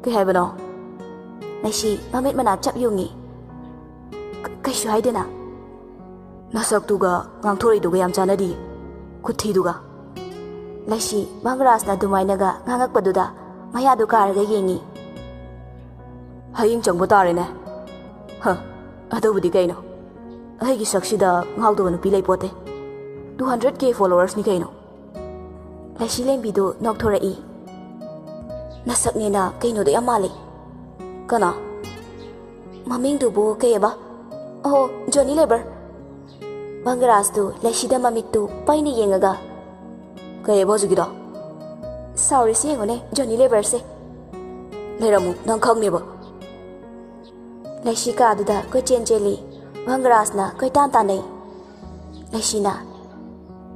ꯀꯩ ꯍꯥꯏꯕꯅꯣ? ꯂꯩꯁꯤ ꯃꯃꯤꯠ ꯃꯅꯥ ꯆꯞ ꯌꯨꯡꯉꯤ꯫ ꯀꯩꯁꯨ ꯍꯥꯏꯗꯦꯅ꯫ ꯅꯁꯛꯇꯨꯒ ꯉꯥꯡꯊꯣꯔꯛꯏꯗꯨꯒ ꯌꯥꯝ ꯆꯥꯟꯅꯗꯤꯌꯦ, ꯈꯨꯠꯊꯤꯗꯨꯒ꯫ ꯂꯩꯁꯤ ꯕꯪꯒꯔꯥꯖꯅ ꯑꯗꯨꯃꯥꯏꯅꯒ ꯉꯥꯡꯉꯛꯄꯗꯨꯗ ꯃꯌꯥꯗꯨ ꯀꯥꯔꯒ ꯌꯦꯡꯉꯤ꯫ ꯍꯌꯤꯡ ꯆꯪꯕ ꯇꯥꯔꯦꯅꯦ꯫ ꯑꯗꯨꯕꯨꯗꯤ ꯀꯩꯅꯣ, ꯑꯩꯒꯤ ꯁꯛꯁꯤꯗ ꯉꯥꯎꯗꯕ ꯅꯨꯄꯤ ꯂꯩꯄꯣꯠꯇꯦ꯫ 200K ꯐꯣꯂꯣꯋꯔꯁꯅꯤ ꯀꯩꯅꯣ꯫ ꯂꯩꯁꯤ ꯂꯦꯝꯕꯤꯗꯨ ꯅꯣꯛꯊꯣꯔꯛꯏ꯫ ꯅꯁꯛꯅꯦꯅ ꯀꯩꯅꯣꯗ ꯌꯥꯝ ꯃꯥꯜꯂꯤ꯫ ꯀꯅꯥ? ꯃꯃꯤꯡꯗꯨꯕꯨ ꯀꯩꯑꯕ? ꯑꯣ ꯖꯣꯅꯤ ꯂꯦꯕꯔ꯫ ꯕꯪꯒꯔꯥꯖꯇꯨ ꯂꯩꯁꯤꯗ ꯃꯃꯤꯠꯇꯨ ꯄꯩꯅ ꯌꯦꯡꯉꯒ ꯀꯩꯑꯕ ꯍꯧꯖꯤꯛꯀꯤꯗꯣ? ꯁꯥꯎꯔꯤꯁꯤ ꯌꯦꯡꯉꯨꯅꯦ ꯖꯣꯅꯤ ꯂꯦꯕꯔꯁꯦ꯫ ꯂꯩꯔꯝꯃꯨ ꯅꯪ ꯈꯪꯅꯦꯕ꯫ ꯂꯩꯁꯤ ꯀꯥꯗꯨꯗ ꯀꯣꯏꯆꯦꯟ ꯆꯦꯜꯂꯤ꯫ ꯕꯪꯒꯔꯥꯖꯅ ꯀꯣꯏꯇꯥꯟ ꯇꯥꯟꯅꯩ꯫ ꯂꯩꯁꯤꯅ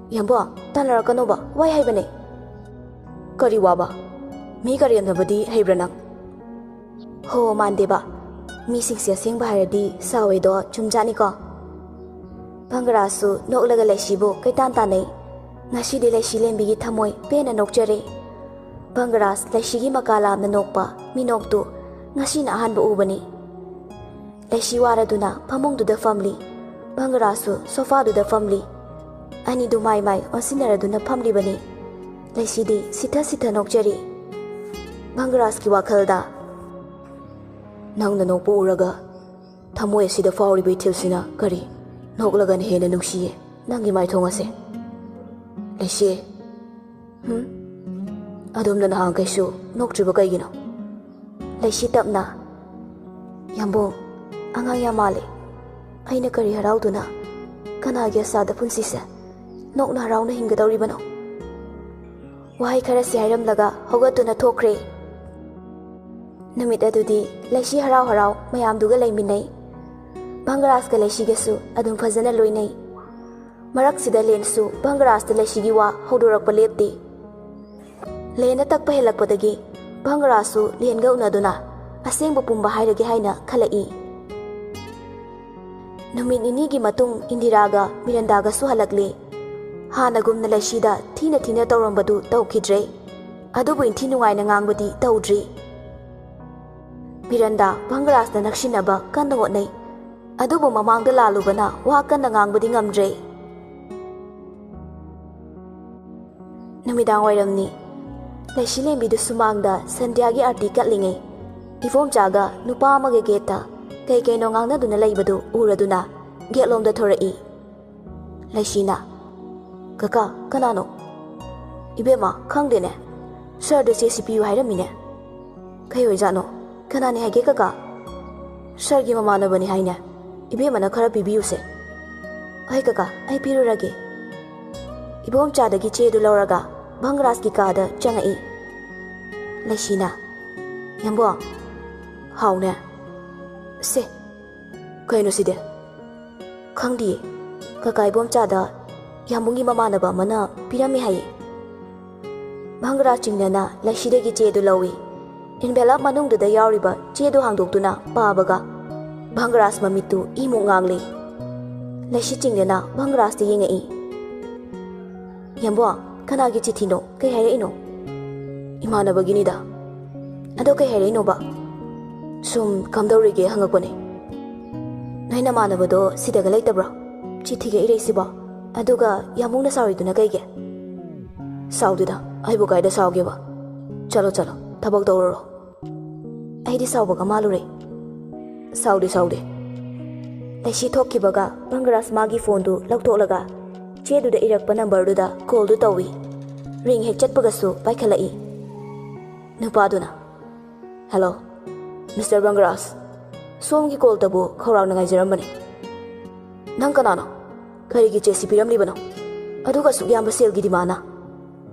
ꯌꯥꯝꯕ꯭ꯋꯥꯡ ꯇꯥꯟꯅꯔꯛꯀꯅꯣꯕ, ꯋꯥꯏ ꯍꯥꯏꯕꯅꯦ꯫ ꯀꯔꯤ ꯋꯥꯕ? ꯃꯤ ꯀꯔꯦꯝꯅꯕꯗꯤ ꯍꯩꯕ꯭ꯔꯥ ꯅꯪ? ꯍꯣ ꯃꯥꯟꯗꯦꯕ, ꯃꯤꯁꯤꯡꯁꯦ ꯑꯁꯦꯡꯕ ꯍꯥꯏꯔꯗꯤ ꯁꯥꯎꯋꯦꯗꯣ ꯆꯨꯝꯖꯥꯠꯅꯤꯀꯣ꯫ ꯕꯪꯒꯔꯥꯖꯁꯨ ꯅꯣꯛꯂꯒ ꯂꯩꯁꯤꯕꯨ ꯀꯣꯏꯇꯥꯟ ꯇꯥꯟꯅꯩ꯫ ꯉꯁꯤꯗꯤ ꯂꯩꯁꯤ ꯂꯦꯝꯕꯤꯒꯤ ꯊꯃꯣꯏ ꯄꯦꯟꯅ ꯅꯣꯛꯆꯔꯦ꯫ ꯕꯪꯒꯔꯥꯖ ꯂꯩꯁꯤꯒꯤ ꯃꯀꯥ ꯂꯥꯝꯅ ꯅꯣꯛꯄ ꯃꯤꯅꯣꯛꯇꯨ ꯉꯁꯤꯅ ꯑꯍꯥꯟꯕ ꯎꯕꯅꯤ꯫ ꯂꯩꯁꯤ ꯋꯥꯔꯗꯨꯅ ꯐꯃꯨꯡꯗꯨꯗ ꯐꯝꯂꯤ꯫ ꯕꯪꯒꯔꯥꯖꯁꯨ ꯁꯣꯐꯥꯗꯨꯗ ꯐꯝꯂꯤ꯫ ꯑꯅꯤꯗꯨ ꯃꯥꯏ ꯃꯥꯏ ꯑꯣꯟꯁꯤꯟꯅꯔꯗꯨꯅ ꯐꯝꯂꯤꯕꯅꯤ꯫ ꯂꯩꯁꯤꯗꯤ ꯁꯤꯊ ꯁꯤꯊ ꯅꯣꯛꯆꯔꯤ꯫ ꯕꯪꯒꯔꯥꯖꯀꯤ ꯋꯥꯈꯜꯗ ꯅꯪꯅ ꯅꯣꯛꯄ ꯎꯔꯒ ꯊꯃꯣꯏ ꯑꯁꯤꯗ ꯐꯥꯎꯔꯤꯕ ꯏꯊꯤꯜꯁꯤꯅ ꯀꯔꯤ ꯅꯣꯛꯂꯒꯅ ꯍꯦꯟꯅ ꯅꯨꯡꯁꯤꯌꯦ ꯅꯪꯒꯤ ꯃꯥꯏꯊꯣꯡ ꯑꯁꯦ꯫ ꯂꯩꯁꯤ, ꯑꯗꯣꯝꯅ ꯅꯍꯥꯟꯈꯩꯁꯨ ꯅꯣꯛꯇ꯭ꯔꯤꯕ ꯀꯩꯒꯤꯅꯣ? ꯂꯩꯁꯤ ꯇꯞꯅ ꯌꯥꯝꯕꯨꯡ ꯑꯉꯥꯡ ꯌꯥꯝ ꯃꯥꯜꯂꯦ꯫ ꯑꯩꯅ ꯀꯔꯤ ꯍꯔꯥꯎꯗꯨꯅ ꯀꯅꯥꯒꯤ ꯑꯁꯥꯗ ꯄꯨꯟꯁꯤꯁꯦ ꯅꯣꯛꯅ ꯍꯔꯥꯎꯅ ꯍꯤꯡꯒꯗꯧꯔꯤꯕꯅꯣ? ꯋꯥꯍꯩ ꯈꯔꯁꯤ ꯍꯥꯏꯔꯝꯂꯒ ꯍꯧꯒꯠꯇꯨꯅ ꯊꯣꯛꯈ꯭ꯔꯦ꯫ ꯅꯨꯃꯤꯠ ꯑꯗꯨꯗꯤ ꯂꯩꯁꯤ ꯍꯔꯥꯎ ꯍꯔꯥꯎ ꯃꯌꯥꯝꯗꯨꯒ ꯂꯩꯃꯤꯟꯅꯩ꯫ ꯕꯪꯒꯔꯥꯖꯀ ꯂꯩꯁꯤꯒꯁꯨ ꯑꯗꯨꯝ ꯐꯖꯅ ꯂꯣꯏꯅꯩ꯫ ꯃꯔꯛꯁꯤꯗ ꯂꯦꯟꯁꯨ ꯕꯪꯒꯔꯥꯖꯇ ꯂꯩꯁꯤꯒꯤ ꯋꯥ ꯍꯧꯗꯣꯔꯛꯄ ꯂꯦꯞꯇꯦ꯫ ꯂꯦꯟꯅ ꯇꯛꯄ ꯍꯦꯜꯂꯛꯄꯗꯒꯤ ꯕꯪꯒꯔꯥꯖꯁꯨ ꯂꯦꯟꯒ ꯎꯅꯗꯨꯅ ꯑꯁꯦꯡꯕ ꯄꯨꯝꯕ ꯍꯥꯏꯔꯒꯦ ꯍꯥꯏꯅ ꯈꯜꯂꯛꯏ꯫ ꯅꯨꯃꯤꯠ ꯅꯤꯅꯤꯒꯤ ꯃꯇꯨꯡ ꯏꯟꯗꯤꯔꯥꯒ ꯃꯤꯔꯟꯗꯥꯒꯁꯨ ꯍꯜꯂꯛꯂꯦ꯫ ꯍꯥꯟꯅꯒꯨꯝꯅ ꯂꯩꯁꯤꯗ ꯊꯤꯅ ꯊꯤꯅ ꯇꯧꯔꯝꯕꯗꯨ ꯇꯧꯈꯤꯗ꯭ꯔꯦ, ꯑꯗꯨꯕꯨ ꯏꯟꯊꯤ ꯅꯨꯡꯉꯥꯏꯅ ꯉꯥꯡꯕꯗꯤ ꯇꯧꯗ꯭ꯔꯤ꯫ ꯃꯤꯔꯟꯗꯥ ꯕꯪꯒꯔꯥꯖꯅ ꯅꯛꯁꯤꯟꯅꯕ ꯀꯟꯅ ꯍꯣꯠꯅꯩ, ꯑꯗꯨꯕꯨ ꯃꯃꯥꯡꯗ ꯂꯥꯜꯂꯨꯕꯅ ꯋꯥ ꯀꯟꯅ ꯉꯥꯡꯕꯗꯤ ꯉꯝꯗ꯭ꯔꯦ꯫ ꯅꯨꯃꯤꯗꯥꯡ ꯋꯥꯏꯔꯝꯅꯤ꯫ ꯂꯩꯁꯤ ꯂꯦꯝꯕꯤꯗꯨ ꯁꯨꯃꯥꯡꯗ ꯁꯟꯙ꯭ꯌꯥꯒꯤ ꯑꯥꯔꯇꯤ ꯀꯠꯂꯤꯉꯩ ꯏꯕꯣꯝꯆꯥꯒ ꯅꯨꯄꯥ ꯑꯃꯒ ꯒꯦꯠꯇ ꯀꯩꯅꯣ ꯉꯥꯡꯅꯗꯨꯅ ꯂꯩꯕꯗꯨ ꯎꯔꯗꯨꯅ ꯒꯦꯠꯂꯣꯝꯗ ꯊꯣꯔꯛꯏ꯫ ꯂꯩꯁꯤꯅ ꯀꯀꯥ ꯀꯅꯥꯅꯣ? ꯏꯕꯦꯝꯃ ꯈꯪꯗꯦꯅꯦ, ꯁꯔꯗ ꯆꯦꯁꯤ ꯄꯤꯌꯨ ꯍꯥꯏꯔꯝꯃꯤꯅꯦ꯫ ꯀꯩ ꯑꯣꯏꯖꯥꯠꯅꯣ? ꯀꯅꯥꯅꯤ ꯍꯥꯏꯒꯦ ꯀꯀꯥ? ꯁꯔꯒꯤ ꯃꯃꯥꯟꯅꯕꯅꯤ ꯍꯥꯏꯅꯦ, ꯏꯕꯦꯝꯃꯅ ꯈꯔ ꯄꯤꯕꯤꯌꯨꯁꯦ꯫ ꯍꯣꯏ ꯀꯀꯥ, ꯑꯩ ꯄꯤꯔꯨꯔꯒꯦ꯫ ꯏꯕꯣꯝꯆꯥꯗꯒꯤ ꯆꯦꯗꯨ ꯂꯧꯔꯒ ꯚꯪꯒꯔꯥꯖꯀꯤ ꯀꯥꯗ ꯆꯪꯉꯛꯏ꯫ ꯂꯩꯁꯤꯅ ꯌꯥꯝꯕꯣ ꯍꯥꯎꯅꯦ ꯁꯦ ꯀꯩꯅꯣ ꯁꯤꯗꯤ? ꯈꯪꯗꯤꯌꯦ ꯀꯀꯥ, ꯏꯕꯣꯝꯆꯥꯗ ꯌꯥꯝꯕꯨꯡꯒꯤ ꯃꯃꯥꯟꯅꯕ ꯑꯃꯅ ꯄꯤꯔꯝꯃꯦ ꯍꯥꯏꯌꯦ꯫ ꯚꯪꯒꯔꯥꯖ ꯆꯤꯡꯅꯅ ꯂꯩꯁꯤꯗꯒꯤ ꯆꯦꯗꯨ ꯂꯧꯏ꯫ ꯏꯟꯚꯦꯂꯞ ꯃꯅꯨꯡꯗꯨꯗ ꯌꯥꯎꯔꯤꯕ ꯆꯦꯗꯨ ꯍꯥꯡꯗꯣꯛꯇꯨꯅ ꯄꯥꯕꯒ ꯚꯪꯒꯔꯥꯖ ꯃꯃꯤꯠꯇꯨ ꯏꯃꯨꯛ ꯉꯥꯡꯂꯤ꯫ ꯂꯩꯁꯤ ꯆꯤꯡꯅꯅ ꯚꯪꯒꯔꯥꯖꯇ ꯌꯦꯡꯉꯛꯏ꯫ ꯌꯥꯝꯕꯣ ꯀꯅꯥꯒꯤ ꯆꯤꯊꯤꯅꯣ? ꯀꯩ ꯍꯥꯏꯔꯛꯏꯅꯣ? ꯏꯃꯥꯟꯅꯕꯒꯤꯅꯤꯗ꯫ ꯑꯗꯣ ꯀꯩ ꯍꯥꯏꯔꯛꯏꯅꯣꯕ? ꯁꯨꯝ ꯀꯝꯗꯧꯔꯤꯒꯦ ꯍꯪꯉꯛꯄꯅꯦ꯫ ꯅꯣꯏ ꯅꯃꯥꯟꯅꯕꯗꯣ ꯁꯤꯗꯒ ꯂꯩꯇꯕ꯭ꯔꯣ? ꯆꯤꯊꯤꯒ ꯏꯔꯩꯁꯤꯕꯣ? ꯑꯗꯨꯒ ꯌꯥꯝꯕꯨꯡꯅ ꯁꯥꯎꯔꯤꯗꯨꯅ ꯀꯩꯒꯤ? ꯁꯥꯎꯗꯦꯗ, ꯑꯩꯕꯨ ꯀꯥꯏꯗ ꯁꯥꯎꯒꯦꯕ? ꯆꯠꯂꯣ ꯆꯠꯂꯣ ꯊꯕꯛ ꯇꯧꯔꯨꯔꯣ꯫ ꯑꯩꯗꯤ ꯁꯥꯎꯕꯒ ꯃꯥꯜꯂꯨꯔꯦ꯫ ꯁꯥꯎꯗꯦ ꯁꯥꯎꯗꯦ꯫ ꯂꯩꯁꯤ ꯊꯣꯛꯈꯤꯕꯒ ꯚꯪꯒꯔꯥꯖ ꯃꯥꯒꯤ ꯐꯣꯟꯗꯨ ꯂꯧꯊꯣꯛꯂꯒ ꯆꯦꯗꯨꯗ ꯏꯔꯛꯄ ꯅꯝꯕꯔꯗꯨꯗ ꯀꯣꯜꯗꯨ ꯇꯧꯏ꯫ ꯔꯤꯡ ꯍꯦꯛ ꯆꯠꯄꯒꯁꯨ ꯄꯥꯏꯈꯠꯂꯛꯏ꯫ ꯅꯨꯄꯥꯗꯨꯅ ꯍꯦꯜꯂꯣ ꯃꯤꯁꯇꯔ ꯚꯪꯒꯔꯥꯖ, ꯁꯣꯝꯒꯤ ꯀꯣꯜꯇꯕꯨ ꯈꯧꯔꯥꯡꯅ ꯉꯥꯏꯖꯔꯝꯕꯅꯤ꯫ ꯅꯪ ꯀꯅꯥꯅꯣ? ꯀꯔꯤꯒꯤ ꯆꯦꯁꯤ ꯄꯤꯔꯝꯂꯤꯕꯅꯣ? ꯑꯗꯨꯒ ꯑꯁꯨꯛ ꯌꯥꯝꯕ ꯁꯦꯜꯒꯤ ꯗꯤꯃꯥꯟꯅ?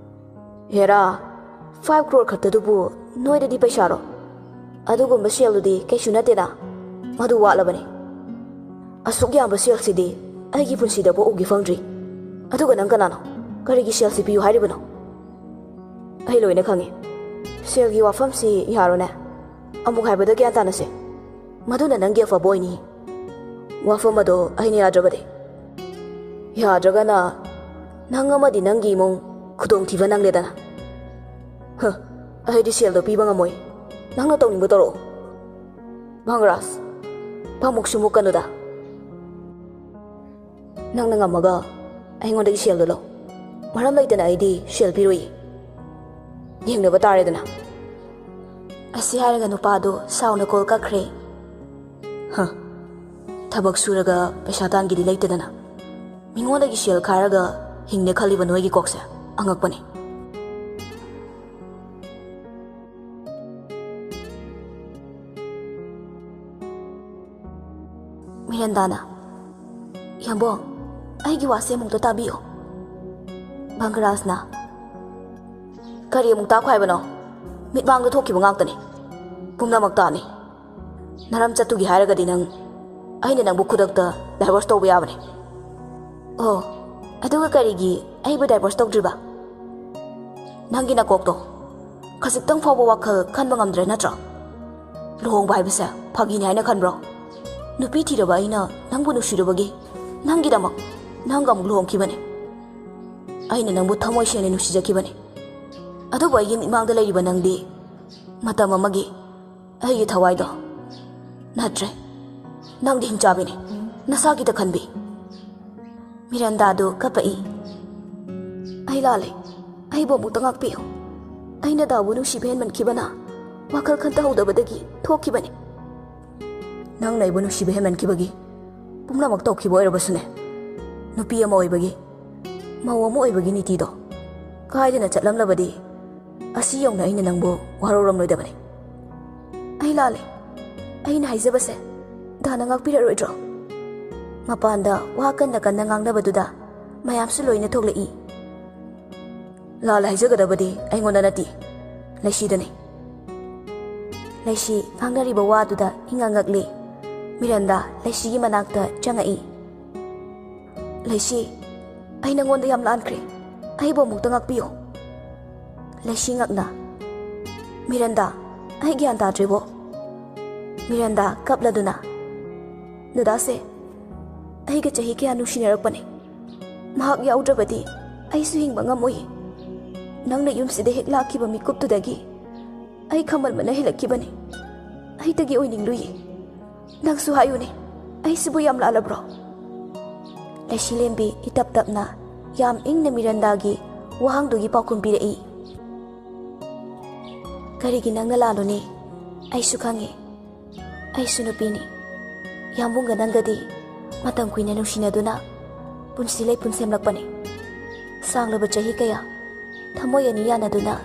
ꯍꯦꯔꯥ 5 crore ꯈꯛꯇꯗꯨꯕꯨ ꯅꯣꯏꯗꯗꯤ ꯄꯩꯁꯥꯔꯣ? ꯑꯗꯨꯒꯨꯝꯕ ꯁꯦꯜꯗꯨꯗꯤ ꯀꯩꯁꯨ ꯅꯠꯇꯦꯗ, ꯃꯗꯨ ꯋꯥꯠꯂꯕꯅꯤ꯫ ꯑꯁꯨꯛ ꯌꯥꯝꯕ ꯁꯦꯜꯁꯤꯗꯤ ꯑꯩꯒꯤ ꯄꯨꯟꯁꯤꯗꯕꯨ ꯎꯒꯤ ꯐꯪꯗ꯭ꯔꯤ꯫ ꯑꯗꯨꯒ ꯅꯪ ꯀꯅꯥꯅꯣ? ꯀꯔꯤꯒꯤ ꯁꯦꯜꯁꯤ ꯄꯤꯌꯨ ꯍꯥꯏꯔꯤꯕꯅꯣ? ꯑꯩ ꯂꯣꯏꯅ ꯈꯪꯉꯤ꯫ ꯁꯦꯜꯒꯤ ꯋꯥꯐꯝꯁꯤ ꯌꯥꯔꯣꯅꯦ, ꯑꯃꯨꯛ ꯍꯥꯏꯕꯗ ꯒ꯭ꯌꯥꯟ ꯇꯥꯅꯁꯦ꯫ ꯃꯗꯨꯅ ꯅꯪꯒꯤ ꯑꯐꯕ ꯑꯣꯏꯅꯤ꯫ ꯋꯥꯐꯝ ꯑꯗꯣ ꯑꯩꯅ ꯌꯥꯗ꯭ꯔꯕꯗꯤ? ꯌꯥꯗ꯭ꯔꯒꯅ ꯅꯪ ꯑꯃꯗꯤ ꯅꯪꯒꯤ ꯏꯃꯨꯡ ꯈꯨꯗꯣꯡꯊꯤꯕ ꯅꯪꯂꯦꯗꯅ꯫ ꯑꯩꯗꯤ ꯁꯦꯜꯗꯣ ꯄꯤꯕ ꯉꯝꯃꯣꯏ꯫ ꯅꯪꯅ ꯇꯧꯅꯤꯡꯕ ꯇꯧꯔꯛꯑꯣ꯫ ꯚꯪꯒꯔꯥꯖ ꯄꯥꯃꯨꯛꯁꯨ ꯃꯨꯛꯀꯅꯨꯗ꯫ ꯅꯪꯅ ꯉꯝꯃꯒ ꯑꯩꯉꯣꯟꯗꯒꯤ ꯁꯦꯜꯗꯣ ꯂꯧ꯫ ꯃꯔꯝ ꯂꯩꯇꯅ ꯑꯩꯗꯤ ꯁꯦꯜ ꯄꯤꯔꯣꯏꯌꯦ꯫ ꯌꯦꯡꯅꯕ ꯇꯥꯔꯦꯗꯅ꯫ ꯑꯁꯤ ꯍꯥꯏꯔꯒ ꯅꯨꯄꯥꯗꯨ ꯁꯥꯎꯅ ꯀꯣꯜ ꯀꯛꯈ꯭ꯔꯦ꯫ ꯊꯕꯛ ꯁꯨꯔꯒ ꯄꯩꯁꯥ ꯇꯥꯟꯒꯤꯗꯤ ꯂꯩꯇꯗꯅ ꯃꯤꯉꯣꯟꯗꯒꯤ ꯁꯦꯜ ꯈꯥꯏꯔꯒ ꯍꯤꯡꯅ ꯈꯜꯂꯤꯕ ꯅꯣꯏꯒꯤ ꯀꯣꯛꯁꯦ ꯑꯉꯛꯄꯅꯤ꯫ ꯃꯤꯔꯟꯗꯥꯅ ꯌꯥꯝꯕꯣ ꯑꯩꯒꯤ ꯋꯥꯁꯦ ꯑꯃꯨꯛꯇ ꯇꯥꯕꯤꯌꯣ꯫ ꯚꯪꯒꯔꯥꯖꯅ ꯀꯔꯤ ꯑꯃꯨꯛ ꯇꯥꯈꯣ ꯍꯥꯏꯕꯅꯣ? ꯃꯤꯠꯃꯥꯡꯗ ꯊꯣꯛꯈꯤꯕ ꯉꯥꯛꯇꯅꯤ, ꯄꯨꯝꯅꯃꯛ ꯇꯥꯅꯤ꯫ ꯅꯔꯝ ꯆꯠꯇꯨꯒꯤ ꯍꯥꯏꯔꯒꯗꯤ ꯑꯩꯅ ꯅꯪꯕꯨ ꯈꯨꯗꯛꯇ ꯗꯥꯏꯚꯣꯔꯁ ꯇꯧꯕ ꯌꯥꯕꯅꯤ꯫ ꯑꯣ ꯑꯗꯨꯒ ꯀꯔꯤꯒꯤ ꯑꯩꯕꯨ ꯗꯥꯏꯚꯣꯔꯁ ꯇꯧꯗ꯭ꯔꯤꯕ? ꯅꯪꯒꯤ ꯅꯀꯣꯛꯇꯣ ꯈꯖꯤꯛꯇꯪ ꯐꯥꯎꯕ ꯋꯥꯈꯜ ꯈꯟꯕ ꯉꯝꯗ꯭ꯔꯦ ꯅꯠꯇ꯭ꯔꯣ? ꯂꯨꯍꯣꯡꯕ ꯍꯥꯏꯕꯁꯦ ꯐꯥꯒꯤꯅꯤ ꯍꯥꯏꯅ ꯈꯟꯕ꯭ꯔꯣ? ꯅꯨꯄꯤ ꯊꯤꯔꯕ ꯑꯩꯅ ꯅꯪꯕꯨ ꯅꯨꯡꯁꯤꯔꯨꯕꯒꯤ ꯅꯪꯒꯤꯗꯃꯛ ꯅꯪꯒ ꯑꯃꯨꯛ ꯂꯨꯍꯣꯡꯈꯤꯕꯅꯤ꯫ ꯑꯩꯅ ꯅꯪꯕꯨ ꯊꯃꯣꯏ ꯁꯦꯡꯅ ꯅꯨꯡꯁꯤꯖꯈꯤꯕꯅꯤ꯫ ꯑꯗꯨꯕꯨ ꯑꯩꯒꯤ ꯃꯤꯠꯃꯥꯡꯗ ꯂꯩꯔꯤꯕ ꯅꯪꯗꯤ ꯃꯇꯝ ꯑꯃꯒꯤ ꯑꯩꯒꯤ ꯊꯋꯥꯏꯗꯣ ꯅꯠꯇ꯭ꯔꯦ꯫ ꯅꯪꯗꯤ ꯍꯤꯡꯆꯥꯕꯤꯅꯤ, ꯅꯁꯥꯒꯤꯗ ꯈꯟꯕꯤ꯫ ꯃꯤꯔꯟꯗꯥꯗꯨ ꯀꯞꯄꯛꯏ꯫ ꯑꯩ ꯂꯥꯜꯂꯦ, ꯑꯩꯕꯨ ꯑꯃꯨꯛꯇ ꯉꯥꯛꯄꯤꯌꯨ꯫ ꯑꯩꯅ ꯗꯥꯎꯕꯨ ꯅꯨꯡꯁꯤꯕ ꯍꯦꯟꯃꯟꯈꯤꯕꯅ ꯋꯥꯈꯜ ꯈꯟꯇꯍꯧꯗꯕꯗꯒꯤ ꯊꯣꯛꯈꯤꯕꯅꯤ꯫ ꯅꯪꯅ ꯑꯩꯕꯨ ꯅꯨꯡꯁꯤꯕ ꯍꯦꯟꯃꯟꯈꯤꯕꯒꯤ ꯄꯨꯝꯅꯃꯛ ꯇꯧꯈꯤꯕ ꯑꯣꯏꯔꯕꯁꯨꯅꯦ, ꯅꯨꯄꯤ ꯑꯃ ꯑꯣꯏꯕꯒꯤ, ꯃꯧ ꯑꯃ ꯑꯣꯏꯕꯒꯤ ꯅꯤꯇꯤꯗꯣ ꯀꯥꯏꯗꯅ ꯆꯠꯂꯝꯂꯕꯗꯤ ꯑꯁꯤ ꯌꯧꯅ ꯑꯩꯅ ꯅꯪꯕꯨ ꯋꯥꯔꯧꯔꯝꯂꯣꯏꯗꯕꯅꯤ꯫ ꯑꯩ ꯂꯥꯜꯂꯦ, ꯑꯩꯅ ꯍꯥꯏꯖꯕꯁꯦ ꯗꯥꯅ ꯉꯥꯛꯄꯤꯔꯔꯣꯏꯗ꯭ꯔꯣ? ꯃꯄꯥꯟꯗ ꯋꯥ ꯀꯟꯅ ꯀꯟꯅ ꯉꯥꯡꯅꯕꯗꯨꯗ ꯃꯌꯥꯝꯁꯨ ꯂꯣꯏꯅ ꯊꯣꯛꯂꯛꯏ꯫ ꯂꯥꯜꯂꯦ ꯍꯥꯏꯖꯒꯗꯕꯗꯤ ꯑꯩꯉꯣꯟꯗ ꯅꯠꯇꯦ, ꯂꯩꯁꯤꯗꯅꯤ꯫ ꯂꯩꯁꯤ ꯉꯥꯡꯅꯔꯤꯕ ꯋꯥꯗꯨꯗ ꯏꯉꯛꯉꯛꯂꯤ꯫ ꯃꯤꯔꯟꯗꯥ ꯂꯩꯁꯤꯒꯤ ꯃꯅꯥꯛꯇ ꯆꯪꯉꯛꯏ꯫ ꯂꯩꯁꯤ, ꯑꯩ ꯅꯉꯣꯟꯗ ꯌꯥꯝ ꯂꯥꯟꯈ꯭ꯔꯦ, ꯑꯩꯕꯨ ꯑꯃꯨꯛꯇ ꯉꯥꯛꯄꯤꯌꯨ꯫ ꯂꯩꯁꯤ ꯉꯛꯅ ꯃꯤꯔꯟꯗꯥ ꯑꯩ ꯒ꯭ꯌꯥꯟ ꯇꯥꯗ꯭ꯔꯤꯕꯣ? ꯃꯤꯔꯟꯗꯥ ꯀꯞꯂꯗꯨꯅ ꯗꯗꯥꯁꯦ ꯑꯩꯒ ꯆꯍꯤ ꯀꯌꯥ ꯅꯨꯡꯁꯤꯅꯔꯛꯄꯅꯤ꯫ ꯃꯍꯥꯛ ꯌꯥꯎꯗ꯭ꯔꯕꯗꯤ ꯑꯩꯁꯨ ꯍꯤꯡꯕ ꯉꯝꯃꯣꯏ꯫ ꯅꯪꯅ ꯌꯨꯝꯁꯤꯗ ꯍꯦꯛ ꯂꯥꯛꯈꯤꯕ ꯃꯤꯀꯨꯞꯇꯨꯗꯒꯤ ꯑꯩ ꯈꯃꯟꯕꯅ ꯍꯦꯜꯂꯛꯈꯤꯕꯅꯤ꯫ ꯑꯩꯇꯒꯤ ꯑꯣꯏꯅꯤꯡꯂꯨꯏ꯫ ꯅꯪꯁꯨ ꯍꯥꯏꯌꯨꯅꯦ, ꯑꯩꯁꯤꯕꯨ ꯌꯥꯝ ꯂꯥꯜꯂꯕ꯭ꯔꯣ? ꯂꯩꯁꯤꯂꯦꯝꯕꯤ ꯏꯇꯞ ꯇꯞꯅ ꯌꯥꯝ ꯏꯪꯅ ꯃꯤꯔꯟꯗꯥꯒꯤ ꯋꯥꯍꯪꯗꯨꯒꯤ ꯄꯥꯎꯈꯨꯝ ꯄꯤꯔꯛꯏ꯫ ꯀꯔꯤꯒꯤ ꯅꯪꯅ ꯂꯥꯜꯂꯨꯅꯤ? ꯑꯩꯁꯨ ꯈꯪꯉꯤ, ꯑꯩꯁꯨ ꯅꯨꯄꯤꯅꯤ, ꯌꯥꯝꯕꯨꯡꯒ ꯅꯪꯒꯗꯤ ꯃꯇꯝ ꯀꯨꯏꯅ ꯅꯨꯡꯁꯤꯅꯗꯨꯅ ꯄꯨꯟꯁꯤ ꯂꯩꯄꯨꯟ ꯁꯦꯝꯂꯛꯄꯅꯤ. ꯁꯥꯡꯂꯕ ꯆꯍꯤ ꯀꯌꯥ ꯊꯃꯣꯏ ꯑꯅꯤ ꯌꯥꯅꯗꯨꯅ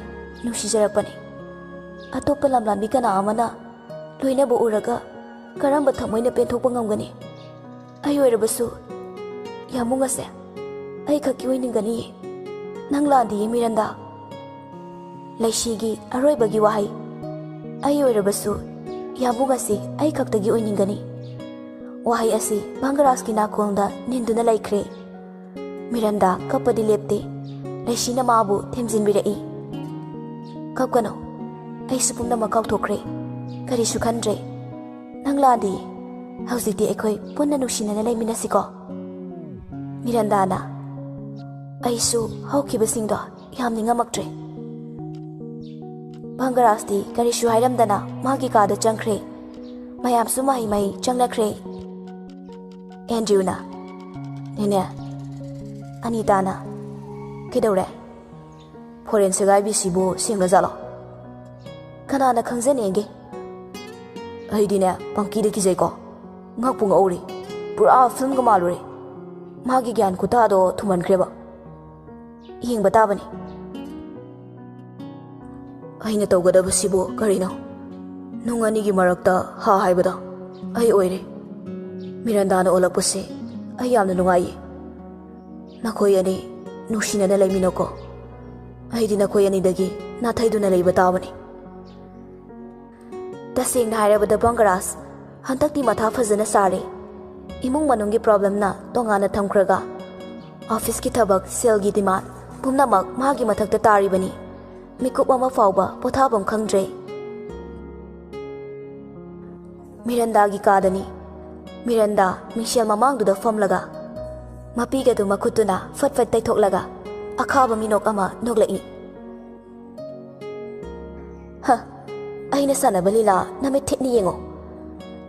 ꯅꯨꯡꯁꯤꯖꯔꯛꯄꯅꯤ. ꯑꯇꯣꯞꯄ ꯂꯝꯂꯥꯟꯕꯤ ꯀꯅꯥ ꯑꯃꯅ ꯂꯣꯏꯅꯕ ꯎꯔꯒ ꯀꯔꯝꯕ ꯊꯃꯣꯏꯅ ꯄꯦꯟꯊꯣꯛꯄ ꯉꯝꯒꯅꯤ? ꯑꯩ ꯑꯣꯏꯔꯕꯁꯨ ꯌꯥꯝꯕꯨꯡ ꯑꯁꯦ ꯑꯩ ꯈꯛꯀꯤ ꯑꯣꯏꯅꯤꯡꯒꯅꯤꯌꯦ. ꯅꯪ ꯂꯥꯟꯗꯤꯌꯦ ꯃꯤꯔꯟꯗꯥ. ꯂꯩꯁꯤꯒꯤ ꯑꯔꯣꯏꯕꯒꯤ ꯋꯥꯍꯩ. ꯑꯩ ꯑꯣꯏꯔꯕꯁꯨ ꯌꯥꯝꯕꯨꯡ ꯑꯁꯤ ꯑꯩ ꯈꯛꯇꯒꯤ ꯑꯣꯏꯅꯤꯡꯒꯅꯤ. ꯋꯥꯍꯩ ꯑꯁꯤ ꯕꯪꯒꯔꯥꯖꯀꯤ ꯅꯥꯀꯣꯡꯗ ꯅꯤꯟꯗꯨꯅ ꯂꯩꯈ꯭ꯔꯦ. ꯃꯤꯔꯟꯗꯥ ꯀꯞꯄꯗꯤ ꯂꯦꯞꯇꯦ. ꯂꯩꯁꯤꯅ ꯃꯥꯕꯨ ꯊꯦꯝꯖꯤꯟꯕꯤꯔꯛꯏ. ꯀꯞꯀꯅꯣ, ꯑꯩꯁꯨ ꯄꯨꯝꯅꯃꯛ ꯀꯥꯎꯊꯣꯛꯈ꯭ꯔꯦ. ꯀꯔꯤꯁꯨ ꯈꯟꯗ꯭ꯔꯦ. ꯅꯪ ꯂꯥꯟꯗꯤꯌꯦ. ꯍꯧꯖꯤꯛꯇꯤ ꯑꯩꯈꯣꯏ ꯄꯨꯟꯅ ꯅꯨꯡꯁꯤꯅꯅ ꯂꯩꯃꯤꯟꯅꯁꯤꯀꯣ. ꯃꯤꯔꯟꯗꯥꯅ ꯑꯩꯁꯨ ꯍꯧꯈꯤꯕꯁꯤꯡꯗꯣ ꯌꯥꯝ ꯅꯤꯡꯉꯝꯃꯛꯇ꯭ꯔꯦ. ꯕꯪꯒꯔꯥꯖꯇꯤ ꯀꯔꯤꯁꯨ ꯍꯥꯏꯔꯝꯗꯅ ꯃꯥꯒꯤ ꯀꯥꯗ ꯆꯪꯈ꯭ꯔꯦ. ꯃꯌꯥꯝꯁꯨ ꯃꯍꯩ ꯆꯪꯂꯛꯈ꯭ꯔꯦ. ꯑꯦꯟꯗ꯭ꯔꯌꯨꯅ ꯅꯦꯅꯦ. ꯑꯅꯤꯇꯥꯅ ꯀꯩꯗꯧꯔꯦ? ꯐꯣꯔꯦꯟ ꯁꯦꯒꯥꯏꯕꯤꯁꯤꯕꯨ ꯁꯦꯡꯂꯖꯥꯠꯂꯣ? ꯀꯅꯥꯅ ꯈꯪꯖꯅꯦꯒꯦ? ꯑꯩꯗꯤꯅꯦ ꯄꯪꯀꯤꯗ ꯀꯤꯖꯩꯀꯣ. ꯉꯛꯄꯨ ꯉꯛꯎꯔꯤ. ꯄꯨꯔꯥ ꯐꯤल्मꯒ ꯃꯥꯜꯂꯨꯔꯦ. ꯃꯥꯒꯤ ꯒ꯭ꯌꯥꯟ ꯈꯨꯇꯥꯗꯣ ꯊꯨꯃꯟꯈ꯭ꯔꯦꯕ. ꯌꯦꯡꯕ ꯇꯥꯕꯅꯤ. ꯑꯩꯅ ꯇꯧꯒꯗꯕꯁꯤꯕꯨ ꯀꯔꯤꯅꯣ? ꯅꯨꯡ ꯑꯅꯤꯒꯤ ꯃꯔꯛꯇ ꯍꯥ ꯍꯥꯏꯕꯗꯣ ꯑꯩ ꯑꯣꯏꯔꯦ. ꯃꯤꯔꯟꯗꯥꯅ ꯑꯣꯜꯂꯛꯄꯁꯦ ꯑꯩ ꯌꯥꯝꯅ ꯅꯨꯡꯉꯥꯏꯌꯦ. ꯅꯈꯣꯏ ꯑꯅꯤ ꯅꯨꯡꯁꯤꯅꯅ ꯂꯩꯃꯤꯟꯅꯧꯀꯣ. ꯑꯩꯗꯤ ꯅꯈꯣꯏ ꯑꯅꯤꯗꯒꯤ ꯅꯥꯊꯩꯗꯨꯅ ꯂꯩꯕ ꯇꯥꯕꯅꯤ. ꯇꯁꯦꯡꯅ ꯍꯥꯏꯔꯕꯗ ꯕꯪꯒꯔꯥꯖ ꯍꯟꯗꯛꯇꯤ ꯃꯊꯥ ꯐꯖꯅ ꯁꯥꯔꯦ. ꯏꯃꯨꯡ ꯃꯅꯨꯡꯒꯤ ꯄ꯭ꯔꯣꯕ꯭ꯂꯦꯝꯅ ꯇꯣꯉꯥꯟꯅ ꯊꯝꯈ꯭ꯔꯒ ꯑꯣꯐꯤꯁꯀꯤ ꯊꯕꯛ, ꯁꯦꯜꯒꯤ ꯗꯤꯃꯥꯟ ꯄꯨꯝꯅꯃꯛ ꯃꯥꯒꯤ ꯃꯊꯛꯇ ꯇꯥꯔꯤꯕꯅꯤ. ꯃꯤꯀꯨꯞ ꯑꯃ ꯐꯥꯎꯕ ꯄꯣꯊꯥꯐꯝ ꯈꯪꯗ꯭ꯔꯦ. ꯃꯤꯔꯟꯗꯥꯒꯤ ꯀꯥꯗꯅꯤ. ꯃꯤꯔꯟꯗꯥ ꯃꯤꯡꯁꯦꯜ ꯃꯃꯥꯡꯗꯨꯗ ꯐꯝꯂꯒ ꯃꯄꯤꯒꯗꯨ ꯃꯈꯨꯠꯇꯨꯅ ꯐꯠ ꯐꯠ ꯇꯩꯊꯣꯛꯂꯒ ꯑꯈꯥꯕ ꯃꯤꯅꯣꯛ ꯑꯃ ꯅꯣꯛꯂꯛꯏ. ꯑꯩꯅ ꯁꯥꯟꯅꯕ ꯂꯤꯂꯥ ꯅꯃꯤꯠ ꯊꯤꯠꯅ ꯌꯦꯡꯉꯣ.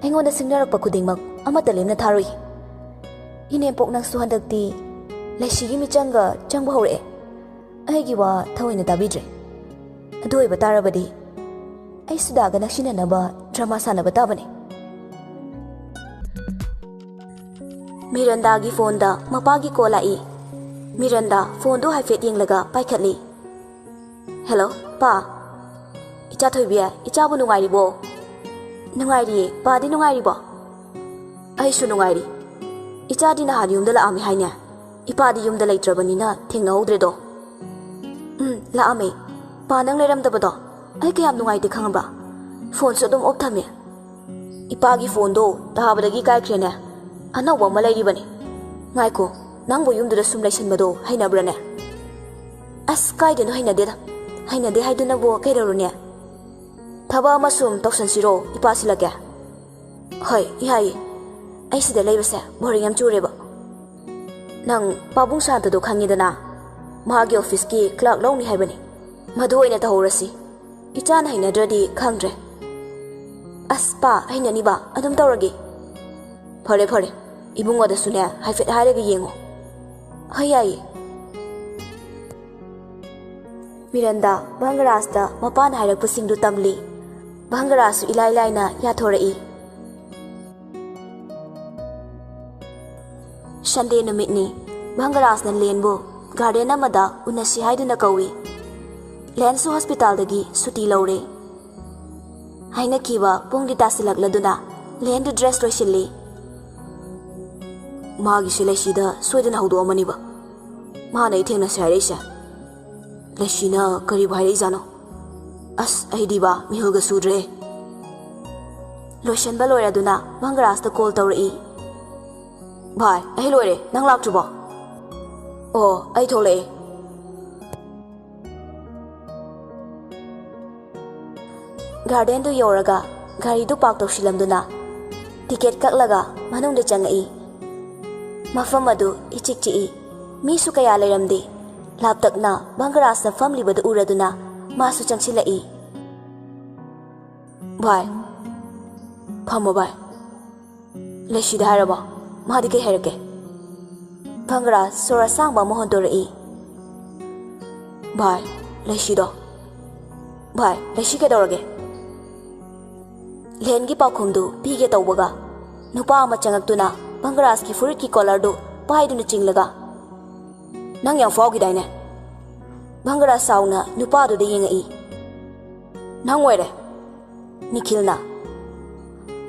ꯑꯩꯉꯣꯟꯗ ꯁꯤꯡꯅꯔꯛꯄ ꯈꯨꯗꯤꯡꯃꯛ ꯑꯃꯠꯇ ꯂꯦꯝꯅ ꯊꯥꯔꯨꯏ. ꯏꯅꯦꯝꯄꯣꯛ ꯅꯪꯁꯨ ꯍꯟꯗꯛꯇꯤ ꯂꯩꯁꯤꯒꯤ ꯃꯤꯆꯪꯒ ꯆꯪꯕ ꯍꯧꯔꯛꯑꯦ. ꯑꯩꯒꯤ ꯋꯥ ꯊꯑꯣꯏꯅ ꯇꯥꯕꯤꯗ꯭ꯔꯦ. ꯑꯗꯨ ꯑꯣꯏꯕ ꯇꯥꯔꯕꯗꯤ ꯑꯩ ꯁꯨꯗꯥꯒ ꯅꯛꯁꯤꯟꯅꯅꯕ ꯗ꯭ꯔꯃꯥ ꯁꯥꯟꯅꯕ ꯇꯥꯕꯅꯤ. ꯃꯤꯔꯟꯗꯥꯒꯤ ꯐꯣꯟꯗ ꯃꯄꯥꯒꯤ ꯀꯣꯜ ꯂꯥꯛꯏ. ꯃꯤꯔꯟꯗꯥ ꯐꯣꯟꯗꯨ ꯍꯥꯏꯐꯦꯠ ꯌꯦꯡꯂꯒ ꯄꯥꯏꯈꯠꯂꯤ. ꯍꯦꯜꯂꯣ ꯄꯥ. ꯏꯆꯥ ꯊꯣꯏꯕꯤ, ꯏꯆꯥꯕꯨ ꯅꯨꯡꯉꯥꯏꯔꯤꯕꯣ? ꯅꯨꯡꯉꯥꯏꯔꯤꯌꯦ. ꯄꯥꯗꯤ ꯅꯨꯡꯉꯥꯏꯔꯤꯕꯣ? ꯑꯩꯁꯨ ꯅꯨꯡꯉꯥꯏꯔꯤ. ꯏꯆꯥꯗꯤ ꯅꯍꯥꯟ ꯌꯨꯝꯗ ꯂꯥꯛꯑꯝꯃꯤ ꯍꯥꯏꯅꯦ. ꯏꯄꯥꯗꯤ ꯌꯨꯝꯗ ꯂꯩꯇ꯭ꯔꯕꯅꯤꯅ ꯊꯦꯡꯅꯍꯧꯗ꯭ꯔꯦꯗꯣ. ꯂꯥꯛꯑꯝꯃꯦ. ꯄꯥ ꯅꯪ ꯂꯩꯔꯝꯗꯕꯗꯣ ꯑꯩ ꯀꯌꯥꯝ ꯅꯨꯡꯉꯥꯏꯇꯦ ꯈꯪꯉꯕ꯭ꯔꯥ? ꯐꯣꯟꯁꯨ ꯑꯗꯨꯝ ꯑꯣꯐ ꯊꯝꯃꯦ. ꯏꯄꯥꯒꯤ ꯐꯣꯟꯗꯣ ꯇꯥꯕꯗꯒꯤ ꯀꯥꯏꯈ꯭ꯔꯦꯅꯦ. ꯑꯅꯧꯕ ꯑꯃ ꯂꯩꯔꯤꯕꯅꯤ. ꯉꯥꯏꯈꯣ, ꯅꯪꯕꯨ ꯌꯨꯝꯗꯨꯗ ꯁꯨꯝ ꯂꯩꯁꯟꯕꯗꯣ ꯍꯩꯅꯕ꯭ꯔꯅꯦ? ꯑꯁ ꯀꯥꯏꯗꯅꯣ ꯍꯩꯅꯗꯦꯗ. ꯍꯩꯅꯗꯦ ꯍꯥꯏꯗꯨꯅꯕꯨ ꯀꯩꯗꯧꯔꯨꯅꯦ? ꯊꯕꯛ ꯑꯃ ꯁꯨꯝ ꯇꯧꯁꯟꯁꯤꯔꯣ ꯏꯄꯥ ꯁꯤꯜꯂꯛꯀꯦ? ꯍꯣꯏ ꯌꯥꯏꯌꯦ. ꯑꯩ ꯁꯤꯗ ꯂꯩꯕꯁꯦ ꯕꯣꯔꯤꯡ ꯌꯥꯝ ꯆꯨꯔꯦꯕ. ꯅꯪ ꯄꯥꯕꯨꯡ ꯁꯥꯟꯇꯗꯣ ꯈꯪꯉꯤꯗꯅ. ꯃꯥꯒꯤ ꯑꯣꯐꯤꯁꯀꯤ ꯀ꯭ꯂꯥꯔꯛ ꯂꯧꯅꯤ ꯍꯥꯏꯕꯅꯤ. ꯃꯗꯨ ꯑꯣꯏꯅ ꯇꯧꯍꯧꯔꯁꯤ. ꯏꯆꯥꯅ ꯍꯩꯅꯗ꯭ꯔꯗꯤ ꯈꯪꯗ꯭ꯔꯦ. ꯑꯁ ꯄꯥ ꯍꯩꯅꯅꯤꯕ. ꯑꯗꯨꯝ ꯇꯧꯔꯒꯦ. ꯐꯔꯦ ꯐꯔꯦ. ꯏꯕꯨꯡꯉꯣꯗꯁꯨꯅꯦ ꯍꯥꯏꯐꯦꯠ ꯍꯥꯏꯔꯒ ꯌꯦꯡꯉꯣ. ꯍꯣꯏ ꯌꯥꯏꯌꯦ. ꯃꯤꯔꯟꯗꯥ ꯕꯪꯒꯔꯥꯖꯇ ꯃꯄꯥꯅ ꯍꯥꯏꯔꯛꯄꯁꯤꯡꯗꯨ ꯇꯝꯂꯤ. ꯕꯪꯒꯔꯥꯖꯁꯨ ꯏꯂꯥꯏ ꯂꯥꯏꯅ ꯌꯥꯊꯣꯔꯛꯏ. ꯁꯟꯗꯦ ꯅꯨꯃꯤꯠꯅꯤ. ꯕꯪꯒꯔꯥꯖꯅ ꯂꯦꯟꯕꯨ ꯒꯥꯔꯗꯦꯟ ꯑꯃꯗ ꯎꯅꯁꯤ ꯍꯥꯏꯗꯨꯅ ꯀꯧꯏ. ꯂꯦꯟꯁꯨ ꯍꯣꯁꯄꯤꯇꯥꯜꯗꯒꯤ ꯁꯨꯇꯤ ꯂꯧꯔꯦ. ꯍꯥꯏꯅꯈꯤꯕ ꯄꯨꯡꯗꯤ ꯇꯥꯁꯤꯜꯂꯛꯂꯗꯨꯅ ꯂꯦꯟꯗꯨ ꯗ꯭ꯔꯦꯁ ꯂꯣꯏꯁꯤꯜꯂꯤ. ꯃꯥꯒꯤꯁꯦ ꯂꯩꯁꯤꯗ ꯁꯣꯏꯗꯅ ꯍꯧꯗꯣꯛꯑꯝꯃꯅꯤꯕ. ꯃꯥꯅ ꯑꯩ ꯊꯦꯡꯅꯁꯦ ꯍꯥꯏꯔꯛꯏꯁꯦ. ꯂꯩꯁꯤꯅ ꯀꯔꯤꯕꯨ ꯍꯥꯏꯔꯛꯏꯖꯥꯠꯅꯣ? ꯑꯁ ꯑꯩꯗꯤꯕ ꯃꯤꯍꯨꯜꯒ ꯁꯨꯗ꯭ꯔꯦ. ꯂꯣꯏꯁꯟꯕ ꯂꯣꯏꯔꯗꯨꯅ ꯕꯪꯒꯔꯥꯖꯇ ꯀꯣꯜ ꯇꯧꯔꯛꯏ. ꯚꯥꯏ ꯑꯩ ꯂꯣꯏꯔꯦ. ꯅꯪ ꯂꯥꯛꯇ꯭ꯔꯤꯕꯣ? ꯑꯣ ꯑꯩ ꯊꯣꯛꯂꯛꯑꯦ. ꯒꯥꯔꯗꯦꯟꯗꯨ ꯌꯧꯔꯒ ꯒꯥꯔꯤꯗꯨ ꯄꯥꯔꯛ ꯇꯧꯁꯤꯜꯂꯝꯗꯨꯅ ꯇꯤꯀꯦꯠ ꯀꯛꯂꯒ ꯃꯅꯨꯡꯗ ꯆꯪꯉꯛꯏ. ꯃꯐꯝ ꯑꯗꯨ ꯏꯆꯤꯛ ꯆꯤꯛꯏ. ꯃꯤꯁꯨ ꯀꯌꯥ ꯂꯩꯔꯝꯗꯦ. ꯂꯥꯞꯇꯛꯅ ꯕꯪꯒꯔꯥꯖꯅ ꯐꯝꯂꯤꯕꯗꯨ ꯎꯔꯗꯨꯅ ꯃꯥꯁꯨ ꯆꯪꯁꯤꯜꯂꯛꯏ. ꯚꯥꯏ ꯐꯝꯃꯣ ꯚꯥꯏ. ꯂꯩꯁꯤꯗ ꯍꯥꯏꯔꯕꯣ? ꯃꯥꯗꯤ ꯀꯩ ꯍꯥꯏꯔꯛꯀꯦ? ꯕꯪꯒꯔꯥꯖ ꯁꯣꯔ ꯑꯁꯥꯡꯕ ꯑꯃ ꯍꯣꯟꯗꯣꯔꯛꯏ. ꯚꯥꯏ ꯂꯩꯁꯤꯗꯣ. ꯚꯥꯏ ꯂꯩꯁꯤ ꯀꯩꯗꯧꯔꯒꯦ? ꯂꯦꯟꯒꯤ ꯄꯥꯎꯈꯨꯝꯗꯨ ꯄꯤꯒꯦ ꯇꯧꯕꯒ nupa ama changak tuna Bangaras ki furit ki collar do pai duna chinglaga nang yang fog gidaine Bangaras sauna nupa do de yenga I nang were Nikhil na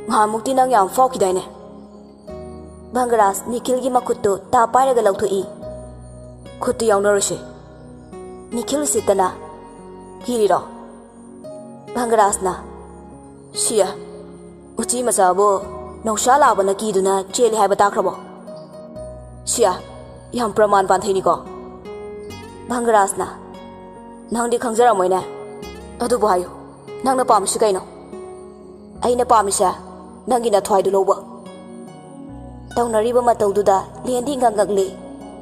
nga mukti nang yang fog gidaine Bangaras Nikhil gi makutto ta pai ga lautu I khuttu yaunarushe Nikhil sitana hiriro Bangaras na Shia uchi masabo Nausha labana kiduna cheli haiba takrabo Shia yam praman panthini ko Bangaras na nang di khangjara moina adu bayu nang na pamsi kaino aina pamisa nangi na thwai du lobo taunariba mataududa lendi ngangakle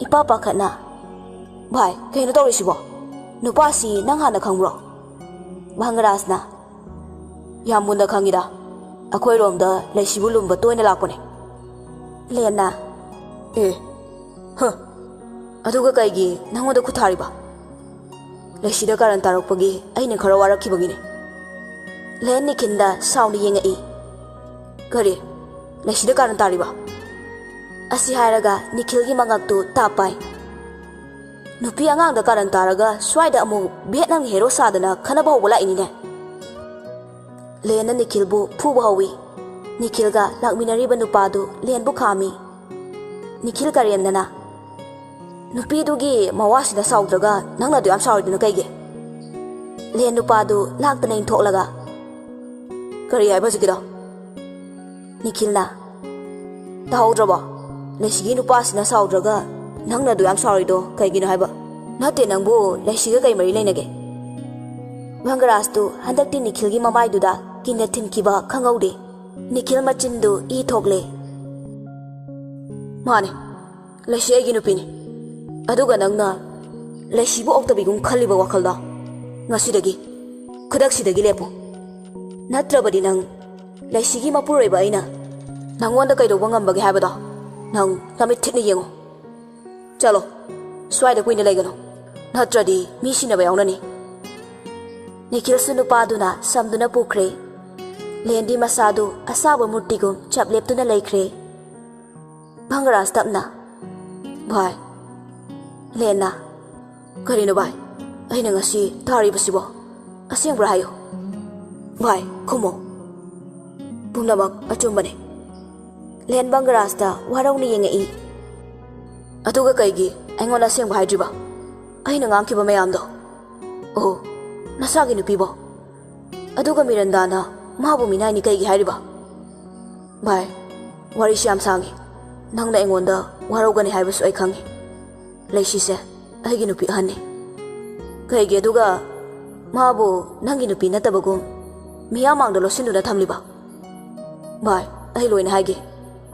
ipa pakhana bhai kaino tawrisibo nupa si nang hana khangro Bangaras na yam munda khangida akhoi romda leisibu lumba toina lakone lena aduga kaigi nangoda kuthariba leisida karan tarokpagi aine khara warakhibagine len Nikhinda sauni yenga I kare leisida karan tariba asi hairaga Nikhil gi mangaktu tapai nupi angang da karan taraga swaida amu Vietnam hero sadana khana bahobala inine Lena Nikhil bu phuba hawi Nikhil ga lakminari ba nupa du len bu khami Nikhil karem nana nupi du gi mawasi da saudraga nangna du am sauri du kaige len nupa du laktana in thoklaga kari ai ba jigida Nikhil na tahaudraba lesigi nupa sina saudraga nangna du am sauri do kaigi na haiba nate nangbu lesiga kai mari leinage Bangaras tu handakti Nikhil gi mamai du da kinna thinkiba khangaude Nikhil machin du I thokle mane lesi ai gi nupini aduga nangna lesibu oktabigum khaliba wakhalda ngasidagi khudaksidagi lepo natrabadi nang lesigi mapuroiba aina nangwanda kaido bangambagi habada nang lamit thikni yengo chalo swaida kuina legano natradi mi sinaba yaunani Nikhil su nupaduna samduna pukre lendi masadu asaba murtigum chapleptuna laikre Bangaras tapna bhai lena karino bhai aina ngasi tari basibo aseng brahayo bhai khumo pumnamak achumbane len Bangaras da warau ni yenga I atuga kaigi aingona aseng bhai driba aina ngangkiba mayamdo oh nasagi nupibo aduga Mirandana mabu minai ni kaigi hairiba bhai wari syam sangi nangna engonda warogani haibasu ai khangi leisise aigi nupi hanne kaigi aduga mabu nangi nupi natabagum miyamangda losinduna thamliba bhai ai loina haige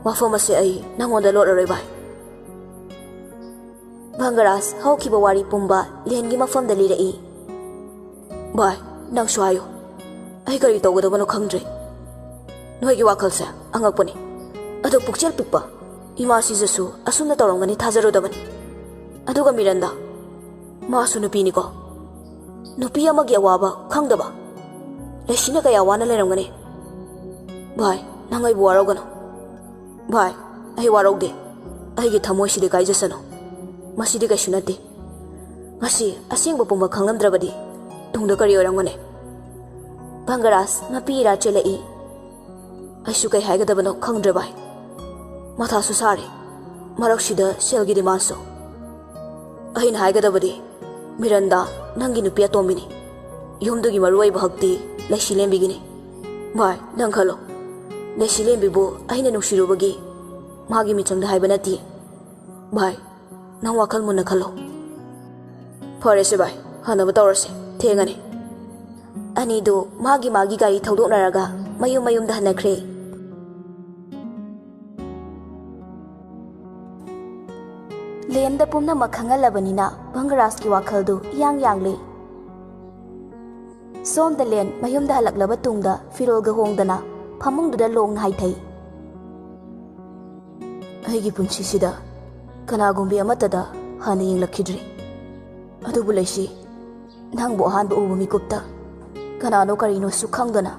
wafam ase ai nangonda loraroi bhai Bangaras haukiba wari pumba lengi mafamda lirai bhai nang swayo ai kari tawgadabano khangdre noigi wakhalse angakpani ado pukchel pikpa ima sijasu asumna tawrangani thajarodabani aduga Miranda masu nupini ko nupi amagi awaba khangdaba lesina kaya wana leramgani bhai nangai buwarogano bhai ai warogde ai gi thamoi sidi kaijasano masidi kai sunate ngasi asengba pumba khanglamdrabadi tungda kari orangone Bangaras mapira chelai aisu kai haigadabano khangdrabai matha su sare maraksida selgi dimanso ahin haigadabadi Miranda nangi nupi atomini yumdugi maruai bhakti laisilembigini bhai nang khalo laisilembibu aina nusirubagi magi michangda haibanati bhai nang wakhal munna khalo farese bhai hanaba tawrase thengani anidu magi gari thaudonaraga mayum da hanakre lenda pumna makhangalabani Bangaras ki wakhaldu yang le som da len mayum da halaklaba tungda firolga hongdana phamungduda long haithai aigi punchi sida kanagumbi amatada hana yenglakhidri adubu leisi nangbo hanba ubu mikupta kanano karino su khangdana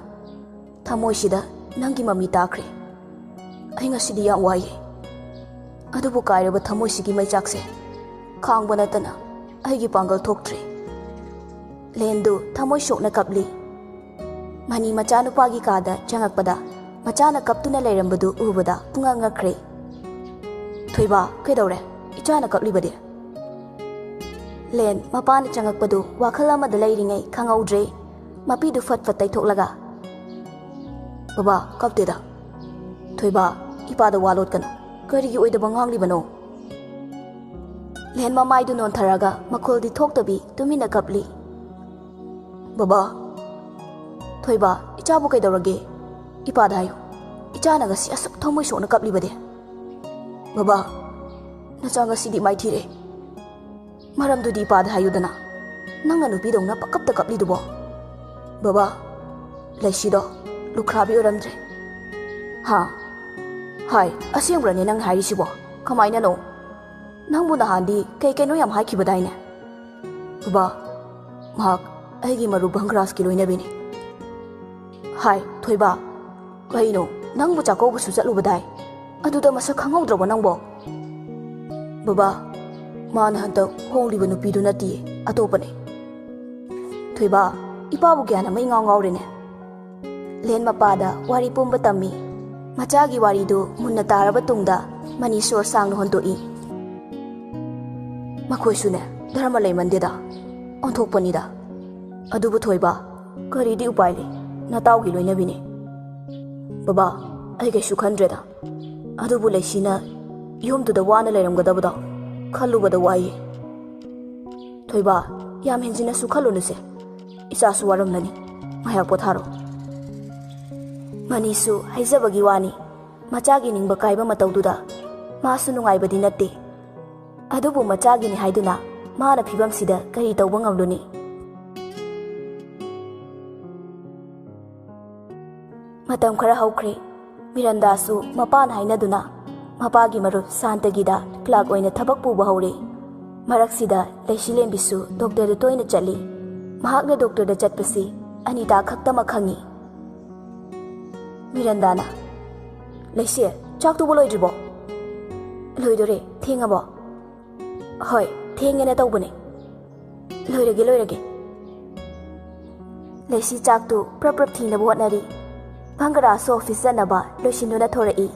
thamoi sida nangi mami takre ꯑꯩ ꯉꯁꯤꯗꯤ ꯌꯥꯝ ꯋꯥꯏꯌꯦ ꯑꯗꯨꯕꯨ ꯀꯥꯏꯔꯕ ꯊꯃꯣꯏꯁꯤꯒꯤ ꯃꯩꯆꯥꯛꯁꯦ ꯈꯥꯡꯕ ꯅꯠꯇꯅ ꯑꯩꯒꯤ ꯄꯥꯡꯒꯜ ꯊꯣꯛꯇ꯭ꯔꯤ ꯂꯦꯟꯗꯨ ꯊꯃꯣꯏ ꯁꯣꯛꯅ ꯀꯞꯂꯤ ꯃꯅꯤ ꯃꯆꯥꯅꯨꯄꯥꯒꯤ ꯀꯥꯗ ꯆꯪꯉꯛꯄꯗ ꯃꯆꯥꯅ ꯀꯞꯇꯨꯅ ꯂꯩꯔꯝꯕꯗꯨ ꯎꯕꯗ ꯄꯨꯡꯉꯛ ꯉꯛꯈ꯭ꯔꯦ ꯊꯣꯏꯕ ꯀꯩꯗꯧꯔꯦ ꯏꯆꯥꯅ ꯀꯞꯂꯤꯕꯗꯤ ꯂꯦꯟ ꯃꯄꯥꯅ ꯆꯪꯉꯛꯄꯗꯨ ꯋꯥꯈꯜ ꯑꯃꯗ ꯂꯩꯔꯤꯉꯩ ꯈꯪꯍꯧꯗ꯭ꯔꯦ ꯃꯄꯤꯗꯨ ꯐꯠ ꯐꯠ ꯇꯩꯊꯣꯛꯂꯒ ꯕꯕꯥ ꯀꯞꯇꯦꯗ ꯊꯣꯏꯕ ꯏꯄꯥꯗ ꯋꯥ ꯂꯣꯠꯀꯅꯨ ꯀꯔꯤꯒꯤ ꯑꯣꯏꯗꯕ ꯉꯥꯡꯂꯤꯕꯅꯣ ꯂꯦꯟ ꯃꯃꯥꯏꯗꯨ ꯅꯣꯟꯊꯔꯒ ꯃꯈꯣꯜꯗꯤ ꯊꯣꯛꯇꯕꯤ ꯇꯨꯃꯤꯟꯅ ꯀꯞꯂꯤ ꯕꯕꯥ ꯊꯣꯏꯕ ꯏꯆꯥꯕꯨ ꯀꯩꯗꯧꯔꯒꯦ ꯏꯄꯥꯗ ꯍꯥꯏꯌꯨ ꯏꯆꯥꯅ ꯉꯁꯤ ꯑꯁꯨꯛ ꯊꯃꯣꯏ ꯁꯣꯛꯅ ꯀꯞꯂꯤꯕꯗꯤ ꯕꯕꯥ ꯅꯆꯥ ꯉꯁꯤꯗꯤ ꯃꯥꯏꯊꯤꯔꯦ ꯃꯔꯝꯗꯨꯗꯤ ꯏꯄꯥꯗ ꯍꯥꯏꯌꯨꯗꯅ ꯅꯪꯅ ꯅꯨꯄꯤꯗꯧꯅ ꯄꯀꯞꯇ ꯀꯞꯂꯤꯗꯨꯕꯣ ꯕꯕꯥ ꯂꯩꯁꯤꯗꯣ ꯂꯨꯈ꯭ꯔꯥꯕꯤ ꯑꯣꯏꯔꯝꯗ꯭ꯔꯦ ꯍꯥ ꯍꯥꯏ ꯑꯁꯦꯡꯕ꯭ꯔꯅꯦ ꯅꯪ ꯍꯥꯏꯔꯤꯁꯤꯕꯣ ꯀꯃꯥꯏꯅꯅꯣ ꯅꯪꯕꯨ ꯅꯍꯥꯟꯗꯤ ꯀꯩꯅꯣ ꯌꯥꯝ ꯍꯥꯏꯈꯤꯕꯗꯥꯏꯅꯦ ꯕꯕꯥ ꯃꯍꯥꯛ ꯑꯩꯒꯤ ꯃꯔꯨꯞ ꯚꯪꯒ꯭ꯔꯥꯁꯀꯤ ꯂꯣꯏꯅꯕꯤꯅꯤ ꯍꯥꯏ ꯊꯣꯏꯕ ꯀꯩꯅꯣ ꯅꯪꯕꯨ ꯆꯥꯛꯀꯧꯕꯁꯨ ꯆꯠꯂꯨꯕꯗꯥꯏ ꯑꯗꯨꯗ ꯃꯁꯛ ꯈꯪꯍꯧꯗ꯭ꯔꯕꯣ ꯅꯪꯕꯣ ꯕꯕꯥ ꯃꯥꯅ ꯍꯟꯗꯛ ꯍꯣꯡꯂꯤꯕ ꯅꯨꯄꯤꯗꯨ ꯅꯠꯇꯤꯌꯦ ꯑꯇꯣꯞꯄꯅꯦ ꯊꯣꯏꯕ ꯏꯄꯥꯕꯨ ꯒ꯭ꯌꯥꯟ ꯑꯃ ꯏꯉꯥꯎ ꯉꯥꯎꯔꯦꯅꯦ ꯂꯦꯟ ꯃꯄꯥꯗ ꯋꯥꯔꯤ ꯄꯨꯝꯕ ꯇꯝꯃꯤ ꯃꯆꯥꯒꯤ ꯋꯥꯔꯤꯗꯨ ꯃꯨꯟꯅ ꯇꯥꯔꯕ ꯇꯨꯡꯗ ꯃꯅꯤ ꯁꯣꯔ ꯁꯥꯡꯅ ꯍꯣꯟꯗꯣꯛꯏ ꯃꯈꯣꯏꯁꯨꯅꯦ ꯙꯔꯃ ꯂꯩꯃꯟꯗꯦꯗ ꯑꯣꯟꯊꯣꯛꯄꯅꯤꯗ ꯑꯗꯨꯕꯨ ꯊꯣꯏꯕ ꯀꯔꯤꯗꯤ ꯎꯄꯥꯏ ꯂꯩ ꯅꯇꯥꯎꯒꯤ ꯂꯣꯏꯅꯕꯤꯅꯤ ꯕꯕꯥ ꯑꯩ ꯀꯩꯁꯨ ꯈꯟꯗ꯭ꯔꯦꯗ ꯑꯗꯨꯕꯨ ꯂꯩꯁꯤꯅ ꯌꯨꯝꯗꯨꯗ ꯋꯥꯅ ꯂꯩꯔꯝꯒꯗꯕꯗꯣ ꯈꯜꯂꯨꯕꯗ ꯋꯥꯏꯌꯦ ꯊꯣꯏꯕ ꯌꯥꯝ ꯍꯦꯟꯖꯤꯟꯅꯁꯨ ꯈꯜꯂꯨꯅꯨꯁꯦ ꯏꯆꯥꯁꯨ ꯋꯥꯔꯝꯂꯅꯤ ꯉꯥꯏꯍꯥꯛ ꯄꯣꯊꯥꯔꯣ ꯃꯅꯤꯁꯨ ꯍꯩꯖꯕꯒꯤ ꯋꯥꯅꯤ ꯃꯆꯥꯒꯤ ꯅꯤꯡꯕ ꯀꯥꯏꯕ ꯃꯇꯧꯗꯨꯗ ꯃꯥꯁꯨ ꯅꯨꯡꯉꯥꯏꯕꯗꯤ ꯅꯠꯇꯦ ꯑꯗꯨꯕꯨ ꯃꯆꯥꯒꯤꯅꯤ ꯍꯥꯏꯗꯨꯅ ꯃꯥꯅ ꯐꯤꯕꯝꯁꯤꯗ ꯀꯔꯤ ꯇꯧꯕ ꯉꯝꯂꯨꯅꯤ ꯃꯇꯝ ꯈꯔ ꯍꯧꯈ꯭ꯔꯦ ꯃꯤꯔꯟꯗꯥꯁꯨ ꯃꯄꯥꯅ ꯍꯥꯏꯅꯗꯨꯅ ꯃꯄꯥꯒꯤ ꯃꯔꯨꯞ ꯁꯥꯟꯇꯒꯤꯗ ꯀ꯭ꯂꯥꯔꯛ ꯑꯣꯏꯅ ꯊꯕꯛ ꯄꯨꯕ ꯍꯧꯔꯦ ꯃꯔꯛꯁꯤꯗ ꯂꯩꯁꯤꯂꯦꯝꯕꯤꯁꯨ ꯗꯣꯛꯇꯔꯗ ꯇꯣꯏꯅ ꯆꯠꯂꯤ ꯃꯍꯥꯛꯅ ꯗꯣꯛꯇꯔꯗ ꯆꯠꯄꯁꯤ ꯑꯅꯤꯇꯥ ꯈꯛꯇꯃꯛ ꯈꯪꯉꯤ ꯃꯤꯔꯟꯗꯥꯅ ꯂꯩꯁꯦ ꯆꯥꯛꯇꯨꯕꯨ ꯂꯣꯏꯗ꯭ꯔꯤꯕꯣ ꯂꯣꯏꯗꯣꯔꯦ ꯊꯦꯡꯉꯕꯣ ꯍꯣꯏ ꯊꯦꯡꯉꯦꯅ ꯇꯧꯕꯅꯦ ꯂꯣꯏꯔꯒꯦ ꯂꯩꯁꯤ ꯆꯥꯛꯇꯨ ꯄ꯭ꯔꯞ ꯄ꯭ꯔꯞ ꯊꯤꯅꯕ ꯍꯣꯠꯅꯔꯤ ꯚꯪꯒꯔꯥꯁꯨ ꯑꯣꯐꯤꯁ ꯆꯠꯅꯕ ꯂꯣꯏꯁꯤꯟꯗꯨꯅ ꯊꯣꯔꯛꯏ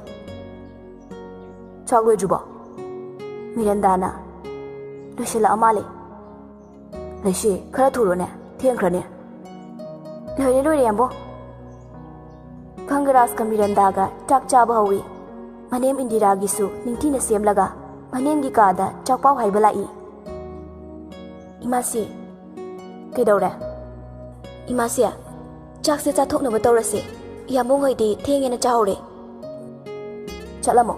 ꯆꯥꯛ ꯂꯣꯏꯗ꯭ꯔꯤꯕꯣ ꯃꯤꯔꯟꯗꯥꯅ ꯂꯣꯏꯁꯤꯜꯂꯛꯑ ꯃꯥꯜꯂꯦ ꯂꯩꯁꯤ ꯈꯔ ꯊꯨꯔꯣꯅꯦ ꯊꯦꯡꯈ꯭ꯔꯅꯦ ꯂꯣꯏꯔꯦ ꯌꯥꯝꯕꯣ ꯚꯪꯒꯔꯥꯁꯀ ꯃꯤꯔꯟꯗꯥꯒ ꯆꯥꯛ ꯆꯥꯕ ꯍꯧꯏ ꯃꯅꯦꯝ ꯏꯟꯗꯤꯔꯥꯒꯤꯁꯨ ꯅꯤꯡꯊꯤꯅ ꯁꯦꯝꯂꯒ ꯃꯅꯦꯝꯒꯤ ꯀꯥꯗ ꯆꯥꯛꯄꯥꯎ ꯍꯥꯏꯕ ꯂꯥꯛꯏ ꯏꯃꯥꯁꯤ ꯀꯩꯗꯧꯔꯦ ꯏꯃꯥꯁꯤ ꯆꯥꯛꯁꯦ ꯆꯥꯊꯣꯛꯅꯕ ꯇꯧꯔꯁꯦ ꯌꯥꯝꯕꯨꯡꯍꯣꯏꯗꯤ ꯊꯦꯡꯉꯦꯅ ꯆꯥꯍꯧꯔꯦ ꯆꯠꯂꯝꯃꯣ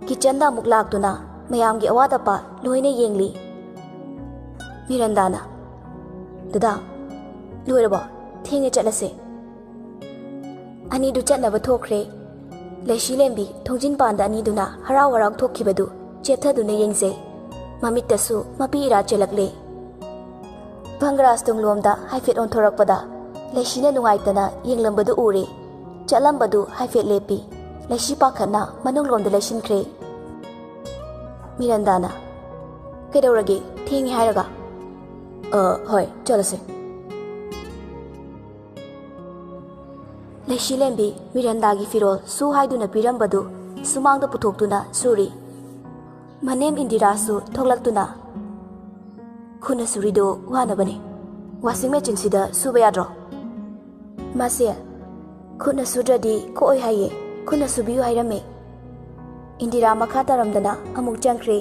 ꯀꯤꯆꯟꯗ ꯑꯃꯨꯛ ꯂꯥꯛꯇꯨꯅ ꯃꯌꯥꯝꯒꯤ ꯑꯋꯥꯠ ꯑꯄꯥ ꯂꯣꯏꯅ ꯌꯦꯡꯂꯤ ꯃꯤꯔꯟꯗꯥꯅ ꯗꯗꯥ ꯂꯣꯏꯔꯕꯣ ꯊꯦꯡꯉꯦ ꯆꯠꯂꯁꯦ ꯑꯅꯤꯗꯨ ꯆꯠꯅꯕ ꯊꯣꯛꯈ꯭ꯔꯦ ꯂꯩꯁꯤꯂꯦꯝꯕꯤ ꯊꯣꯡꯖꯤꯟꯄꯥꯟꯗ ꯑꯅꯤꯗꯨꯅ ꯍꯔꯥꯎ ꯍꯔꯥꯎ ꯊꯣꯛꯈꯤꯕꯗꯨ ꯆꯦꯠꯊꯗꯨꯅ ꯌꯦꯡꯖꯩ ꯃꯃꯤꯠꯇꯁꯨ ꯃꯄꯤ ꯏꯔꯥ ꯆꯦꯜꯂꯛꯂꯦ ꯚꯪꯒꯔꯥꯁ ꯇꯨꯡꯂꯣꯝꯗ ꯍꯥꯏꯐꯦꯠ ꯑꯣꯟꯊꯣꯔꯛꯄꯗ ꯂꯩꯁꯤꯅ ꯅꯨꯡꯉꯥꯏꯇꯅ ꯌꯦꯡꯂꯝꯕꯗꯨ ꯎꯔꯦ ꯆꯠꯂꯝꯕꯗꯨ ꯍꯥꯏꯐꯦꯠ ꯂꯦꯞꯄꯤ ꯂꯩꯁꯤ ꯄꯥꯈꯠꯅ ꯃꯅꯨꯡꯂꯣꯝꯗ ꯂꯩꯁꯤꯟꯈ꯭ꯔꯦ ꯃꯤꯔꯟꯗꯥꯅ ꯀꯩꯗꯧꯔꯒꯦ ꯊꯦꯡꯉꯦ ꯍꯥꯏꯔꯒ ꯍꯣꯏ ꯆꯠꯂꯁꯦ ꯂꯩꯁꯤꯂꯦꯝꯕꯤ ꯃꯤꯔꯟꯗꯥꯒꯤ ꯐꯤꯔꯣꯜ ꯁꯨ ꯍꯥꯏꯗꯨꯅ ꯄꯤꯔꯝꯕꯗꯨ ꯁꯨꯃꯥꯡꯗ ꯄꯨꯊꯣꯛꯇꯨꯅ ꯁꯨꯔꯤ ꯃꯅꯦꯝ ꯏꯟꯗꯤꯔꯥꯁꯨ ꯊꯣꯛꯂꯛꯇꯨꯅ ꯈꯨꯠꯅ ꯁꯨꯔꯤꯗꯣ ꯋꯥꯅꯕꯅꯤ ꯋꯥꯁꯤꯡ ꯃꯦꯆꯤꯟꯁꯤꯗ ꯁꯨꯕ ꯌꯥꯗ꯭ꯔꯣ ꯃꯥꯁꯦ ꯈꯨꯠꯅ ꯁꯨꯗ꯭ꯔꯗꯤ ꯀꯣꯛꯑꯣꯏ ꯍꯥꯏꯌꯦ ꯈꯨꯠꯅ ꯁꯨꯕꯤꯌꯨ ꯍꯥꯏꯔꯝꯃꯦ ꯏꯟꯗꯤꯔꯥ ꯃꯈꯥ ꯇꯥꯔꯝꯗꯅ ꯑꯃꯨꯛ ꯆꯪꯈ꯭ꯔꯦ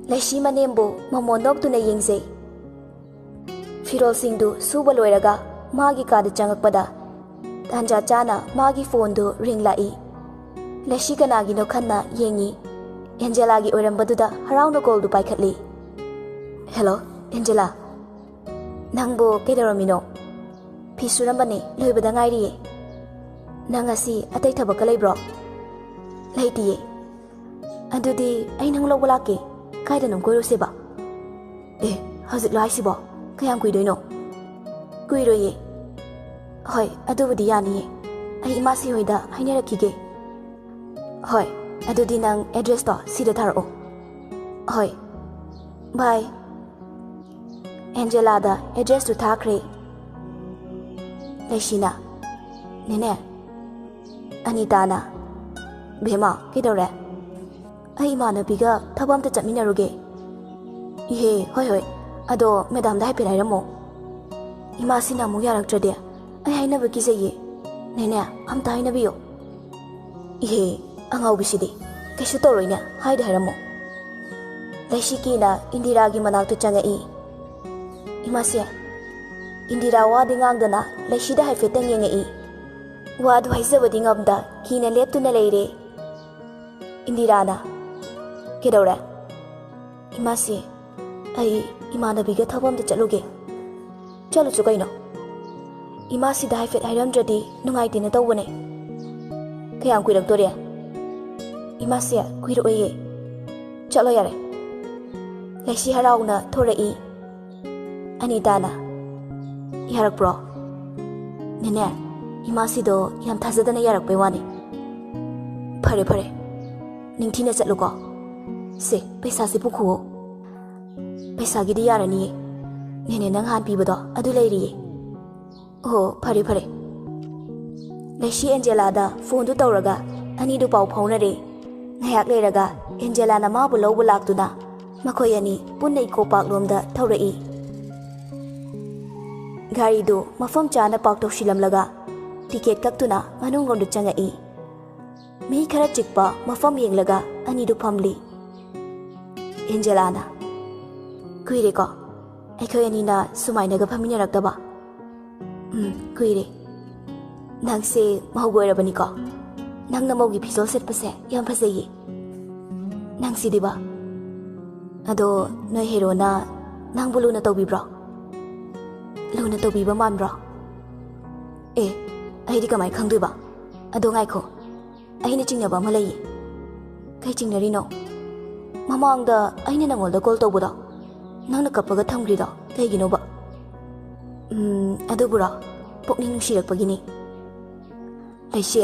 ꯂꯩꯁꯤ ꯃꯅꯦꯝꯕꯨ ꯃꯃꯣꯟ ꯅꯣꯛꯇꯨꯅ ꯌꯦꯡꯖꯩ ꯐꯤꯔꯣꯜꯁꯤꯡꯗꯨ ꯁꯨꯕ ꯂꯣꯏꯔꯒ ꯃꯥꯒꯤ ꯀꯥꯗ ꯆꯪꯉꯛꯄꯗ ꯇꯥꯟꯖꯥ ꯆꯥꯅ ꯃꯥꯒꯤ ꯐꯣꯟꯗꯨ ꯔꯤꯡ ꯂꯥꯛꯏ ꯂꯩꯁꯤ ꯀꯅꯥꯒꯤꯅꯣ ꯈꯟꯅ ꯌꯦꯡꯉꯤ ꯑꯦꯟꯖꯦꯂꯥꯒꯤ ꯑꯣꯏꯔꯝꯕꯗꯨꯗ ꯍꯔꯥꯎꯅ ꯀꯣꯜꯗꯨ ꯄꯥꯏꯈꯠꯂꯤ ꯍꯦꯜꯂꯣ ꯑꯦꯟꯖꯦꯂꯥ ꯅꯪꯕꯨ ꯀꯩꯗꯧꯔꯝꯃꯤꯅꯣ ꯐꯤ ꯁꯨꯔꯝꯕꯅꯦ ꯂꯣꯏꯕꯗ ꯉꯥꯏꯔꯤꯌꯦ ꯅꯪ ꯉꯁꯤ ꯑꯇꯩ ꯊꯕꯛꯀ ꯂꯩꯕ꯭ꯔꯣ ꯂꯩꯇꯤꯌꯦ ꯑꯗꯨꯗꯤ ꯑꯩ ꯅꯪ ꯂꯧꯕ ꯂꯥꯛꯀꯦ ꯀꯥꯏꯗꯅꯣ ꯀꯣꯏꯔꯨꯁꯦꯕ ꯍꯧꯖꯤꯛꯂꯣ ꯍꯥꯏꯁꯤꯕꯣ ꯀꯌꯥꯝ ꯀꯨꯏꯗꯣꯏꯅꯣ ꯀꯨꯏꯔꯣꯏꯌꯦ ꯍꯣꯏ ꯑꯗꯨꯕꯨꯗꯤ ꯌꯥꯅꯤꯌꯦ ꯑꯩ ꯏꯃꯥꯁꯤ ꯍꯣꯏꯗ ꯍꯥꯏꯅꯔꯛꯈꯤꯒꯦ ꯍꯣꯏ ꯑꯗꯨꯗꯤ ꯅꯪ ꯑꯦꯗ꯭ꯔꯦꯁꯇꯣ ꯁꯤꯗ ꯊꯥꯔꯛꯑꯣ ꯍꯣꯏ ꯕꯥꯏ ꯑꯦꯟꯖꯦꯂꯥꯗ ꯑꯦꯗ꯭ꯔꯦꯁꯇꯨ ꯊꯥꯈ꯭ꯔꯦ ꯂꯩꯁꯤꯅ ꯅꯦꯅꯦ ꯑꯅꯤꯇꯥꯅ ꯚꯦꯃꯥ ꯀꯩꯗꯧꯔꯦ ꯑꯩ ꯏꯃꯥꯟꯅꯕꯤꯒ ꯊꯕꯛ ꯑꯝꯇ ꯆꯠꯃꯤꯟꯅꯔꯨꯒꯦ ꯏꯍꯦ ꯍꯣꯏ ꯍꯣꯏ ꯑꯗꯣ ꯃꯦꯗꯥꯝꯗ ꯍꯥꯏꯐꯦꯠ ꯍꯥꯏꯔꯝꯃꯣ ꯏꯃꯥꯁꯤꯅ ꯑꯃꯨꯛ ꯌꯥꯔꯛꯇ꯭ꯔꯗꯤ ꯑꯩ ꯍꯥꯏꯅꯕ ꯀꯤꯖꯩꯌꯦ ꯅꯦꯅꯦ ꯑꯝꯇ ꯍꯥꯏꯅꯕꯤꯌꯣ ꯏꯍꯦ ꯑꯉꯥꯎꯕꯤꯁꯤꯗꯤ ꯀꯩꯁꯨ ꯇꯧꯔꯣꯏꯅꯦ ꯍꯥꯏꯗ ꯍꯥꯏꯔꯝꯃꯣ ꯂꯩꯁꯤꯀꯤꯅ ꯏꯟꯗꯤꯔꯥꯒꯤ ꯃꯅꯥꯛꯇ ꯆꯪꯉꯛꯏ ꯏꯃꯥꯁꯦ ꯏꯟꯗꯤꯔꯥ ꯋꯥꯗꯤ ꯉꯥꯡꯗꯅ ꯂꯩꯁꯤꯗ ꯍꯥꯏꯐꯦꯠꯇꯪ ꯌꯦꯡꯉꯛꯏ ꯋꯥꯗꯨ ꯍꯥꯏꯖꯕꯗꯤ ꯉꯝꯗ ꯀꯤꯅ ꯂꯦꯞꯇꯨꯅ ꯂꯩꯔꯦ ꯏꯟꯗꯤꯔꯥꯅ ꯀꯩꯗꯧꯔꯦ ꯏꯃꯥꯁꯦ ꯑꯩ ꯏꯃꯥꯟꯅꯕꯤꯒ ꯊꯕꯛ ꯑꯝꯇ ꯆꯠꯂꯨꯒꯦ ꯆꯠꯂꯨꯆꯣ ꯀꯩꯅꯣ ꯏꯃꯥꯁꯤꯗ ꯍꯥꯏꯐꯦꯠ ꯍꯥꯏꯔꯝꯗ꯭ꯔꯗꯤ ꯅꯨꯡꯉꯥꯏꯇꯦꯅ ꯇꯧꯕꯅꯦ ꯀꯌꯥꯝ ꯀꯨꯏꯔꯛꯇꯣꯔꯦ ꯏꯃꯥꯁꯦ ꯀꯨꯏꯔꯛꯑꯣꯏꯌꯦ ꯆꯠꯂꯣ ꯌꯥꯔꯦ ꯂꯩꯁꯤ ꯍꯔꯥꯎꯅ ꯊꯣꯔꯛꯏ ꯑꯅꯤꯇꯥꯅ ꯌꯥꯔꯛꯄ꯭ꯔꯣ ꯅꯦꯅꯦ ꯏꯃꯥꯁꯤꯗꯣ ꯌꯥꯝ ꯊꯥꯖꯗꯅ ꯌꯥꯔꯛꯄꯩ ꯋꯥꯅꯤ ꯐꯔꯦ ꯐꯔꯦ ꯅꯤꯡꯊꯤꯅ ꯆꯠꯂꯨꯀꯣ ꯁꯦ ꯄꯩꯁꯥꯁꯦ ꯄꯨꯈꯨꯑꯣ ꯄꯩꯁꯥꯒꯤꯗꯤ ꯌꯥꯔꯅꯤꯌꯦ ꯅꯦꯅꯦ ꯅꯪ ꯍꯥꯟ ꯄꯤꯕꯗꯣ ꯑꯗꯨ ꯂꯩꯔꯤꯌꯦ ꯑꯣ ꯐꯔꯦ ꯐꯔꯦ ꯂꯩꯁꯤ ꯑꯦꯟꯖꯦꯂꯥꯗ ꯐꯣꯟꯗꯨ ꯇꯧꯔꯒ ꯑꯅꯤꯗꯨ ꯄꯥꯎ ꯐꯥꯎꯅꯔꯦ ꯉꯥꯏꯍꯥꯛ ꯂꯩꯔꯒ ꯑꯦꯟꯖꯦꯂꯥꯅ ꯃꯥꯕꯨ ꯂꯧꯕ ꯂꯥꯛꯇꯨꯅ ꯃꯈꯣꯏ ꯑꯅꯤ ꯄꯨꯟꯅ ꯏꯀꯣ ꯄꯥꯔꯛꯂꯣꯝꯗ ꯊꯧꯔꯛꯏ ꯒꯥꯔꯤꯗꯨ ꯃꯐꯝ ꯆꯥꯅ ꯄꯥꯔꯛ ꯇꯧꯁꯤꯜꯂꯝꯂꯒ ꯇꯤꯀꯦꯠ ꯀꯛꯇꯨꯅ ꯃꯅꯨꯡꯂꯣꯝꯗ ꯆꯪꯉꯛꯏ ꯃꯤ ꯈꯔ ꯆꯤꯛꯄ ꯃꯐꯝ ꯌꯦꯡꯂꯒ ꯑꯅꯤꯗꯨ ꯐꯝꯂꯤ ꯑꯦꯟꯖꯦꯂꯥꯅ ꯀꯨꯏꯔꯦꯀꯣ ꯑꯩꯈꯣꯏ ꯑꯅꯤꯅ ꯁꯨꯃꯥꯏꯅꯒ ꯐꯝꯃꯤꯟꯅꯔꯛꯇꯕ ꯀꯨꯏꯔꯦ ꯅꯪꯁꯦ ꯃꯧꯒ ꯑꯣꯏꯔꯕꯅꯤꯀꯣ ꯅꯪꯅ ꯃꯧꯒꯤ ꯐꯤꯖꯣꯜ ꯁꯦꯠꯄꯁꯦ ꯌꯥꯝ ꯐꯖꯩꯌꯦ ꯅꯪꯁꯤꯗꯤꯕ ꯑꯗꯣ ꯅꯣꯏ ꯍꯦꯔꯣꯅ ꯅꯪꯕꯨ ꯂꯨꯅ ꯇꯧꯕꯤꯕ꯭ꯔꯣ ꯂꯨꯅ ꯇꯧꯕꯤꯕ ꯃꯥꯟꯕ꯭ꯔꯣ ꯑꯦ ꯑꯩꯗꯤ ꯀꯃꯥꯏ ꯈꯪꯗꯣꯏꯕ ꯑꯗꯣ ꯉꯥꯏꯈꯣ ꯑꯩꯅ ꯆꯤꯡꯅꯕ ꯑꯃ ꯂꯩꯌꯦ ꯀꯩ ꯆꯤꯡꯅꯔꯤꯅꯣ ꯃꯃꯥꯡꯗ ꯑꯩꯅ ꯅꯪꯉꯣꯟꯗ ꯀꯣꯜ ꯇꯧꯕꯗꯣ ꯅꯪꯅ ꯀꯞꯄꯒ ꯊꯝꯈ꯭ꯔꯤꯗꯣ ꯀꯩꯒꯤꯅꯣꯕ ꯑꯗꯨꯕꯨꯔꯣ ꯄꯨꯛꯅꯤꯡ ꯅꯨꯡꯁꯤꯔꯛꯄꯒꯤꯅꯤ ꯂꯩꯁꯤ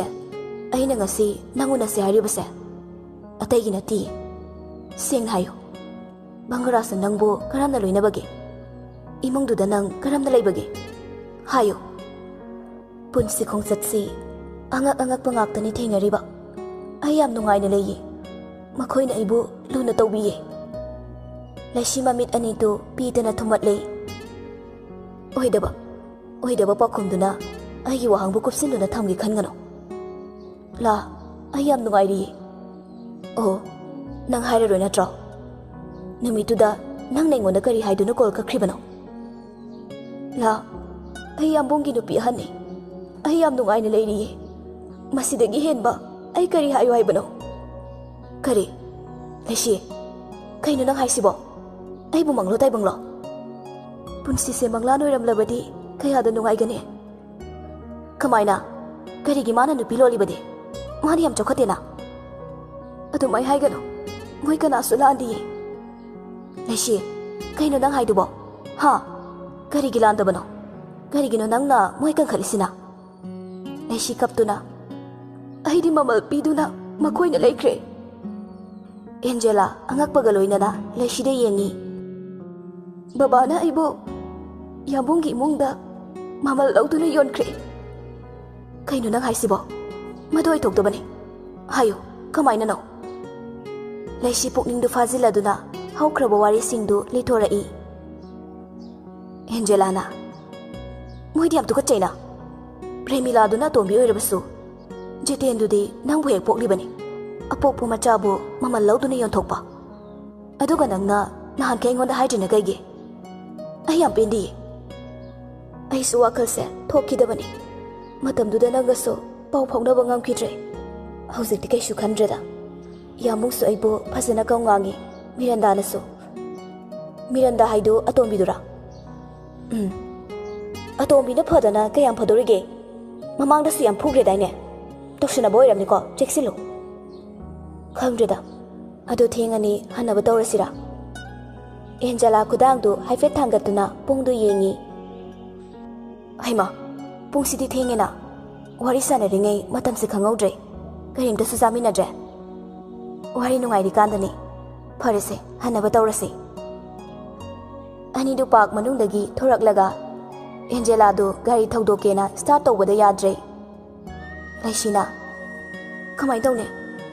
ꯑꯩꯅ ꯉꯁꯤ ꯅꯪ ꯎꯅꯁꯦ ꯍꯥꯏꯔꯤꯕꯁꯦ ꯑꯇꯩꯒꯤ ꯅꯠꯇꯤꯌꯦ ꯁꯦꯡꯅ ꯍꯥꯏꯌꯨ ꯕꯪꯒꯔꯥꯖꯅ ꯅꯪꯕꯨ ꯀꯔꯝꯅ ꯂꯣꯏꯅꯕꯒꯦ ꯏꯃꯨꯡꯗꯨꯗ ꯅꯪ ꯀꯔꯝꯅ ꯂꯩꯕꯒꯦ ꯍꯥꯏꯌꯨ ꯄꯨꯟꯁꯤ ꯈꯣꯡꯆꯠꯁꯤ ꯑꯉꯛ ꯑꯉꯛꯄ ꯉꯥꯛꯇꯅꯤ ꯊꯦꯡꯅꯔꯤꯕ ꯑꯩ ꯌꯥꯝ ꯅꯨꯡꯉꯥꯏꯅ ꯂꯩꯌꯦ ꯃꯈꯣꯏꯅ ꯑꯩꯕꯨ ꯂꯨꯅ ꯇꯧꯕꯤꯌꯦ ꯂꯩꯁꯤ ꯃꯃꯤꯠ ꯑꯅꯤꯗꯨ ꯄꯤꯗꯅ ꯊꯨꯝꯃꯠꯂꯦ ꯑꯣꯏꯗꯕ ꯄꯥꯎꯈꯨꯝꯗꯨꯅ ꯑꯩꯒꯤ ꯋꯥꯍꯪꯕꯨ ꯀꯨꯞꯁꯤꯟꯗꯨꯅ ꯊꯝꯒꯦ ꯈꯟꯒꯅꯨ ꯂꯥ ꯑꯩ ꯌꯥꯝ ꯅꯨꯡꯉꯥꯏꯔꯤꯌꯦ ꯑꯣ ꯅꯪ ꯍꯥꯏꯔꯔꯣꯏ ꯅꯠꯇ꯭ꯔꯣ ꯅꯨꯃꯤꯠꯇꯨꯗ ꯅꯪꯅ ꯑꯩꯉꯣꯟꯗ ꯀꯔꯤ ꯍꯥꯏꯗꯨꯅ ꯀꯣꯜ ꯀꯛꯈ꯭ꯔꯤꯕꯅꯣ ꯂꯥ ꯑꯩ ꯌꯥꯝꯕꯨꯡꯒꯤ ꯅꯨꯄꯤ ꯑꯍꯟꯅꯤ ꯑꯩ ꯌꯥꯝ ꯅꯨꯡꯉꯥꯏꯅ ꯂꯩꯔꯤꯌꯦ ꯃꯁꯤꯗꯒꯤ ꯍꯦꯟꯕ ꯑꯩ ꯀꯔꯤ ꯍꯥꯏꯌꯨ ꯍꯥꯏꯕꯅꯣ ꯀꯔꯤ ꯂꯩꯁꯤ ꯀꯩꯅꯣ ꯅꯪ ꯍꯥꯏꯁꯤꯕꯣ ꯑꯩꯕꯨ ꯃꯪꯂꯣ ꯇꯥꯏꯕꯪꯂꯣ ꯄꯨꯟꯁꯤꯁꯦ ꯃꯪꯂꯥꯟ ꯑꯣꯏꯔꯝꯂꯕꯗꯤ ꯀꯌꯥꯗ ꯅꯨꯡꯉꯥꯏꯒꯅꯤ ꯀꯃꯥꯏꯅ ꯀꯔꯤꯒꯤ ꯃꯥꯅ ꯅꯨꯄꯤ ꯂꯣꯜꯂꯤꯕꯗꯤ ꯃꯥꯅ ꯌꯥꯝ ꯆꯥꯎꯈꯠꯇꯦꯅ ꯑꯗꯨꯃꯥꯏ ꯍꯥꯏꯒꯅꯨ ꯃꯣꯏ ꯀꯅꯥꯁꯨ ꯂꯥꯟꯗꯤꯌꯦ ꯂꯩꯁꯤ ꯀꯩꯅꯣ ꯅꯪ ꯍꯥꯏꯗꯨꯕꯣ ꯍꯥ ꯀꯔꯤꯒꯤ ꯂꯥꯟꯗꯕꯅꯣ ꯀꯔꯤꯒꯤꯅꯣ ꯅꯪꯅ ꯃꯣꯏ ꯀꯟꯈꯠꯂꯤꯁꯤꯅ ꯂꯩꯁꯤ ꯀꯞꯇꯨꯅ ꯑꯩꯗꯤ ꯃꯃꯜ ꯄꯤꯗꯨꯅ ꯃꯈꯣꯏꯅ ꯂꯩꯈ꯭ꯔꯦ ꯑꯦꯟꯖꯦꯂꯥ ꯑꯉꯛꯄꯒ ꯂꯣꯏꯅꯅ ꯂꯩꯁꯤꯗ ꯌꯦꯡꯉꯤ ꯕꯕꯥꯅ ꯑꯩꯕꯨ ꯌꯥꯝꯕꯨꯡꯒꯤ ꯏꯃꯨꯡꯗ ꯃꯃꯜ ꯂꯧꯗꯨꯅ ꯌꯣꯟꯈ꯭ꯔꯦ ꯀꯩꯅꯣ ꯅꯪ ꯍꯥꯏꯁꯤꯕꯣ ꯃꯗꯨ ꯑꯣꯏꯊꯣꯛꯇꯕꯅꯤ ꯍꯥꯏꯌꯨ ꯀꯃꯥꯏꯅꯅꯣ ꯂꯩꯁꯤ ꯄꯨꯛꯅꯤꯡꯗꯨ ꯐꯥꯖꯤꯜꯂꯗꯨꯅ ꯍꯧꯈ꯭ꯔꯕ ꯋꯥꯔꯤꯁꯤꯡꯗꯨ ꯂꯤꯊꯣꯔꯛꯏ ꯑꯦꯟꯖꯦꯂꯥꯅ ꯃꯣꯏꯗꯤ ꯌꯥꯝ ꯇꯨꯀꯠꯆꯩꯅ ꯄ꯭ꯔꯦꯃꯤꯂꯥꯗꯨꯅ ꯑꯇꯣꯝꯕꯤ ꯑꯣꯏꯔꯕꯁꯨ ꯖꯤꯇꯦꯟꯗꯨꯗꯤ ꯅꯪꯕꯨ ꯍꯦꯛ ꯄꯣꯛꯂꯤꯕꯅꯤ ꯑꯄꯣꯛꯄ ꯃꯆꯥꯕꯨ ꯃꯃꯜ ꯂꯧꯗꯨꯅ ꯌꯣꯟꯊꯣꯛꯄ ꯑꯗꯨꯒ ꯅꯪꯅ ꯅꯍꯥꯟꯈꯩ ꯑꯩꯉꯣꯟꯗ ꯍꯥꯏꯗ꯭ꯔꯤꯅ ꯀꯩꯒꯤ ꯑꯩ ꯌꯥꯝ ꯄꯦꯟꯗꯤꯌꯦ ꯑꯩꯁꯨ ꯋꯥꯈꯜꯁꯦ ꯊꯣꯛꯈꯤꯗꯕꯅꯤ ꯃꯇꯝꯗꯨꯗ ꯅꯪꯒꯁꯨ ꯄꯥꯎ ꯐꯥꯎꯅꯕ ꯉꯝꯈꯤꯗ꯭ꯔꯦ ꯍꯧꯖꯤꯛꯇꯤ ꯀꯩꯁꯨ ꯈꯟꯗ꯭ꯔꯦꯗ ꯌꯥꯝꯕꯨꯡꯁꯨ ꯑꯩꯕꯨ ꯐꯖꯅ ꯀꯧ ꯉꯥꯡꯉꯤ ꯃꯤꯔꯟꯗꯥꯅꯁꯨ ꯃꯤꯔꯟꯗꯥ ꯍꯥꯏꯗꯨ ꯑꯇꯣꯝꯕꯤꯗꯨꯔꯥ ꯑꯇꯣꯝꯕꯤꯅ ꯐꯗꯅ ꯀꯌꯥꯝ ꯐꯗꯣꯔꯤꯒꯦ ꯃꯃꯥꯡꯗꯁꯨ ꯌꯥꯝ ꯐꯨꯈ꯭ꯔꯦꯗꯥꯏꯅꯦ ꯇꯧꯁꯟꯅꯕ ꯑꯣꯏꯔꯝꯅꯤꯀꯣ ꯆꯦꯛꯁꯤꯜꯂꯨ ꯈꯪꯗ꯭ꯔꯦꯗ ꯑꯗꯨ ꯊꯦꯡꯉꯅꯤ ꯍꯟꯅꯕ ꯇꯧꯔꯁꯤꯔꯥ ꯑꯦꯟꯖꯦꯂꯥ ꯈꯨꯗꯥꯡꯗꯨ ꯍꯥꯏꯐꯦꯠ ꯊꯥꯡꯒꯠꯇꯨꯅ ꯄꯨꯡꯗꯨ ꯌꯦꯡꯉꯤ ꯍꯩꯃꯥ ꯄꯨꯡꯁꯤꯗꯤ ꯊꯦꯡꯉꯦꯅ ꯋꯥꯔꯤ ꯁꯥꯟꯅꯔꯤꯉꯩ ꯃꯇꯝꯁꯦ ꯈꯪꯍꯧꯗ꯭ꯔꯦ ꯀꯔꯤꯝꯇꯁꯨ ꯆꯥꯃꯤꯟꯅꯗ꯭ꯔꯦ wari nungai dikandani farese hanaba tawrasi ani du park manungdagi thoraklaga Angela du gari thawdokena start tawbada yadre Laishina kamai tawne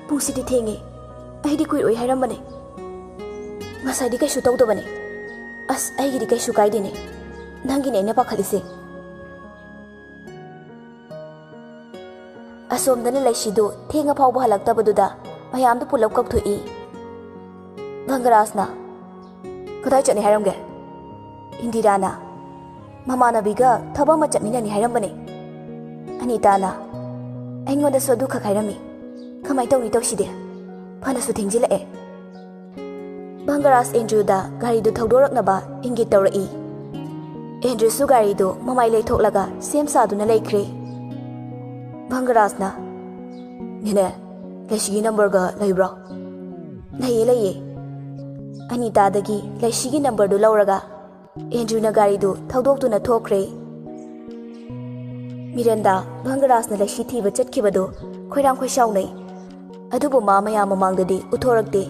pungsidi thengi aidi kuiroi hairambane ngasai di kaisu tawdabane as aigi di kaisu kaidine nangi ne pakhalise asomdana Laishidu thenga phawba halaktabaduda mayamdu pulap kakthui Bangarasna kadai chani hairamge Indirana Mamanabiga thabama chatminani hairambane Anitana aingoda sodu khakhairami kamai tawni tawside phana su thingjilae Bangaras Andrew da gari du thawdoraknaba ingit tawrai Andrew su gari du mamai leithoklaga sem saduna leikre Bangarasna Nene Laishigi number ga leibra Laye Anita dagi Laishigi number du lauraga Andrew na gari du thawdoktuna thokre Miranda Bangarasna Laishi thiba chatkibadu khoirang khoisaunai adubu maya mamangdadi uthorakte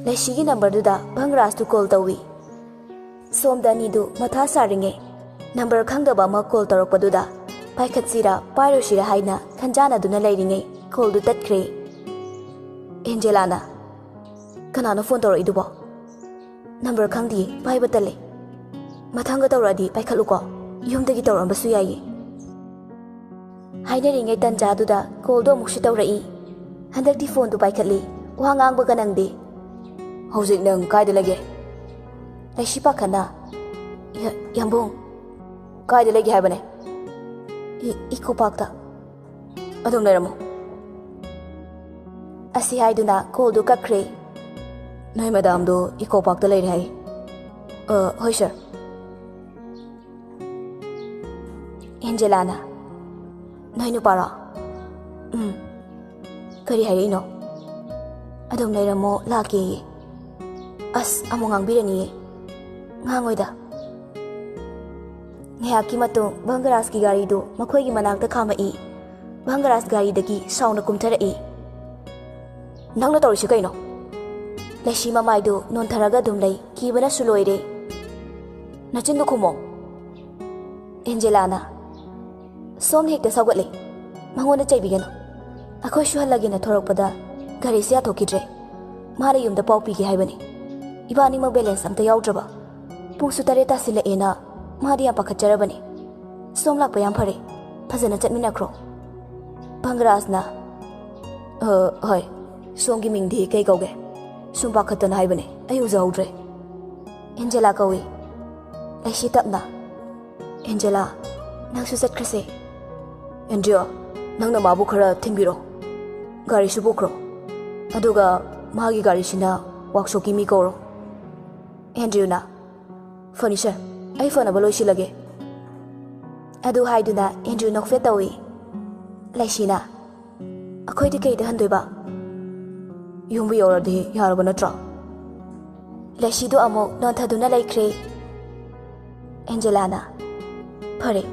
Laishigi number du da Bangaras tu call tawi Somdani du matha saringe number khangdaba ma call tarakpaduda Paikatsira Pyroshira haina Kanjana duna leiringe call du tatkre Angelana Kanana phone tawra idubo number khangdi paiba tale mathanga tawradi paikhaluko yumdagi tawrambasu yayi haina ringai tanja duda call do mukshi tawrai handakti phone du paikhatli wa ngangba kanangdi hojik nang kaida lage Laishi pakhana yambung kaida lage haibane Eco Park ta adum leramo asi haiduna call du kakre Noi madam do Eco Park ta leir hai hoi sir Angelana Noi nu para kari hai no adum leramo laki as amongang birani ngangoida Ngayaki matung Bangaras ki gari du makhoi gi manakta khamai Bangaras gari dagi sauna kumtharai Nangna tawrisi kaino Laishi mamai du nontharaga dumlai kibana suloire Nachindu khumo Angelana Som hekta sawatle mangona chaibigano akhoi shuhalagena thorakpada gari sia thokidre mare yumda pau pigi haibani ibani ma balance amta yawdraba pungsu tareta sila ena Madia pakacharabani somlak payam phare phajana chatminakro Bangarasna hoi somgi mingdi kai kauge sumpa khatana haibane ayu zawdre Angela kawi Laishi tapna Angela nangsu satkrase Andrea nangna mabu khara thingbiro gari subukro aduga magi gari sina workshop ki mi koro Andrew na furniture Ai phone baloi silage adu haiduna Andrew nokfe tawi Laishina akhoi di kai da handoiba yumbu yoradi yaraba natra Laishi do amo non thaduna laikre Angelana phare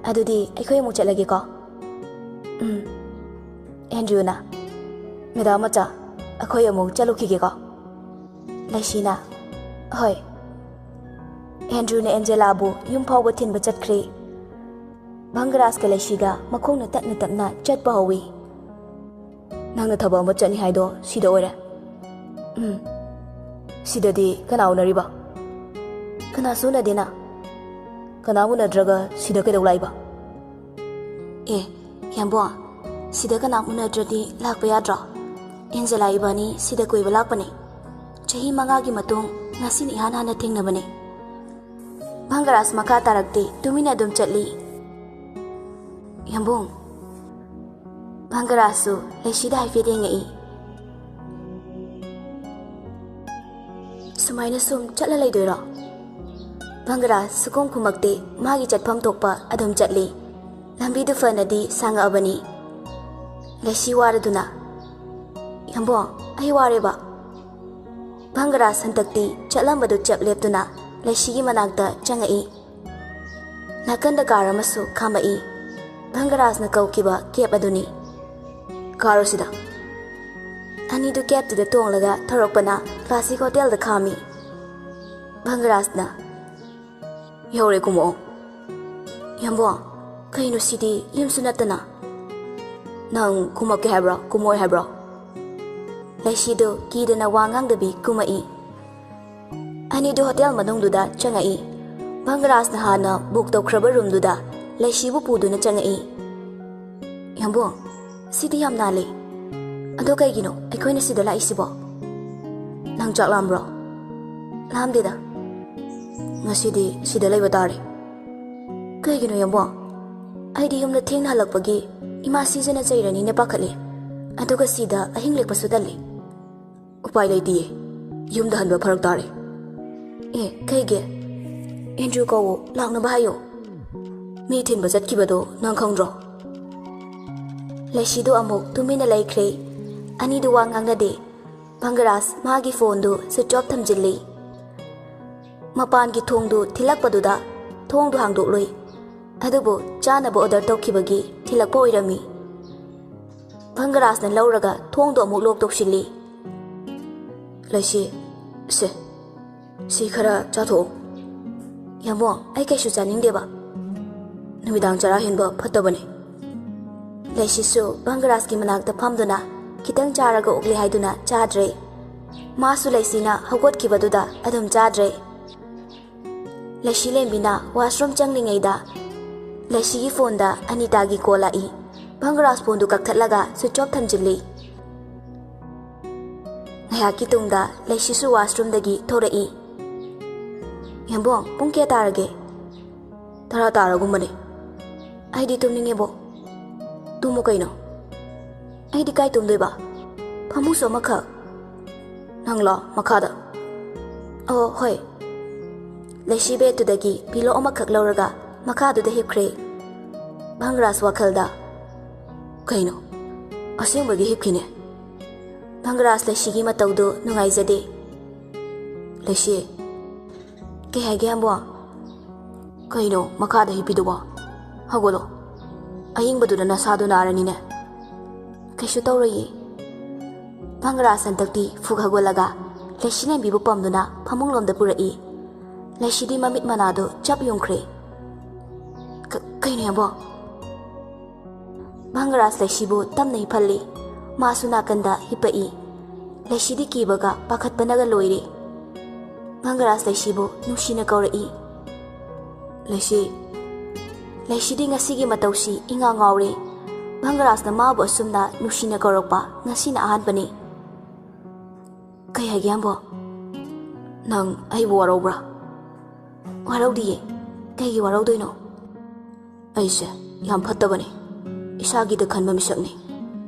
adudi akhoi mu chalage ko Andrew na madam cha akhoi amu chalukhige ko Laishina hoi Andrew na Angela bu yum phawba thinba chatkre Bangaras ka Laishiga makhongna tatna chatpa hawi nangna thaba ma chani haido sida ora sidadi kana unariba kana suna dena kana una draga sida ka dawlaiba yambo sida kana una dradi lakpa yadra Angela ibani sida koiba lakpane chahi manga gi matung ngasi ni hana thingna bane Bangaras maka tarakte tumina dum chatli Yambung Bangarasu Laishida haifede ngai Sumaina sum chatla leidoira Bangaras sukom khumakte magi chatpham thokpa adum chatli lambi du fanadi sanga abani Laishi waraduna Yambung ai wareba Bangaras hantakti chatlambadu chap leptuna Laishigi manakta changai nakanda karamasu khamai Bangaras na kaukiba kep aduni Karosida ꯑꯅꯤꯗꯨ ꯀꯦꯕꯇꯨꯗ ꯇꯣꯡꯂꯒ ꯊꯧꯔꯛꯄꯅ classic ꯍꯣꯇꯦꯜꯗ ꯈꯥꯝꯃꯤ꯫ ꯚꯪꯒꯔꯥꯖꯅ ꯌꯧꯔꯦ ꯀꯨꯝꯃꯛꯑꯣ꯫ ꯌꯥꯝꯕꯣꯡ, ꯀꯩꯅꯣ ꯁꯤꯗꯤ ꯌꯨꯝꯁꯨ ꯅꯠꯇꯅ? ꯅꯪ ꯀꯨꯝꯃꯛꯀꯦ ꯍꯥꯏꯕ꯭ꯔꯣ ꯀꯨꯝꯃꯣꯏ ꯍꯥꯏꯕ꯭ꯔꯣ? ꯂꯩꯁꯤꯗꯨ ꯀꯤꯗꯅ ꯋꯥ ꯉꯥꯡꯗꯕꯤ ꯀꯨꯝꯃꯛꯏ꯫ ꯑꯅꯤꯗꯨ ꯍꯣꯇꯦꯜ ꯃꯅꯨꯡꯗꯨꯗ ꯆꯪꯉꯛꯏ꯫ ꯚꯪꯒꯔꯥꯖꯅ ꯍꯥꯟꯅ ꯕꯨꯛ ꯇꯧꯈ꯭ꯔꯕ ꯔꯨꯝꯗꯨꯗ ꯂꯩꯁꯤꯕꯨ ꯄꯨꯗꯨꯅ ꯆꯪꯉꯛꯏ꯫ ꯌꯥꯝꯕꯣꯡ, ꯁꯤꯗꯤ ꯌꯥꯝ ꯅꯥꯜꯂꯤ꯫ ꯑꯗꯣ ꯀꯩꯒꯤꯅꯣ ꯑꯩꯈꯣꯏꯅ ꯁꯤꯗ ꯂꯥꯛꯏꯁꯤꯕꯣ? ꯅꯪ ꯆꯥꯛ ꯂꯥꯝꯕ꯭ꯔꯣ? ꯂꯥꯝꯗꯦꯗ꯫ ꯉꯁꯤꯗꯤ ꯁꯤꯗ ꯂꯩꯕ ꯇꯥꯔꯦ꯫ ꯀꯩꯒꯤꯅꯣ ꯌꯥꯝꯕꯣꯡ? ꯑꯩꯗꯤ ꯌꯨꯝꯗ ꯊꯦꯡꯅ ꯍꯜꯂꯛꯄꯒꯤ ꯏꯃꯥ ꯁꯤꯖꯅ ꯆꯩꯔꯅꯤꯅ ꯄꯥꯈꯠꯂꯤ꯫ ꯑꯗꯨꯒ ꯁꯤꯗ ꯑꯍꯤꯡ ꯂꯦꯛꯄꯁꯨ ꯇꯜꯂꯤ꯫ ꯎꯄꯥꯏ ꯂꯩꯇꯤꯌꯦ, ꯌꯨꯝꯗ ꯍꯟꯕ ꯐꯔꯛ ꯇꯥꯔꯦ꯫ ꯀꯩꯒꯤ? ꯑꯦꯟꯗ꯭ꯔꯨ ꯀꯧꯋꯣ, ꯂꯥꯛꯅꯕ ꯍꯥꯏꯌꯣ꯫ ꯃꯤ ꯊꯤꯟꯕ ꯆꯠꯈꯤꯕꯗꯣ ꯅꯪ ꯈꯪꯗ꯭ꯔꯣ? ꯂꯩꯁꯤꯗꯨ ꯑꯃꯨꯛ ꯇꯨꯃꯤꯟꯅ ꯂꯩꯈ꯭ꯔꯦ꯫ ꯑꯅꯤꯗꯨ ꯋꯥ ꯉꯥꯡꯅꯗꯦ꯫ ꯚꯪꯒꯔꯥꯖ ꯃꯥꯒꯤ ꯐꯣꯟꯗꯨ ꯁ꯭ꯋꯤꯆ ꯑꯣꯐ ꯊꯝꯖꯤꯜꯂꯤ꯫ ꯃꯄꯥꯟꯒꯤ ꯊꯣꯡꯗꯨ ꯊꯤꯜꯂꯛꯄꯗꯨꯗ ꯊꯣꯡꯗꯨ ꯍꯥꯡꯗꯣꯛꯂꯨꯏ꯫ ꯑꯗꯨꯕꯨ ꯆꯥꯅꯕ ꯑꯣꯔꯗꯔ ꯇꯧꯈꯤꯕꯒꯤ ꯊꯤꯜꯂꯛꯄ ꯑꯣꯏꯔꯝꯃꯤ꯫ ꯚꯪꯒꯔꯥꯖꯅ ꯂꯧꯔꯒ ꯊꯣꯡꯗꯨ ꯑꯃꯨꯛ ꯂꯣꯛ ꯇꯧꯁꯤꯜꯂꯤ꯫ ꯂꯩꯁꯤ, ꯁꯤ ꯈꯔ ꯆꯥꯊꯣꯛꯑꯣ꯫ ꯌꯥꯝꯕꯣꯡ, ꯑꯩ ꯀꯩꯁꯨ ꯆꯥꯅꯤꯡꯗꯦꯕ꯫ ꯅꯨꯃꯤꯗꯥꯡ ꯆꯔꯥ ꯍꯦꯟꯕ ꯐꯠꯇꯕꯅꯦ꯫ ꯂꯩꯁꯤꯁꯨ ꯚꯪꯒꯔꯥꯖꯀꯤ ꯃꯅꯥꯛꯇ ꯐꯝꯗꯨꯅ ꯈꯤꯇꯪ ꯆꯥꯔꯒ ꯑꯣꯛꯂꯦ ꯍꯥꯏꯗꯨꯅ ꯆꯥꯗ꯭ꯔꯦ꯫ ꯃꯥꯁꯨ ꯂꯩꯁꯤꯅ ꯍꯧꯒꯠꯈꯤꯕꯗꯨꯗ ꯑꯗꯨꯝ ꯆꯥꯗ꯭ꯔꯦ꯫ ꯂꯩꯁꯤ ꯂꯦꯝꯕꯤꯅ ꯋꯥꯁꯔꯨꯝ ꯆꯪꯂꯤꯉꯩꯗ ꯂꯩꯁꯤꯒꯤ ꯐꯣꯟꯗ ꯑꯅꯤꯇꯥꯒꯤ ꯀꯣꯜ ꯂꯥꯛꯏ꯫ ꯚꯪꯒꯔꯥꯖ ꯐꯣꯟꯗꯨ ꯀꯛꯊꯠꯂꯒ ꯁ꯭ꯋꯤꯆ ꯑꯣꯐ ꯊꯝꯖꯤꯜꯂꯤ꯫ ꯉꯥꯏꯍꯥꯛꯀꯤ ꯇꯨꯡꯗ ꯂꯩꯁꯤꯁꯨ ꯋꯥꯁꯔꯨꯝꯗꯒꯤ ꯊꯣꯔꯛꯏ꯫ ꯌꯥꯝꯕꯣꯡ, ꯄꯨꯡ ꯀꯌꯥ ꯇꯥꯔꯒꯦ? 10 ꯇꯥꯔꯒꯨꯝꯕꯅꯦ꯫ ꯑꯩꯗꯤ ꯇꯨꯝꯅꯤꯡꯉꯦꯕꯣ꯫ ꯇꯨꯝꯃꯨ ꯀꯩꯅꯣ꯫ ꯑꯩꯗꯤ ꯀꯥꯏ ꯇꯨꯝꯗꯣꯏꯕ? ꯐꯃꯨꯡꯁꯨ ꯑꯃꯈꯛ꯫ ꯅꯪꯂꯣ ꯃꯈꯥꯗ? ꯑꯣ ꯍꯣꯏ꯫ ꯂꯩꯁꯤ ꯕꯦꯗꯇꯨꯗꯒꯤ ꯄꯤꯂꯣ ꯑꯃꯈꯛ ꯂꯧꯔꯒ ꯃꯈꯥꯗꯨꯗ ꯍꯤꯞꯈ꯭ꯔꯦ꯫ ꯚꯪꯒꯔꯥꯖ ꯋꯥꯈꯜꯗ ꯀꯩꯅꯣ, ꯑꯁꯦꯡꯕꯒꯤ ꯍꯤꯞꯈꯤꯅꯦ꯫ ꯚꯪꯒꯔꯥꯖ ꯂꯩꯁꯤꯒꯤ ꯃꯇꯧꯗꯨ ꯅꯨꯡꯉꯥꯏꯖꯗꯦ꯫ ꯂꯩꯁꯤ, ꯀꯩ ꯍꯥꯏꯒꯦ ꯌꯥꯝꯕꯣꯡ? ꯀꯩꯅꯣ ꯃꯈꯥꯗ ꯍꯤꯞꯄꯤꯗꯨꯕꯣ? ꯍꯧꯒꯠꯂꯣ, ꯑꯌꯤꯡꯕꯗꯨꯗ ꯅꯁꯥꯗꯨ ꯅꯥꯔꯅꯤꯅꯦ꯫ ꯀꯩꯁꯨ ꯇꯧꯔꯣꯏꯌꯦ꯫ ꯚꯪꯒꯔꯥꯖ ꯍꯟꯗꯛꯇꯤ ꯐꯨꯛ ꯍꯧꯒꯠꯂꯒ ꯂꯩꯁꯤ ꯂꯦꯝꯕꯤꯕꯨ ꯄꯝꯗꯨꯅ ꯐꯃꯨꯡꯂꯣꯝꯗ ꯄꯨꯔꯛꯏ꯫ ꯂꯩꯁꯤꯗꯤ ꯃꯃꯤꯠ ꯃꯅꯥꯗꯨ ꯆꯞ ꯌꯨꯡꯈ꯭ꯔꯦ꯫ ꯀꯩꯅꯣ ꯌꯥꯝꯕꯣꯡ? ꯚꯪꯒꯔꯥꯖ ꯂꯩꯁꯤꯕꯨ ꯇꯞꯅ ꯍꯤꯞꯍꯜꯂꯤ꯫ ꯃꯥꯁꯨ ꯅꯥꯀꯟꯗ ꯍꯤꯞꯄꯛꯏ꯫ ꯂꯩꯁꯤꯗꯤ ꯀꯤꯕꯒ ꯄꯥꯈꯠꯄꯅꯒ ꯂꯣꯏꯔꯦ꯫ ꯚꯪꯒꯔꯥꯖ ꯂꯩꯁꯤꯕꯨ ꯅꯨꯡꯁꯤꯅ ꯀꯧꯔꯛꯏ꯫ ꯂꯩꯁꯤ꯫ ꯂꯩꯁꯤꯗꯤ ꯉꯁꯤꯒꯤ ꯃꯇꯧꯁꯤ ꯏꯉꯥꯎ ꯉꯥꯎꯔꯦ꯫ ꯚꯪꯒꯔꯥꯖꯅ ꯃꯥꯕꯨ ꯑꯁꯨꯝꯅ ꯅꯨꯡꯁꯤꯅ ꯀꯧꯔꯛꯄ ꯉꯁꯤꯅ ꯑꯍꯥꯟꯕꯅꯤ꯫ ꯀꯩ ꯍꯥꯏꯒꯦ ꯌꯥꯝꯕꯣꯡ? ꯅꯪ ꯑꯩꯕꯨ ꯋꯥꯔꯧꯕ꯭ꯔꯥ? ꯋꯥꯔꯧꯗꯤꯌꯦ꯫ ꯀꯩꯒꯤ ꯋꯥꯔꯧꯗꯣꯏꯅꯣ? ꯑꯩꯁꯦ ꯌꯥꯝ ꯐꯠꯇꯕꯅꯤ꯫ ꯏꯁꯥꯒꯤꯗ ꯈꯟꯕ ꯃꯤꯁꯛꯅꯤ꯫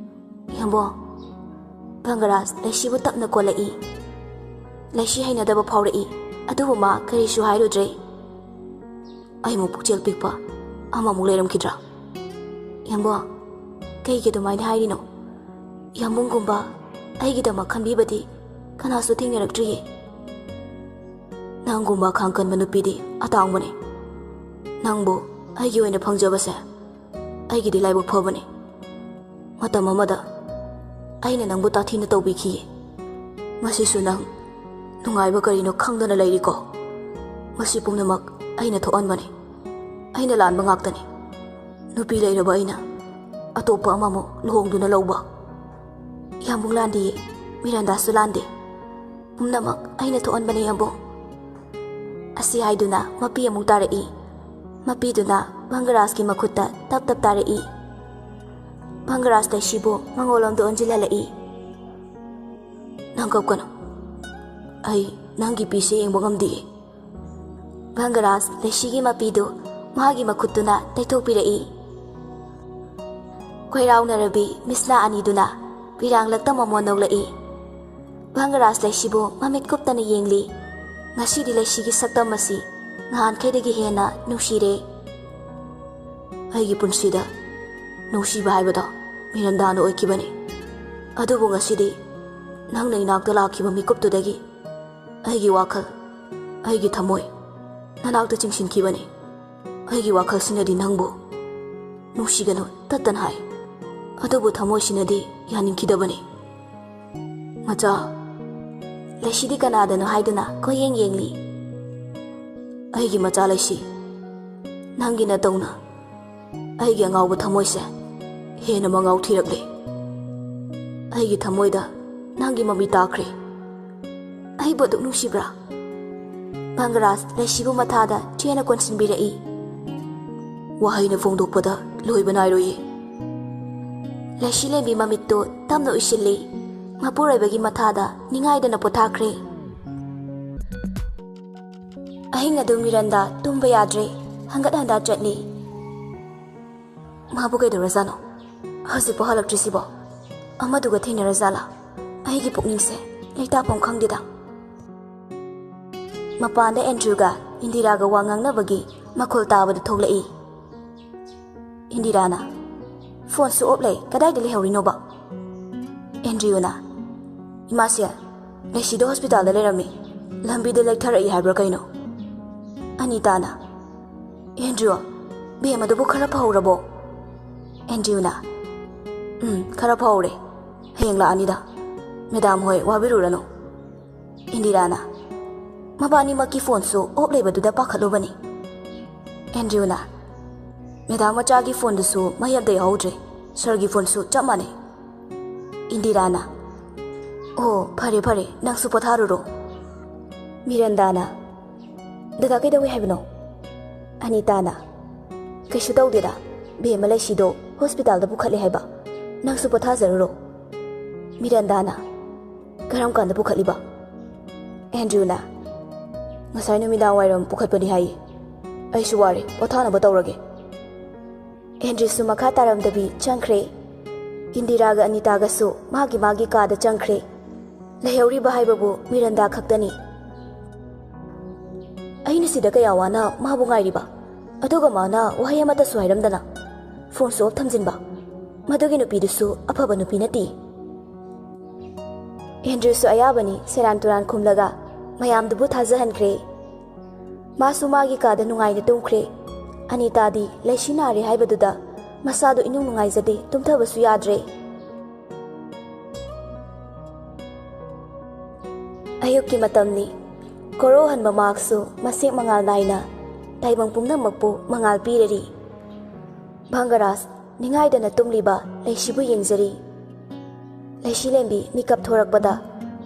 ꯌꯥꯝꯕꯣꯡ, ꯚꯪꯒꯔꯥꯖ ꯂꯩꯁꯤꯕꯨ ꯇꯞꯅ ꯀꯣꯜꯂꯛꯏ꯫ ꯂꯩꯁꯤ ꯍꯩꯅꯗꯕ ꯐꯥꯎꯔꯛꯏ꯫ ꯑꯗꯨꯕꯨ ꯃꯥ ꯀꯔꯤꯁꯨ ꯍꯥꯏꯔꯨꯗ꯭ꯔꯦ꯫ ꯑꯩꯃꯨꯛ ꯄꯨꯛꯆꯦꯜ ꯄꯤꯛꯄ ꯑꯃꯃꯨꯛ ꯂꯩꯔꯝꯈꯤꯗ꯭ꯔꯥ? ꯌꯥꯝꯕꯣꯡ, ꯀꯩꯒꯤ ꯑꯗꯨꯃꯥꯏꯅ ꯍꯥꯏꯔꯤꯅꯣ? ꯌꯥꯝꯕꯨꯡꯒꯨꯝꯕ ꯑꯩꯒꯤꯗꯃꯛ ꯈꯟꯕꯤꯕꯗꯤ ꯀꯅꯥꯁꯨ ꯊꯦꯡꯅꯔꯛꯇ꯭ꯔꯤꯌꯦ꯫ ꯅꯪꯒꯨꯝꯕ ꯈꯥꯡꯀꯟꯕ ꯅꯨꯄꯤꯗꯤ ꯑꯇꯥꯡꯕꯅꯤ꯫ ꯅꯪꯕꯨ ꯑꯩꯒꯤ ꯑꯣꯏꯅ ꯐꯪꯖꯕꯁꯦ ꯑꯩꯒꯤꯗꯤ ꯂꯥꯏꯕꯛ ꯐꯕꯅꯤ꯫ ꯃꯇꯝ ꯑꯃꯗ ꯑꯩꯅ ꯅꯪꯕꯨ ꯇꯥꯊꯤꯅ ꯇꯧꯕꯤꯈꯤꯌꯦ꯫ ꯃꯁꯤꯁꯨ ꯅꯪ ꯅꯨꯡꯉꯥꯏꯕ ꯀꯔꯤꯅꯣ ꯈꯪꯗꯅ ꯂꯩꯔꯤꯀꯣ? ꯃꯁꯤ ꯄꯨꯝꯅꯃꯛ ꯑꯩꯅ ꯊꯣꯛꯍꯟꯕꯅꯤ꯫ ꯑꯩꯅ ꯂꯥꯟꯕ ꯉꯥꯛꯇꯅꯤ꯫ ꯅꯨꯄꯤ ꯂꯩꯔꯕ ꯑꯩꯅ ꯑꯇꯣꯞꯄ ꯑꯃꯃꯨꯛ ꯂꯨꯍꯣꯡꯗꯨꯅ ꯂꯧꯕ꯫ ꯌꯥꯝꯕꯨꯡ ꯂꯥꯟꯗꯤꯌꯦ, ꯃꯤꯔꯥꯟꯗꯥꯁꯨ ꯂꯥꯟꯗꯦ꯫ ꯄꯨꯝꯅꯃꯛ ꯑꯩꯅ ꯊꯣꯛꯍꯟꯕꯅꯤ ꯌꯥꯝꯕꯨꯡ꯫ ꯑꯁꯤ ꯍꯥꯏꯗꯨꯅ ꯃꯄꯤ ꯑꯃꯨꯛ ꯇꯥꯔꯛꯏ꯫ ꯃꯄꯤꯗꯨꯅ ꯚꯪꯒꯔꯥꯖꯀꯤ ꯃꯈꯨꯠꯇ ꯇꯞ ꯇꯞ ꯇꯥꯔꯛꯏ꯫ ꯚꯪꯒꯔꯥꯖ ꯂꯩꯁꯤꯕꯨ ꯃꯉꯣꯜꯂꯣꯝꯗ ꯑꯣꯟꯁꯤꯜꯍꯜꯂꯛꯏ꯫ ꯅꯪ ꯀꯞꯀꯅꯨ꯫ ꯑꯩ ꯅꯪꯒꯤ ꯄꯤꯁꯦ ꯌꯦꯡꯕ ꯉꯝꯗꯤꯌꯦ꯫ ꯚꯪꯒꯔꯥꯖ ꯂꯩꯁꯤꯒꯤ ꯃꯄꯤꯗꯨ ꯃꯥꯒꯤ ꯃꯈꯨꯠꯇꯨꯅ ꯇꯩꯊꯣꯛꯄꯤꯔꯛꯏ꯫ ꯈꯣꯏꯔꯥꯎꯅꯔꯕꯤ ꯃꯤꯁꯅꯥ ꯑꯅꯤꯗꯨꯅ ꯄꯤꯔꯥꯡꯂꯛꯇ ꯃꯃꯣꯟ ꯅꯣꯛꯂꯛꯏ꯫ ꯚꯪꯒꯔꯥꯖ ꯂꯩꯁꯤꯕꯨ ꯃꯃꯤꯠ ꯀꯨꯞꯇꯅ ꯌꯦꯡꯂꯤ꯫ ꯉꯁꯤꯗꯤ ꯂꯩꯁꯤꯒꯤ ꯁꯛꯇꯝ ꯑꯁꯤ ꯅꯍꯥꯟꯈꯩꯗꯒꯤ ꯍꯦꯟꯅ ꯅꯨꯡꯁꯤꯔꯦ꯫ ꯑꯩꯒꯤ ꯄꯨꯟꯁꯤꯗ ꯅꯨꯡꯁꯤꯕ ꯍꯥꯏꯕꯗꯣ ꯃꯤꯔꯟꯗꯥꯅ ꯑꯣꯏꯈꯤꯕꯅꯤ꯫ ꯑꯗꯨꯕꯨ ꯉꯁꯤꯗꯤ ꯅꯪꯅ ꯏꯅꯥꯛꯇ ꯂꯥꯛꯈꯤꯕ ꯃꯤꯀꯨꯞꯇꯨꯗꯒꯤ ꯑꯩꯒꯤ ꯋꯥꯈꯜ, ꯑꯩꯒꯤ ꯊꯃꯣꯏ ꯅꯅꯥꯛꯇ ꯆꯤꯡꯁꯤꯟꯈꯤꯕꯅꯤ꯫ ꯑꯩꯒꯤ ꯋꯥꯈꯜꯁꯤꯅꯗꯤ ꯅꯪꯕꯨ ꯅꯨꯡꯁꯤꯒꯅꯨ ꯇꯠꯇꯅ ꯍꯥꯏ꯫ ꯑꯗꯨꯕꯨ ꯊꯃꯣꯏꯁꯤꯅꯗꯤ ꯌꯥꯅꯤꯡꯈꯤꯗꯕꯅꯤ꯫ ꯃꯆꯥ ꯂꯩꯁꯤꯗꯤ ꯀꯅꯥꯗꯅꯣ ꯍꯥꯏꯗꯨꯅ ꯀꯣꯌꯦꯡ ꯌꯦꯡꯂꯤ꯫ ꯑꯩꯒꯤ ꯃꯆꯥ ꯂꯩꯁꯤ, ꯅꯪꯒꯤ ꯅꯇꯧꯅ ꯑꯩꯒꯤ ꯑꯉꯥꯎꯕ ꯊꯃꯣꯏꯁꯦ ꯍꯦꯟꯅ ꯃꯉꯥꯎ ꯊꯤꯔꯛꯂꯦ꯫ ꯑꯩꯒꯤ ꯊꯃꯣꯏꯗ ꯅꯪꯒꯤ ꯃꯃꯤ ꯇꯥꯈ꯭ꯔꯦ꯫ ꯑꯩꯕꯨ ꯑꯗꯨꯛ ꯅꯨꯡꯁꯤꯕ꯭ꯔꯥ? ꯚꯪꯒꯔꯥꯖ ꯂꯩꯁꯤꯕꯨ ꯃꯊꯥꯗ ꯆꯦꯅ ꯀꯣꯟꯁꯤꯟꯕꯤꯔꯛꯏ꯫ ꯋꯥꯍꯩꯅ ꯐꯣꯡꯗꯣꯛꯄꯗ ꯂꯣꯏꯕ ꯅꯥꯏꯔꯣꯏꯌꯦ꯫ ꯂꯩꯁꯤꯂꯦꯝꯕꯤ ꯃꯃꯤꯠꯇꯨ ꯇꯞꯅ ꯎꯏꯁꯤꯜꯂꯤ꯫ ꯃꯄꯨꯔꯣꯏꯕꯒꯤ ꯃꯊꯥꯗ ꯅꯤꯡꯉꯥꯏꯗꯅ ꯄꯣꯊꯥꯈ꯭ꯔꯦ꯫ ꯑꯍꯤꯡ ꯑꯗꯨ ꯃꯤꯔꯟꯗꯥ ꯇꯨꯝꯕ ꯌꯥꯗ꯭ꯔꯦ, ꯍꯪꯒꯠ ꯍꯟꯗꯥ ꯆꯠꯂꯤ꯫ ꯃꯥꯕꯨ ꯀꯩꯗꯧꯔꯖꯥꯠꯅꯣ? ꯍꯧꯖꯤꯛꯐꯥꯎ ꯍꯜꯂꯛꯇ꯭ꯔꯤꯁꯤꯕꯣ? ꯑꯃꯗꯨꯒ ꯊꯦꯡꯅꯔꯖꯥꯠꯂꯥ? ꯑꯩꯒꯤ ꯄꯨꯛꯅꯤꯡꯁꯦ ꯂꯩꯇꯥꯐꯝ ꯈꯪꯗꯦꯗ꯫ ꯃꯄꯥꯟꯗ ꯑꯦꯟꯗ꯭ꯔꯨꯒ ꯏꯟꯗꯤꯔꯥꯒ ꯋꯥ ꯉꯥꯡꯅꯕꯒꯤ ꯃꯈꯣꯜ ꯇꯥꯕꯗ ꯊꯣꯛꯂꯛꯏ꯫ ꯏꯟꯗꯤꯔꯥꯅ, ꯐꯣꯟꯁꯨ ꯑꯣꯞ ꯂꯩ, ꯀꯗꯥꯏꯗ ꯂꯩꯍꯧꯔꯤꯅꯣꯕ? ꯑꯦꯟꯗ꯭ꯔꯤꯌꯨꯅ, ꯏꯃꯥꯁꯦ ꯂꯩꯁꯤꯗ ꯍꯣꯁꯄꯤꯇꯥꯜꯗ ꯂꯩꯔꯝꯃꯤ, ꯂꯝꯕꯤꯗ ꯂꯩꯊꯔꯛꯏ ꯍꯥꯏꯕ꯭ꯔꯥ ꯀꯩꯅꯣ? ꯑꯅꯤꯇꯥꯅ, ꯑꯦꯟꯗ꯭ꯔꯤꯌꯨ, ꯕꯦꯝ ꯑꯗꯨꯕꯨ ꯈꯔ ꯐꯍꯧꯔꯕꯣ? ꯑꯦꯟꯗ꯭ꯔꯤꯌꯨꯅ, ꯈꯔ ꯐꯍꯧꯔꯦ, ꯍꯌꯦꯡ ꯂꯥꯛꯑꯅꯤꯗ, ꯃꯦꯗꯥꯝ ꯍꯣꯏ ꯋꯥꯕꯤꯔꯨꯔꯅꯨ꯫ ꯏꯟꯗꯤꯔꯥꯅ, ꯃꯕꯥꯅꯤꯃꯛꯀꯤ ꯐꯣꯟꯁꯨ ꯑꯣꯞ ꯂꯩꯕꯗꯨꯗ ꯄꯥꯈꯠꯂꯨꯕꯅꯤ꯫ ꯑꯦꯟꯗ꯭ꯔꯤꯌꯨꯅ, ꯃꯦꯗꯥꯝ ꯃꯆꯥꯒꯤ ꯐꯣꯟꯗꯨꯁꯨ ꯃꯩ ꯑꯝꯇ ꯌꯥꯎꯍꯧꯗ꯭ꯔꯦ, ꯁꯥꯔꯒꯤ ꯐꯣꯟꯁꯨ ꯆꯞ ꯃꯥꯟꯅꯩ꯫ ꯏꯟꯗꯤꯔꯥꯅ, ꯑꯣ ꯐꯔꯦ ꯐꯔꯦ, ꯅꯪꯁꯨ ꯄꯣꯊꯥꯔꯨꯔꯣ꯫ ꯃꯤꯔꯟꯗꯥꯅ, ꯗꯗꯥ ꯀꯩꯗꯧꯏ ꯍꯥꯏꯕꯅꯣ? ꯑꯅꯤꯇꯥꯅ, ꯀꯩꯁꯨ ꯇꯧꯗꯦꯗ, ꯕꯦꯝꯃ ꯂꯩꯁꯤꯗꯣ ꯍꯣꯁꯄꯤꯇꯥꯜꯗ ꯄꯨꯈꯠꯂꯦ ꯍꯥꯏꯕ, ꯅꯪꯁꯨ ꯄꯣꯊꯥꯖꯔꯨꯔꯣ꯫ ꯃꯤꯔꯟꯗꯥꯅ, ꯀꯔꯝ ꯀꯥꯟꯗ ꯄꯨꯈꯠꯂꯤꯕ? ꯑꯦꯟꯗ꯭ꯔꯨꯅ, ꯉꯁꯥꯏ ꯅꯨꯃꯤꯗꯥꯡ ꯋꯥꯏꯔꯝ ꯄꯨꯈꯠꯄꯅꯤ ꯍꯥꯏꯌꯦ, ꯑꯩꯁꯨ ꯋꯥꯔꯦ, ꯄꯣꯊꯥꯅꯕ ꯇꯧꯔꯒꯦ꯫ ꯑꯦꯟꯗ꯭ꯔꯤꯁꯨ ꯃꯈꯥ ꯇꯥꯔꯝꯗꯕꯤ ꯆꯪꯈ꯭ꯔꯦ꯫ ꯏꯟꯗꯤꯔꯥꯒ ꯑꯅꯤꯇꯥꯒꯁꯨ ꯃꯥꯒꯤ ꯃꯥꯒꯤ ꯀꯥꯗ ꯆꯪꯈ꯭ꯔꯦ꯫ ꯂꯩꯍꯧꯔꯤꯕ ꯍꯥꯏꯕꯕꯨ ꯃꯤꯔꯟꯗꯥ ꯈꯛꯇꯅꯤ꯫ ꯑꯩꯅ ꯁꯤꯗ ꯀꯌꯥ ꯋꯥꯅ ꯃꯥꯕꯨ ꯉꯥꯏꯔꯤꯕ, ꯑꯗꯨꯒ ꯃꯥꯅ ꯋꯥꯍꯩ ꯑꯃꯠꯇꯁꯨ ꯍꯥꯏꯔꯝꯗꯅ ꯐꯣꯟꯁꯨ ꯑꯣꯐ ꯊꯝꯖꯤꯟꯕ, ꯃꯗꯨꯒꯤ ꯅꯨꯄꯤꯗꯨꯁꯨ ꯑꯐꯕ ꯅꯨꯄꯤ ꯅꯠꯇꯦ꯫ ꯑꯦꯟꯗ꯭ꯔꯨꯁꯨ ꯑꯌꯥꯕꯅꯤ ꯁꯦꯔꯥꯟ ꯇꯨꯔꯥꯟ ꯈꯨꯝꯂꯒ ꯃꯌꯥꯝꯗꯨꯕꯨ ꯊꯥꯖꯍꯟꯈ꯭ꯔꯦ꯫ ꯃꯥꯁꯨ ꯃꯥꯒꯤ ꯀꯥꯗ ꯅꯨꯡꯉꯥꯏꯅ ꯇꯨꯝꯈ꯭ꯔꯦ꯫ ꯑꯅꯤꯇꯥꯗꯤ ꯂꯩꯁꯤ ꯅꯥꯔꯦ ꯍꯥꯏꯕꯗꯨꯗ ꯃꯁꯥꯗꯨ ꯏꯅꯨꯡ ꯅꯨꯡꯉꯥꯏꯖꯗꯦ, ꯇꯨꯝꯊꯕꯁꯨ ꯌꯥꯗ꯭ꯔꯦ꯫ ꯑꯌꯨꯛꯀꯤ ꯃꯇꯝꯅꯤ꯫ ꯀꯣꯔꯧꯍꯟꯕ ꯃꯍꯥꯛꯁꯨ ꯃꯁꯦꯛ ꯃꯉꯥꯜ ꯅꯥꯏꯅ ꯇꯥꯏꯕꯪ ꯄꯨꯝꯅꯃꯛꯄꯨ ꯃꯉꯥꯜ ꯄꯤꯔꯔꯤ꯫ ꯚꯪꯒꯔꯥꯖ ꯅꯤꯡꯉꯥꯏꯗꯅ ꯇꯨꯝꯂꯤꯕ ꯂꯩꯁꯤꯕꯨ ꯌꯦꯡꯖꯔꯤ꯫ ꯂꯩꯁꯤꯂꯦꯝꯕꯤ ꯃꯤꯀꯞ ꯊꯣꯔꯛꯄꯗ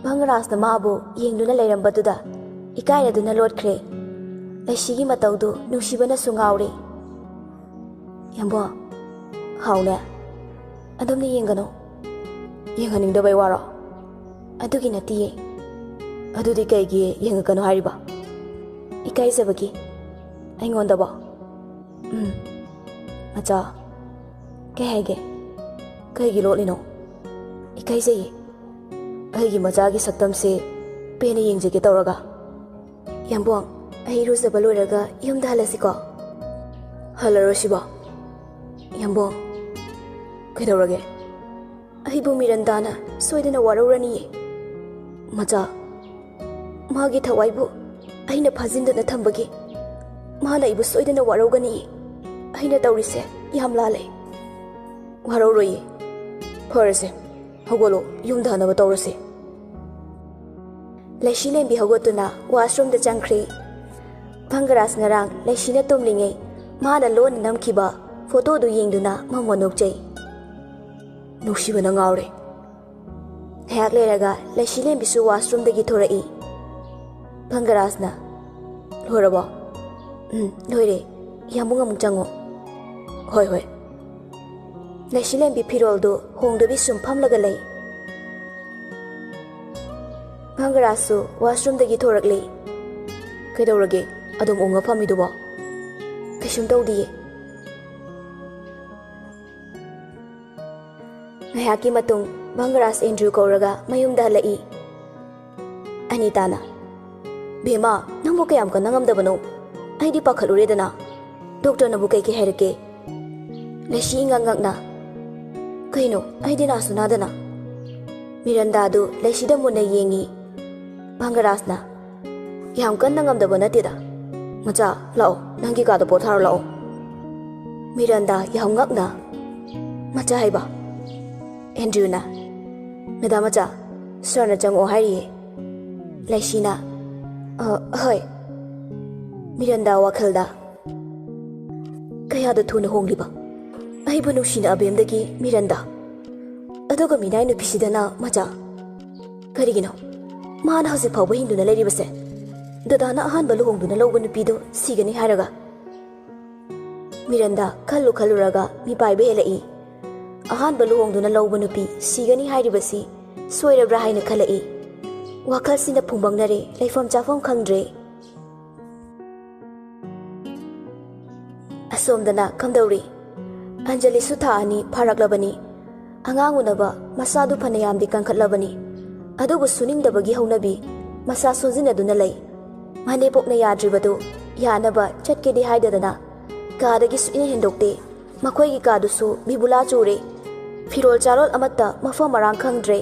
ꯚꯪꯒꯔꯥꯖꯅ ꯃꯥꯕꯨ ꯌꯦꯡꯗꯨꯅ ꯂꯩꯔꯝꯕꯗꯨꯗ ꯏꯀꯥꯏꯅꯗꯨꯅ ꯂꯣꯠꯈ꯭ꯔꯦ꯫ ꯂꯩꯁꯤꯒꯤ ꯃꯇꯧꯗꯨ ꯅꯨꯡꯁꯤꯕꯅꯁꯨ ꯉꯥꯎꯔꯦ꯫ ꯌꯥꯝꯕꯣ, ꯍꯥꯎꯅꯦ, ꯑꯗꯨꯝꯅ ꯌꯦꯡꯒꯅꯨ꯫ ꯌꯦꯡꯍꯟꯅꯤꯡꯗꯕꯩ ꯋꯥꯔꯣ? ꯑꯗꯨꯒꯤ ꯅꯠꯇꯤꯌꯦ꯫ ꯑꯗꯨꯗꯤ ꯀꯩꯒꯤ ꯌꯦꯡꯉꯛꯀꯅꯨ ꯍꯥꯏꯔꯤꯕ? ꯏꯀꯥꯏꯖꯕꯒꯤ꯫ ꯑꯩꯉꯣꯟꯗꯕꯣ? ꯃꯆꯥ, ꯀꯩ ꯍꯥꯏꯒꯦ? ꯀꯩꯒꯤ ꯂꯣꯠꯂꯤꯅꯣ? ꯏꯀꯥꯏꯖꯩꯌꯦ꯫ ꯑꯩꯒꯤ ꯃꯆꯥꯒꯤ ꯁꯛꯇꯝꯁꯦ ꯄꯦꯟꯅ ꯌꯦꯡꯖꯒꯦ ꯇꯧꯔꯒ꯫ ꯌꯥꯝꯕꯣꯡ, ꯑꯩ ꯏꯔꯨꯖꯕ ꯂꯣꯏꯔꯒ ꯌꯨꯝꯗ ꯍꯜꯂꯁꯤꯀꯣ? ꯍꯜꯂꯔꯣꯏꯁꯤꯕꯣ? ꯌꯥꯝꯕꯣꯡ, ꯀꯩꯗꯧꯔꯒꯦ? ꯑꯩꯕꯨ ꯃꯤꯔꯟꯗꯥꯅ ꯁꯣꯏꯗꯅ ꯋꯥꯔꯧꯔꯅꯤꯌꯦ꯫ ꯃꯆꯥ, ꯃꯥꯒꯤ ꯊꯋꯥꯏꯕꯨ ꯑꯩꯅ ꯐꯥꯖꯤꯟꯗꯨꯅ ꯊꯝꯕꯒꯤ ꯃꯥꯅ ꯑꯩꯕꯨ ꯁꯣꯏꯗꯅ ꯋꯥꯔꯧꯒꯅꯤꯌꯦ꯫ ꯑꯩꯅ ꯇꯧꯔꯤꯁꯦ ꯌꯥꯝ ꯂꯥꯜꯂꯦ꯫ ꯋꯥꯔꯧꯔꯣꯏꯌꯦ꯫ ꯐꯔꯁꯦ, ꯍꯧꯒꯠꯂꯣ, ꯌꯨꯝꯗ ꯍꯟꯅꯕ ꯇꯧꯔꯁꯦ꯫ ꯂꯩꯁꯤꯂꯦꯝꯕꯤ ꯍꯧꯒꯠꯇꯨꯅ ꯋꯥꯁꯔꯨꯝꯗ ꯆꯪꯈ꯭ꯔꯦ꯫ ꯚꯪꯒꯔꯥꯖ ꯉꯔꯥꯡ ꯂꯩꯁꯤꯅ ꯇꯨꯝꯂꯤꯉꯩ ꯃꯥꯅ ꯂꯣꯟꯅ ꯅꯝꯈꯤꯕ ꯐꯣꯇꯣꯗꯨ ꯌꯦꯡꯗꯨꯅ ꯃꯉꯣꯟ ꯅꯣꯛꯆꯩ꯫ ꯅꯨꯡꯁꯤꯕꯅ ꯉꯥꯎꯔꯦ꯫ ꯉꯥꯏꯍꯥꯛ ꯂꯩꯔꯒ ꯂꯩꯁꯤꯂꯦꯝꯕꯤꯁꯨ ꯋꯥꯁꯔꯨꯝꯗꯒꯤ ꯊꯣꯔꯛꯏ꯫ ꯚꯪꯒꯔꯥꯖꯅ, ꯂꯣꯏꯔꯕꯣ? ꯂꯣꯏꯔꯦ, ꯌꯥꯝꯕꯨꯡ ꯑꯃꯨꯛ ꯆꯪꯉꯣ꯫ ꯍꯣꯏ ꯍꯣꯏ꯫ ꯂꯩꯁꯤꯂꯦꯝꯕꯤ ꯐꯤꯔꯣꯜꯗꯨ ꯍꯣꯡꯗꯕꯤ ꯁꯨꯝ ꯐꯝꯂꯒ ꯂꯩ꯫ ꯚꯪꯒꯔꯥꯖꯁꯨ ꯋꯥꯁꯔꯨꯝꯗꯒꯤ ꯊꯣꯔꯛꯂꯤ꯫ ꯀꯩꯗꯧꯔꯒꯦ, ꯑꯗꯨꯝ ꯎꯪꯉ ꯐꯝꯃꯤꯗꯨꯕꯣ? ꯀꯩꯁꯨꯝ ꯇꯧꯗꯤꯌꯦ꯫ ꯉꯥꯏꯍꯥꯛꯀꯤ ꯃꯇꯨꯡ ꯚꯪꯒꯔꯥꯖ ꯑꯦꯟꯗ꯭ꯔꯨ ꯀꯧꯔꯒ ꯃꯌꯨꯝꯗ ꯍꯜꯂꯛꯏ꯫ ꯑꯅꯤꯇꯥꯅ, ꯕꯦꯝꯃ, ꯅꯪꯕꯨ ꯀꯌꯥꯝ ꯀꯟꯅ ꯉꯝꯗꯕꯅꯣ? ꯑꯩꯗꯤ ꯄꯥꯈꯠꯂꯨꯔꯦꯗꯅ꯫ ꯗꯣꯛꯇꯔꯅꯕꯨ ꯀꯩꯀꯩ ꯍꯥꯏꯔꯛꯀꯦ? ꯂꯩꯁꯤ ꯏꯉꯛ ꯉꯛꯅ, ꯀꯩꯅꯣ, ꯑꯩꯗꯤ ꯅꯥꯁꯨ ꯅꯥꯗꯅ꯫ ꯃꯤꯔꯟꯗꯥꯗꯨ ꯂꯩꯁꯤꯗ ꯃꯨꯟꯅ ꯌꯦꯡꯉꯤ꯫ ꯚꯪꯒꯔꯥꯖꯅ, ꯌꯥꯝ ꯀꯟꯅ ꯉꯝꯗꯕ ꯅꯠꯇꯦꯗ꯫ ꯃꯆꯥ, ꯂꯥꯛꯑꯣ, ꯅꯪꯒꯤ ꯀꯥꯗ ꯄꯣꯊꯥꯔꯣ ꯂꯥꯛꯑꯣ꯫ ꯃꯤꯔꯟꯗꯥ ꯌꯥꯝ ꯉꯛꯅ, ꯃꯆꯥ ꯍꯥꯏꯕ꯫ ꯑꯦꯟꯗ꯭ꯔꯨꯅ, ꯃꯦꯗꯥꯝ ꯃꯆꯥ, ꯁꯔꯅ ꯆꯪꯉꯛꯑꯣ ꯍꯥꯏꯔꯤꯌꯦ꯫ ꯂꯩꯁꯤꯅ ꯍꯣꯏ꯫ ꯃꯤꯔꯟꯗꯥ ꯋꯥꯈꯜꯗ ꯀꯌꯥꯗ ꯊꯨꯅ ꯍꯣꯡꯂꯤꯕ ꯑꯩꯕꯨ ꯅꯨꯡꯁꯤꯅ ꯑꯕꯦꯝꯗꯒꯤ ꯃꯤꯔꯟꯗꯥ, ꯑꯗꯨꯒ ꯃꯤꯅꯥꯏ ꯅꯨꯄꯤꯁꯤꯗꯅ ꯃꯆꯥ꯫ ꯀꯔꯤꯒꯤꯅꯣ ꯃꯥꯅ ꯍꯧꯖꯤꯛ ꯐꯥꯎꯕ ꯍꯤꯡꯗꯨꯅ ꯂꯩꯔꯤꯕꯁꯦ? ꯗꯗꯥꯅ ꯑꯍꯥꯟꯕ ꯂꯨꯍꯣꯡꯗꯨꯅ ꯂꯧꯕ ꯅꯨꯄꯤꯗꯨ ꯁꯤꯒꯅꯤ ꯍꯥꯏꯔꯒ꯫ ꯃꯤꯔꯟꯗꯥ ꯈꯜꯂꯨꯔꯒ ꯃꯤꯄꯥꯏꯕ ꯍꯦꯜꯂꯛꯏ꯫ ꯑꯍꯥꯟꯕ ꯂꯨꯍꯣꯡꯗꯨꯅ ꯂꯧꯕ ꯅꯨꯄꯤ ꯁꯤꯒꯅꯤ ꯍꯥꯏꯔꯤꯕꯁꯤ ꯁꯣꯏꯔꯕ꯭ꯔꯥ ꯍꯥꯏꯅ ꯈꯜꯂꯛꯏ꯫ ꯋꯥꯈꯜꯁꯤꯅ ꯐꯨꯡꯕꯪꯅꯔꯦ, ꯂꯩꯐꯝ ꯆꯥꯐꯝ ꯈꯪꯗ꯭ꯔꯦ꯫ ꯑꯁꯣꯝꯗꯅ ꯀꯝꯗꯧꯔꯤ? ꯑꯟꯖꯂꯤꯁꯨ ꯊꯥ 2 ꯐꯥꯔꯛꯂꯕꯅꯤ꯫ ꯑꯉꯥꯡ ꯎꯅꯕ ꯃꯁꯥꯗꯨ ꯐꯅꯌꯥꯝꯗꯤ ꯀꯟꯈꯠꯂꯕꯅꯤ, ꯑꯗꯨꯕꯨ ꯁꯨꯅꯤꯡꯗꯕꯒꯤ ꯍꯧꯅꯕꯤ ꯃꯁꯥ ꯁꯣꯟꯖꯤꯟꯅꯗꯨꯅ ꯂꯩ꯫ ꯃꯅꯦꯄꯣꯛꯅ ꯌꯥꯗ꯭ꯔꯤꯕꯗꯨ ꯌꯥꯅꯕ ꯆꯠꯀꯦꯗꯤ ꯍꯥꯏꯗꯗꯅ ꯀꯥꯗꯒꯤ ꯁꯨꯛꯍꯦꯟ ꯍꯦꯟꯗꯣꯛꯇꯦ꯫ ꯃꯈꯣꯏꯒꯤ ꯀꯥꯗꯨꯁꯨ ꯕꯤꯕꯨꯂꯥ ꯆꯨꯔꯦ꯫ ꯐꯤꯔꯣꯜ ꯆꯥꯔꯣꯜ ꯑꯃꯠꯇ ꯃꯐꯝ ꯃꯔꯥꯡ ꯈꯪꯗ꯭ꯔꯦ꯫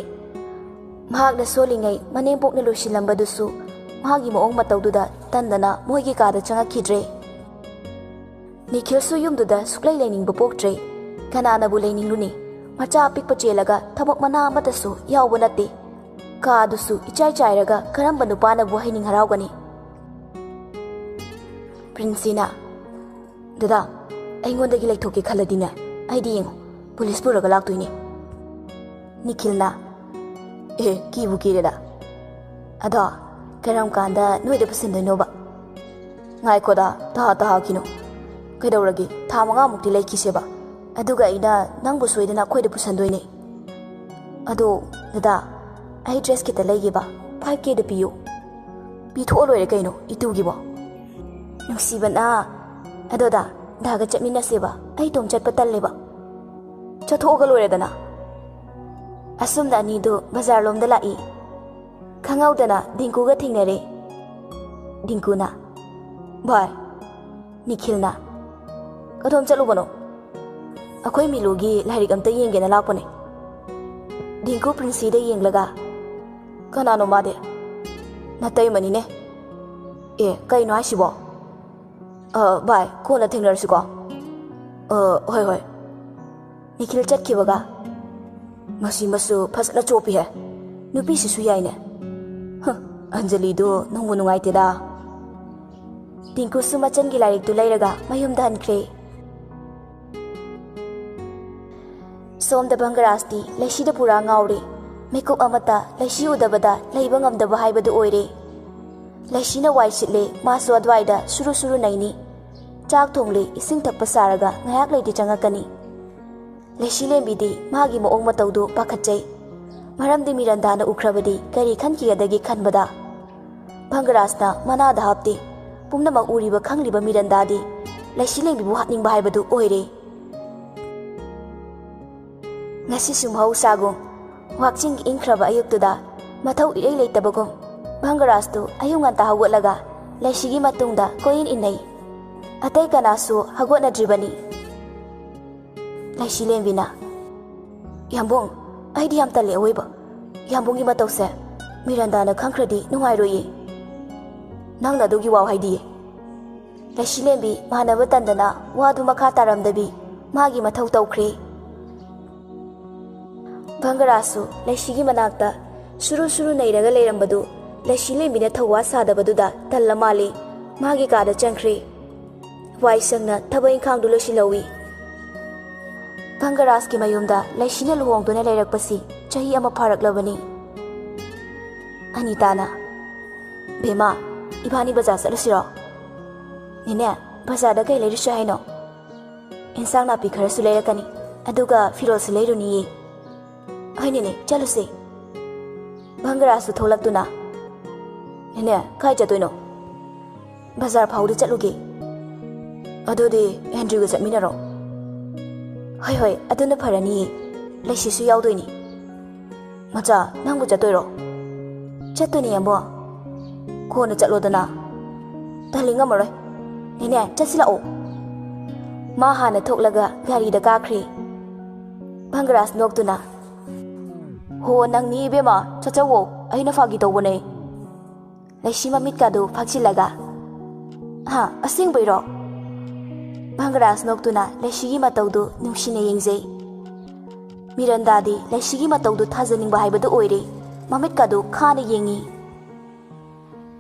ꯃꯍꯥꯛꯅ ꯁꯣꯜꯂꯤꯉꯩ ꯃꯅꯦꯝꯄꯣꯛꯅ ꯂꯣꯏꯁꯤꯜꯂꯝꯕꯗꯨꯁꯨ ꯃꯥꯒꯤ ꯃꯑꯣꯡ ꯃꯇꯧꯗꯨꯗ ꯇꯟꯗꯅ ꯃꯣꯏꯒꯤ ꯀꯥꯗ ꯆꯪꯉꯛꯈꯤꯗ꯭ꯔꯦ꯫ ꯅꯤꯈꯤꯜꯁꯨ ꯌꯨꯝꯗꯨꯗ ꯁꯨꯛꯂꯩ ꯂꯩꯅꯤꯡꯕ ꯄꯣꯛꯇ꯭ꯔꯦ꯫ ꯀꯅꯥꯅꯕꯨ ꯂꯩꯅꯤꯡꯂꯨꯅꯤ? ꯃꯆꯥ ꯑꯄꯤꯛꯄ ꯆꯦꯜꯂꯒ ꯊꯕꯛ ꯃꯅꯥ ꯑꯃꯠꯇꯁꯨ ꯌꯥꯎꯕ ꯅꯠꯇꯦ꯫ ꯀꯥꯗꯨꯁꯨ ꯏꯆꯥꯏ ꯆꯥꯏꯔꯒ ꯀꯔꯝꯕ ꯅꯨꯄꯥꯅꯕꯨ ꯍꯩꯅꯤꯡ ꯍꯔꯥꯎꯒꯅꯤ? ꯄ꯭ꯔꯤꯟꯁꯤꯅ ꯗꯗꯥ, ꯑꯩꯉꯣꯟꯗꯒꯤ ꯂꯩꯊꯣꯛꯀꯦ ꯈꯜꯂꯗꯤꯅꯦ, ꯑꯩꯗꯤ ꯌꯦꯡꯉꯣ ꯄꯨꯂꯤꯁ ꯄꯨꯔꯒ ꯂꯥꯛꯇꯣꯏꯅꯦ꯫ ꯅꯤꯈꯤꯜꯅ ꯀꯤꯕꯨ ꯀꯤꯔꯦꯗ꯫ ꯑꯗꯣ ꯀꯔꯝ ꯀꯥꯟꯗ ꯅꯣꯏꯗ ꯄꯨꯁꯤꯟꯗꯣꯏꯅꯣꯕ? ꯉꯥꯏꯈꯣꯗ, ꯇꯍꯥꯈꯤꯅꯣ꯫ ꯀꯩꯗꯧꯔꯒꯦ? ꯊꯥ 5ꯃꯨꯛꯇꯤ ꯂꯩꯈꯤꯁꯦꯕ, ꯑꯗꯨꯒ ꯑꯩꯅ ꯅꯪꯕꯨ ꯁꯣꯏꯗꯅ ꯑꯩꯈꯣꯏꯗ ꯄꯨꯁꯟꯗꯣꯏꯅꯦ꯫ ꯑꯗꯣ ꯗꯗꯥ, ꯑꯩ ꯗ꯭ꯔꯦꯁ ꯈꯤꯇ ꯂꯩꯒꯦꯕ, 5Kꯗ ꯄꯤꯌꯨ꯫ ꯄꯤꯊꯣꯛꯑ ꯂꯣꯏꯔꯦ ꯀꯩꯅꯣ, ꯏꯇꯨꯒꯤꯕꯣ꯫ ꯅꯨꯡꯁꯤꯕꯅ, ꯑꯗꯣꯗ ꯗꯥꯒ ꯆꯠꯃꯤꯟꯅꯁꯦꯕ, ꯑꯩ ꯏꯇꯣꯝ ꯆꯠꯄ ꯇꯜꯂꯦꯕ꯫ ꯆꯠꯊꯣꯛꯑꯒ ꯂꯣꯏꯔꯦꯗꯅ꯫ ꯑꯁꯨꯝꯅ ꯑꯅꯤꯗꯨ ꯕꯖꯥꯔ ꯂꯣꯝꯗ ꯂꯥꯛꯏ꯫ ꯈꯪꯍꯧꯗꯅ ꯗꯤꯡꯀꯨꯒ ꯊꯦꯡꯅꯔꯦ꯫ ꯗꯤꯡꯀꯨꯅ ꯚꯥꯏ꯫ ꯅꯤꯈꯤꯜꯅ ꯀꯗꯣꯝ ꯆꯠꯂꯨꯕꯅꯣ? ꯑꯩꯈꯣꯏ ꯃꯤꯂꯨꯒꯤ ꯂꯥꯏꯔꯤꯛ ꯑꯝꯇ ꯌꯦꯡꯒꯦꯅ ꯂꯥꯛꯄꯅꯦ꯫ ꯗꯤꯡꯀꯨ ꯄ꯭ꯔꯤꯟꯁꯤꯗ ꯌꯦꯡꯂꯒ ꯀꯅꯥꯅꯣ ꯃꯥꯗꯤ? ꯅꯇꯩꯃꯅꯤꯅꯦ꯫ ꯀꯩꯅꯣ ꯍꯥꯏꯁꯤꯕꯣ? ꯚꯥꯏ, ꯀꯣꯟꯅ ꯊꯦꯡꯅꯔꯁꯤꯀꯣ꯫ ꯍꯣꯏ꯫ ꯅꯤꯈꯤꯜ ꯆꯠꯈꯤꯕꯒ ꯃꯁꯤ ꯃꯁꯨ ꯐꯖꯅ ꯆꯣꯞꯄꯤꯍꯦ, ꯅꯨꯄꯤꯁꯤꯁꯨ ꯌꯥꯏꯅꯦ꯫ ꯑꯟꯖꯂꯤꯗꯨ ꯅꯨꯡꯕꯨ ꯅꯨꯡꯉꯥꯏꯇꯦꯗ꯫ ꯇꯤꯡꯀꯨꯁꯨ ꯃꯆꯟꯒꯤ ꯂꯥꯏꯔꯤꯛꯇꯨ ꯂꯩꯔꯒ ꯃꯌꯨꯝꯗ ꯍꯟꯈ꯭ꯔꯦ꯫ ꯁꯣꯝꯗ ꯕꯪꯒꯔꯥꯖꯇꯤ ꯂꯩꯁꯤꯗ ꯄꯨꯔꯥ ꯉꯥꯎꯔꯦ꯫ ꯃꯤꯀꯨꯞ ꯑꯃꯠꯇ ꯂꯩꯁꯤ ꯎꯗꯕꯗ ꯂꯩꯕ ꯉꯝꯗꯕ ꯍꯥꯏꯕꯗꯨ ꯑꯣꯏꯔꯦ꯫ ꯂꯩꯁꯤꯅ ꯋꯥꯏ ꯁꯤꯠꯂꯦ, ꯃꯥꯁꯨ ꯑꯗꯨꯋꯥꯏꯗ ꯁꯨꯔꯨ ꯅꯩꯅꯤ꯫ ꯆꯥꯛ ꯊꯣꯡꯂꯦ, ꯏꯁꯤꯡ ꯊꯛꯄ ꯁꯥꯔꯒ ꯉꯥꯏꯍꯥꯛ ꯂꯩꯇꯦ ꯆꯪꯉꯛꯀꯅꯤ꯫ ꯂꯩꯁꯤ ꯂꯦꯝꯕꯤꯗꯤ ꯃꯥꯒꯤ ꯃꯑꯣꯡ ꯃꯇꯧꯗꯨ ꯄꯥꯈꯠꯆꯩ꯫ ꯃꯔꯝꯗꯤ ꯃꯤꯔꯟꯗꯥꯅ ꯎꯈ꯭ꯔꯕꯗꯤ ꯀꯔꯤ ꯈꯟꯈꯤꯒꯗꯒꯦ ꯈꯟꯕꯗ꯫ ꯚꯪꯒꯔꯥꯖꯅ ꯃꯅꯥꯗ ꯍꯥꯞꯇꯦ꯫ ꯄꯨꯝꯅꯃꯛ ꯎꯔꯤꯕ ꯈꯪꯂꯤꯕ ꯃꯤꯔꯟꯗꯥꯗꯤ ꯂꯩꯁꯤ ꯂꯦꯝꯕꯤꯕꯨ ꯍꯥꯠꯅꯤꯡꯕ ꯍꯥꯏꯕꯗꯨ ꯑꯣꯏꯔꯦ꯫ ꯉꯁꯤꯁꯨ ꯃꯍꯧꯁꯥꯒꯨꯝ ꯋꯥꯛꯆꯤꯡꯒꯤ ꯏꯪꯈ꯭ꯔꯕ ꯑꯌꯨꯛꯇꯨꯗ ꯃꯊꯧ ꯏꯔꯩ ꯂꯩꯇꯕꯒꯨꯝ ꯚꯪꯒꯔꯥꯖꯇꯨ ꯑꯌꯨꯛ ꯉꯟꯇꯥ ꯍꯧꯒꯠꯂꯒ ꯂꯩꯁꯤꯒꯤ ꯃꯇꯨꯡꯗ ꯀꯣꯏꯏꯟ ꯏꯟꯅꯩ꯫ ꯑꯇꯩ ꯀꯅꯥꯁꯨ ꯍꯧꯒꯠꯅꯗ꯭ꯔꯤꯕꯅꯤ꯫ ꯂꯩꯁꯤ ꯂꯦꯝꯕꯤꯅ ꯌꯥꯝꯕꯨꯡ, ꯑꯩꯗꯤ ꯌꯥꯝ ꯇꯜꯂꯦ ꯑꯋꯣꯏꯕ꯫ ꯌꯥꯝꯕꯨꯡꯒꯤ ꯃꯇꯧꯁꯦ ꯃꯤꯔꯟꯗꯥꯅ ꯈꯪꯈ꯭ꯔꯗꯤ ꯅꯨꯡꯉꯥꯏꯔꯣꯏꯌꯦ꯫ ꯅꯪꯅ ꯑꯗꯨꯒꯤ ꯋꯥ ꯍꯥꯏꯗꯤꯌꯦ꯫ ꯂꯩꯁꯤ ꯂꯦꯝꯕꯤ ꯃꯥꯟꯅꯕ ꯇꯟꯗꯅ ꯋꯥꯗꯨ ꯃꯈꯥ ꯇꯥꯔꯝꯗꯕꯤ ꯃꯥꯒꯤ ꯃꯊꯧ ꯇꯧꯈ꯭ꯔꯦ꯫ ꯚꯪꯒꯔꯥꯖꯁꯨ ꯂꯩꯁꯤꯒꯤ ꯃꯅꯥꯛꯇ ꯁꯨꯔꯨ ꯅꯩꯔꯒ ꯂꯩꯔꯝꯕꯗꯨ ꯂꯩꯁꯤ ꯂꯦꯝꯕꯤꯅ ꯊꯧꯋꯥ ꯁꯥꯗꯕꯗꯨꯗ ꯇꯜꯂ ꯃꯥꯜꯂꯤ ꯃꯥꯒꯤ ꯀꯥꯗ ꯆꯪꯈ꯭ꯔꯦ꯫ ꯋꯥꯏ ꯁꯪꯅ ꯊꯕꯛ ꯏꯪꯈꯥꯡꯗꯨ ꯂꯣꯏꯁꯤꯜꯍꯧꯏ꯫ ꯚꯪꯒꯔꯥꯖꯀꯤ ꯃꯌꯨꯝꯗ ꯂꯩꯁꯤꯅ ꯂꯨꯍꯣꯡꯗꯨꯅ ꯂꯩꯔꯛꯄꯁꯤ ꯆꯍꯤ 1 ꯐꯥꯔꯛꯂꯕꯅꯤ꯫ ꯑꯅꯤꯇꯥꯅ ꯕꯦꯃꯥ, ꯏꯕꯥꯅꯤ ꯕꯖꯥꯔ ꯆꯠꯂꯨꯁꯤꯔꯣ? ꯅꯦꯅꯦ, ꯕꯖꯥꯔꯗ ꯀꯩ ꯂꯩꯔꯨꯁꯤ ꯍꯥꯏꯅꯣ? ꯏꯟꯁꯥꯡ ꯅꯥꯄꯤ ꯈꯔꯁꯨ ꯂꯩꯔꯛꯀꯅꯤ, ꯑꯗꯨꯒ ꯐꯤꯔꯣꯜꯁꯨ ꯂꯩꯔꯨꯅꯤꯌꯦ꯫ ꯍꯣꯏ ꯅꯦꯅꯦ, ꯆꯠꯂꯨꯁꯦ꯫ ꯚꯪꯒꯔꯥꯖꯁꯨ ꯊꯣꯛꯂꯛꯇꯨꯅ ꯅꯦꯅꯦ, ꯀꯥꯏ ꯆꯠꯇꯣꯏꯅꯣ? ꯕꯖꯥꯔ ꯐꯥꯎꯗ ꯆꯠꯂꯨꯒꯦ꯫ ꯑꯗꯨꯗꯤ ꯑꯦꯟꯗ꯭ꯔꯤꯒ ꯆꯠꯃꯤꯟꯅꯔꯣ꯫ ꯍꯣꯏ, ꯑꯗꯨꯅ ꯐꯔꯅꯤꯌꯦ, ꯂꯩꯁꯤꯁꯨ ꯌꯥꯎꯗꯣꯏꯅꯤ꯫ ꯃꯆꯥ, ꯅꯪꯕꯨ ꯆꯠꯇꯣꯏꯔꯣ? ꯆꯠꯇꯣꯏꯅꯦ ꯌꯥꯝꯕꯣ꯫ ꯀꯣꯟꯅ ꯆꯠꯂꯣꯗꯅ꯫ ꯇꯜꯂꯤ, ꯉꯝꯃꯔꯣꯏ꯫ ꯅꯦꯅꯦ, ꯆꯠꯁꯤ ꯂꯥꯛꯑꯣ꯫ ꯃꯥ ꯍꯥꯟꯅ ꯊꯣꯛꯂꯒ ꯒꯥꯔꯤꯗ ꯀꯥꯈ꯭ꯔꯦ꯫ ꯚꯪꯒꯔꯥꯖ ꯅꯣꯛꯇꯨꯅ ꯍꯣ ꯅꯪꯅꯤ ꯏꯕꯦꯝꯃ, ꯆꯠꯆꯧꯋꯣ, ꯑꯩꯅ ꯐꯥꯒꯤ ꯇꯧꯕꯅꯦ꯫ ꯂꯩꯁꯤ ꯃꯃꯤꯠꯀꯥꯗꯨ ꯐꯥꯛꯆꯤꯜꯂꯒ ꯑꯁꯦꯡꯕꯩꯔꯣ? ꯚꯪꯒꯔꯥꯖ ꯅꯣꯛꯇꯨꯅ ꯂꯩꯁꯤꯒꯤ ꯃꯇꯧꯗꯨ ꯅꯨꯡꯁꯤꯅ ꯌꯦꯡꯖꯩ꯫ ꯃꯤꯔꯟꯗꯥꯗꯤ ꯂꯩꯁꯤꯒꯤ ꯃꯇꯧꯗꯨ ꯊꯥꯖꯅꯤꯡꯕ ꯍꯥꯏꯕꯗꯨ ꯑꯣꯏꯔꯦ꯫ ꯃꯃꯤꯠꯀꯗꯨ ꯈꯥꯅ ꯌꯦꯡꯉꯤ꯫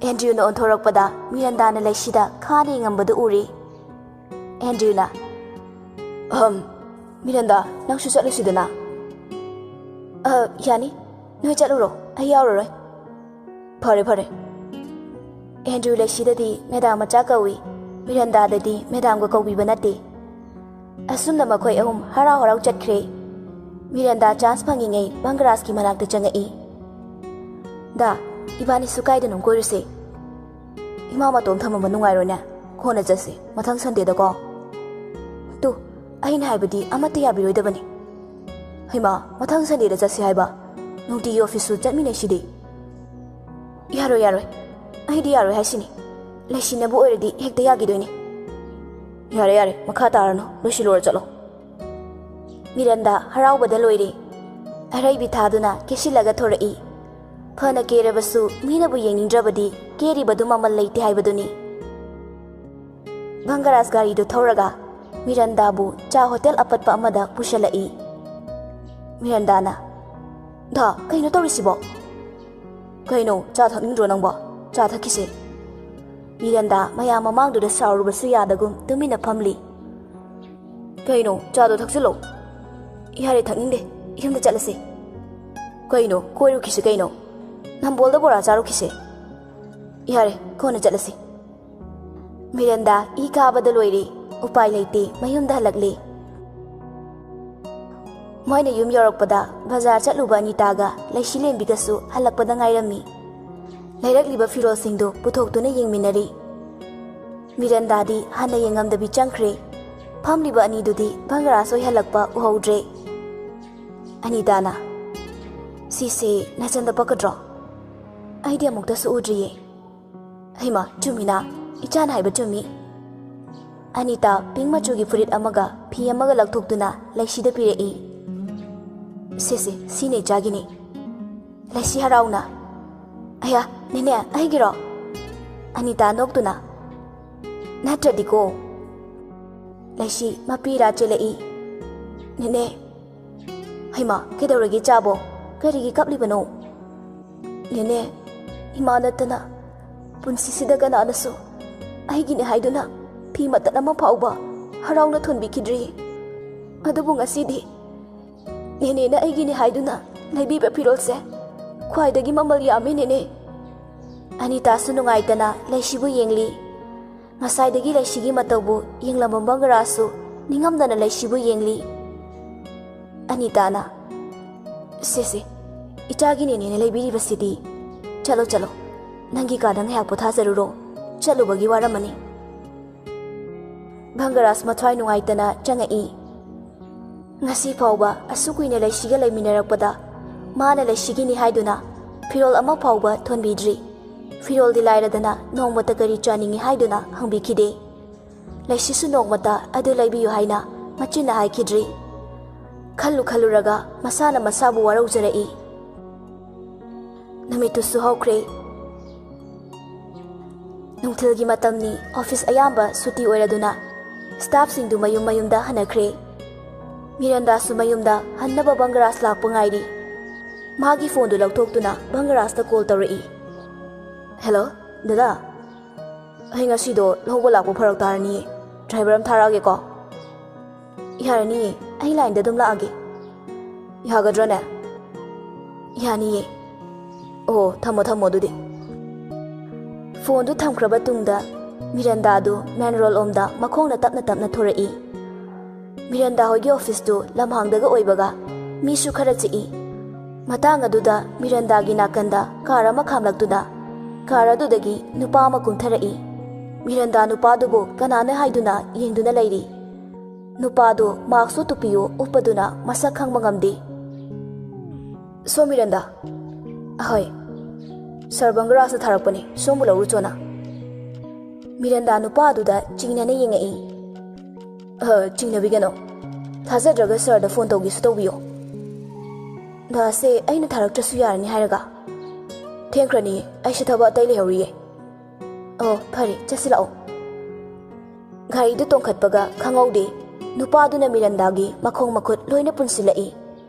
ꯑꯦꯟꯗ꯭ꯔꯌꯨꯅ ꯑꯣꯟꯊꯣꯔꯛꯄꯗ ꯃꯤꯔꯟꯗꯥꯅ ꯂꯩꯁꯤꯗ ꯈꯥꯅ ꯌꯦꯡꯉꯝꯕꯗꯨ ꯎꯔꯤ꯫ ꯑꯦꯟꯗ꯭ꯔꯌꯨꯅ ꯃꯤꯔꯟꯗꯥ ꯅꯪꯁꯨ ꯆꯠꯂꯨꯁꯤꯗꯅ꯫ ꯌꯥꯅꯤ, ꯅꯣꯏ ꯆꯠꯂꯨꯔꯣ, ꯑꯩ ꯌꯥꯎꯔꯔꯣꯏ꯫ ꯐꯔꯦ ꯐꯔꯦ꯫ ꯑꯦꯟꯗ꯭ꯔꯌꯨ ꯂꯩꯁꯤꯗꯗꯤ ꯃꯦꯗꯥꯝ ꯃꯆꯥ ꯀꯧꯏ, ꯃꯤꯔꯟꯗꯥꯗꯗꯤ ꯃꯦꯗꯥꯝꯒ ꯀꯧꯕꯤꯕ ꯅꯠꯇꯦ꯫ ꯑꯁꯨꯝꯅ ꯃꯈꯣꯏ ꯑꯍꯨꯝ ꯍꯔꯥꯎ ꯍꯔꯥꯎ ꯆꯠꯈ꯭ꯔꯦ꯫ ꯃꯤꯔꯟꯗꯥ ꯆꯥꯟꯁ ꯐꯪꯉꯤꯉꯩ ꯕꯪꯒꯔꯥꯖꯀꯤ ꯃꯅꯥꯛꯇ ꯆꯪꯉꯛꯏ꯫ ꯗꯥ, ꯏꯕꯥꯅꯤꯁꯨ ꯀꯥꯏꯗꯅꯣꯝ ꯀꯣꯏꯔꯨꯁꯦ꯫ ꯏꯃꯥ ꯃꯇꯣꯝ ꯊꯝꯃꯝꯕ ꯅꯨꯡꯉꯥꯏꯔꯣꯏꯅꯦ, ꯀꯣꯟꯅ ꯆꯠꯁꯤ, ꯃꯊꯪ ꯁꯟꯗꯦꯗꯀꯣ꯫ ꯇꯨ, ꯑꯩꯅ ꯍꯥꯏꯕꯗꯤ ꯑꯃꯠꯇ ꯌꯥꯕꯤꯔꯣꯏꯗꯕꯅꯤ꯫ ꯍꯩꯃꯥ, ꯃꯊꯪ ꯁꯟꯗꯦꯗ ꯆꯠꯁꯤ ꯍꯥꯏꯕ, ꯅꯨꯡꯇꯤꯒꯤ ꯑꯣꯐꯤꯁꯁꯨ ꯆꯠꯃꯤꯟꯅꯩꯁꯤꯗꯤ꯫ ꯌꯥꯔꯣꯏ ꯌꯥꯔꯣꯏ, ꯑꯩꯗꯤ ꯌꯥꯔꯣꯏ ꯍꯥꯏꯁꯤꯅꯤ꯫ ꯂꯩꯁꯤꯟꯅꯕꯨ ꯑꯣꯏꯔꯗꯤ ꯍꯦꯛꯇ ꯌꯥꯈꯤꯗꯣꯏꯅꯤ꯫ ꯌꯥꯔꯦ ꯌꯥꯔꯦ, ꯃꯈꯥ ꯇꯥꯔꯅꯨ, ꯂꯣꯏꯁꯤꯜꯂꯨꯔ ꯆꯠꯂꯣ꯫ ꯃꯤꯔꯟꯗꯥ ꯍꯔꯥꯎꯕꯗ ꯂꯣꯏꯔꯦ꯫ ꯑꯔꯩꯕꯤ ꯊꯥꯗꯨꯅ ꯀꯦꯁꯤꯜꯂꯒ ꯊꯣꯔꯛꯏ꯫ ꯐꯅ ꯀꯦꯔꯕꯁꯨ ꯃꯤꯅꯕꯨ ꯌꯦꯡꯅꯤꯡꯗ꯭ꯔꯕꯗꯤ ꯀꯦꯔꯤꯕꯗꯨ ꯃꯃꯜ ꯂꯩꯇꯦ ꯍꯥꯏꯕꯗꯨꯅꯤ꯫ ꯕꯪꯒꯔꯥꯖ ꯒꯥꯔꯤꯗꯨ ꯊꯧꯔꯒ ꯃꯤꯔꯟꯗꯥꯕꯨ ꯆꯥ ꯍꯣꯇꯦꯜ ꯑꯄꯠꯄ ꯑꯃꯗ ꯄꯨꯁꯜꯂꯛꯏ꯫ ꯃꯤꯔꯟꯗꯥꯅ ꯗꯥ, ꯀꯩꯅꯣ ꯇꯧꯔꯤꯁꯤꯕꯣ? ꯀꯩꯅꯣ, ꯆꯥ ꯊꯛꯅꯤꯡꯗ꯭ꯔꯣ ꯅꯪꯕꯣ? ꯆꯥ ꯊꯛꯈꯤꯁꯦ꯫ ꯃꯤꯔꯟꯗꯥ ꯃꯌꯥꯝ ꯃꯃꯥꯡꯗꯨꯗ ꯁꯥꯎꯔꯨꯕꯁꯨ ꯌꯥꯗꯒꯨꯝ ꯇꯨꯃꯤꯟꯅ ꯐꯝꯂꯤ꯫ ꯀꯩꯅꯣ, ꯆꯥꯗꯣ ꯊꯛꯆꯤꯜꯂꯣ꯫ ꯌꯥꯔꯦ, ꯊꯛꯅꯤꯡꯗꯦ, ꯌꯨꯝꯗ ꯆꯠꯂꯁꯤ꯫ ꯀꯩꯅꯣ, ꯀꯣꯏꯔꯨꯈꯤꯁꯤ ꯀꯩꯅꯣ, ꯅꯝꯕꯣꯜꯗ ꯕꯣꯔꯥ ꯆꯥꯔꯨꯈꯤꯁꯦ꯫ ꯌꯥꯔꯦ, ꯀꯣꯟꯅ ꯆꯠꯂꯁꯤ꯫ ꯃꯤꯔꯟꯗꯥ ꯏ ꯀꯥꯕꯗ ꯂꯣꯏꯔꯦ꯫ ꯎꯄꯥꯏ ꯂꯩꯇꯦ, ꯃꯌꯨꯝꯗ ꯍꯜꯂꯛꯂꯦ꯫ ꯃꯣꯏꯅ ꯌꯨꯝ ꯌꯧꯔꯛꯄꯗ ꯕꯖꯥꯔ ꯆꯠꯂꯨꯕ ꯑꯅꯤꯇꯥꯒ ꯂꯩꯁꯤꯂꯦꯝꯕꯤꯒꯁꯨ ꯍꯜꯂꯛꯄꯗ ꯉꯥꯏꯔꯝꯃꯤ꯫ ꯂꯩꯔꯛꯂꯤꯕ ꯐꯤꯔꯣꯜꯁꯤꯡꯗꯨ ꯄꯨꯊꯣꯛꯇꯨꯅ ꯌꯦꯡꯃꯤꯟꯅꯔꯤ꯫ ꯃꯤꯔꯟꯗꯥꯗꯤ ꯍꯥꯟꯅ ꯌꯦꯡꯉꯝꯗꯕꯤ ꯆꯪꯈ꯭ꯔꯦ꯫ ꯐꯝꯂꯤꯕ ꯑꯅꯤꯗꯨꯗꯤ ꯕꯪꯒꯔꯥꯖ ꯍꯣꯏ ꯍꯜꯂꯛꯄ ꯎꯍꯧꯗ꯭ꯔꯦ꯫ ꯑꯅꯤꯇꯥꯅ ꯁꯤꯁꯦ ꯅꯆꯟꯗ ꯄꯛꯀꯗ꯭ꯔꯣ? ꯑꯩꯗꯤ ꯑꯃꯨꯛꯇꯁꯨ ꯎꯗ꯭ꯔꯤꯌꯦ꯫ ꯍꯩꯃꯥ, ꯆꯨꯝꯃꯤꯅꯥ, ꯏꯆꯥꯅ ꯍꯥꯏꯕ ꯆꯨꯝꯃꯤ꯫ ꯑꯅꯤꯇꯥ ꯄꯤꯡ ꯃꯆꯨꯒꯤ ꯐꯨꯔꯤꯠ ꯑꯃꯒ ꯐꯤ ꯑꯃꯒ ꯂꯧꯊꯣꯛꯇꯨꯅ ꯂꯩꯁꯤꯗ ꯄꯤꯔꯛꯏ꯫ ꯁꯤꯁꯦ, ꯁꯤꯅ ꯏꯆꯥꯒꯤꯅꯤ꯫ ꯂꯩꯁꯤ ꯍꯔꯥꯎꯅ ꯑꯌꯥ, ꯅꯦꯅꯦ, ꯑꯩꯒꯤꯔꯣ? ꯑꯅꯤꯇꯥ ꯅꯣꯛꯇꯨꯅ ꯅꯠꯇ꯭ꯔꯗꯤꯀꯣ꯫ ꯂꯩꯁꯤ ꯃꯄꯤꯔꯥ ꯆꯦꯜꯂꯛꯏ꯫ ꯅꯦꯅꯦ꯫ ꯍꯩꯃꯥ, ꯀꯩꯗꯧꯔꯒꯦ ꯆꯥꯕꯣ? ꯀꯔꯤꯒꯤ ꯀꯞꯂꯤꯕꯅꯣ? ꯅꯦꯅꯦ, ꯏꯃꯥ ꯅꯠꯇꯅ ꯄꯨꯟꯁꯤꯁꯤꯗ ꯀꯅꯥꯅꯁꯨ ꯑꯩꯒꯤꯅꯦ ꯍꯥꯏꯗꯨꯅ ꯐꯤ ꯃꯇꯠ ꯑꯃ ꯐꯥꯎꯕ ꯍꯔꯥꯎꯅ ꯊꯣꯟꯕꯤꯈꯤꯗ꯭ꯔꯤ꯫ ꯑꯗꯨꯕꯨ ꯉꯁꯤꯗꯤ ꯅꯦꯅꯦꯅ ꯑꯩꯒꯤꯅꯦ ꯍꯥꯏꯗꯨꯅ ꯂꯩꯕꯤꯕ ꯐꯤꯔꯣꯜꯁꯦ ꯈ꯭ꯋꯥꯏꯗꯒꯤ ꯃꯃꯜ ꯌꯥꯝꯃꯤ ꯅꯦꯅꯦ꯫ ꯑꯅꯤꯇꯥꯁꯨ ꯅꯨꯡꯉꯥꯏꯇꯅ ꯂꯩꯁꯤꯕꯨ ꯌꯦꯡꯂꯤ꯫ ꯉꯁꯥꯏꯗꯒꯤ ꯂꯩꯁꯤꯒꯤ ꯃꯇꯧꯕꯨ ꯌꯦꯡꯂꯝꯕ ꯕꯪꯒꯔꯥꯖꯁꯨ ꯅꯤꯡꯉꯝꯗꯅ ꯂꯩꯁꯤꯕꯨ ꯌꯦꯡꯂꯤ꯫ ꯑꯅꯤꯇꯥꯅ ꯁꯤꯁꯦ, ꯏꯆꯥꯒꯤ ꯅꯦꯅꯦꯅ ꯂꯩꯕꯤꯔꯤꯕꯁꯤꯗꯤ꯫ ꯆꯠꯂꯣ ꯆꯠꯂꯣ, ꯅꯪꯒꯤ ꯀꯥꯗ ꯉꯥꯏꯍꯥꯛ ꯄꯣꯊꯥꯖꯔꯨꯔꯣ, ꯆꯠꯂꯨꯕꯒꯤ ꯋꯥꯔꯝꯃꯅꯤ꯫ ꯕꯪꯒꯔꯥꯖ ꯃꯊ꯭ꯋꯥꯏ ꯅꯨꯡꯉꯥꯏꯇꯅ ꯆꯪꯉꯛꯏ꯫ ꯉꯁꯤ ꯐꯥꯎꯕ ꯑꯁꯨꯛ ꯀꯨꯏꯅ ꯂꯩꯁꯤꯒ ꯂꯩꯃꯤꯟꯅꯔꯛꯄꯗ ꯃꯥꯅ ꯂꯩꯁꯤꯒꯤꯅꯤ ꯍꯥꯏꯗꯨꯅ ꯐꯤꯔꯣꯜ ꯑꯃ ꯐꯥꯎꯕ ꯊꯣꯟꯕꯤꯗ꯭ꯔꯤ꯫ ꯐꯤꯔꯣꯜꯗꯤ ꯂꯥꯏꯔꯗꯅ ꯅꯣꯡꯃꯇ ꯀꯔꯤ ꯆꯥꯅꯤꯡꯉꯤ ꯍꯥꯏꯗꯨꯅ ꯍꯪꯕꯤꯈꯤꯗꯦ꯫ ꯂꯩꯁꯤꯁꯨ ꯅꯣꯡꯃꯇ ꯑꯗꯨ ꯂꯩꯕꯤꯌꯨ ꯍꯥꯏꯅ ꯃꯆꯤꯟꯅ ꯍꯥꯏꯈꯤꯗ꯭ꯔꯤ꯫ ꯈꯜꯂꯨꯔꯒ ꯃꯁꯥꯅ ꯃꯁꯥꯕꯨ ꯋꯥꯔꯧꯖꯔꯛꯏ꯫ ꯅꯨꯃꯤꯠꯇꯨꯁꯨ ꯍꯧꯈ꯭ꯔꯦ꯫ ꯅꯨꯡꯊꯤꯜꯒꯤ ꯃꯇꯝꯅꯤ꯫ ꯑꯣꯐꯤꯁ ꯑꯌꯥꯝꯕ ꯁꯨꯇꯤ ꯑꯣꯏꯔꯗꯨꯅ ꯁ꯭ꯇꯥꯐꯁꯤꯡꯗꯨ ꯃꯌꯨꯝ ꯃꯌꯨꯝꯗ ꯍꯟꯅꯈ꯭ꯔꯦ꯫ ꯃꯤꯔꯟꯗꯥꯁꯨ ꯃꯌꯨꯝꯗ ꯍꯟꯅꯕ ꯕꯪꯒꯔꯥꯖ ꯂꯥꯛꯄ ꯉꯥꯏꯔꯤ꯫ ꯃꯥꯒꯤ ꯐꯣꯟꯗꯨ ꯂꯧꯊꯣꯛꯇꯨꯅ ꯕꯪꯒꯔꯥꯖꯇ ꯀꯣꯜ ꯇꯧꯔꯛꯏ꯫ ꯍꯦꯜꯂꯣ, ꯗꯗꯥ, ꯑꯩ ꯉꯁꯤꯗꯣ ꯂꯧꯕ ꯂꯥꯛꯄ ꯐꯔꯛ ꯇꯥꯔꯅꯤꯌꯦ, ꯗ꯭ꯔꯥꯏꯚꯔ ꯑꯃ ꯊꯥꯔꯛꯑꯒꯦꯀꯣ? ꯌꯥꯔꯅꯤꯌꯦ, ꯑꯩ ꯂꯥꯏꯟꯗ ꯑꯗꯨꯝ ꯂꯥꯛꯑꯒꯦ꯫ ꯌꯥꯒꯗ꯭ꯔꯅꯦ? ꯌꯥꯅꯤꯌꯦ꯫ ꯑꯣ, ꯊꯝꯃꯣ ꯊꯝꯃꯣ ꯑꯗꯨꯗꯤ꯫ ꯐꯣꯟꯗꯨ ꯊꯝꯈ꯭ꯔꯕ ꯇꯨꯡꯗ ꯃꯤꯔꯟꯗꯥꯗꯨ ꯃꯦꯟ ꯔꯣꯗꯂꯣꯝꯗ ꯃꯈꯣꯡꯅ ꯇꯞꯅ ꯇꯞꯅ ꯊꯣꯔꯛꯏ꯫ ꯃꯤꯔꯟꯗꯥ ꯍꯣꯏꯒꯤ ꯑꯣꯐꯤꯁꯇꯨ ꯂꯝꯍꯥꯡꯗꯒ ꯑꯣꯏꯕꯒ ꯃꯤꯁꯨ ꯈꯔ ꯆꯤꯛꯏ꯫ ꯃꯇꯥꯡ ꯑꯗꯨꯗ ꯃꯤꯔꯟꯗꯥꯒꯤ ꯅꯥꯀꯟꯗ ꯀꯥꯔ ꯑꯃ ꯈꯥꯝꯂꯛꯇꯨꯅ ꯀꯥꯔ ꯑꯗꯨꯗꯒꯤ ꯅꯨꯄꯥ ꯑꯃ ꯀꯨꯝꯊꯔꯛꯏ꯫ ꯃꯤꯔꯟꯗꯥ ꯅꯨꯄꯥꯗꯨꯕꯨ ꯀꯅꯥꯅ ꯍꯥꯏꯗꯨꯅ ꯌꯦꯡꯗꯨꯅ ꯂꯩꯔꯤ꯫ ꯅꯨꯄꯥꯗꯨ ꯃꯥꯛꯁꯁꯨ ꯇꯨꯄꯤꯌꯨ ꯎꯞꯄꯗꯨꯅ ꯃꯁꯛ ꯈꯪꯕ ꯉꯝꯗꯦ꯫ ꯁꯣ ꯃꯤꯔꯟꯗꯥ? ꯑꯍꯣꯏ꯫ ꯁꯔ ꯕꯪꯒꯔꯥꯖꯅ ꯊꯥꯔꯛꯄꯅꯤ, ꯁꯣꯝꯕꯨ ꯂꯧꯔꯨꯆꯣꯅ꯫ ꯃꯤꯔꯟꯗꯥ ꯅꯨꯄꯥ ꯑꯗꯨꯗ ꯆꯤꯡꯅꯅ ꯌꯦꯡꯉꯛꯏ꯫ ꯆꯤꯡꯅꯕꯤꯒꯅꯣ, ꯊꯥꯖꯗ꯭ꯔꯒ ꯁꯔꯗ ꯐꯣꯟ ꯇꯧꯒꯦꯁꯨ ꯇꯧꯕꯤꯌꯣ꯫ ꯕꯁꯁꯦ ꯑꯩꯅ ꯊꯥꯔꯛꯇ꯭ꯔꯁꯨ ꯌꯥꯔꯅꯤ ꯍꯥꯏꯔꯒ? ꯊꯦꯡꯈ꯭ꯔꯅꯤ, ꯑꯩꯁꯦ ꯊꯕꯛ ꯑꯇꯩ ꯂꯩꯍꯧꯔꯤꯌꯦ꯫ ꯑꯣ, ꯐꯔꯦ, ꯆꯠꯁꯤ ꯂꯥꯛꯑꯣ꯫ ꯒꯥꯔꯤꯗꯨ ꯇꯣꯡꯈꯠꯄꯒ ꯈꯪꯍꯧꯗꯦ ꯅꯨꯄꯥꯗꯨꯅ ꯃꯤꯔꯟꯗꯥꯒꯤ ꯃꯈꯣꯡ ꯃꯈꯨꯠ ꯂꯣꯏꯅ ꯄꯨꯟꯁꯤꯜꯂꯛꯏ꯫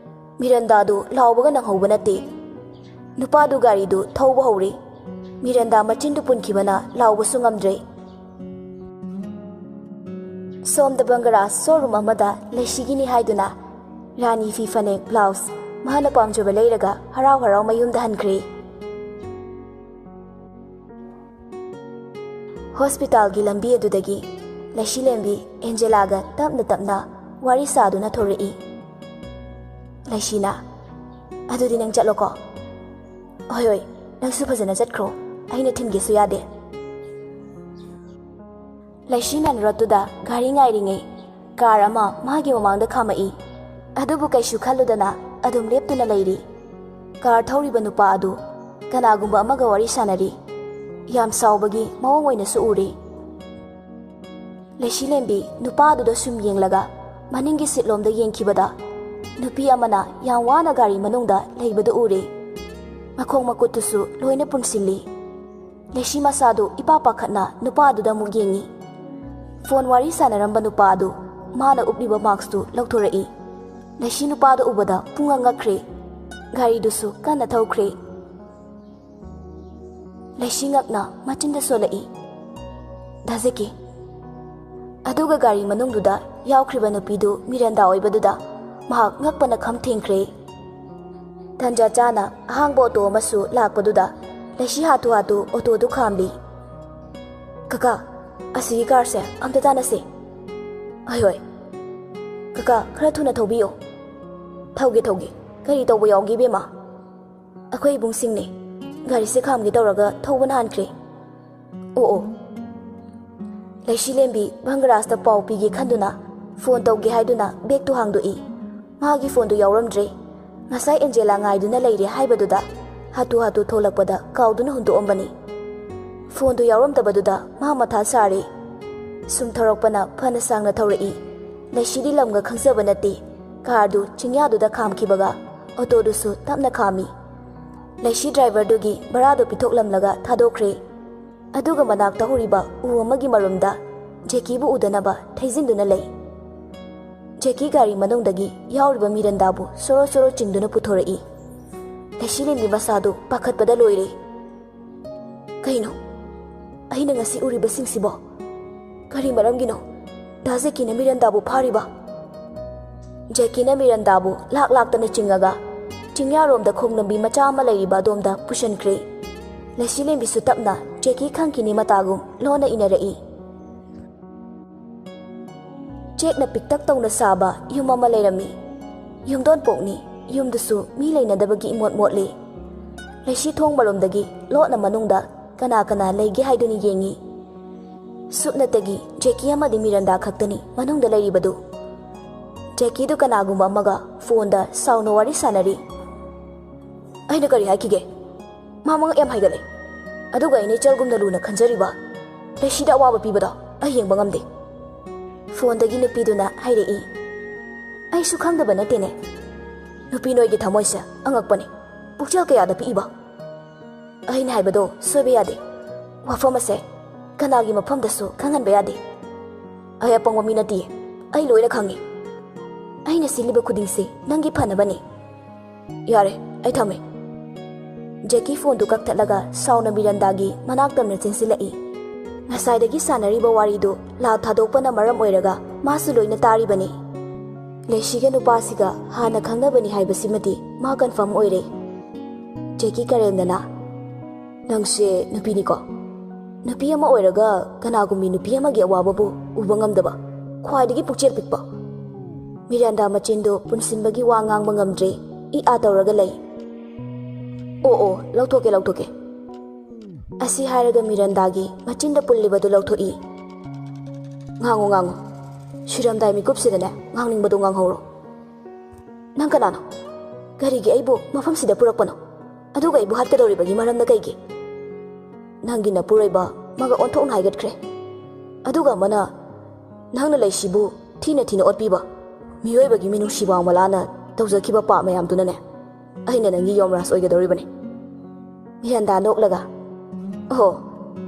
ꯃꯤꯔꯟꯗꯥꯗꯨ ꯂꯥꯎꯕꯒ ꯅꯪꯍꯧꯕ ꯅꯠꯇꯦ꯫ नुपादु गारीदु थौबा हौरी मिरंदा मचिंदु पुनखिबना लाउबसु ngamdre सोमद बंगरा शोरूम अमदा लेशिगिनी हाइदुना रानी फी फनेक ब्लाउज माना पामजबा लेरगा हराव हराव मयुमदा हनख्रे हॉस्पिटल की लंबी अदुदगी लेशी लेंबी एंजेलागा तपना तपना वारी सादुना थोरई लेशीना अदुदी नंग चलोको होय होय नंसु फजना चटख्रो अइना थिनगेसु यादे लेशी मैन रतुदा गाड़ी ngaइरिङै कार अमा मागी ममांग खामई अदुबु कैसु खल्लुदना अदुम लेप्तुना लैरी कार थौरिबा नुपा अदु कनागुंबा अमगा वारी सानरी याम साउबगी मवंग ओइनसु उरी लेशी लेंबी नुपा अदुदा सुम येंगलगा मनिंगी सिटलोमदा येंखिबदा नुपी अमना याम वाना गाड़ी मनुंगदा लेइबदु उरी मखोंग मकुतुसु लोइना पुनसिल्ली लेशी मसादु इपा पाखतना नुपा अदुदा मु येंगी फोन वारी सानरंबा नुपा अदु माना उपलिबा मार्क्स तु लौथोरई लेशी नुपा अदु उबदा पुंगा ngakre गाड़ी दुसु कन्ना थौख्रे लेशी ngakना मचिंदा सोलई दाजेकी अदुगा गाड़ी मनुंगदुदा यावख्रिबा नुपीदु मिरंदा ओइबदुदा महाक ngakपना खम थेंख्रे तंजा चाना अहांगबो ऑटो अमसु लाकपदुदा लेशी हातु हातु ऑटो दु खामली कका असी कार से अमता तानसे होय होय कका खरा थुना थौबियो थौगे थौगे करी तौबो यावगी बेमा अखोय बुंसिंगने गाड़ी से खामगे तौरगा थौबना हानख्रे ओ ओ लेशी लेंबी भंगरास्ता पाउ पीगे खंदुना फोन तौगे हाइदुना बेग तु हांगदुई मागी फोन दु यावरमद्रे ngasai Angela ngaiduna leire haibaduda hatu hatu tholakpada kauduna hundu ombani phone du yarom tabaduda ma matha sari sum thorokpana phana sangna thorei leishidi lamga khangsaba nati car du chingya du da khamkibaga auto du su tapna khami leishi driver du gi bara du pithok lamlaga thadokre aduga manak ta horiba u amagi marumda jeki bu udanaba theijinduna lei जेकी गाड़ी मनोंदगी यावरिबा मिरंदाबु सोरो सोरो चिंगदुना पुथोरई लेशी लेंबी मसादु पाखतपदा लोइरे कहिनो अहिना ngasi उरिबा सिंगसिबो करी मरमगिनो दाजेकीना मिरंदाबु फारिबा जेकीना मिरंदाबु लाक लाक्तना चिंगागा चिंगयारोमदा खोंगनबी मचा अमा लैरिबा दोमदा पुशनख्रे लेशी लेंबी सुतपना जेकी खांकिनी मतागुम लोना इनरई चेकना पिकतक तौना साबा युम अमा लेरमी युमदोन पोकनी युमदसु मी लेनदबगी इमोट मोटले लेशी थोंग मरोमदगी लोना मनुंगदा कना कना लेगे हाइदुनी येंगी सुपनतगी जेकी अमादि मिरंदा खक्तनी मनुंगदा लेरिबदु जेकी दु कनागुम अमगा फोनदा साउनो वारी सानरी अइना करी हाइकिगे मामंग एम हाइगले अदुगा इने चलगुमना लुना खंजरिबा लेशीदा अवाबा पिबदा अइ येंबा ngamde फोन दगी नुपीदुना हाइरेई आइसु खंगदबा नतेने नुपी नोइगी थमोइसा अंगकपने पुक्चल कयादा पीबा अहिना हाइबदो सोबे यादे वफम असे कनागी मफमदसु खंगनबा यादे अय अपंगवा मी नती अइ लोइना खंगी अहिना सिलिबा खुदिंगसे नंगी फनबने यारे अइ थमे जेकी फोन दु कक्थलगा साउना मिरंदागी मनाक तमने चेंसिलई ngasai sanariba waridu la thadokpana maram oiraga masu loina taribani leishiga nupasiga hana khangnabani haibasimati ma confirm oire jeki karendana nangse nupini ko nupi ama oiraga kanagumi nupi ama ge awababu ubangamdaba khwaidigi pukchel pikpa miranda machindo punsinbagi wa ngang ngamdre I atawraga lei o lautoke asi hairaga mirandagi machinda pullibadu lauthoi ngango shiramdai mi kupsidane ngangningbadu nganghoro nang kanano garigi aibu mafam sida purakpano aduga aibu hatkadoribagi maramna kaigi nangina puraiba maga onthokna haigatkre aduga mana nangna leisibu thina otpiba miyoibagi minungsiba malana tawjakiba pa mayamdunane aina nangi yomras oigadoribane miranda noklaga oh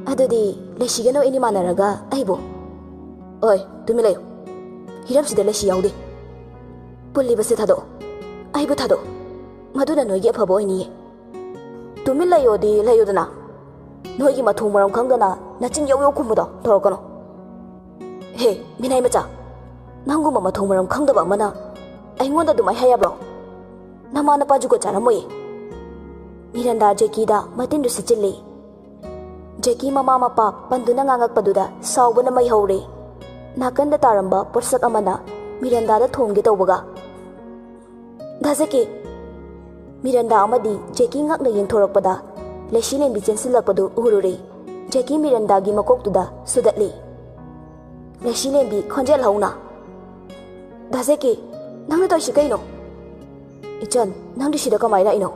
adudi leishigano ini manaraga aibo oi tumi leyo hiramsida leishi yaude pullibase thado aibu thado maduna noigi afabo oiniye Tumin लयोदी लयोदना नोई मथुंग मरम खंगदना नचिन यौ यौ कुमुदो तोरकनो हे मिनाई मचा नंगुम मथुंग मरम खंगदबा मना अइंगोंदा दुमाई हायाब्रो नमा नपा जुगो चारमोय मिरंदा जेकीदा मतिन दुसिचिल्ली जेकी mama Mopa पंदुना ngangaꯛꯄꯗꯨꯗ सावबना मै हौरे नाकंदा तारंबा पोरसक अमना मिरंदादा थोंगे तौबगा दाजेकी मिरंदा अमदी जेकी ngakna yengथोरकपदा लेसी लेंबी चेंसिलकपदु उरुरे जेकी मिरंदागी मकोक्तुदा सुदतली लेसी लेंबी खंजेल हौना दाजेकी नंगना तोइसि कैनो इचन नंगदि सिदा कमाय लाइनो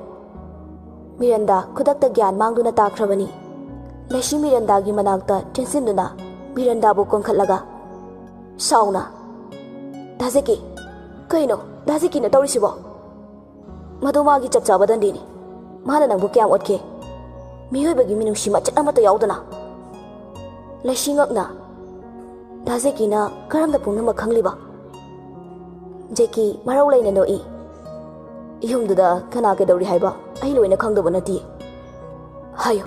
मिरंदा खुदक्ता ज्ञान मांगदुना ताख्रबनी लेसी मिरंदागी मनाक्ता चेंसिन्दुना मिरंदाबु कोंखटलगा साउना दाजेकी कैनो दाजेकीना तौरिसिबो मधुमागी चपचाबदंदीनी माना नंगबु क्याम ओतके मिहोइबगी मिनुंगसी मचत अमता याउदना लेसी ngakna दाजेकीना करमदा पुंगनम खंगलिबा जेकी मरौ लेना नोई इहुमदुदा कना केदौरी हाइबा अइ लोइना खंगदबो नती हायो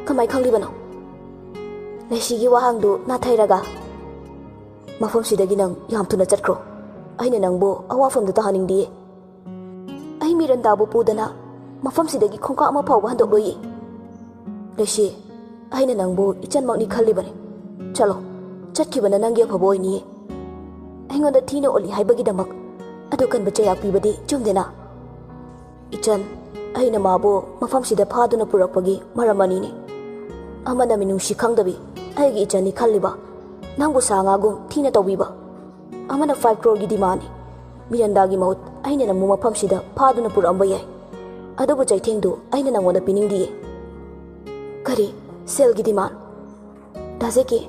कमाय खंगलिबनो लेसीगी वाहांदु नाथाइरगा मफमसिदगी नंग याम थुना चटख्रो अइना नंगबो अवाफमदु तहानिंगदिए अइ मिरंदाबु पुदना मफमसिदगी खोंका अमा फावबा हंदोलोई लेसी अइना नंगबु इचनमकनी खल्लिबने चलो चटखिबना नंगी अफबो ओइनिए अइंगोंदा थीना ओली हाइबगिदमक अदु कनबा चयाक पिबदि चुमदेना इचन अइना माबो मफमसिदा फादुना पुरकपगी मरमनिने अमना मिनुंगसी खंगदबि अइगी इचननि खल्लिबा नंगबु सांगागुम थीना तौबिबा अमना 5 crore गी डिमांड मिरंदागी मौत अइना नमु मफमसिदा फादुना पुरअंबा याय अदुबु चैथेंगदु अइना नंगोंदा पिनिंगदिए करी सेल गी डिमांड दाजेकी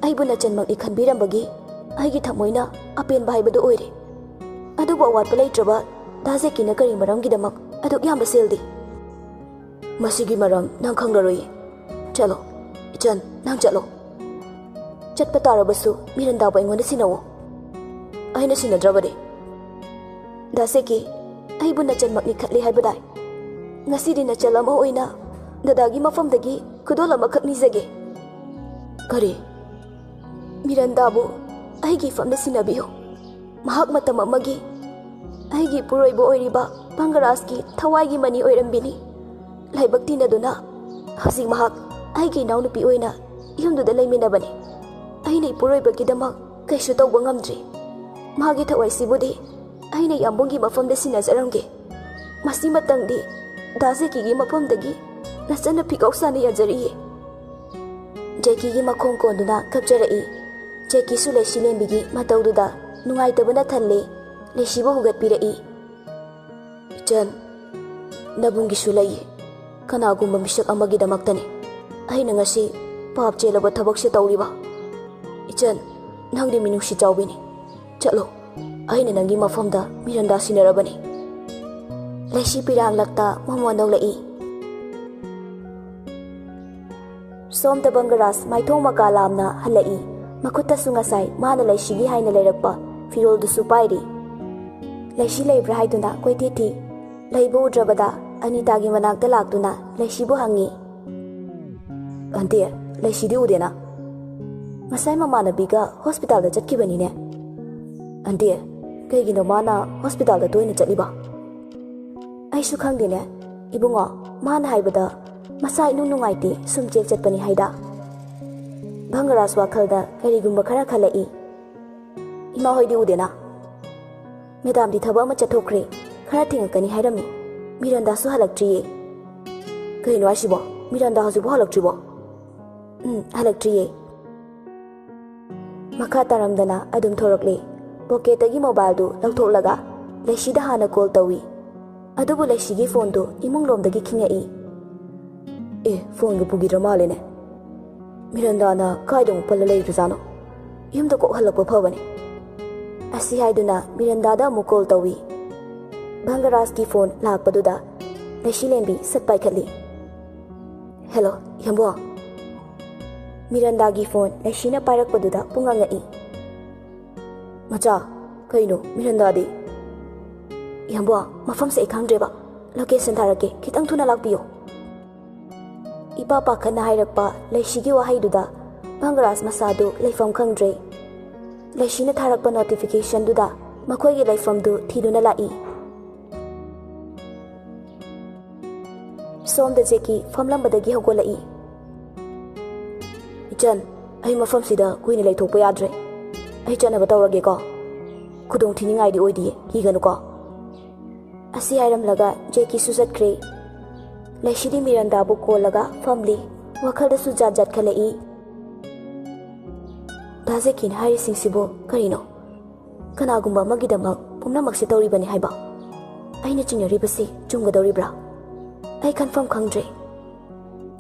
अइबु नचनमकनि खनबिरंबगी अइगी थमोइना अपेनबा हाइबदु ओइरे अदुबु अवाटपा लैत्रबा दाजेकीना करी मरमगिदमक अदुक यामबा सेलदि मसिगी मरम नंग खंगलरोय चलो इचन नंग चलो चटपा तारबसु मिरंदाबु अइंगोंदा सिनवो अइना सिनद्रबदे दासेकी अइबु नचनमकनि खटले हाइबदाय ngasidi nachal ama oina dadagi mafamdagi kudol ama khak nijage kare mirandabu aigi famda sinabiyo mahak matam amagi aigi puroibo oiriba pangaraski thawai mani oirambini laibakti naduna hasi mahak aigi naunupi oina yumduda laiminabani aina puroibagi damak kaishu tawba ngamdri magi thawai sibudi aina yambongi mafamda sinajaramge masi matangdi दाजेकी की मफमदगी नचन फिकौसाने याजरिए जेकी की मखों कोंदुना कपजरई जेकी सु लेसी लेंबिगी मतौदुदा नुंगाइतबना थल्ले लेसीबो हुगतपिरई इचन नबुंगी सुलई कनागुम्बा मिसक अमगी दमक्तने अइना ngasi पाप चेलबा थबकसे तौरिबा इचन नंगदि मिनुसी चाउबिनी चलो अइना नंगी मफमदा मिरंदा सिनरबनी लेसी पिरांग लगता ममोनोग लई सोमता बंगरास माइथों मकालामना हलई मखुत्ता सुंगासाई माना लेसीगी हाइना लेरक्पा फिरोल दुसु पाइरी लेसी लेब्रा हाइदुना कोइतेथि लेबो उद्रबदा अनितागी मनाक्ता लाक्तुना लेसीबो हंगी अंते लेसीदि उदेना मसाई ममानबीगा हॉस्पिटल दा चटकिबनीने अंते कइगिनो माना हॉस्पिटल दा तोइना चटलिबा ऐसु खंगदेने इबुंगो माना हाइबदा मसाई नुंगाइते सुमचेक चटपनी हाइदा भंगरास वाखलदा करिगुम्बा खरा खलई इमा होइदि उदेना मेदाम दि थबा म चथोखरे खरा थिंगकनी हाइरमी मिरंदा सु हलक्ट्रिये कइनो आसिबो मिरंदा हजु हलक्ट्रिबो हलक्ट्रिये मखा तारमदना अदुम थोरकले पॉकेटगी मोबाइल दु लौथोकलगा लेसीदा हाना कॉल तवी अदुबु लेसीगी फोन दो इमुंग लोमदगी खिंगई ए फोन गु पुगिद्र मालेने मिरंदाना काइदों पल्ल लेइरजानो युमदा को हलकपा फबने असि हाइदुना मिरंदादा अमु कॉल तवी भंगराज की फोन लाकपदुदा लेसी लेंबी सत पाइखली हेलो यंबो मिरंदागी फोन लेसीना पाइरकपदुदा पुंगंगई मचा कइनो मिरंदादी यंबो मफम से खांद्रेबा लोकेशन थारके खितंग थुना लाकपियो Ipa pakhana hairakpa Laishigi wahaiduda Bangaras masadu leifam khangdre. Laishina tharakpa notification duda makhoigi leifam du thiduna lai. Somda Jackie famlambadagi hogolai. Ichan, ai mafam sida kuina leithokpa yadre. Ai chanaba tawrage ko. Khudong thiningai di oidi kiganu ko. Asi hairamlaga Jackie susatkhre. Laishidi Miranda bu kolaga family wakhalda su jat khalai. Da Jackie hari singsibo karino. Kanagumba magidamak pumnamak se tawribani haiba. Aina chingaribasi chunggadawribra. Ai confirm khangdre.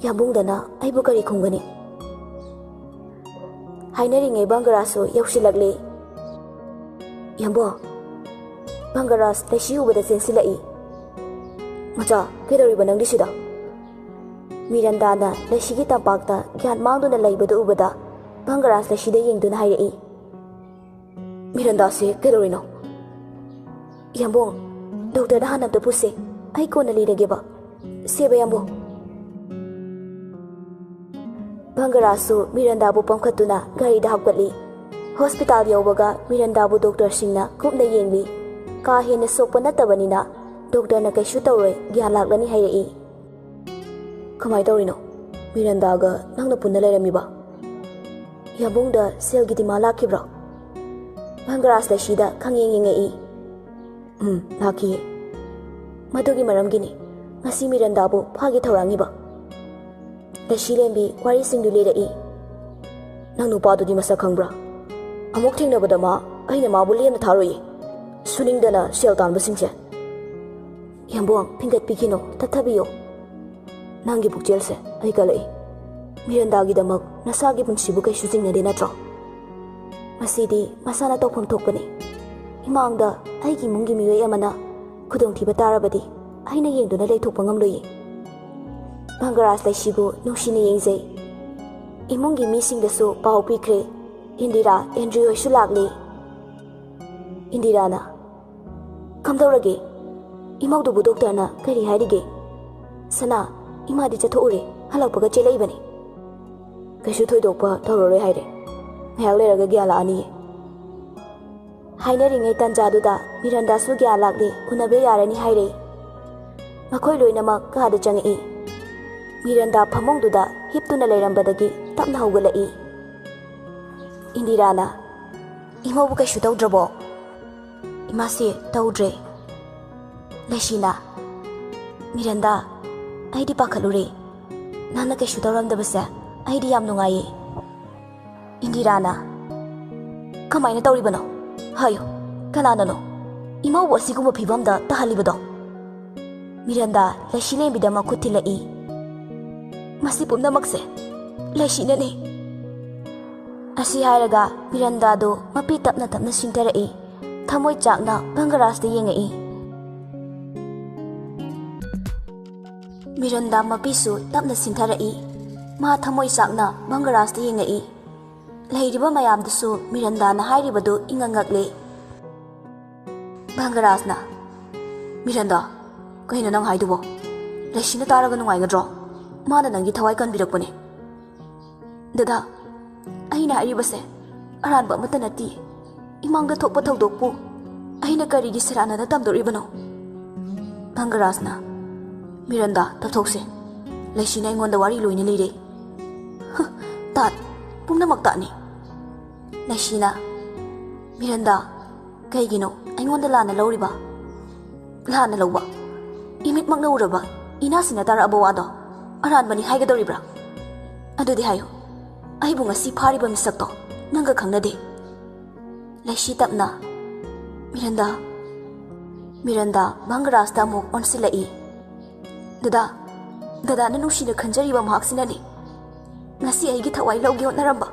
Yabungdana ai bu kari khungani. Hainari Bangaraso yausilagle. Yambo Bangaras Laishi ubada sensilai. Macha kedoriba nangdi sida. Mirandana Laishigi tampakta gyan mangduna laibada ubada Bangaras Laishida yengduna hairai. Miranda se kedorino. Yambo doctor da hanam ta puse ai kona lirageba. Seba yambo. Bangarasu Miranda bu pamkhatuna gari da hapkatli. Hospital yaubaga Miranda bu doctor singna kupna yengli. Ka hena sokpa natabanina doctor na kaisu tawroi gyan laklani hairai. Kamai tawrino? Miranda ga nangna punna lairamiba. Yabungda selgi dima lakhibra. Bangaras Laishida khangyengyengai. Lakhiye. Madugi maramgini. Ngasi Miranda bu phagi thaurangiba. Laishi lembi wari singdu lerai. Nang nupa dudi masak khangbra. Amuk thengnabada ma aina ma bu lemna tharoi. Suningdana sel tanba singse. Yambong pingat pikino tathabiyo. Nangi bukjelse ai kalai. Miranda gi damak nasagi punsibu kai shooting na natro. Masidi masana tokpham thokpani. Imangda aigi mungi miyoi amana khudong thiba tarabadi aina yengduna leithokpa ngamloi. Bangaras Laishibu nungsina yengjai. Imungi misingdasu pau pikre. Indira Andrew hoisu lakli. Indirana kamdawrage imaudubu doctorna kari hairige. Sana imadi chathoure halakpaga chelaibani. Kaisu thoidokpa tawroroi haire. Ngayak leraga gyan laani. Hainaringai tanjaduda Miranda su gyan lakli unabe yarani haire. Makhoi loinamak kada changai. Miranda phamongduda hiptuna leirambadagi tapna haugalai. Indirana imabu kaisu tawdrabo. Imasi tawdre. Laishina Miranda aidi pakhalure. Nana kaisu tawramdabase aidi yam nungaye. Indirana kamaina tawribano? Hayo kananano? Imabu asigumba phibamda tahalibado. Miranda Laishi lembidama khuthilai. Masi pumnamakse Laishinane. Asi hairaga Miranda do mapi tapna tapna singtarai. Thamoi chakna Bangaras da yengai. Miranda mapi su tapna singtarai. Ma thamoi chakna Bangaras da yengai. Leiriba mayamdasu Miranda na hairibadu ingangakle. Bangaras na Miranda kaina nang haidubo. Laishina taraga nungai Mana nangi thawai kanbirakpane. Dada aina aribase aranba mata nati. Imangda thokpa thodokpu aina karigi serana na tamdoribano. Bangarasna Miranda tapthokse. Laishina ingonda wari loina leire. Tat pumnamak tani. Laishina Miranda kaigino ingonda lana lawriba. Lana lawba. Imit makna uraba inasina tara abawado. Aranbani haigadoribra. Adudi hayo. Aibu ngasi phariba misakto nanga khangnade. Laishi tapna Miranda Bangaras da muk onsilai. Dada na nushina khanjariba mahaksinani. Ngasi aigi thawai lawge hotnaramba.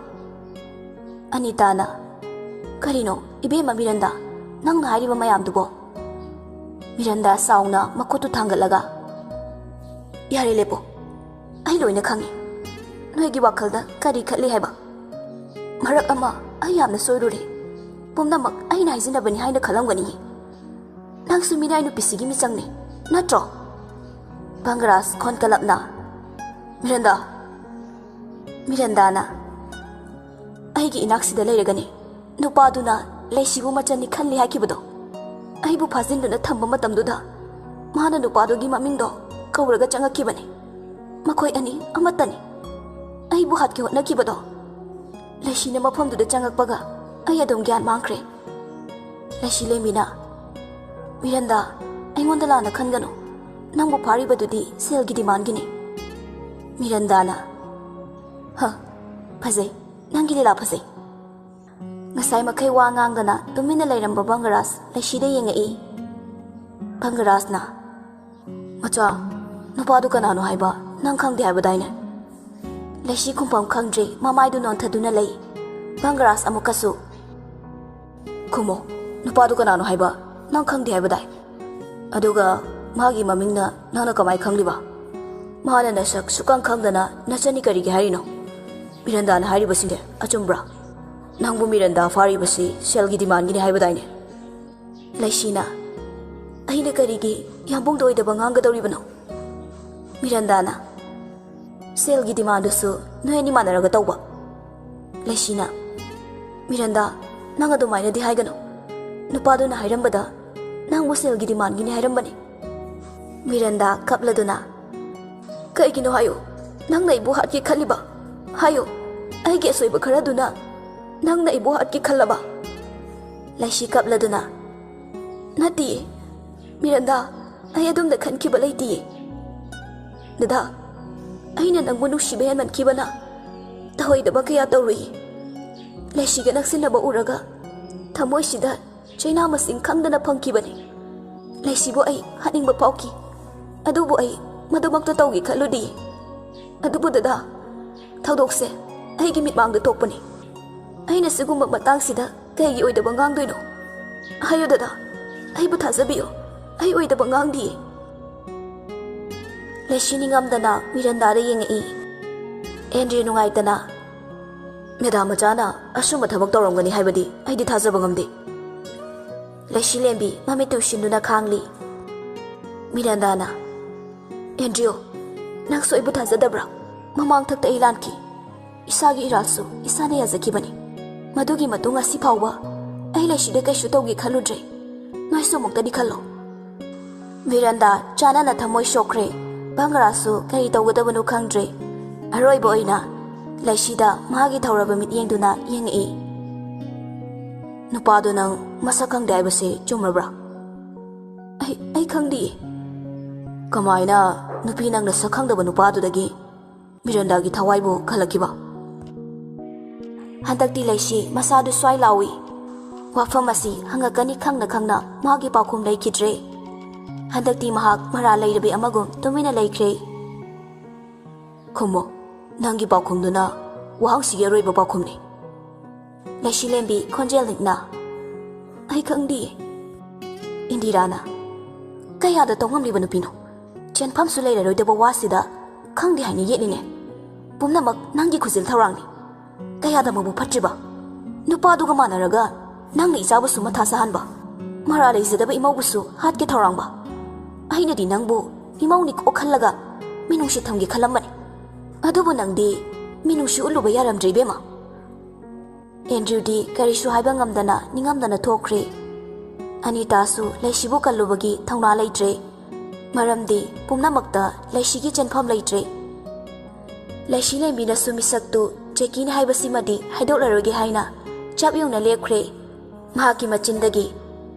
Anitana karino ibema Miranda nangna hairiba mayamdubo. Miranda sauna makotu thangalaga. Yare lepo. Ai loina khangi. Noigi wakhalda kari khatli haiba. Marak ama ai yamna soirure. Pumnamak ai naijinabani haina khalamgani. Nangsu minai nu pisigi mi changne. Natro. Bangaras khon kalapna. ꯃꯤꯔꯟꯗꯥ ꯃꯤꯔꯟꯗꯥꯅ ꯑꯩꯒꯤ ꯏꯅꯥꯛꯁꯤꯗ ꯂꯩꯔꯒꯅꯤ ꯅꯨꯄꯥꯗꯨꯅ ꯂꯩꯁꯤꯕꯨ ꯃꯆꯟꯅꯤ ꯈꯜꯂꯤ ꯍꯥꯏꯈꯤꯕꯗꯣ ꯑꯩꯕꯨ ꯐꯥꯖꯤꯟꯗꯨꯅ ꯊꯝꯕ ꯃꯇꯝꯗꯨꯗ ꯃꯥꯅ ꯅꯨꯄꯥꯗꯨꯒꯤ ꯃꯃꯤꯡꯗꯣ ꯀꯧꯔꯒ ꯆꯪꯉꯛꯈꯤꯕꯅꯤ ꯃꯈꯣꯏ ꯑꯅꯤ ꯑꯃꯠꯇꯅꯤ ꯑꯩꯕꯨ ꯍꯥꯠꯀꯦ ꯍꯣꯠꯅꯈꯤꯕꯗꯣ ꯂꯩꯁꯤꯅ ꯃꯐꯝꯗꯨꯗ ꯆꯪꯉꯛꯄꯒ ꯑꯩ ꯑꯗꯨꯝ ꯒ꯭ꯌꯥꯟ ꯃꯥꯡꯈ꯭ꯔꯦ ꯂꯩꯁꯤ ꯂꯦꯝꯕꯤꯅ ꯃꯤꯔꯟꯗꯥ ꯑꯩꯉꯣꯟꯗ ꯂꯥꯟꯅ ꯈꯟꯒꯅꯨ ꯅꯪꯕꯨ ꯐꯥꯔꯤꯕꯗꯨꯗꯤ ꯁꯦꯜꯒꯤ ꯗꯤꯃꯥꯟꯒꯤꯅꯤ ꯃꯤꯔꯟꯗꯥꯅ ꯐꯖꯩ ꯅꯪꯒꯤ ꯂꯤꯂꯥ ꯐꯖꯩ ꯉꯁꯥꯏ ꯃꯈꯩ ꯋꯥ ꯉꯥꯡꯗꯅ ꯇꯨꯃꯤꯟꯅ ꯂꯩꯔꯝꯕ ꯕꯪꯒꯔꯥꯖ ꯂꯩꯁꯤꯗ ꯌꯦꯡꯉꯛꯏ ꯕꯪꯒꯔꯥꯖꯅ ꯃꯆꯥ ꯅꯨꯄꯥꯗꯨ ꯀꯅꯥꯅꯣ ꯍꯥꯏꯕ ꯅꯪ ꯈꯪꯗꯦ ꯍꯥꯏꯕꯗꯥꯏꯅꯦ ꯂꯩꯁꯤ ꯈꯨꯝꯐꯝ ꯈꯪꯗ꯭ꯔꯤ ꯃꯃꯥꯏꯗꯨ ꯅꯣꯟꯊꯗꯨꯅ ꯂꯩ ꯕꯪꯒꯔꯥꯖ ꯑꯃꯨꯛꯀꯁꯨ ꯈꯨꯝꯃꯣ ꯅꯨꯄꯥꯗꯨ ꯀꯅꯥꯅꯣ ꯍꯥꯏꯕ ꯅꯪ ꯈꯪꯗꯦ ꯍꯥꯏꯕꯗꯥꯏ ꯑꯗꯨꯒ ꯃꯥꯒꯤ ꯃꯃꯤꯡꯅ ꯅꯪꯅ ꯀꯃꯥꯏ ꯈꯪꯂꯤꯕ ꯃꯥꯅ ꯅꯁꯛ ꯁꯨꯛꯈꯪ ꯈꯪꯗꯅ ꯅꯆꯟꯅꯤ ꯀꯔꯤꯒꯤ ꯍꯥꯏꯔꯤꯅꯣ ꯃꯤꯔꯟꯗꯥꯅ ꯍꯥꯏꯔꯤꯕꯁꯤꯡꯁꯦ ꯑꯆꯨꯝꯕ꯭ꯔꯥ ꯅꯪꯕꯨ ꯃꯤꯔꯟꯗꯥ ꯐꯥꯔꯤꯕꯁꯤ ꯁꯦꯜꯒꯤ ꯗꯤꯃꯥꯟꯒꯤꯅꯤ ꯍꯥꯏꯕꯗꯥꯏꯅꯦ ꯂꯩꯁꯤꯅ ꯑꯩꯅ ꯀꯔꯤꯒꯤ ꯌꯥꯝꯕꯨꯡꯗ ꯑꯣꯏꯗꯕ ꯉꯥꯡꯒꯗꯧꯔꯤꯕꯅꯣ ꯃꯤꯔꯟꯗꯥꯅ ꯁꯦꯜꯒꯤ ꯗꯤꯃꯥꯟꯗꯨꯁꯨ ꯅꯣꯏ ꯑꯅꯤ ꯃꯥꯟꯅꯔꯒ ꯇꯧꯕ ꯂꯩꯁꯤꯅ ꯃꯤꯔꯟꯗꯥ ꯅꯪ ꯑꯗꯨꯃꯥꯏꯅꯗꯤ ꯍꯥꯏꯒꯅꯨ ꯅꯨꯄꯥꯗꯨꯅ ꯍꯥꯏꯔꯝꯕꯗ ꯅꯪꯕꯨ ꯁꯦꯜꯒꯤ ꯗꯤꯃꯥꯟꯒꯤꯅꯤ ꯍꯥꯏꯔꯝꯕꯅꯤ ꯃꯤꯔꯟꯗꯥ ꯀꯞꯂꯗꯨꯅ ꯀꯩꯒꯤꯅꯣ ꯍꯥꯏꯌꯨ ꯅꯪꯅ ꯑꯩꯕꯨ ꯍꯥꯠꯀꯦ ꯈꯜꯂꯤꯕ ꯍꯥꯏꯌꯨ ꯑꯩꯒꯤ ꯑꯁꯣꯏꯕ ꯈꯔꯗꯨꯅ ꯅꯪꯅ ꯑꯩꯕꯨ ꯍꯥꯠꯀꯦ ꯈꯜꯂꯕ ꯂꯩꯁꯤ ꯀꯞꯂꯗꯨꯅ ꯅꯠꯇꯤꯌꯦ ꯃꯤꯔꯟꯗꯥ ꯑꯩ ꯑꯗꯨꯝꯅ ꯈꯟꯈꯤꯕ ꯂꯩꯇꯤꯌꯦ ꯗꯗꯥ ꯑꯩꯅ ꯅꯪꯕꯨ ꯅꯨꯡꯁꯤꯕ ꯍꯦꯟꯃꯟꯈꯤꯕꯅ ꯇꯧꯍꯩꯗꯕ ꯀꯌꯥ ꯇꯧꯔꯨꯏ ꯂꯩꯁꯤꯒ ꯅꯛꯁꯤꯟꯅꯕ ꯎꯔꯒ ꯊꯃꯣꯏꯁꯤꯗ ꯆꯩꯅꯥ ꯃꯁꯤꯡ ꯈꯪꯗꯅ ꯐꯪꯈꯤꯕꯅꯤ ꯂꯩꯁꯤꯕꯨ ꯑꯩ ꯍꯥꯠꯅꯤꯡꯕ ꯐꯥꯎꯈꯤ ꯑꯗꯨꯕꯨ ꯑꯩ ꯃꯗꯨꯃꯛꯇ ꯇꯧꯒꯦ ꯈꯜꯂꯨꯗꯤꯌꯦ ꯑꯗꯨꯕꯨ ꯗꯗꯥ ꯊꯧꯗꯣꯛꯁꯦ ꯑꯩꯒꯤ ꯃꯤꯠꯃꯥꯡꯗ ꯊꯣꯛꯄꯅꯤ ꯑꯩꯅ ꯁꯤꯒꯨꯝꯕ ꯃꯇꯥꯡꯁꯤꯗ ꯀꯩꯒꯤ ꯑꯣꯏꯗꯕ ꯉꯥꯡꯗꯣꯏꯅꯣ ꯍꯥꯏꯌꯨ ꯗꯗꯥ ꯑꯩꯕꯨ ꯊꯥꯖꯕꯤꯌꯨ ꯑꯩ ꯑꯣꯏꯗꯕ ꯉꯥꯡꯗꯤꯌꯦ ꯂꯩꯁꯤ ꯅꯤꯡꯉꯝꯗꯅ ꯃꯤꯔꯟꯗꯥꯗ ꯌꯦꯡꯉꯛꯏ ꯑꯦꯟꯗ꯭ꯔꯤ ꯅꯨꯡꯉꯥꯏꯇꯅ ꯃꯦꯗꯥꯝ ꯃꯆꯥꯅ ꯑꯁꯨꯝꯕ ꯊꯕꯛ ꯇꯧꯔꯝꯒꯅꯤ ꯍꯥꯏꯕꯗꯤ ꯑꯩꯗꯤ ꯊꯥꯖꯕ ꯉꯝꯗꯦ ꯂꯩꯁꯤ ꯂꯦꯝꯕꯤ ꯃꯃꯤꯠ ꯇꯨꯁꯤꯟꯗꯨꯅ ꯈꯥꯡꯂꯤ ꯃꯤꯔꯟꯗꯥꯅ ꯑꯦꯟꯗ꯭ꯔꯤꯌꯣ ꯅꯪꯁꯨ ꯑꯩꯕꯨ ꯊꯥꯖꯗꯕ꯭ꯔꯥ ꯃꯃꯥꯡ ꯊꯛꯇ ꯑꯩ ꯂꯥꯟꯈꯤ ꯏꯁꯥꯒꯤ ꯏꯔꯥꯜꯁꯨ ꯏꯁꯥꯅ ꯌꯥꯖꯈꯤꯕꯅꯤ ꯃꯗꯨꯒꯤ ꯃꯇꯨꯡ ꯉꯁꯤ ꯐꯥꯎꯕ ꯑꯩ ꯂꯩꯁꯤꯗ ꯀꯩꯁꯨ ꯇꯧꯒꯦ ꯈꯜꯂꯨꯗ꯭ꯔꯦ ꯅꯣꯏꯁꯨ ꯑꯃꯨꯛꯇꯗꯤ ꯈꯜꯂꯣ ꯃꯤꯔꯟꯗꯥ ꯆꯥꯅꯅ ꯊꯃꯣꯏ ꯁꯣꯛꯈ꯭ꯔꯦ ꯕꯪꯒꯔꯥꯖꯁꯨ ꯀꯔꯤ ꯇꯧꯒꯗꯕꯅꯣ ꯈꯪꯗ꯭ꯔꯦ ꯑꯔꯣꯏꯕ ꯑꯣꯏꯅ ꯂꯩꯁꯤꯗ ꯃꯥꯒꯤ ꯊꯧꯔꯕ ꯃꯤꯠꯌꯦꯡꯗꯨꯅ ꯌꯦꯡꯉꯛꯏ ꯅꯨꯄꯥꯗꯣ ꯅꯪ ꯃꯁꯛ ꯈꯪꯗꯦ ꯍꯥꯏꯕꯁꯤ ꯆꯨꯝꯃꯕ꯭ꯔꯥ ꯑꯩ ꯈꯪꯗꯤꯌꯦ ꯀꯃꯥꯏꯅ ꯅꯨꯄꯤ ꯅꯪꯅ ꯁꯛ ꯈꯪꯗꯕ ꯅꯨꯄꯥꯗꯨꯗꯒꯤ ꯃꯤꯔꯟꯗꯥꯒꯤ ꯊꯋꯥꯏꯕꯨ ꯈꯜꯂꯛꯈꯤꯕ ꯍꯟꯗꯛꯇꯤ ꯂꯩꯁꯤ ꯃꯁꯥꯗꯨ ꯁ꯭ꯋꯥꯏ ꯂꯥꯎꯏ ꯋꯥꯐꯝ ꯑꯁꯤ ꯍꯪꯉꯛꯀꯅꯤ ꯈꯪꯅ ꯈꯪꯅ ꯃꯥꯒꯤ ꯄꯥꯎꯈꯨꯝ ꯂꯩꯈꯤꯗ꯭ꯔꯦ ꯍꯟꯗꯛꯇꯤ ꯃꯍꯥꯛ ꯃꯔꯥꯜ ꯂꯩꯔꯕꯤ ꯑꯃꯒꯨꯝ ꯇꯨꯃꯤꯟꯅ ꯂꯩꯈ꯭ꯔꯦ ꯈꯨꯝꯃꯣ ꯅꯪꯒꯤ ꯄꯥꯎꯈꯨꯝꯗꯨꯅ ꯋꯥꯍꯪꯁꯤꯒꯤ ꯑꯔꯣꯏꯕ ꯄꯥꯎꯈꯨꯝꯅꯤ ꯂꯩꯁꯤ ꯂꯦꯝꯕꯤ ꯈꯣꯟꯖꯦꯜ ꯅꯤꯛꯅ ꯑꯩ ꯈꯪꯗꯤꯌꯦ ꯏꯟꯗꯤꯔꯥꯅ ꯀꯌꯥꯗ ꯇꯧꯉꯝꯂꯤꯕ ꯅꯨꯄꯤꯅꯣ ꯆꯦꯟꯐꯝꯁꯨ ꯂꯩꯔꯔꯣꯏꯗꯕ ꯋꯥꯁꯤꯗ ꯈꯪꯗꯦ ꯍꯥꯏꯅ ꯌꯦꯠꯂꯤꯅꯦ ꯄꯨꯝꯅꯃꯛ ꯅꯪꯒꯤ ꯈꯨꯖꯤꯜ ꯊꯧꯔꯥꯡꯅꯤ ꯀꯌꯥꯗ ꯃꯕꯨ ꯐꯠꯇ꯭ꯔꯤꯕ ꯅꯨꯄꯥꯗꯨꯒ ꯃꯥꯟꯅꯔꯒ ꯅꯪꯅ ꯏꯆꯥꯕꯨꯁꯨ ꯃꯊꯥ ꯁꯥꯍꯟꯕ ꯃꯔꯥ ꯂꯩꯖꯗꯕ ꯏꯃꯧꯕꯨꯁꯨ ꯍꯥꯠꯀꯦ ꯊꯧꯔꯥꯡꯕ ꯑꯩꯅꯗꯤ ꯅꯪꯕꯨ ꯏꯃꯧꯅꯤ ꯀꯣꯛ ꯈꯜꯂꯒ ꯃꯤꯅꯨꯡꯁꯤ ꯊꯝꯒꯦ ꯈꯜꯂꯝꯕꯅꯤ ꯑꯗꯨꯕꯨ ꯅꯪꯗꯤ ꯃꯤꯅꯨꯡꯁꯤ ꯎꯠꯂꯨꯕ ꯌꯥꯔꯝꯗ꯭ꯔꯦ ꯏꯕꯦꯝꯃ ꯑꯦꯟꯗ꯭ꯔꯌꯨꯗꯤ ꯀꯔꯤꯁꯨ ꯍꯥꯏꯕ ꯉꯝꯗꯅ ꯅꯤꯡꯉꯝꯗꯅ ꯊꯣꯛꯈ꯭ꯔꯦ ꯑꯅꯤꯇꯥꯁꯨ ꯂꯩꯁꯤꯕꯨ ꯀꯜꯂꯨꯕꯒꯤ ꯊꯧꯅꯥ ꯂꯩꯇ꯭ꯔꯦ ꯃꯔꯝꯗꯤ ꯄꯨꯝꯅꯃꯛꯇ ꯂꯩꯁꯤꯒꯤ ꯆꯦꯟꯐꯝ ꯂꯩꯇ꯭ꯔꯦ ꯂꯩꯁꯤ ꯂꯦꯝꯕꯤꯅꯁꯨ ꯃꯤꯁꯛꯇꯨ ꯖꯦꯀꯤꯅꯤ ꯍꯥꯏꯕꯁꯤꯃꯗꯤ ꯍꯥꯏꯗꯣꯛꯂꯔꯣꯏꯒꯦ ꯍꯥꯏꯅ ꯆꯞ ꯌꯨꯡꯅ ꯂꯦꯞꯈ꯭ꯔꯦ ꯃꯍꯥꯛꯀꯤ ꯃꯆꯤꯟꯗꯒꯤ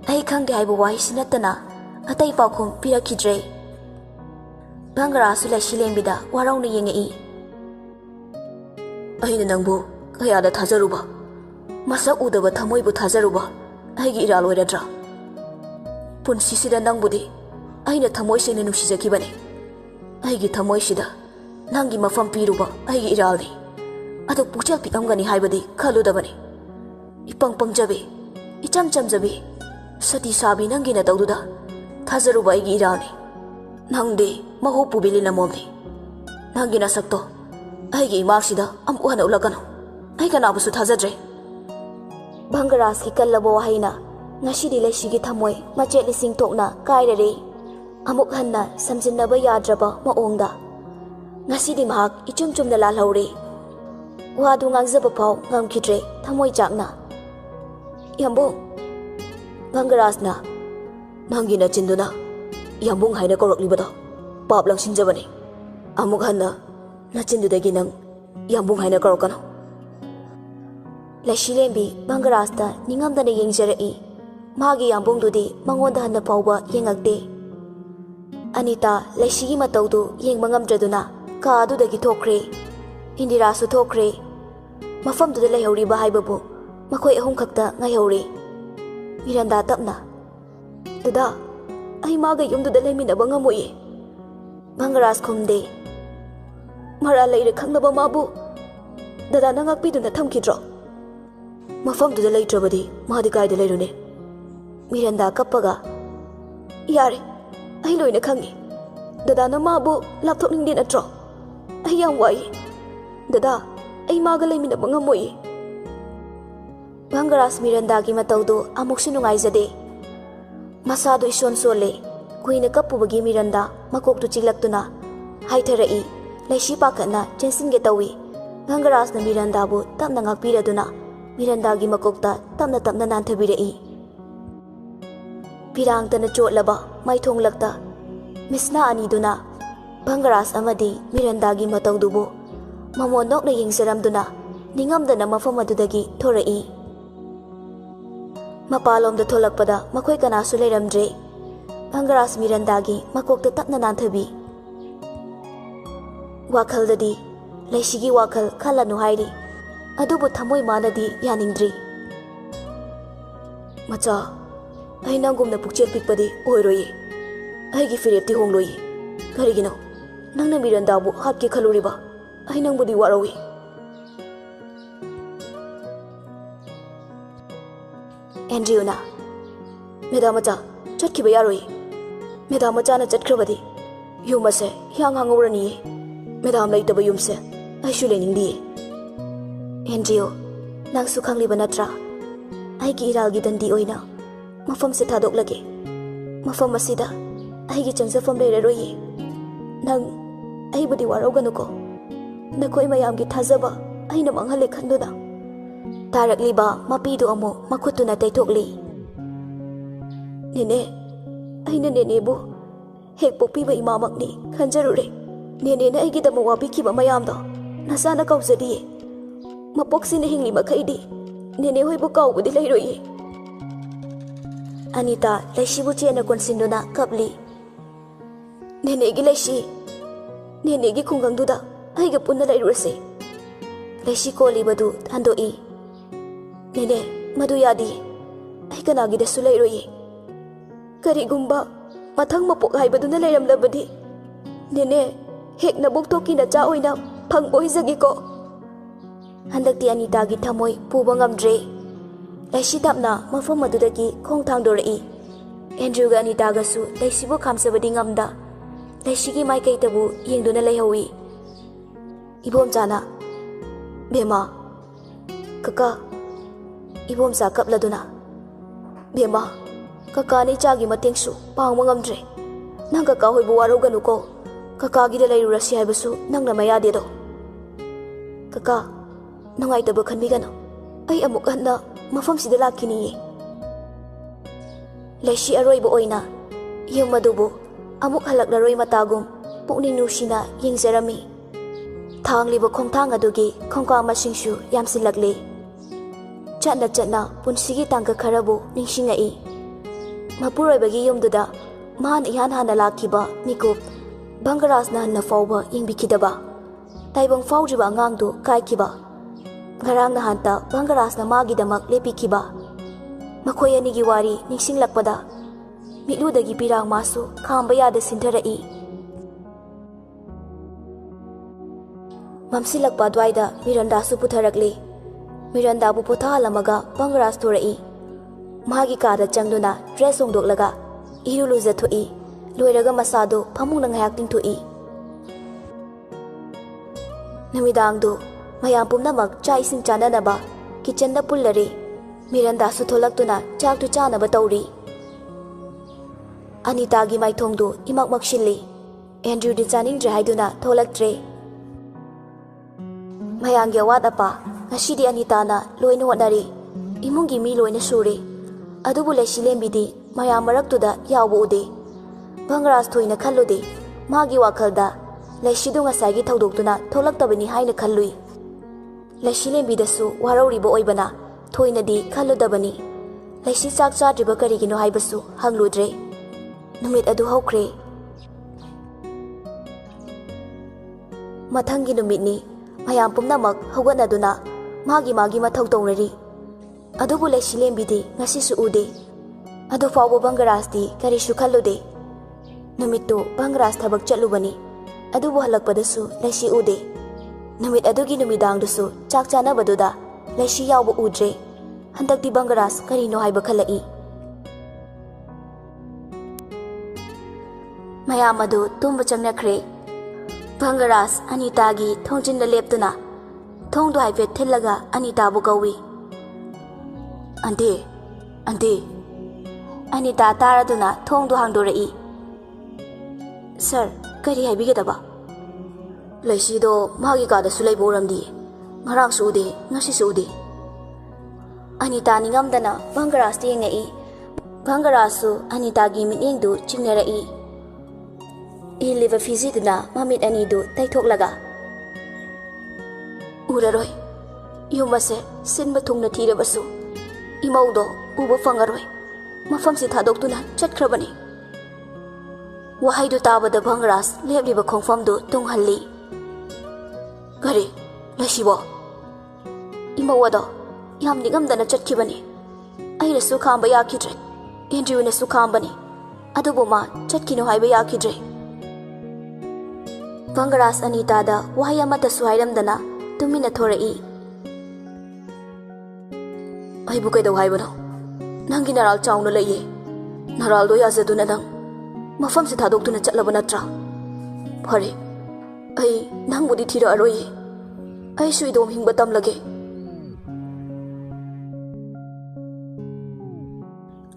ꯑꯩ ꯈꯪꯗꯦ ꯍꯥꯏꯕ ꯋꯥꯍꯩꯁꯤ ꯅꯠꯇꯅ ꯑꯇꯩ ꯄꯥꯎꯈꯨꯝ ꯄꯤꯔꯛꯈꯤꯗ꯭ꯔꯦ ꯕꯪꯒꯔꯥꯁꯨ ꯂꯩꯁꯤ ꯂꯦꯝꯕꯤꯗ ꯋꯥꯔꯧꯅ ꯌꯦꯡꯉꯛꯏ ꯑꯩꯅ ꯅꯪꯕꯨ ꯀꯌꯥꯗ ꯊꯥꯖꯔꯨꯕ ꯃꯁꯛ ꯎꯗꯕ ꯊꯃꯣꯏꯕꯨ ꯊꯥꯖꯔꯨꯕ ꯑꯩꯒꯤ ꯏꯔꯥꯜ ꯑꯣꯏꯔꯗ꯭ꯔꯥ ꯄꯨꯟꯁꯤꯁꯤꯗ ꯅꯪꯕꯨꯗꯤ ꯑꯩꯅ ꯊꯃꯣꯏ ꯁꯦꯡꯅ ꯅꯨꯡꯁꯤꯖꯈꯤꯕꯅꯤ ꯑꯩꯒꯤ ꯊꯃꯣꯏꯁꯤꯗ ꯅꯪꯒꯤ ꯃꯐꯝ ꯄꯤꯔꯨꯕ ꯑꯩꯒꯤ ꯏꯔꯥꯜꯅꯤ ꯑꯗꯨ ꯄꯨꯛꯆꯦꯜ ꯄꯤꯛꯑꯝꯒꯅꯤ ꯍꯥꯏꯕꯗꯤ ꯈꯜꯂꯨꯗꯕꯅꯤ ꯏꯄꯪ ꯄꯪꯖꯕꯤ ꯏꯆꯝ ꯆꯝꯖꯕꯤ ꯁꯇꯤ ꯁꯥꯕꯤ ꯅꯪꯒꯤ ꯅꯇꯧꯗꯨꯗ ꯊꯥꯖꯔꯨꯕ ꯑꯩꯒꯤ ꯏꯔꯥꯜꯅꯤ ꯅꯪꯗꯤ ꯃꯍꯨ ꯄꯨꯕꯤ ꯂꯤꯂꯝꯃꯣꯝꯅꯤ ꯅꯪꯒꯤ ꯅꯁꯛꯇꯣ ꯑꯩꯒꯤ ꯏꯃꯥꯡꯁꯤꯗ ꯑꯃꯨꯛ ꯍꯟꯅ ꯎꯠꯂꯛꯀꯅꯨ ꯑꯩ ꯀꯅꯥꯕꯨꯁꯨ ꯊꯥꯖꯗ꯭ꯔꯦ ꯕꯪꯒꯔꯥꯖꯀꯤ ꯀꯜꯂꯕ ꯋꯥꯍꯩꯅ ꯉꯁꯤꯗꯤ ꯂꯩꯁꯤꯒꯤ ꯊꯃꯣꯏ ꯃꯆꯦꯠ ꯂꯤꯁꯤꯡ ꯊꯣꯛꯅ ꯀꯥꯏꯔꯔꯦ ꯑꯃꯨꯛ ꯍꯟꯅ ꯁꯝꯖꯤꯟꯅꯕ ꯌꯥꯗ꯭ꯔꯕ ꯃꯑꯣꯡꯗ ngasi di mahak ichum chum na lalhore. Wadu ngangjaba phaw ngamkhidre thamoi chakna. Yambung Bangarasna nangi na chinduna yambung haina koroklibado pap langsinjabani amuk hanna na chindudagi nang yambung haina korokano. Laishilembi Bangarasta ningamdana yengjarai magi yambung dudi mangonda hanna phawba yengakte. Anita laishigi mataudu yengba ngamdraduna ka adudagi thokre. Indira su thokre. Mafamduda laihoriba haibabu makhoi ahum khakta ngaihori. Miranda tapna dada ai maga yumduda laiminaba ngamoye. Bangaras khumde mara leire khangnaba mabu dada nangakpiduna thamkidro. Mafamduda leitrabadi madi kaida leirune. Miranda kappaga yare ai loina khangi dada na mabu lapthokningde natro ai yam wai dada ai maga laiminaba ngamoye. Bangaras Miranda ki mataudo amuksu nungaijade. Masado ison sole kuina kapubagi Miranda makoktu chiglaktuna haitharai laishi pakatna chensinge tawi. Bangaras na Miranda bu tapna ngakpiraduna Miranda gi makokta tapna nanthabirai. Pirangtana chotlaba maithonglakta misna aniduna Bangaras amadi Miranda gi mataudubu mamonokna yengsaramduna ningamdana mafam adudagi thorai. Mapalomda tholakpada makhoi kanasu leiramdre. Bangaras Miranda gi makokta tapna nanthabi. Wakhaldadi laishigi wakhal khalanu hairi adubu thamoi manadi yaningdri. Macha ai nangumna pukchel pikpadi oiroye aigi firepti hongloye karigino nangna Miranda bu hatke khaluriba ai nangbudi warawi. Andrew na Medamacha chatkiba yaroi. Medamacha na chatkrabadi yumase hyang hangorani. Medam laitaba yumse aishu leningdi. Andrew nang su khangliba natra aigi iralgi dandi oina mafam se thadoklage. Mafam asida aigi changjafam leiraroye. Nang aibudi warauganuko nakoi mayamgi thajaba aina manghale khanduna. Tarakliba mapidu amo makutuna taitokli. Nene aina nenebu hek pokpiba imamakni khanjarure. Nene na aigidama wabikiba mayamdo nasana kaujadiye. Mapoksina hingli makhaidi nene hoibu kaubudi leiroye. Anita laishibu chena konsinduna kapli. Nene gi laishi nene gi khungangduda aiga punna leirurase. Laishi kolibadu handoi. Nene madu yadi ai kanagi dasu leiroye. Karigumba mathang mapok haibaduna leiramlabadi nene hek nabok toki na cha oina phangboy jagiko. Handakti Anita gi thamoi puba ngamdre. Laishi tapna mafam adudagi khongthangdorai. Andrew ga Anita ga su laisibu khamsabadi ngamda laishi gi maikai tabu yengduna leihawi. Ibom chana bema kaka ibom sa kapladuna bema kaka ni chagi matengsu pangma ngamdre. Nang kaka hoibu warauganuko kaka gi da leirurasi haibasu nangna mayade do. Kaka nangaitaba khanbigano ai amuk hanna mafam sida lakini. Laishi aroiba oina yum madubu amuk halaklaroi matagum pukning nusina yengjarami. Thangliba khongthang adugi khongka masingsu yamsilakle. Chatna punsigi tangka kharabu ningsingai. Mapuroibagi yumduda man ihan hana lakiba mikup Bangaras na hanna fawba yengbikidaba. Taibang fawjiba angangdu kaikiba. Ngarang na hanta Bangaras na magidamak lepikiba. Makhoi anigi wari ningsinglakpada mitludagi pirang masu khamba yada sintharai. Mamsilakpa dwaida Miranda su putharakle. Miranda bu pothalamaga Bangaras thorai. Magi kada changduna dress hongdoklaga iruluja thoi. Loiraga masado phamungna ngayak tingthoi. Namidangdu mayam pumnamak cha ising chananaba kitchen da pullare. Miranda su tholaktuna chak tu chanaba tauri. Anita gi maithongdu imak makshilli. Andrew di chaningdre haiduna tholaktre. ꯃꯌꯥꯝꯒꯤ ꯑꯋꯥꯠ ꯑꯄꯥ ꯉꯁꯤꯗꯤ ꯑꯅꯤꯇꯥꯅ ꯂꯣꯏꯅ ꯍꯣꯠꯅꯔꯤ ꯏꯃꯨꯡꯒꯤ ꯃꯤ ꯂꯣꯏꯅ ꯁꯨꯔꯤ ꯑꯗꯨꯕꯨ ꯂꯩꯁꯤꯂꯦꯝꯕꯤꯗꯤ ꯃꯌꯥꯝ ꯃꯔꯛꯇꯨꯗ ꯌꯥꯎꯕ ꯎꯗꯦ ꯕꯪꯒꯔꯥꯖ ꯊꯣꯏꯅ ꯈꯜꯂꯨꯗꯦ ꯃꯥꯒꯤ ꯋꯥꯈꯜꯗ ꯂꯩꯁꯤꯗꯨ ꯉꯁꯥꯏꯒꯤ ꯊꯧꯗꯣꯛꯇꯨꯅ ꯊꯣꯛꯂꯛꯇꯕꯅꯤ ꯍꯥꯏꯅ ꯈꯜꯂꯨꯏ ꯂꯩꯁꯤꯂꯦꯝꯕꯤꯗꯁꯨ ꯋꯥꯔꯧꯔꯤꯕ ꯑꯣꯏꯕꯅ ꯊꯣꯏꯅꯗꯤ ꯈꯜꯂꯨꯗꯕꯅꯤ ꯂꯩꯁꯤ ꯆꯥꯛ ꯆꯥꯗ꯭ꯔꯤꯕ ꯀꯔꯤꯒꯤꯅꯣ ꯍꯥꯏꯕꯁꯨ ꯍꯪꯂꯨꯗ꯭ꯔꯦ ꯅꯨꯃꯤꯠ ꯑꯗꯨ ꯍꯧꯈ꯭ꯔꯦ ꯃꯊꯪꯒꯤ ꯅꯨꯃꯤꯠꯅꯤ ꯃꯌꯥꯝ ꯄꯨꯝꯅꯃꯛ ꯍꯧꯒꯠꯅꯗꯨꯅ ꯃꯥꯒꯤ ꯃꯊꯧ ꯇꯧꯅꯔꯤ ꯑꯗꯨꯕꯨ ꯂꯩꯁꯤꯂꯦꯝꯕꯤꯗꯤ ꯉꯁꯤꯁꯨ ꯎꯗꯦ ꯑꯗꯨꯐꯥꯎꯕ ꯕꯪꯒꯔꯥꯖꯗꯤ ꯀꯔꯤꯁꯨ ꯈꯜꯂꯨꯗꯦ ꯅꯨꯃꯤꯠꯇꯨ ꯕꯪꯒꯔꯥꯖ ꯊꯕꯛ ꯆꯠꯂꯨꯕꯅꯤ ꯑꯗꯨꯕꯨ ꯍꯜꯂꯛꯄꯗꯁꯨ ꯂꯩꯁꯤ ꯎꯗꯦ ꯅꯨꯃꯤꯠ ꯑꯗꯨꯒꯤ ꯅꯨꯃꯤꯗꯥꯡꯗꯨꯁꯨ ꯆꯥꯛ ꯆꯥꯅꯕꯗꯨꯗ ꯂꯩꯁꯤ ꯌꯥꯎꯕ ꯎꯗ꯭ꯔꯦ ꯍꯟꯗꯛꯇꯤ ꯕꯪꯒꯔꯥꯖ ꯀꯔꯤꯅꯣ ꯍꯥꯏꯕ ꯈꯜꯂꯛꯏ ꯃꯌꯥꯝ ꯑꯗꯨ ꯇꯨꯝꯕ ꯆꯪꯅꯈ꯭ꯔꯦ ꯕꯪꯒꯔꯥꯖ ꯑꯅꯤꯇꯥꯒꯤ ꯊꯣꯡꯖꯤꯟꯗ ꯂꯦꯞꯇꯨꯅ ꯊꯣꯡꯗꯣ ꯍꯥꯏꯐꯦꯠ ꯊꯤꯜꯂꯒ ꯑꯅꯤꯇꯥꯕꯨ ꯀꯧꯏ ꯑꯟꯇꯤ ꯑꯟꯇꯤ ꯑꯅꯤꯇꯥ ꯇꯥꯔꯗꯨꯅ ꯊꯣꯡꯗꯣ ꯍꯥꯡꯗꯣꯔꯛꯏ ꯁꯔ ꯀꯔꯤ ꯍꯥꯏꯕꯤꯒꯗꯕ ꯂꯩꯁꯤꯗꯣ ꯃꯥꯒꯤ ꯀꯥꯗꯁꯨ ꯂꯩꯕ ꯎꯔꯝꯗꯤꯌꯦ ꯉꯔꯥꯡꯁꯨ ꯎꯗꯦ ꯉꯁꯤꯁꯨ ꯎꯗꯦ ꯑꯅꯤꯇꯥ ꯅꯤꯡꯉꯝꯗꯅ ꯕꯪꯒꯔꯥꯖꯇ ꯌꯦꯡꯉꯛꯏ ꯕꯪꯒꯔꯥꯖꯁꯨ ꯑꯅꯤꯇꯥꯒꯤ ꯃꯤꯠꯌꯦꯡꯗꯨ ꯆꯤꯡꯅꯔꯛꯏ ꯏꯜꯂꯤꯕ ꯐꯤꯖꯤꯗꯨꯅ ꯃꯃꯤꯠ ꯑꯅꯤꯗꯨ ꯇꯩꯊꯣꯛꯂꯒ ꯎꯔꯔꯣꯏ ꯌꯨꯝ ꯑꯁꯦ ꯁꯤꯟꯕ ꯊꯨꯡꯅ ꯊꯤꯔꯕꯁꯨ ꯏꯃꯧꯗꯣ ꯎꯕ ꯐꯪꯉꯔꯣꯏ ꯃꯐꯝꯁꯤ ꯊꯥꯗꯣꯛꯇꯨꯅ ꯆꯠꯈ꯭ꯔꯕꯅꯤ ꯋꯥꯍꯩꯗꯨ ꯇꯥꯕꯗ ꯕꯪꯒꯔꯥꯖ ꯂꯦꯞꯂꯤꯕ ꯈꯣꯡꯐꯝꯗꯨ ꯇꯨꯡꯍꯜꯂꯤ ꯀꯔꯤ ꯂꯩꯁꯤꯕꯣ ꯏꯃꯧ ꯑꯗꯣ ꯌꯥꯝ ꯅꯤꯡꯉꯝꯗꯅ ꯆꯠꯈꯤꯕꯅꯤ ꯑꯩꯅꯁꯨ ꯈꯥꯝꯕ ꯌꯥꯈꯤꯗ꯭ꯔꯦ ꯑꯦꯟꯗ꯭ꯔꯌꯨꯅꯁꯨ ꯈꯥꯝꯕꯅꯤ ꯑꯗꯨꯕꯨ ꯃꯥ ꯆꯠꯈꯤꯅꯨ ꯍꯥꯏꯕ ꯌꯥꯈꯤꯗ꯭ꯔꯦ ꯕꯪꯒꯔꯥꯖ ꯑꯅꯤꯇꯥꯗ ꯋꯥꯍꯩ ꯑꯃꯠꯇꯁꯨ ꯍꯥꯏꯔꯝꯗꯅ ꯇꯨꯃꯤꯟꯅ ꯊꯣꯔꯛꯏ ꯑꯩꯕꯨ ꯀꯩꯗꯧ ꯍꯥꯏꯕꯅꯣ ꯅꯪꯒꯤ ꯅꯔꯥꯜ ꯆꯥꯎꯅ ꯂꯩꯌꯦ ꯅꯔꯥꯜꯗꯣ ꯌꯥꯖꯗꯨꯅ ꯅꯪ ꯃꯐꯝꯁꯤ ꯊꯥꯗꯣꯛꯇꯨꯅ ꯆꯠꯂꯕ ꯅꯠꯇ꯭ꯔꯥ ꯐꯔꯦ ꯑꯩ ꯅꯪꯕꯨꯗꯤ ꯊꯤꯔꯛꯑꯔꯣꯏꯌꯦ ꯑꯩꯁꯨ ꯏꯗꯣꯝ ꯍꯤꯡꯕ ꯇꯝꯂꯒꯦ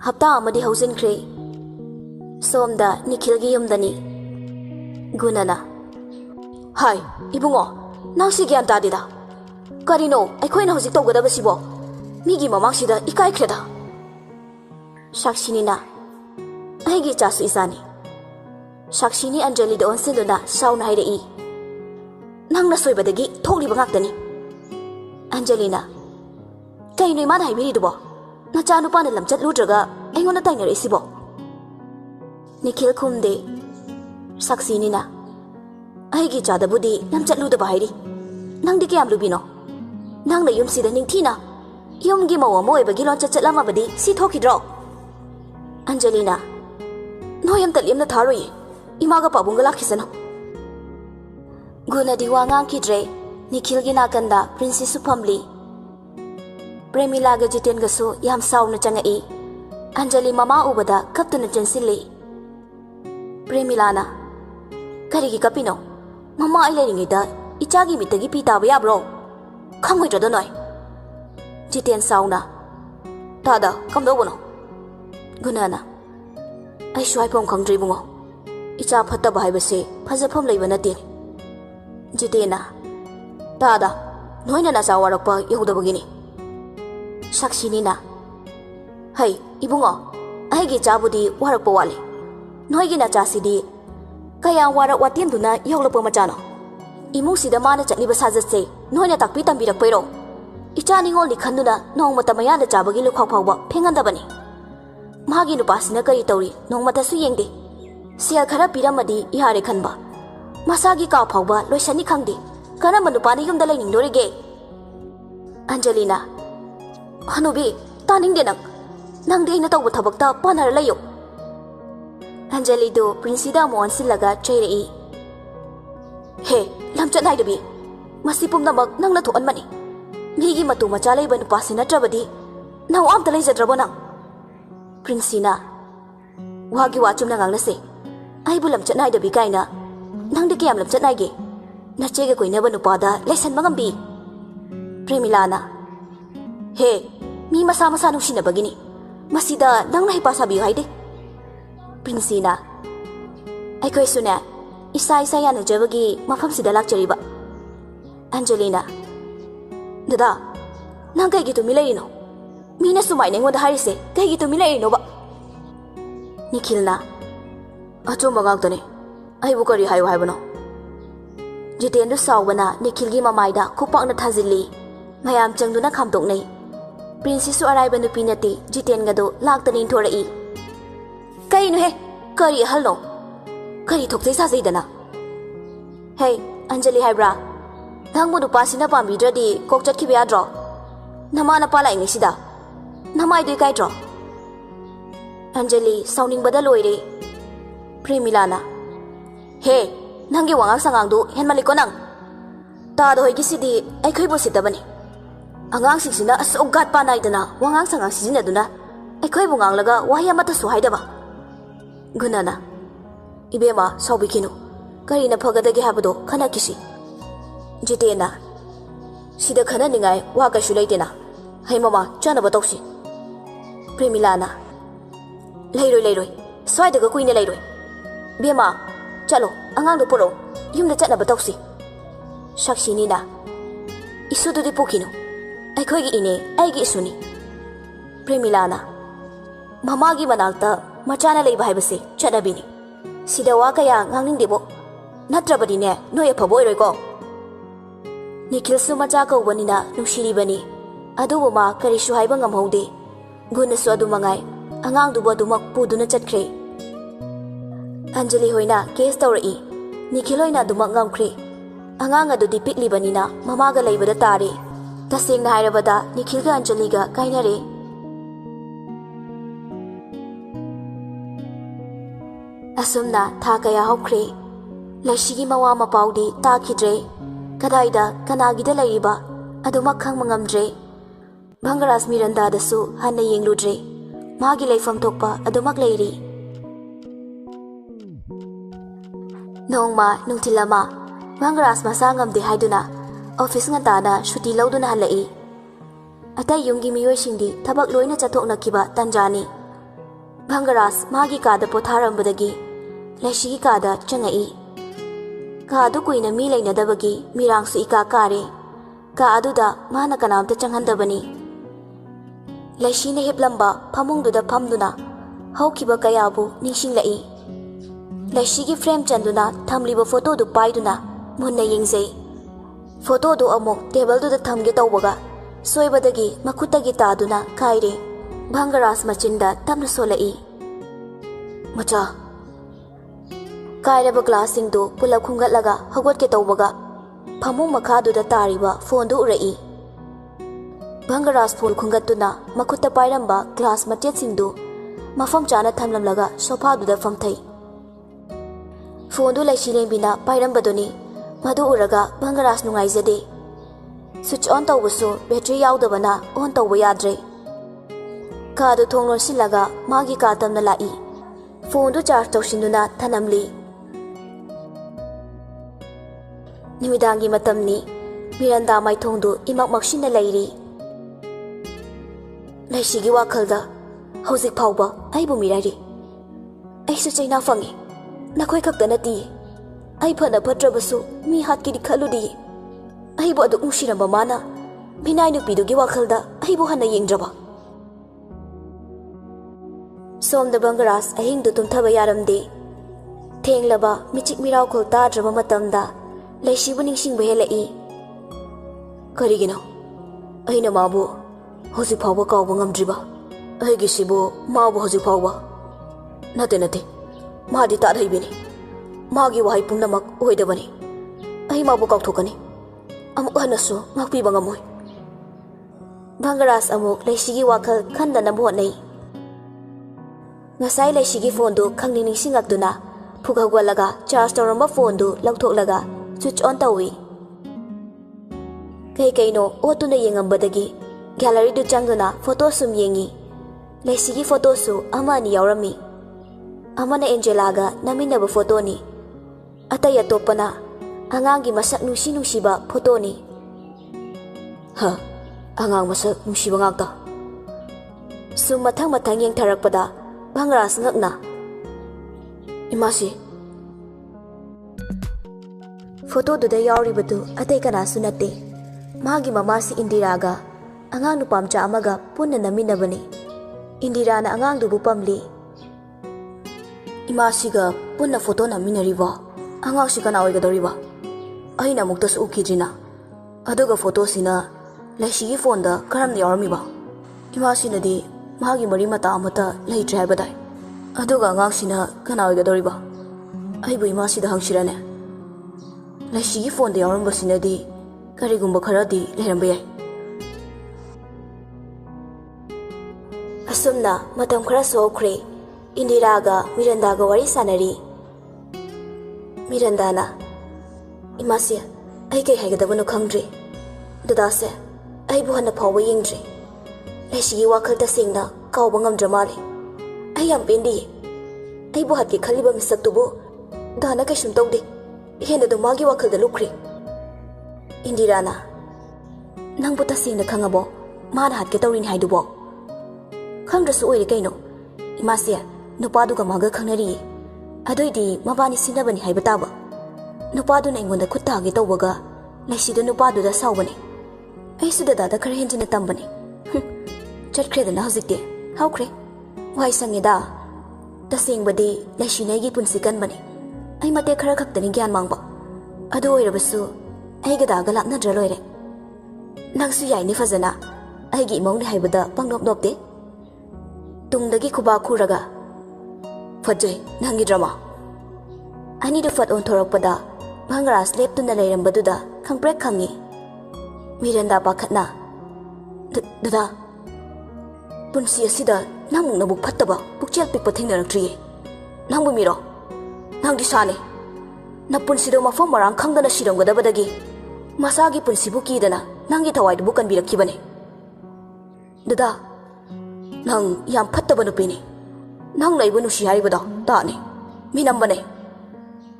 ꯍꯞꯇꯥ ꯑꯃꯗꯤ ꯍꯧꯖꯤꯟꯈ꯭ꯔꯦ ꯁꯣꯝꯗ ꯅꯤꯈꯤꯜꯒꯤ ꯌꯨꯝꯗꯅꯤ ꯒꯨꯅꯅ ꯍꯥꯏ ꯏꯕꯨꯡꯉꯣ ꯅꯪ ꯁꯤ ꯒ꯭ꯌꯥꯟ ꯇꯥꯗꯦꯗ ꯀꯔꯤꯅꯣ ꯑꯩꯈꯣꯏꯅ ꯍꯧꯖꯤꯛ ꯇꯧꯒꯗꯕꯁꯤꯕꯣ ꯃꯤꯒꯤ ꯃꯃꯥꯡꯁꯤꯗ ꯏꯀꯥꯏꯈ꯭ꯔꯦꯗ ꯁꯥꯛꯁꯤꯅꯤꯅ ꯑꯩꯒꯤ ꯏꯆꯥꯁꯨ ꯏꯆꯥꯅꯤ ꯁꯥꯛꯁꯤꯅꯤ ꯑꯟꯖꯂꯤꯗ ꯑꯣꯟꯁꯤꯟꯗꯨꯅ ꯁꯥꯎꯅ ꯍꯥꯏꯔꯛꯏ ꯅꯪꯅ ꯁꯣꯏꯕꯗꯒꯤ ꯊꯣꯛꯂꯤꯕ ꯉꯥꯛꯇꯅꯤ ꯑꯟꯖꯂꯤꯅ ꯀꯩꯅꯣ ꯏꯃꯥꯅ ꯍꯥꯏꯕꯤꯔꯤꯗꯨꯕꯣ ꯅꯆꯥ ꯅꯨꯄꯥꯅ ꯂꯝꯆꯠꯂꯨꯗ꯭ꯔꯒ ꯑꯩꯉꯣꯟꯗ ꯇꯥꯏꯅꯔꯛꯏꯁꯤꯕꯣ ꯅꯤꯈꯤꯜ ꯈꯨꯝꯗꯦ ꯁꯥꯛꯁꯤꯅꯤꯅ ꯑꯩꯒꯤ ꯏꯆꯥꯗꯕꯨꯗꯤ ꯂꯝꯆꯠꯂꯨꯗꯕ ꯍꯥꯏꯔꯤ ꯅꯪꯗꯤ ꯀꯌꯥꯝ ꯂꯨꯕꯤꯅꯣ ꯅꯪꯅ ꯌꯨꯝꯁꯤꯗ ꯅꯤꯡꯊꯤꯅ ꯌꯨꯝꯒꯤ ꯃꯧ ꯑꯃ ꯑꯣꯏꯕꯒꯤ ꯂꯣꯟꯆꯠ ꯆꯠꯂꯝꯃꯕꯗꯤ ꯁꯤ ꯊꯣꯛꯈꯤꯗ꯭ꯔꯣ ꯑꯟꯖꯂꯤꯅ ꯅꯣꯏ ꯑꯝꯇ ꯂꯦꯝꯅ ꯊꯥꯔꯣꯏꯌꯦ ꯏꯃꯥꯒ ꯄꯥꯕꯨꯡꯒ ꯂꯥꯛꯈꯤꯁꯅꯨ ꯒꯨꯅꯗꯤ ꯋꯥ ꯉꯥꯡꯈꯤꯗ꯭ꯔꯦ ꯅꯤꯈꯤꯜꯒꯤ ꯅꯥꯀꯟꯗ ꯄ꯭ꯔꯤꯟꯁꯤꯁꯨ ꯐꯝꯂꯤ ꯄ꯭ꯔꯦꯃꯤꯂꯥꯒ ꯖꯤꯇꯦꯟꯒꯁꯨ ꯌꯥꯝ ꯁꯥꯎꯅ ꯆꯪꯉꯛꯏ ꯑꯟꯖꯂꯤ ꯃꯃꯥ ꯎꯕꯗ ꯀꯞꯇꯨꯅ ꯆꯦꯟꯁꯤꯜꯂꯤ ꯄ꯭ꯔꯦꯃꯤꯂꯥꯅ ꯀꯔꯤꯒꯤ ꯀꯞꯄꯤꯅꯣ ꯃꯃꯥ ꯑꯩ ꯂꯩꯔꯤꯉꯩꯗ ꯏꯆꯥꯒꯤ ꯃꯤꯠꯇꯒꯤ ꯄꯤ ꯇꯥꯕ ꯌꯥꯕ꯭ꯔꯣ ꯈꯪꯉꯣꯏꯗ꯭ꯔꯗ ꯅꯣꯏ ꯖꯤꯇꯦꯟ ꯁꯥꯎꯅ ꯇꯥꯗ ꯀꯝꯗꯧꯕꯅꯣ ꯒꯨꯅꯅ ꯑꯩꯁꯨ ꯍꯥꯏꯐꯝ ꯈꯪꯗ꯭ꯔꯦ ꯏꯕꯨꯡꯉꯣ ꯏꯆꯥ ꯐꯠꯇꯕ ꯍꯥꯏꯕꯁꯦ ꯐꯖꯐꯝ ꯂꯩꯕ ꯅꯠꯇꯦ ꯖꯤꯇꯦꯟꯅ ꯇꯥꯗ ꯅꯣꯏꯅ ꯅꯆꯥ ꯋꯥꯔꯛꯄ ꯌꯧꯗꯕꯒꯤꯅꯤ ꯁꯥꯛꯁꯤꯅꯤꯅ ꯍꯩ ꯏꯕꯨꯡꯉꯣ ꯑꯩꯒꯤ ꯏꯆꯥꯕꯨꯗꯤ ꯋꯥꯔꯛꯄ ꯋꯥꯠꯂꯤ ꯅꯣꯏꯒꯤ ꯅꯆꯥꯁꯤꯗꯤ ꯀꯌꯥꯝ ꯋꯥꯔꯛ ꯋꯥꯇꯦꯝꯗꯨꯅ ꯌꯧꯂꯛꯄ ꯃꯆꯥꯅꯣ ꯏꯃꯨꯡꯁꯤꯗ ꯃꯥꯅ ꯆꯠꯂꯤꯕ ꯁꯥꯖꯠꯁꯦ ꯅꯣꯏꯅ ꯇꯥꯛꯄꯤ ꯇꯝꯕꯤꯔꯛꯄꯩꯔꯣ ꯏꯆꯥ ꯅꯤꯉꯣꯜꯅꯤ ꯈꯟꯗꯨꯅ ꯅꯣꯡꯃꯇ ꯃꯌꯥꯗ ꯆꯥꯕꯒꯤ ꯂꯨꯈꯥꯎ ꯐꯥꯎꯕ ꯐꯦꯡꯍꯟꯗꯕꯅꯤ ꯃꯥꯒꯤ ꯅꯨꯄꯥꯁꯤꯅ ꯀꯔꯤ ꯇꯧꯔꯤ ꯅꯣꯡꯃꯇꯁꯨ ꯌꯦꯡꯗꯦ ꯁꯦꯜ ꯈꯔ ꯄꯤꯔꯝꯃꯗꯤ ꯌꯥꯔꯦ ꯈꯟꯕ ꯃꯁꯥꯒꯤ ꯀꯥ ꯐꯥꯎꯕ ꯂꯣꯏꯁꯟꯅꯤ ꯈꯪꯗꯦ ꯀꯔꯝꯕ ꯅꯨꯄꯥꯅ ꯌꯨꯝꯗ ꯂꯩꯅꯤꯡꯗꯣꯔꯤꯒꯦ ꯑꯟꯖꯂꯤꯅ ꯍꯅꯨꯕꯤ ꯇꯥꯅꯤꯡꯗꯦ ꯅꯪꯗꯤ ꯑꯩꯅ ꯇꯧꯕ ꯊꯕꯛꯇ ꯄꯥꯟꯅꯔ ꯂꯩꯌꯣ ꯑꯟꯖꯂꯤꯗꯨ ꯄ꯭ꯔꯤꯟꯁꯤꯗ ꯑꯃꯨꯛ ꯑꯣꯟꯁꯤꯜꯂꯒ ꯆꯩꯔꯛꯏ ꯍꯦ ꯂꯝꯆꯠ ꯅꯥꯏꯗꯕꯤ ꯃꯁꯤ ꯄꯨꯝꯅꯃꯛ ꯅꯪꯅ ꯊꯣꯛꯍꯟꯕꯅꯤ ꯃꯤꯒꯤ ꯃꯇꯨ ꯃꯆꯥ ꯂꯩꯕ ꯅꯨꯄꯥꯁꯤ ꯅꯠꯇ꯭ꯔꯕꯗꯤ ꯅꯧ ꯑꯝꯇ ꯂꯩꯖꯗ꯭ꯔꯕꯣ ꯅꯪ ꯄ꯭ꯔꯤꯟꯁꯤꯅ ꯋꯥꯒꯤ ꯋꯥ ꯆꯨꯝꯅ ꯉꯥꯡꯅꯁꯦ ꯑꯩꯕꯨ ꯂꯝꯆꯠ ꯅꯥꯏꯗꯕꯤ ꯀꯥꯏꯅ ꯅꯪꯗꯤ ꯀꯌꯥꯝ ꯂꯝꯆꯠ ꯅꯥꯏꯒꯦ ꯅꯆꯦꯒ ꯀꯣꯏꯅꯕ ꯅꯨꯄꯥꯗ ꯂꯩꯁꯟꯕ ꯉꯝꯕꯤ ꯄ꯭ꯔꯦꯃꯤꯂꯥꯅ ꯍꯦ ꯃꯤ ꯃꯁꯥ ꯃꯁꯥ ꯅꯨꯡꯁꯤꯅꯕꯒꯤꯅꯤ ꯃꯁꯤꯗ ꯅꯪꯅ ꯍꯩꯄꯥ ꯁꯥꯕꯤꯌꯨ ꯍꯥꯏꯗꯦ ꯄ꯭ꯔꯤꯟꯁꯤꯅ ꯑꯩꯈꯣꯏꯁꯨꯅꯦ ꯏꯁꯥ ꯏꯁꯥ ꯌꯥꯅꯖꯕꯒꯤ ꯃꯐꯝꯁꯤꯗ ꯂꯥꯛꯆꯔꯤꯕ ꯑꯟꯖꯂꯤꯅ Dada, nang kay gitu milay no? Mina sumay nang wada harise, kay gitu milay no ba? Nikhil na, achom bagag tani, ay bukari hayo hayo no. Jiten do sawa na Nikhil gi mamay da kupak na thazili, mayam chang do na khamtok nay. Princess aray ba nupi nati Jiten nga do lagtanin thorai. Kay no he, kari hal no, kari thokzay sa zay dana. Hey, Anjali haibra, nang mo do pasina pambidra di kokchat ki biya draw. Nama na pala ingi sida, namay do kay draw. Anjali sounding badaloy re. Premilana, hey, nangi wangang sangang do hen maliko nang. Ta do hoy gisidi ay koy bosita bani. Angang sigsina as ugat pa na idana wangang sangang sijina do na ay koy bungang laga wahya mata suhay da ba. Gunana, ibema sabi kino, kari na pagadagi habado kana kisi. Jitena, sida kana ningay waka shulay tina. Hay mama, chana ba tawsi? Premilana, layroy, sway daga kuy na layroy. Bema, chalo, angang do puro, yung na chana ba tawsi? Shaksi nina, isudo di pukino, ay koy gi ine, ay gi isuni. Premilana, mama gi manalta, machana lay bahay basi, chana bini. Sida wa kaya ngang dibo, natrabadi ne, noya paboy roy ko. Nikhil su macha ko banina nushiri bani, adu ma kari shuhai bangam hode, guna su adu mangai, angang du badu mak pu duna chatkre. Anjali hoina case tawrai, Nikhil hoina du mak ngam kre, angang adu di pikli banina mama ga laibada tare, taseng na hairabada Nikhil ga Anjali ga kainare. Asumna tha kaya hokre, laishigi mawa mapaudi ta khidre, kadaida kanagida layriba adumak khang mangamdre. Bhangaras Miranda dasu hanna yengludre, magi laifam thokpa adumak layri. Nongma nungtilama, Bhangaras masangam de haiduna, office ngantana shuti lauduna halai. Atay yungi miyoy singdi tabak loina chathok nakiba tanjani. Bhangaras magi kada potharambadagi, laishigi kada changai. Ka adu kuina mi lainadabagi mirang su ika kare, ka aduda mana kanamta changhandabani. Laishina hiplamba phamungduda phamduna, haukiba kayabu ningsinglai. Laishigi frame chanduna thamliba photo du paiduna munna yengzai. Photo du amok table du da thamge tawbaga, soibadagi makutagi taduna kaire. Bhangaras machinda tamna solai. Macha kairaba glassing do pulap khungatlaga hagot ke tawbaga, phamung makha da tariba phone du urai. Bhangaras phone khungatuna makutta pairamba glass machet singdu mafam chana thamlamlaga sofa du da famthai. Phone du laishile bina pairambadoni madu uraga Bhangaras nungaizade. Switch on tawbusu battery yaudabana on tawba yadre. Ka du thonglon silaga magi ka tamna lai. Phone du charge tawsinduna thanamli. Nimidangi matamni, Miranda mai thongdu imak maksina layri. Laishigi wakhalda, hauzik phawba aibu mirari. Aisu chaina fangi, nakoi khakta nati. Ai phana phatrabasu mi hatkidi khaludi. Aibu adu ushiramba mana, binai nupidugi wakhalda aibu hana yengdraba. Somda Bhangaras ahingdu tumthaba yaramde. Thenglaba michik mirau khol tadraba matamda, laishibu ningsingba helai. Karigino, aina mabu hozik phawba kawba ngamdriba. Aigi sibu mabu hozik phawba. Nate, madi tadhaibini. Magi wahai pumnamak oidabani. Ai mabu kawthokani. Amuk hanasu ngakpiba ngamoi. Bhangaras amuk laishigi wakhal khandana bhotnai. Ngasai laishigi phone du khangni ningsingakduna phugawalaga charge tawramba phone du lauthoklaga switch on tawi. Kaino otuna yengambadagi gallery du changduna photo sum yengi. Laishigi photo su amani yaurami. Amana Angela naminaba photo ni. Atay atopana angangi masak nungsiba photo ni. Ha, angang masak nungsiba ngakta. Sum mathang yengtharakpada Bhangaras ngakna. Imasi photo du da yauri batu atay kana sunate. मागी ममासी इंदिरागा अगांग नुपामचा अमगा पुन्ना नमिनबनी इंदिराना अगांगदुबु पमली इमासीगा पुन्ना photo नमिनरिबो अगांगसी कना ओइगदोरिबो अइना मुक्तसु उखिद्रिना अदुगा फोटोसिना लैसिगी फोनदा करम यावरमिबो इमासीनदी मागी मरी मता अमता लैत्रे हाइबदाय अदुगा अगांगसिना कना ओइगदोरिबो अइबु इमासीदा हंगसिराने लैसिगी फोनदा यावरमबसिनदी करिगुम्बा खरादी लेरंबा याय असुमना मतम खरा सोख्रे इंदिरागा मिरंदागा वारी सानरी मिरंदाना इमासी आई कई हाइगदबनो खंग्रे ददासे आई बुहन फाव येंग्रे लैसिगी वाखल तसेंगना कावबा ngamdra माले आई याम पेंदी आई बुहत के खलिबा मिसक्तुबो दाना कैसुम तौदे हेन दो मागी वाखल द लुख्रे इंदिराना नंगबो तसेंगना खंगबो माना हात के तौरिन हाइदुबो खंग्रसु ओइरे कैनो इमासे नुपादुगा मागा खंगनरी अदोइदी मबानी सिनबनी हाइबा ताबा नुपादुना इंगोंदा खुत्तागे तौबगा लैसिदो नुपादुदा सावबने ऐसु दादा खर हेंजिना तंबने चटख्रेदना हजिकते हाउख्रे वाई संगेदा तसेंगबदी लैसिनैगी पुंसि कनबने आई मते खर खक्तनी ज्ञान मांगबा अदो ओइरबसु ऐगदागा लापनद्र लोइरे नंगसु याइनि फजना ऐगी इमौनि हाइबदा पंगनोप नोपते तुंगदगी खुबा खुरगा फजै नंगी ड्रामा अनी दो फट ओंथोरकपदा भंगरास लेपतुना लेरंबदुदा खंगप्रेक खंगी मिरंदा पाखतना ददा पुंसी असिदा नंग नबु फत्तबा पुकचेल पिकपा थेंगनरक्ट्रिये नंगबु मिरो नंगदि साने न पुंसीदो मफम मरांग खंगदना सिरंगदबदगी मसागी पुंसीबु कीदना नंगी थवाइदबु कनबिरखिबने ददा नंग याम फत्तबा नुपीनी नंग लैबु नुसि हाइबदो ताने मिनंबने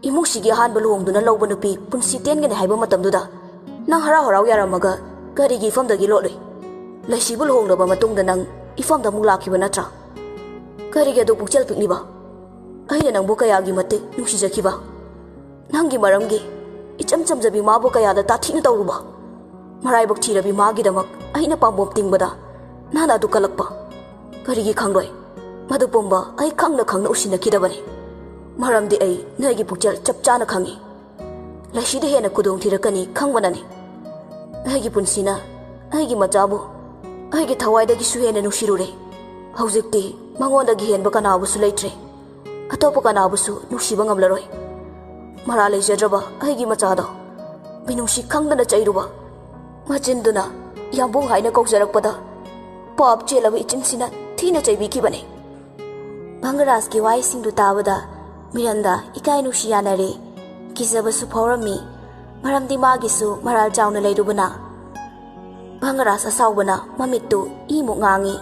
इमुसिगी हानबा लुहोंगदुना लौबा नुपी पुंसी तेनगने हाइबा मतमदुदा नंग हरा हराव यारमगा करिगी इफमदगी लोले लैसिबु लुहोंगदबा मतुंगदा नंग इफमदा मुक लाखिबा नत्रा करिगे दो पुकचेल पिकलिबा अइना नंगबु कयागी मते नुसिजखिबा नंगी मरमगी इचम चमजबी माबु कयादा ताथिना तौरुबा मराइबक थिरबी मागिदमक अइना पाम्बोम तिंगबदा नाना दु कलकपा करिगी खंगलोय मधु पुंबा आई खंगना खंगना उसिनखिदबने मरमदि आई नोइगी पुकचेल चपचाना खंगी लैसिदे हेना कुदोंग थिरकनी खंगबनाने आइगी पुंसिना आइगी मचाबु आइगी थवाइदगी सुहेना नुसिरुरे हौजिकती मंगोंदगी हेनबा कनाबुसु लैत्रे अतोपा कनाबुसु नुसिबा ngamlaroy मरा लेजद्रबा आइगी मचादो बिनुसी खंगदना चैरुबा मचिंदुना याबुंग हाइना कौजरकपदा पाप चेलबा इचिनसिना थीना चैबिखिबने भंगराज की वाई सिंधु ताबदा मिरंदा इकाई नुसियानरे किजबसु फौरमी मरमदि मागिसु मराल चाउना लेरुबना भंगराज असाउबना ममित्तु इमु ngangi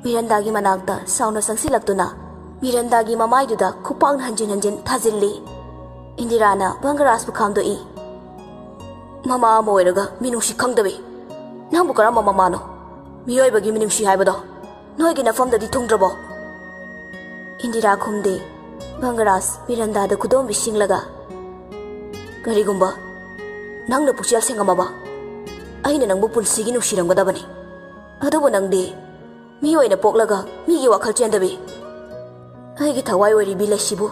मिरंदागी मनाक्ता साउना संसिलक्तुना मिरंदागी ममाइदुदा खुपांग हंजिन हंजिन थाजिल्ली इंदिराना भंगराज बुखामदोई ममा मोइरगा मिनुसी खंगदबे नंबु करम ममानो मियोइबगी मिनुसी हाइबदो नोइगी नफमददी थुंग्रबो इंदिरा खुमदे भंगराज मिरंदादा खुदोम बिसिंगलगा करिगुम्बा नंगना पुकचेल सेंगमबा अइना नंगबु पुंसिगी नुसिरंगदबने अदुबु नंगदे मियोइना पोकलगा मिगी वाखल चेंदबे अइगी थवाइ ओइरिबि लैसिबु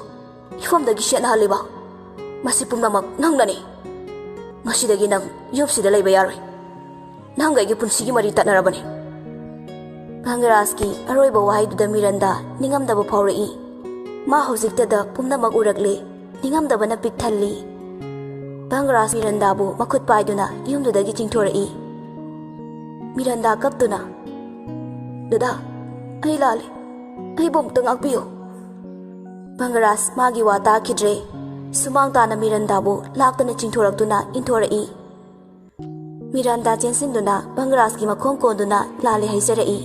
इफमदगी शेनहालिबा मसि पुमनमक नंगनाने ngasi nang yopsida laiba yaroi nangaiगी पुंसिगी मरी तनरबने भंगराज की अरोइबा वाहिदुदा मिरंदा निंगमदबा फाउरई मा हौजिकतदा पुमनमक उरगले निंगमदबना पिकथल्ली भंगराज मिरंदाबु मखुत पाइदुना युमदुदगी चिंगथोरई मिरंदा कपतुना ददा आई लाले आई बोमतंग आकबियो भंगराज मागी वा ताखिद्रे सुमांग ताना मिरंदाबु लाक्तना चिंथोरक्तुना इंथोरई मिरंदा चेंसिंदुना भंगराज की मखोंग कोंदुना लाले हाइजरई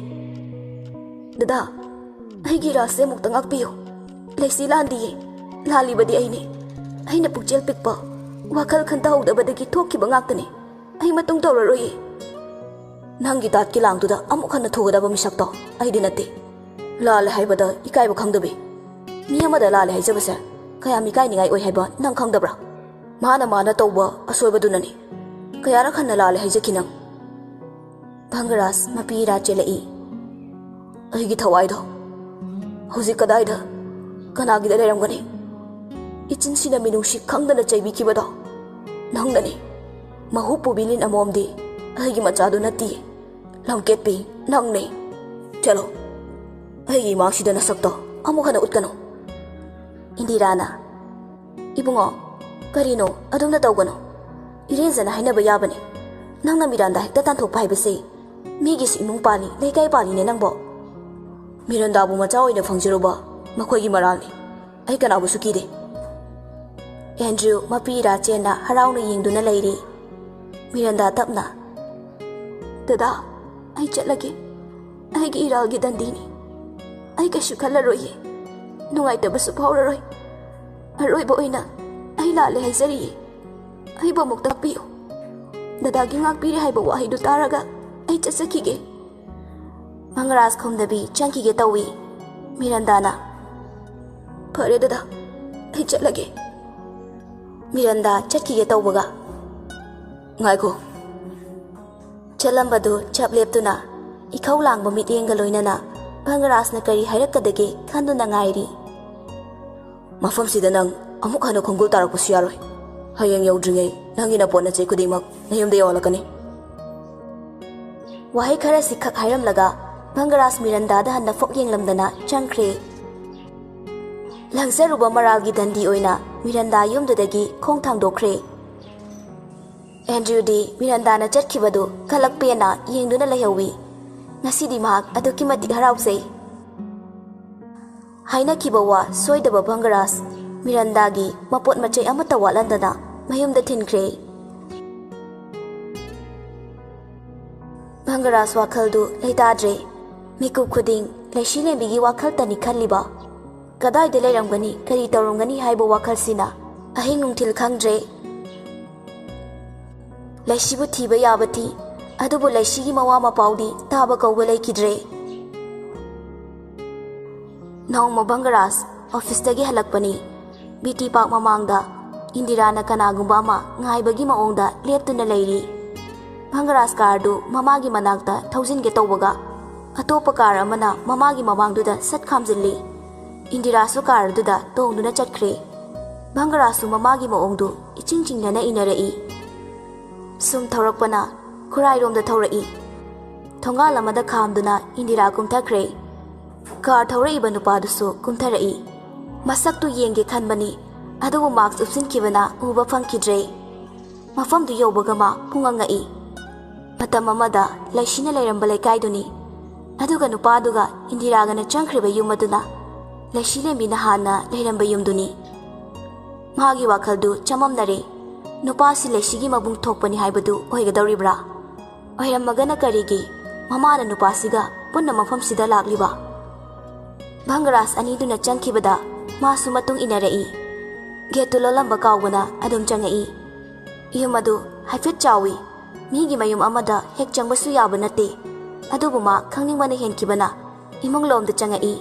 ददा आइगी रासे मुक्तंग आकबियो लैसी लांदिये लालिबदी आइने आइना पुकचेल पिकपा वाखल Khanta हौदबदगी थोखिबा ngaktane ai matung tawraroye nanggi tat ki langtuda amuk hana thogadaba misakto aidi nate lal haibada ikai ba khangdabe mi amada lal haijabase kaya mi kai ningai oi haiba nang khangdabra mana tawba asoibadunani Kayara khan nalale hai jakinang. Bangaras mapira chelai. Aigi thawai do. Hoji kadai da. Kanagi da leram gani. Ichin sina minungsi khangdana chaibi kibado. Nangnani. Mahu pubilin amomdi. Aigi machado nati. Langket pi nangne. Chalo. Aigi maksida nasakto. Amukhana utkano. Indirana. Ibungo. Karino adumna tawgano. Irenzana hainaba yabane. Nangna Miranda hekta tanthokpa haibase. Migi si imung pani leikai pani ne nangbo. Miranda bu macha oina phangjiroba. Makhoi maralni. Ai kanabu sukide. Andrew mapira chena harauna yengduna leiri. Miranda tapna. Dada, ai chatlage. Ai gi iralgi dandini. Ai kaishu khallaroye. Nungaitabsu phawraroi. Aroiba oina ai lale haizari. Ai ba mukta piyo. Dada gi ngakpiri haiba wahidu taraga ai chatsakige. Bangaras khomdabi chankige tawi. Mirandana. Phare dada, ai chatlage. Miranda chatkige tawbaga. Ngaiko. Chalambadu chapleptuna. Ikhau langba mityenga loinana. Bangarasna kari hairakadage khanduna ngairi. Mafam sida nang amuk hano khongul tarakpasu yaroi. Hayang yaudringai nangina pona chei kudingmak nayumda yawalakani. Wahai khara sikhak hairamlaga Bangaras Miranda da hanna fok yenglamdana changkhre. Langzaruba maralgi dandi oina Miranda yumdudagi khong thangdokre. Andrew di Miranda na chatkibadu khalakpena yengduna layawi. Ngasidi mahak aduki matik harausei. Haina kibawa soidaba Bangaras Miranda gi mapot machay amata walandana mayumda thinkre. Bangaras wakhaldu leitadre. Mikub khuding leishi lembigi wakhal tani khalliba. Kadai de leiramgani kari tawrumgani haiba wakhal sina ahing nungthil khangdre. Leishibu thiba yabati adubu leishigi mawa mapaudi taba kauba leikidre. Nauma Bangaras office dagi halakpani. BT Park mamangda Indirana kanagumba ama ngaibagi maongda leptuna leiri. Bangaras kardu mamagi manakta thaujinge tawbaga. Atopa car amana mamagi mamangduda sat khamjilli. Indirasu car duda tongduna chatkre. Bangarasu mamagi maongdu ichingchingnana inarei. Sum thaurakpana khurairomda thaurai. Thongal amada khamduna Indira kumthakre. Car thaureiba nupadusu kumtharai. Masaktu yenge khanbani adubu marks upsinkibana uba phangkidre. Mafamdu yobagama pungangai. Matam amada laishina leiramba leikaiduni. Aduga nupaduga Indiragana changkhriba yumaduna laishi lembina hana leiramba yumduni. Magi wakhaldu chamamnare. Nupasi laishigi mabung thokpani haibadu oigadawribra. Oiramagana karigi mamana nupasiga punna mafamsida lakliba. Bangaras aniduna changkhibada masu matung inarei. Getu lolamba kawgana adum changai. Yumadu haifet chawi. Migi mayum amada hek changbasu yaba nate. Adubuma khangningmana henkibana imunglomda changai.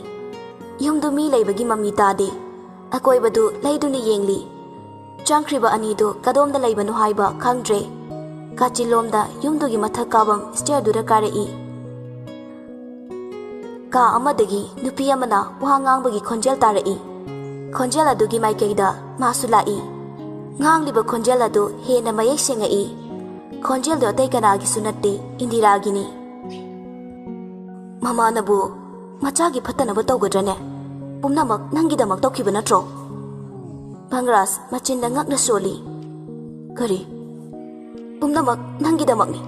Yumdu mi leibagi mami tade. Akoibadu leiduni yengli. Changkhriba anidu kadomda leibanu haiba khangdre. Kachilomda yumdugi mathak kabang stairduda karei. Ka amadagi nupi amana wahangangbagi khonjel tarei. Khonjel adugi maikeida masu lai. Ngangliba khonjel adu hena mayek sengai. Khonjel do atay kanagi sunate Indiragini. Mama nabu machagi phatanaba tawgadrane. Pumnamak nangidamak tawkhiba natro. Bangaras machinda ngakna soli. Kari pumnamak nangidamakni.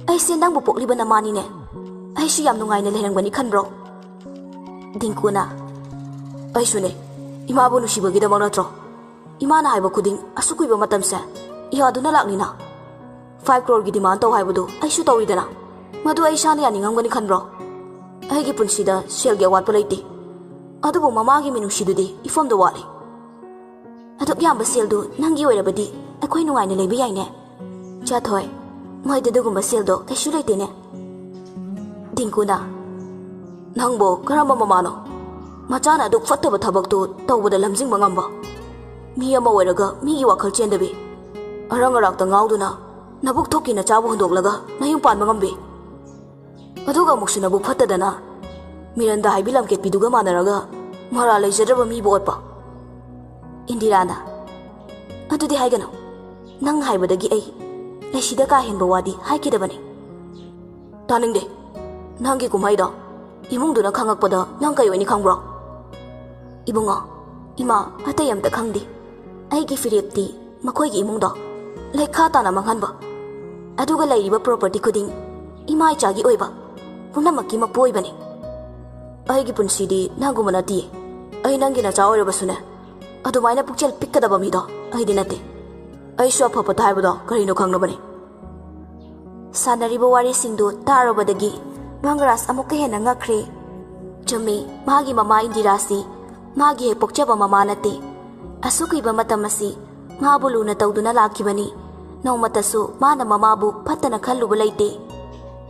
Ai se nangbu pokliba namani ne. Ai su yam nungaina lerangbani khanbro. Dinkuna ai sune imabu nusibagidamak natro. Imana haiba khuding asukuiba matamse iyaduna laknina. 5 crore gi demand taw haibadu ai su tawridana. Madu ai shani yaningangani khanbro. Aigi punsida selge watpa leite. Adubu mamagi minungsidudi ifomda wali. Aduk yamba seldu nangi oirabadi akoi nungaina leiba yaine. Chathoi moide dugumba seldo kaisu leitene. Dinkuna nangbo karamba mamano. Machana aduk fattaba thabaktu tawbada lamjingba ngamba. Mi ama oiraga migi wakhal chendabi. Arangarakta ngauduna nabuk thoki na chabu hundoklaga nayung panba ngambi aduga muksu nabuk fattadana Miranda haibilam ket piduga manaraga mara leijadraba mi botpa Indirana adudi haigano nang haibadagi ai leisida ka henba wadi haikidabani taningde nangi kumhaida imungduna khangakpada nang kai oini khangbro Ibunga ima atayam ta khangdi aigi firepti makhoi gi imungda lekha tana manghanba aduga lairiba property khuding ima ichagi oiba punamakki mapoi bani aigi punsidi nangumana ti ai nangi na chaoira basune adumaina pukchel pikkadaba mido ai dinate ai swa phapa thaibado karino khangnabani sanariba wari singdu tarobadagi Bangaras amukka hena ngakre chumi magi mama Indirasi magi he pokchaba mama nate asukiba matamasi ngabuluna tawduna lakibani nongmatasu mana mamabu phatana khalluba leite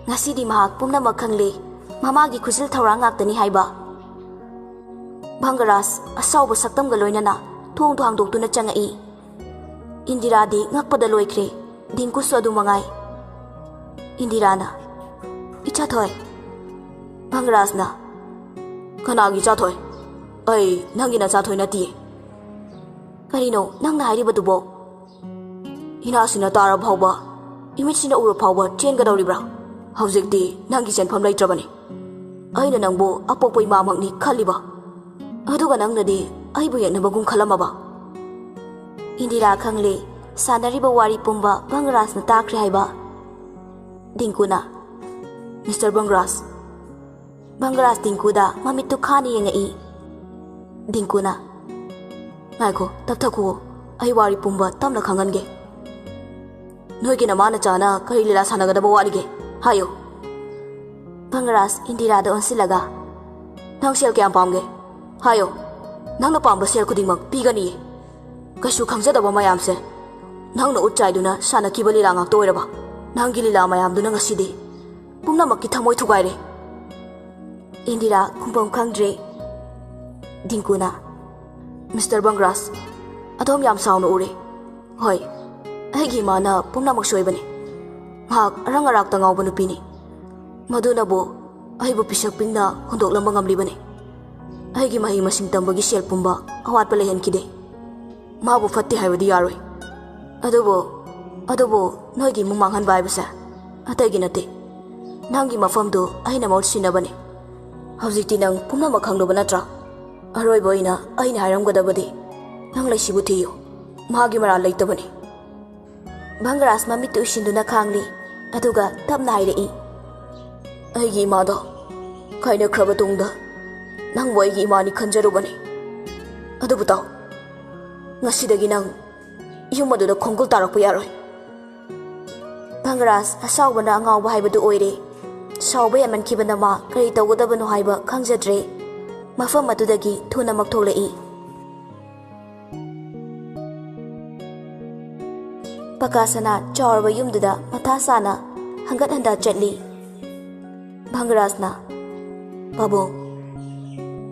ngasidi mahak pumna makhangle mamagi khujil thawra ngaktani haiba Bangaras asawba saktamga loinana thong thang doktuna changai Indiradi ngakpada loikre dingkusu adu mangai Indirana Icha thoi Bangaras na Kanagi cha thoi Ai nangi na cha thoi na ti Karino nang na hairi badubo Ina sina tara phawba image sina ura phawba chen ga dawri bra Haujik di nangi chen pham lai trabani Ai na nangbo apopoi ma mangni khaliba Aduga nang na di ai bu yen bagum khalama ba Indira khangle sanariba wari pumba Bangaras na takre haiba Dinkuna Mr. Bangaras Bangaras Dinkuda mamitu khani yengai Dinkuna Ngaiko tapthaku ai wari pumba tamna khangange Noigi na mana chana kari lila sanagadaba warige hayo Bangaras Indira da onsilaga Nang sel kyam pamge hayo nang na pamba sel khudingmak pigani kashu khangjadaba mayamse nang na utchaiduna sanakiba lila ngak toiraba nangi lila mayamduna ngasidi pumnamakki thamoi thugaire Indira kumpam khangdre Dinkuna Mr. Bangaras adom yam saunu ure hoi aigi mana pumnamak soibani hak arang arak ta ngawba nupini maduna bo aibu pisak pingna hundok lamba ngamlibani aigi mahi masing tambagi sel pumba awat pale hen kide mabu fatti haibadi yaroi adobo noigi mumanghan bai basa atagi nate nangi mafamdo aina maut sinabani hawjikti nang pumnamak khangloba natra aroi boina aina hairamgadabadi nang laisibu thiyo magi mara leitabani Bangaras mamitu usinduna khangli aduga tapna hairei aigi imada kaina khraba tungda nang boigi imani khanjarubani adubu taw ngasidagi nang yumaduda khongkul tarakpa yaroi Bangaras asawbana angawba haibadu oire sawba yamankhibana ma kari tawgadabano haiba khangjadre mafam adudagi thuna maktholei Pakasana chawrba yumduda mathasana hangat handa chatli Bangarasna Babo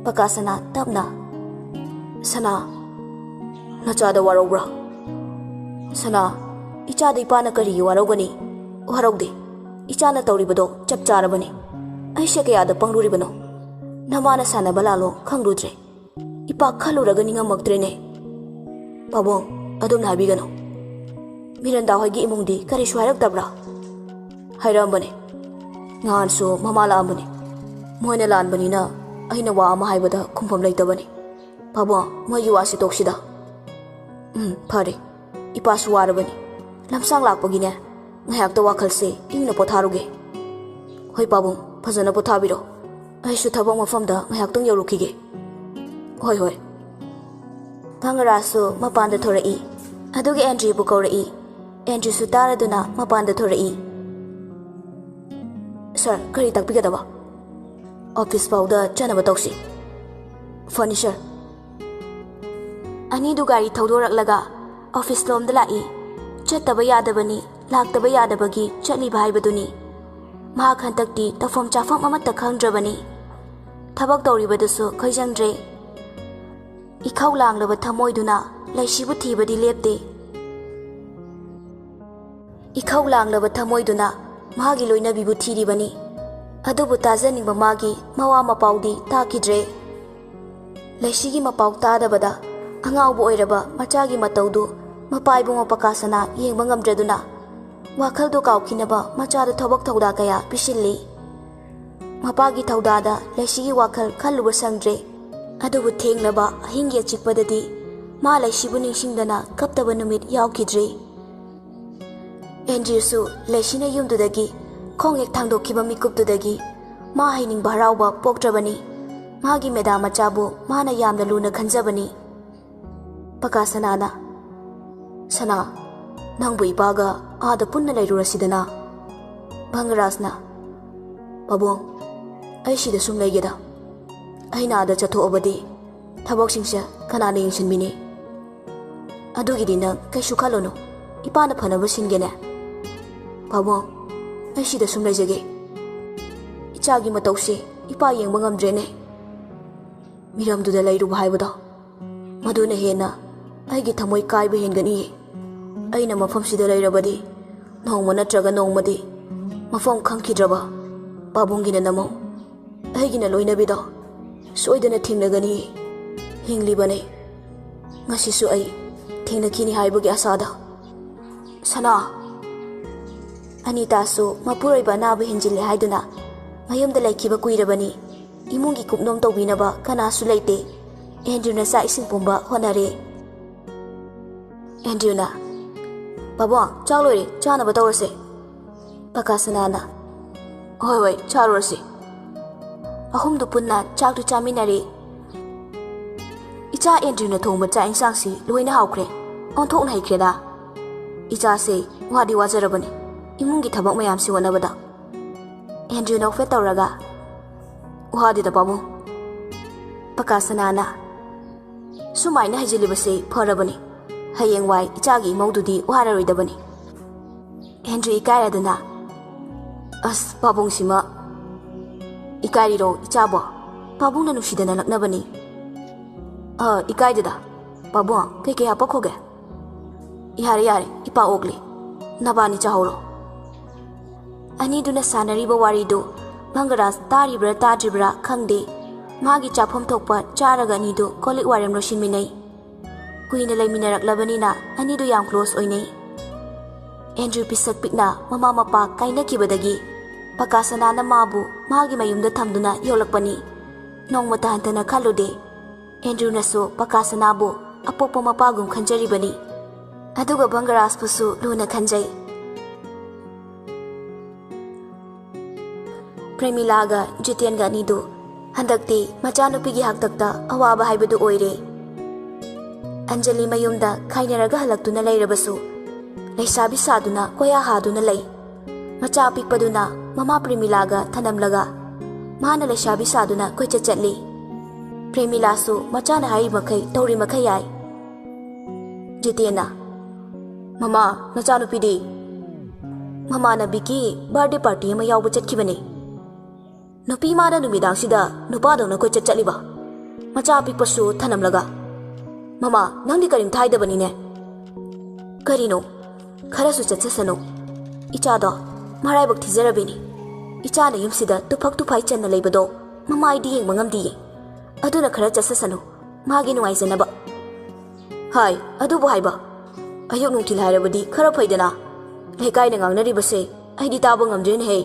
Pakasana tapna Sana Nachada warobra Sana Ichada ipana kari warogani Warogde Ichana tawribado chap charabani Aisha kayada pangruribano Namana sana balalo khangrudre Ipa khaluragani ngamaktrene Babo adom nabigano Miranda hoigi imungdi kari shwarak dabra Hairambane Nganso mamala ambane Moina lanbani na aina wa ama haibada kumpham leitabani Babo moigi wasi toksida Phare Ipasu warabani Lamsang lakpagine ngayakta wakhalse ingna potharuge Hoi Babo phajana pothabiro Aishu thabang mafamda ngayaktang yorukige Hoi Bangarasu mapanda thorai adugi entry bu kawrai entry su taraduna mapanda thorai Sir kari takpigadaba Office pauda chanaba tawsi Furniture Ani du gari thawdoraklaga office lomda lai chattaba yadabani laktaba yadabagi chatliba haibaduni ma khantakti tafam chafam amatta khangdrabani thabak tawribadasu khaijangdre Ikhau langlaba thamoiduna laisibu thibadi lepte इखौ लांग्लबा थमोइदुना मागी लोइनबीबु थीरिबनी अदुबु ताजनिंबा मागी मवा मपाउदी ताकिद्रे लैसिगी मपाउ तादबदा अंगाउबु ओइरबा मचागी मतौदु मपाइबु मपकासना येंबा ngamdraduna वाखलदो काउखिनबा मचादा थबक थौदा कया पिसिल्ली मपागी थौदादा लैसिगी वाखल खल्लुबा संग्रे अदुबु थेंगलबा अहिंगी अचिकपददी मा लैसिबु निंसिंगदना कप्तबा नुमित याउखिद्रे एंड्रियसु लैसिना युमदुदगी खोंगेक थांदोखिबा मिकुपदुदगी मा हाइनिंगबा हराउबा पोक्ट्रबनी मागी मेदा मचाबु माना यामना लुना खंजबनी पकासनाना सना नंगबु इपागा आदा पुन्ना लैरुरसिदना भंगरासना पबोंग ऐसिदा सुम लैगेदा अहिना आदा चथोअबदी थबकसिंगसे कनाना यंगसिनबिनी अदुगिदि नंग कैसु खलोनु इपाना फनबा सिनगेने पबोंग ऐसिदा सुम लैजगे इचागी मतौसे इपा येंबा ngamdrene मिरमदुदा लैरुबा हाइबदो मदुना Hena अैगी थमोय कायबा हेनगनी अैना मफमसिदा लैरबदी Nongma नत्रगा नोंगमदी मफम खंखिद्रबा पाबुंगिना NaMo अैगिना लोइनबिदो सोइदना थिंगनगनी हिंगलिबने ngasisu ai thengnakhini haibagi asada sana anita su mapuroiba nabu hinjile haiduna mayumda laikhiba kuirabani imungi kupnom tawbinaba kanasu leite Andrew na sa ising pumba honare Andrew na baba chalore chana ba tawrase pakasanana hoi charorse ahum du punna chak tu chaminare icha Andrew na thongba cha insang si loina hawkre on thokna haikreda icha se wadi wajarabani imungi thabak mayam si wanabada Andrew na fe tawraga wadi da babu pakasanana सुमाइना हजिलिबसे फरबनी हयेंवाई इचागी मौदुदी वारारोइदबनी एंड्री इकायदना अस पाबुंगसिमा इकारिरो इचाबो पाबुंगना नुसिदना लक्नबनी इकायददा पाबुंग केके हापखोगे यारे यारे इपा ओगली नबानी चाहोरो अनिदुना सानरिबो वारिदो भंगराज तारिब्रा ताद्रिब्रा खंगदे मागी चाफम थोकपा चारगा अनिदो कोलिक वारेम रोशिनमिनै कुइना लैमिनरक्लबनिना अनिदो याम क्लोज ओइनै एंड्रू पिसक पिकना ममा मपा काइनखिबदगी पकासनाना माबु मागी मयुमदा थमदुना योलकपनी नोंगमता हंतना खलुदे एंड्रू नसो पकासनाबु अपोपो मपागुम खंजरिबनी अदुगा बंगरासपुसु लुना खंजै प्रेमिलागा जितेनगा अनिदो हंदक्ति मचानुपीगी हक्तक्ता अवाबा हाइबदु ओइरे अंजलि मयुमदा खाइनरगा हलक्तुना लैरबसु लैसाबी सादुना कोया हादुना लै मचा पिकपदुना ममा प्रेमिलागा थनमलगा माना लैसाबी सादुना कोइचा चटली प्रेमिलासु मचाना हाइ मखै तौरी मखै याय जितेना ममा नचानुपीदी ममा नबिकी बर्थडे पार्टी अमा यावबा चटखिबने नुपी माना नुमिदांगसिदा नुपादौना कोइ चटलिबा मचा पिकपसु थनमलगा ममा नंदी करिम थाइदबनिने करिनो खरसु चटससनो इचादो मराइबक थिजरबिनी इचाना युमसिदा तुफक तुफाइ चन्ना लैबदो ममाइदी येंबा ngamdiye aduna khara chasasano magi nuaijanaba hai adubu haiba ayuk nungthil hairabadi khara phaidana lekai na ngangnaribase aidi taba ngamdrene he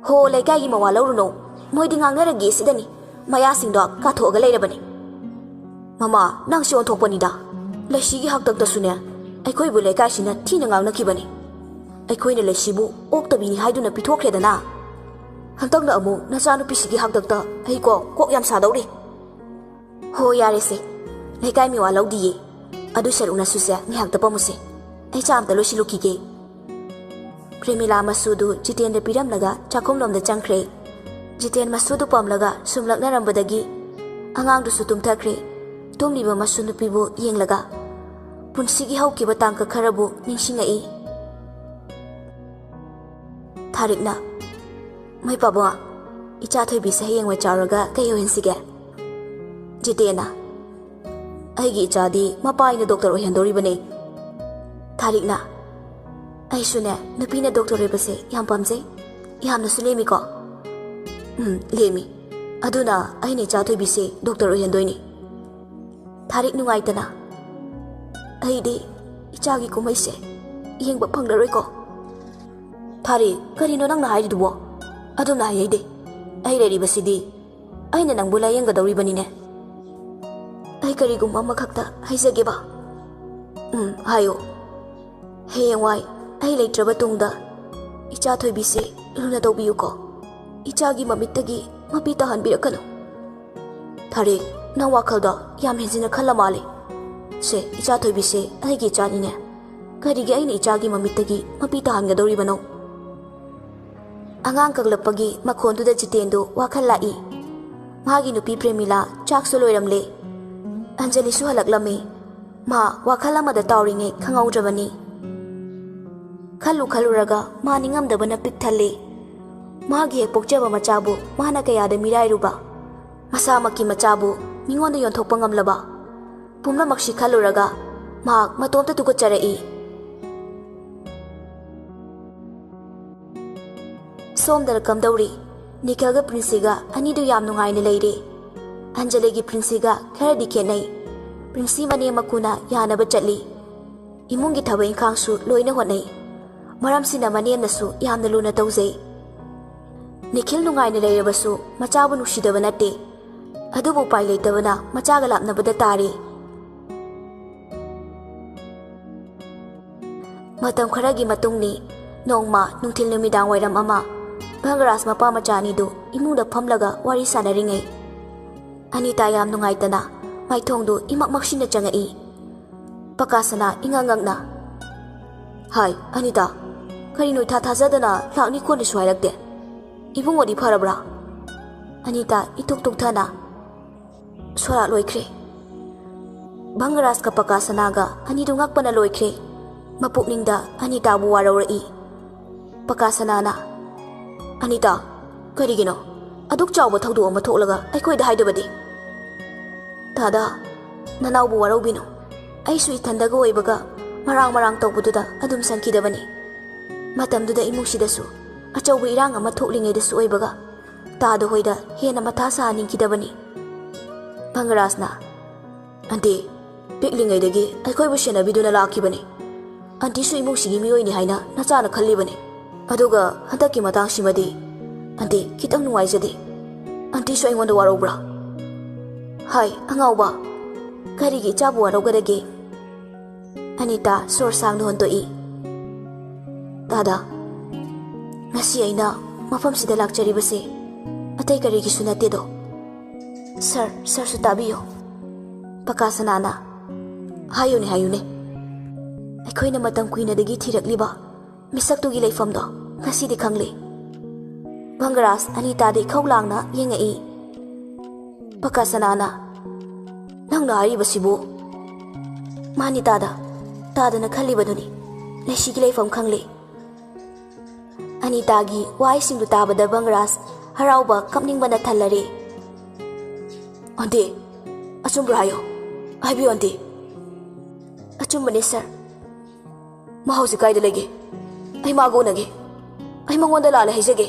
ho lekai gi mawa lawruno moidi ngangnaragi sidani maya singdo kathoga leirabani mama nang si onthokpani da leisi gi haktak tasune aikoi bu lekai sina thina ngangnakibani aikoi na leisibu oktabini haiduna pithokredana hantak na amu nachanu pisigi haktak ta ai ko kok yam sadawri ho yare se lekai mi wa lawdiye adu saruna suse ni hakta pamuse ai cham ta losiluki ge Premila masudu jiten da piram laga chakom lom da changkre jiten masudu pam laga sumlak na rambadagi angang du sutum thakre tumli ba masunu pibu yeng laga punsigi hauki ba tangka kharabu ningsinga i tharikna mai pabo icha thoi bi saheng wa charaga kayo hinsige jitena aigi icha di mapai na doctor o hendori bane tharikna ꯑꯩꯁꯨꯅꯦ ꯅꯨꯄꯤꯅ doctor ꯑꯣꯏꯕꯁꯦ ꯌꯥꯝ ꯄꯥꯝꯖꯩ ꯌꯥꯝꯅꯁꯨ ꯂꯦꯝꯃꯤꯀꯣ ꯂꯦꯝꯃꯤ ꯑꯗꯨꯅ ꯑꯩꯅ ꯏꯆꯥ ꯊꯣꯏꯕꯤꯁꯦ doctor ꯑꯣꯏꯍꯟꯗꯣꯏꯅꯤ ꯊꯥꯔꯤꯛ ꯅꯨꯡꯉꯥꯏꯇꯅ ꯑꯩꯗꯤ ꯏꯆꯥꯒꯤ ꯀꯨꯝꯍꯩꯁꯦ ꯌꯦꯡꯕ ꯐꯪꯂꯔꯣꯏꯀꯣ ꯊꯥꯔꯤꯛ ꯀꯔꯤꯅꯣ ꯅꯪꯅ ꯍꯥꯏꯔꯤꯗꯨꯕꯣ ꯑꯗꯨꯝꯅ ꯍꯥꯏꯍꯩꯗꯦ ꯑꯩ ꯂꯩꯔꯤꯕꯁꯤꯗꯤ ꯑꯩꯅ ꯅꯪꯕꯨ ꯂꯥꯌꯦꯡꯒꯗꯧꯔꯤꯕꯅꯤꯅꯦ ꯑꯩ ꯀꯔꯤꯒꯨꯝꯕ ꯑꯃꯈꯛꯇ ꯍꯥꯏꯖꯒꯦꯕ ꯍꯥꯏꯌꯣ ꯍꯌꯦꯡꯋꯥꯏ ꯑꯩ ꯂꯩꯇ꯭ꯔꯕ ꯇꯨꯡꯗ ꯏꯆꯥ ꯊꯣꯏꯕꯤꯁꯦ ꯂꯨꯅ ꯇꯧꯕꯤꯌꯨꯀꯣ ꯏꯆꯥꯒꯤ ꯃꯃꯤꯠꯇꯒꯤ ꯃꯄꯤ ꯇꯥꯍꯟꯕꯤꯔꯛꯀꯅꯨ ꯊꯥꯔꯤꯛ ꯅꯪ ꯋꯥꯈꯜꯗꯣ ꯌꯥꯝ ꯍꯦꯟꯖꯤꯟꯅ ꯈꯜꯂ ꯃꯥꯜꯂꯦ ꯁꯦ ꯏꯆꯥ ꯊꯣꯏꯕꯤꯁꯦ ꯑꯩꯒꯤ ꯏꯆꯥꯅꯤꯅꯦ ꯀꯔꯤꯒꯤ ꯑꯩꯅ ꯏꯆꯥꯒꯤ ꯃꯃꯤꯠꯇꯒꯤ ꯃꯄꯤ ꯇꯥꯍꯟꯒꯗꯧꯔꯤꯕꯅꯣ ꯑꯉꯥꯡ ꯀꯛꯂꯛꯄꯒꯤ ꯃꯈꯣꯟꯗꯨꯗ ꯖꯤꯇꯦꯟꯗꯨ ꯋꯥꯈꯜ ꯂꯥꯛꯏ ꯃꯥꯒꯤ ꯅꯨꯄꯤ ꯄ꯭ꯔꯦꯃꯤꯂꯥ ꯆꯥꯛꯁꯨ ꯂꯣꯏꯔꯝꯂꯦ ꯑꯟꯖꯂꯤꯁꯨ ꯍꯜꯂꯛꯂꯝꯃꯤ ꯃꯥ ꯋꯥꯈꯜ ꯑꯃꯗ ꯇꯥꯎꯔꯤꯉꯩ ꯈꯪꯍꯧꯗ꯭ꯔꯕꯅꯤ ꯈꯜꯂꯨꯔꯒ ꯃꯥ ꯅꯤꯡꯉꯝꯗꯕꯅ ꯄꯤꯛ ꯊꯜꯂꯦ ꯃꯥꯒꯤ ꯍꯦꯛ ꯄꯣꯛꯆꯕ ꯃꯆꯥꯕꯨ ꯃꯥꯅ ꯀꯌꯥꯗ ꯃꯤꯔꯥꯏꯔꯨꯕ ꯃꯁꯥꯃꯛꯀꯤ ꯃꯆꯥꯕꯨ ꯃꯤꯉꯣꯟꯗ ꯌꯣꯟꯊꯣꯛꯄ ꯉꯝꯂꯕ ꯄꯨꯝꯅꯃꯛꯁꯤ ꯈꯜꯂꯨꯔꯒ ꯃꯍꯥꯛ ꯃꯇꯣꯝꯇ ꯇꯨꯀꯠꯆꯔꯛꯏ ꯁꯣꯝꯗꯅ ꯀꯝꯗꯧꯔꯤ ꯅꯤꯈꯜꯒ ꯄ꯭ꯔꯤꯟꯁꯤꯒ ꯑꯅꯤꯗꯨ ꯌꯥꯝ ꯅꯨꯡꯉꯥꯏꯅ ꯂꯩꯔꯦ ꯑꯟꯖꯂꯤꯒꯤ ꯄ꯭ꯔꯤꯟꯁꯤꯒ ꯈꯔꯗꯤ ꯈꯦꯠꯅꯩ ꯄ꯭ꯔꯤꯟꯁꯤ ꯃꯅꯦꯝ ꯃꯀꯨꯅ ꯌꯥꯅꯕ ꯆꯠꯂꯤ ꯏꯃꯨꯡꯒꯤ ꯊꯕꯛ ꯏꯪꯈꯥꯡꯁꯨ ꯂꯣꯏꯅ ꯍꯣꯠꯅꯩ ꯃꯔꯝꯁꯤꯅ ꯃꯅꯦꯝꯅꯁꯨ ꯌꯥꯝꯅ ꯂꯨꯅ ꯇꯧꯖꯩ ꯅꯤꯈꯤꯜ ꯅꯨꯡꯉꯥꯏꯅ ꯂꯩꯔꯕꯁꯨ ꯃꯆꯥꯕꯨ ꯅꯨꯡꯁꯤꯗꯕ ꯅꯠꯇꯦ ꯑꯗꯨꯕꯨ ꯎꯄꯥꯏ ꯂꯩꯇꯕꯅ ꯃꯆꯥꯒ ꯂꯥꯞꯅꯕꯗ ꯇꯥꯔꯦ ꯃꯇꯝ ꯈꯔꯒꯤ ꯃꯇꯨꯡꯅꯤ ꯅꯣꯡꯃ ꯅꯨꯡꯊꯤꯜ ꯅꯨꯃꯤꯗꯥꯡ ꯋꯥꯏꯔꯝ ꯑꯃ ꯚꯪꯒꯔꯥꯖ ꯃꯄꯥ ꯃꯆꯥ ꯑꯅꯤꯗꯨ ꯏꯃꯨꯡꯗ ꯐꯝꯂꯒ ꯋꯥꯔꯤ ꯁꯥꯟꯅꯔꯤꯉꯩ ꯑꯅꯤꯇꯥ ꯌꯥꯝ ꯅꯨꯡꯉꯥꯏꯇꯅ ꯃꯥꯏꯊꯣꯡꯗꯨ ꯏꯃꯛꯃꯛꯁꯤꯟꯅ ꯆꯪꯉꯛꯏ ꯄꯀꯥꯁꯅꯥ ꯏꯉꯛꯉꯛꯅ ꯍꯥꯏ ꯑꯅꯤꯇꯥ ꯀꯔꯤꯅꯣ ꯏꯊꯥ ꯊꯥꯖꯗꯅ ꯂꯥꯛꯅꯤ ꯈꯣꯠꯅꯤꯁꯨ ꯍꯥꯏꯔꯛꯇꯦ ꯏꯕꯨꯡꯉꯣꯗꯤ ꯐꯔꯕ꯭ꯔꯥ ꯑꯅꯤꯇꯥ ꯏꯇꯨꯛ ꯇꯨꯛꯊꯅ ꯁꯣꯔꯥꯠ ꯂꯣꯏꯈ꯭ꯔꯦ ꯚꯪꯒꯔꯥꯖꯀ ꯄꯀꯥꯁꯅꯥꯒ ꯑꯅꯤꯗꯨ ꯉꯛꯄꯅ ꯂꯣꯏꯈ꯭ꯔꯦ ꯃꯄꯨꯛꯅꯤꯡꯗ ꯑꯅꯤꯇꯥꯕꯨ ꯋꯥꯔꯧꯔꯛꯏ ꯄꯀꯥꯁꯅꯥꯅ ꯑꯅꯤꯇꯥ ꯀꯔꯤꯒꯤꯅꯣ ꯑꯗꯨꯛ ꯆꯥꯎꯕ ꯊꯧꯗꯣꯛ ꯑꯃ ꯊꯣꯛꯂꯒ ꯑꯩꯈꯣꯏꯗ ꯍꯥꯏꯗꯕꯗꯤ ꯗꯥꯗꯥ ꯅꯅꯥꯎꯕꯨ ꯋꯥꯔꯧꯕꯤꯅꯨ ꯑꯩꯁꯨ ꯏꯊꯟꯗꯒ ꯑꯣꯏꯕꯒ ꯃꯔꯥꯡ ꯇꯧꯕꯗꯨꯗ ꯑꯗꯨꯝ ꯁꯟꯈꯤꯗꯕꯅꯤ ꯃꯇꯝꯗꯨꯗ ꯏꯃꯨꯡꯁꯤꯗꯁꯨ ꯑꯆꯧꯕ ꯏꯔꯥꯡ ꯑꯃ ꯊꯣꯛꯂꯤꯉꯩꯗꯁꯨ ꯑꯣꯏꯕꯒ ꯇꯥꯗ ꯍꯣꯏꯗ ꯍꯦꯟꯅ ꯃꯊꯥ ꯁꯥꯍꯟꯅꯤꯡꯈꯤꯗꯕꯅꯤ ꯚꯪꯒꯔꯥꯖꯅ ꯑꯟꯇꯤ ꯄꯤꯛꯂꯤꯉꯩꯗꯒꯤ ꯑꯩꯈꯣꯏꯕꯨ ꯁꯦꯟꯅꯕꯤꯗꯨꯅ ꯂꯥꯛꯈꯤꯕꯅꯤ ꯑꯟꯇꯤꯁꯨ ꯏꯃꯨꯡꯁꯤꯒꯤ ꯃꯤꯑꯣꯏꯅꯤ ꯍꯥꯏꯅ ꯅꯆꯥꯅ ꯈꯜꯂꯤꯕꯅꯤ ꯑꯗꯨꯒ ꯍꯟꯗꯛꯀꯤ ꯃꯇꯥꯡꯁꯤꯃꯗꯤ ꯑꯟꯇꯤ ꯈꯤꯇꯪ ꯅꯨꯡꯉꯥꯏꯖꯗꯦ ꯑꯟꯇꯤꯁꯨ ꯑꯩꯉꯣꯟꯗ ꯋꯥꯔꯧꯕ꯭ꯔꯥ ꯍꯥꯏ ꯑꯉꯥꯎꯕ ꯀꯔꯤꯒꯤ ꯏꯆꯥꯕꯨ ꯋꯥꯔꯧꯒꯗꯒꯦ ꯑꯅꯤꯇꯥ ꯁꯣꯔ ꯁꯥꯡꯅ ꯍꯣꯟꯗꯣꯛꯏ ꯗꯥꯗꯥ ꯉꯁꯤ ꯑꯩꯅ ꯃꯐꯝꯁꯤꯗ ꯂꯥꯛꯆꯔꯤꯕꯁꯦ ꯑꯇꯩ ꯀꯔꯤꯒꯤꯁꯨ ꯅꯠꯇꯦꯗꯣ ꯁꯔꯁꯨ ꯇꯥꯕꯤꯌꯣ ꯄꯀꯥꯁꯅꯥꯅ ꯍꯥꯏꯌꯨꯅꯦ ꯑꯩꯈꯣꯏꯅ ꯃꯇꯝ ꯀꯨꯏꯅꯗꯒꯤ ꯊꯤꯔꯛꯂꯤꯕ ꯃꯤꯁꯛꯇꯨꯒꯤ ꯂꯩꯐꯝꯗꯣ ꯉꯁꯤꯗꯤ ꯈꯪꯂꯦ ꯚꯪꯒꯔꯥꯖ ꯑꯅꯤꯇꯥꯗ ꯏꯈꯧ ꯂꯥꯡꯅ ꯌꯦꯡꯉꯛꯏ ꯄꯀꯥꯁꯅꯥꯅ ꯅꯪꯅ ꯍꯥꯏꯔꯤꯕꯁꯤꯕꯨ ꯃꯥꯅꯤ ꯇꯥꯗꯅ ꯈꯜꯂꯤꯕꯗꯨꯅꯤ ꯂꯩꯁꯤꯒꯤ ꯂꯩꯐꯝ ꯈꯪꯂꯦ ꯑꯅꯤꯇꯥꯒꯤ ꯋꯥꯍꯩꯁꯤꯡꯗꯨ ꯇꯥꯕꯗ ꯚꯪꯒꯔꯥꯖ ꯍꯔꯥꯎꯕ ꯀꯞꯅꯤꯡꯕꯅ ꯊꯜꯂꯔꯦ ꯑꯟꯇꯤ ꯑꯆꯨꯝꯕ꯭ꯔꯥ ꯍꯥꯏꯕꯤꯌꯨ ꯑꯟꯇꯤ ꯑꯆꯨꯝꯕꯅꯤ ꯁꯔ ꯃꯥ ꯍꯧꯖꯤꯛ ꯀꯥꯏꯗ ꯂꯩꯒꯦ ꯑꯩ ꯃꯥꯒ ꯎꯅꯒꯦ ꯑꯩ ꯃꯉꯣꯟꯗ ꯂꯥꯜꯂꯦ ꯍꯥꯏꯖꯒꯦ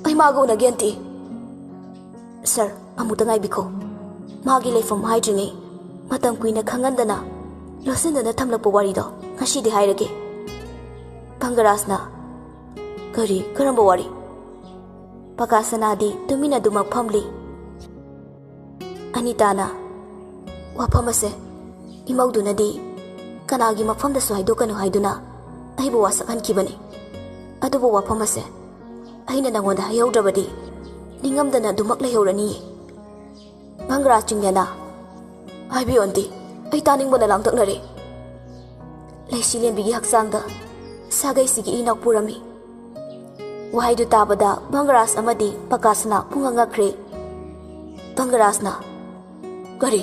ꯑꯩ ꯃꯥꯒ ꯎꯅꯒꯦ ꯑꯟꯇꯤ ꯁꯔ ꯑꯃꯨꯛꯇ ꯉꯥꯏꯕꯤꯈꯣ ꯃꯥꯒꯤ ꯂꯩꯐꯝ ꯍꯥꯏꯗ꯭ꯔꯤꯉꯩ ꯃꯇꯝ ꯀꯨꯏꯅ ꯈꯪꯍꯟꯗꯅ ꯂꯣꯠꯁꯤꯟꯗꯨꯅ ꯊꯝꯂꯛꯄ ꯋꯥꯔꯤꯗꯣ ꯉꯁꯤꯗꯤ ꯍꯥꯏꯔꯒꯦ ꯚꯪꯒꯔꯥꯖꯅ ꯀꯔꯝꯕ ꯋꯥꯔꯤ ꯄꯀꯥꯁꯅꯥꯗꯤ ꯇꯨꯃꯤꯟꯅ ꯑꯗꯨꯃꯛ ꯐꯝꯂꯤ ꯑꯅꯤꯇꯥꯅ ꯋꯥꯐꯝ ꯑꯁꯦ ꯏꯃꯧꯗꯨꯅꯗꯤ ꯀꯅꯥꯒꯤ ꯃꯐꯝꯗꯁꯨ ꯍꯥꯏꯗꯣꯛꯀꯅꯨ ꯍꯥꯏꯗꯨꯅ ꯑꯩꯕꯨ ꯋꯥꯁꯛꯍꯟꯈꯤꯕꯅꯤ ꯑꯗꯨꯕꯨ ꯋꯥꯐꯝ ꯑꯁꯦ ꯑꯩꯅ ꯅꯉꯣꯟꯗ ꯍꯥꯏꯍꯧꯗ꯭ꯔꯕꯗꯤ ꯅꯤꯡꯉꯝꯗꯅ ꯑꯗꯨꯃꯛ ꯂꯩꯍꯧꯔꯅꯤꯌꯦ ꯚꯪꯒꯔꯥꯖ ꯆꯤꯡꯅꯅ ꯍꯥꯏꯕꯤꯌꯨ ꯑꯟꯇꯤ ꯑꯩ ꯇꯥꯅꯤꯡꯕꯅ ꯂꯥꯡꯇꯛꯅꯔꯦ ꯂꯩꯁꯤꯂꯦꯟꯕꯤꯒꯤ ꯍꯛꯆꯥꯡꯗ ꯁꯥꯒꯩꯁꯤꯒꯤ ꯏꯅꯥꯎ ꯄꯨꯔꯝꯃꯤ ꯋꯥꯍꯩꯗꯨ ꯇꯥꯕꯗ ꯚꯪꯒꯔꯥꯖ ꯑꯃꯗꯤ ꯄꯀꯥꯁꯅꯥ ꯄꯨꯡꯉꯛ ꯉꯛꯈ꯭ꯔꯦ ꯚꯪꯒꯔꯥꯖꯅ ꯀꯔꯤ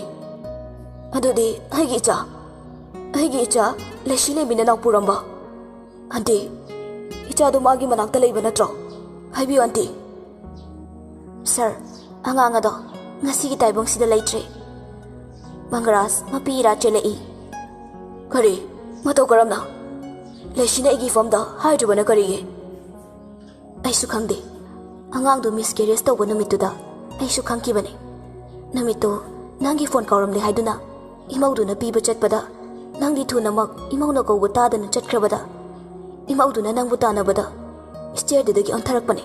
ꯑꯗꯨꯗꯤ ꯑꯩꯒꯤ ꯏꯆꯥ ꯂꯩꯁꯤꯂꯦꯟꯕꯤꯅ ꯅꯥꯎ ꯄꯨꯔꯝꯕ ꯑꯟꯇꯤ ꯏꯆꯥꯗꯨ ꯃꯥꯒꯤ ꯃꯅꯥꯛꯇ ꯂꯩꯕ ꯅꯠꯇ꯭ꯔꯣ ꯍꯥꯏꯕꯤꯌꯨ ꯑꯟꯇꯤ ꯁꯔ ꯑꯉꯥꯡ ꯑꯗꯣ ꯉꯁꯤꯒꯤ ꯇꯥꯏꯕꯪꯁꯤꯗ ꯂꯩꯇ꯭ꯔꯦ ꯚꯪꯒꯔꯥꯖ ꯃꯄꯤ ꯏꯔꯥ ꯆꯦꯜꯂꯛꯏ ꯀꯔꯤ ꯃꯇꯧ ꯀꯔꯝꯅ ꯂꯩꯁꯤꯅ ꯑꯩꯒꯤ ꯐꯝꯗ ꯍꯥꯏꯗ꯭ꯔꯕꯅ ꯀꯔꯤꯒꯤ? ꯑꯩꯁꯨ ꯈꯪꯗꯦ ꯑꯉꯥꯡꯗꯨ ꯃꯤꯁꯀꯦꯔꯦꯖ ꯇꯧꯕ ꯅꯨꯃꯤꯠꯇꯨꯗ ꯑꯩꯁꯨ ꯈꯪꯈꯤꯕꯅꯤ ꯅꯨꯃꯤꯠꯇꯨ ꯅꯪꯒꯤ ꯐꯣꯟ ꯀꯥꯎꯔꯝꯂꯦ ꯍꯥꯏꯗꯨꯅ ꯏꯃꯧꯗꯨꯅ ꯄꯤꯕ ꯆꯠꯄꯗ ꯅꯪꯗꯤ ꯊꯨꯅꯃꯛ ꯏꯃꯧꯅ ꯀꯧꯕ ꯇꯥꯗꯅ ꯆꯠꯈ꯭ꯔꯕꯗ ꯏꯃꯧꯗꯨꯅ ꯅꯪꯕꯨ ꯇꯥꯟꯅꯕꯗ ꯁ꯭ꯇꯦꯌꯔꯗꯨꯗꯒꯤ ꯑꯣꯟꯊꯔꯛꯄꯅꯤ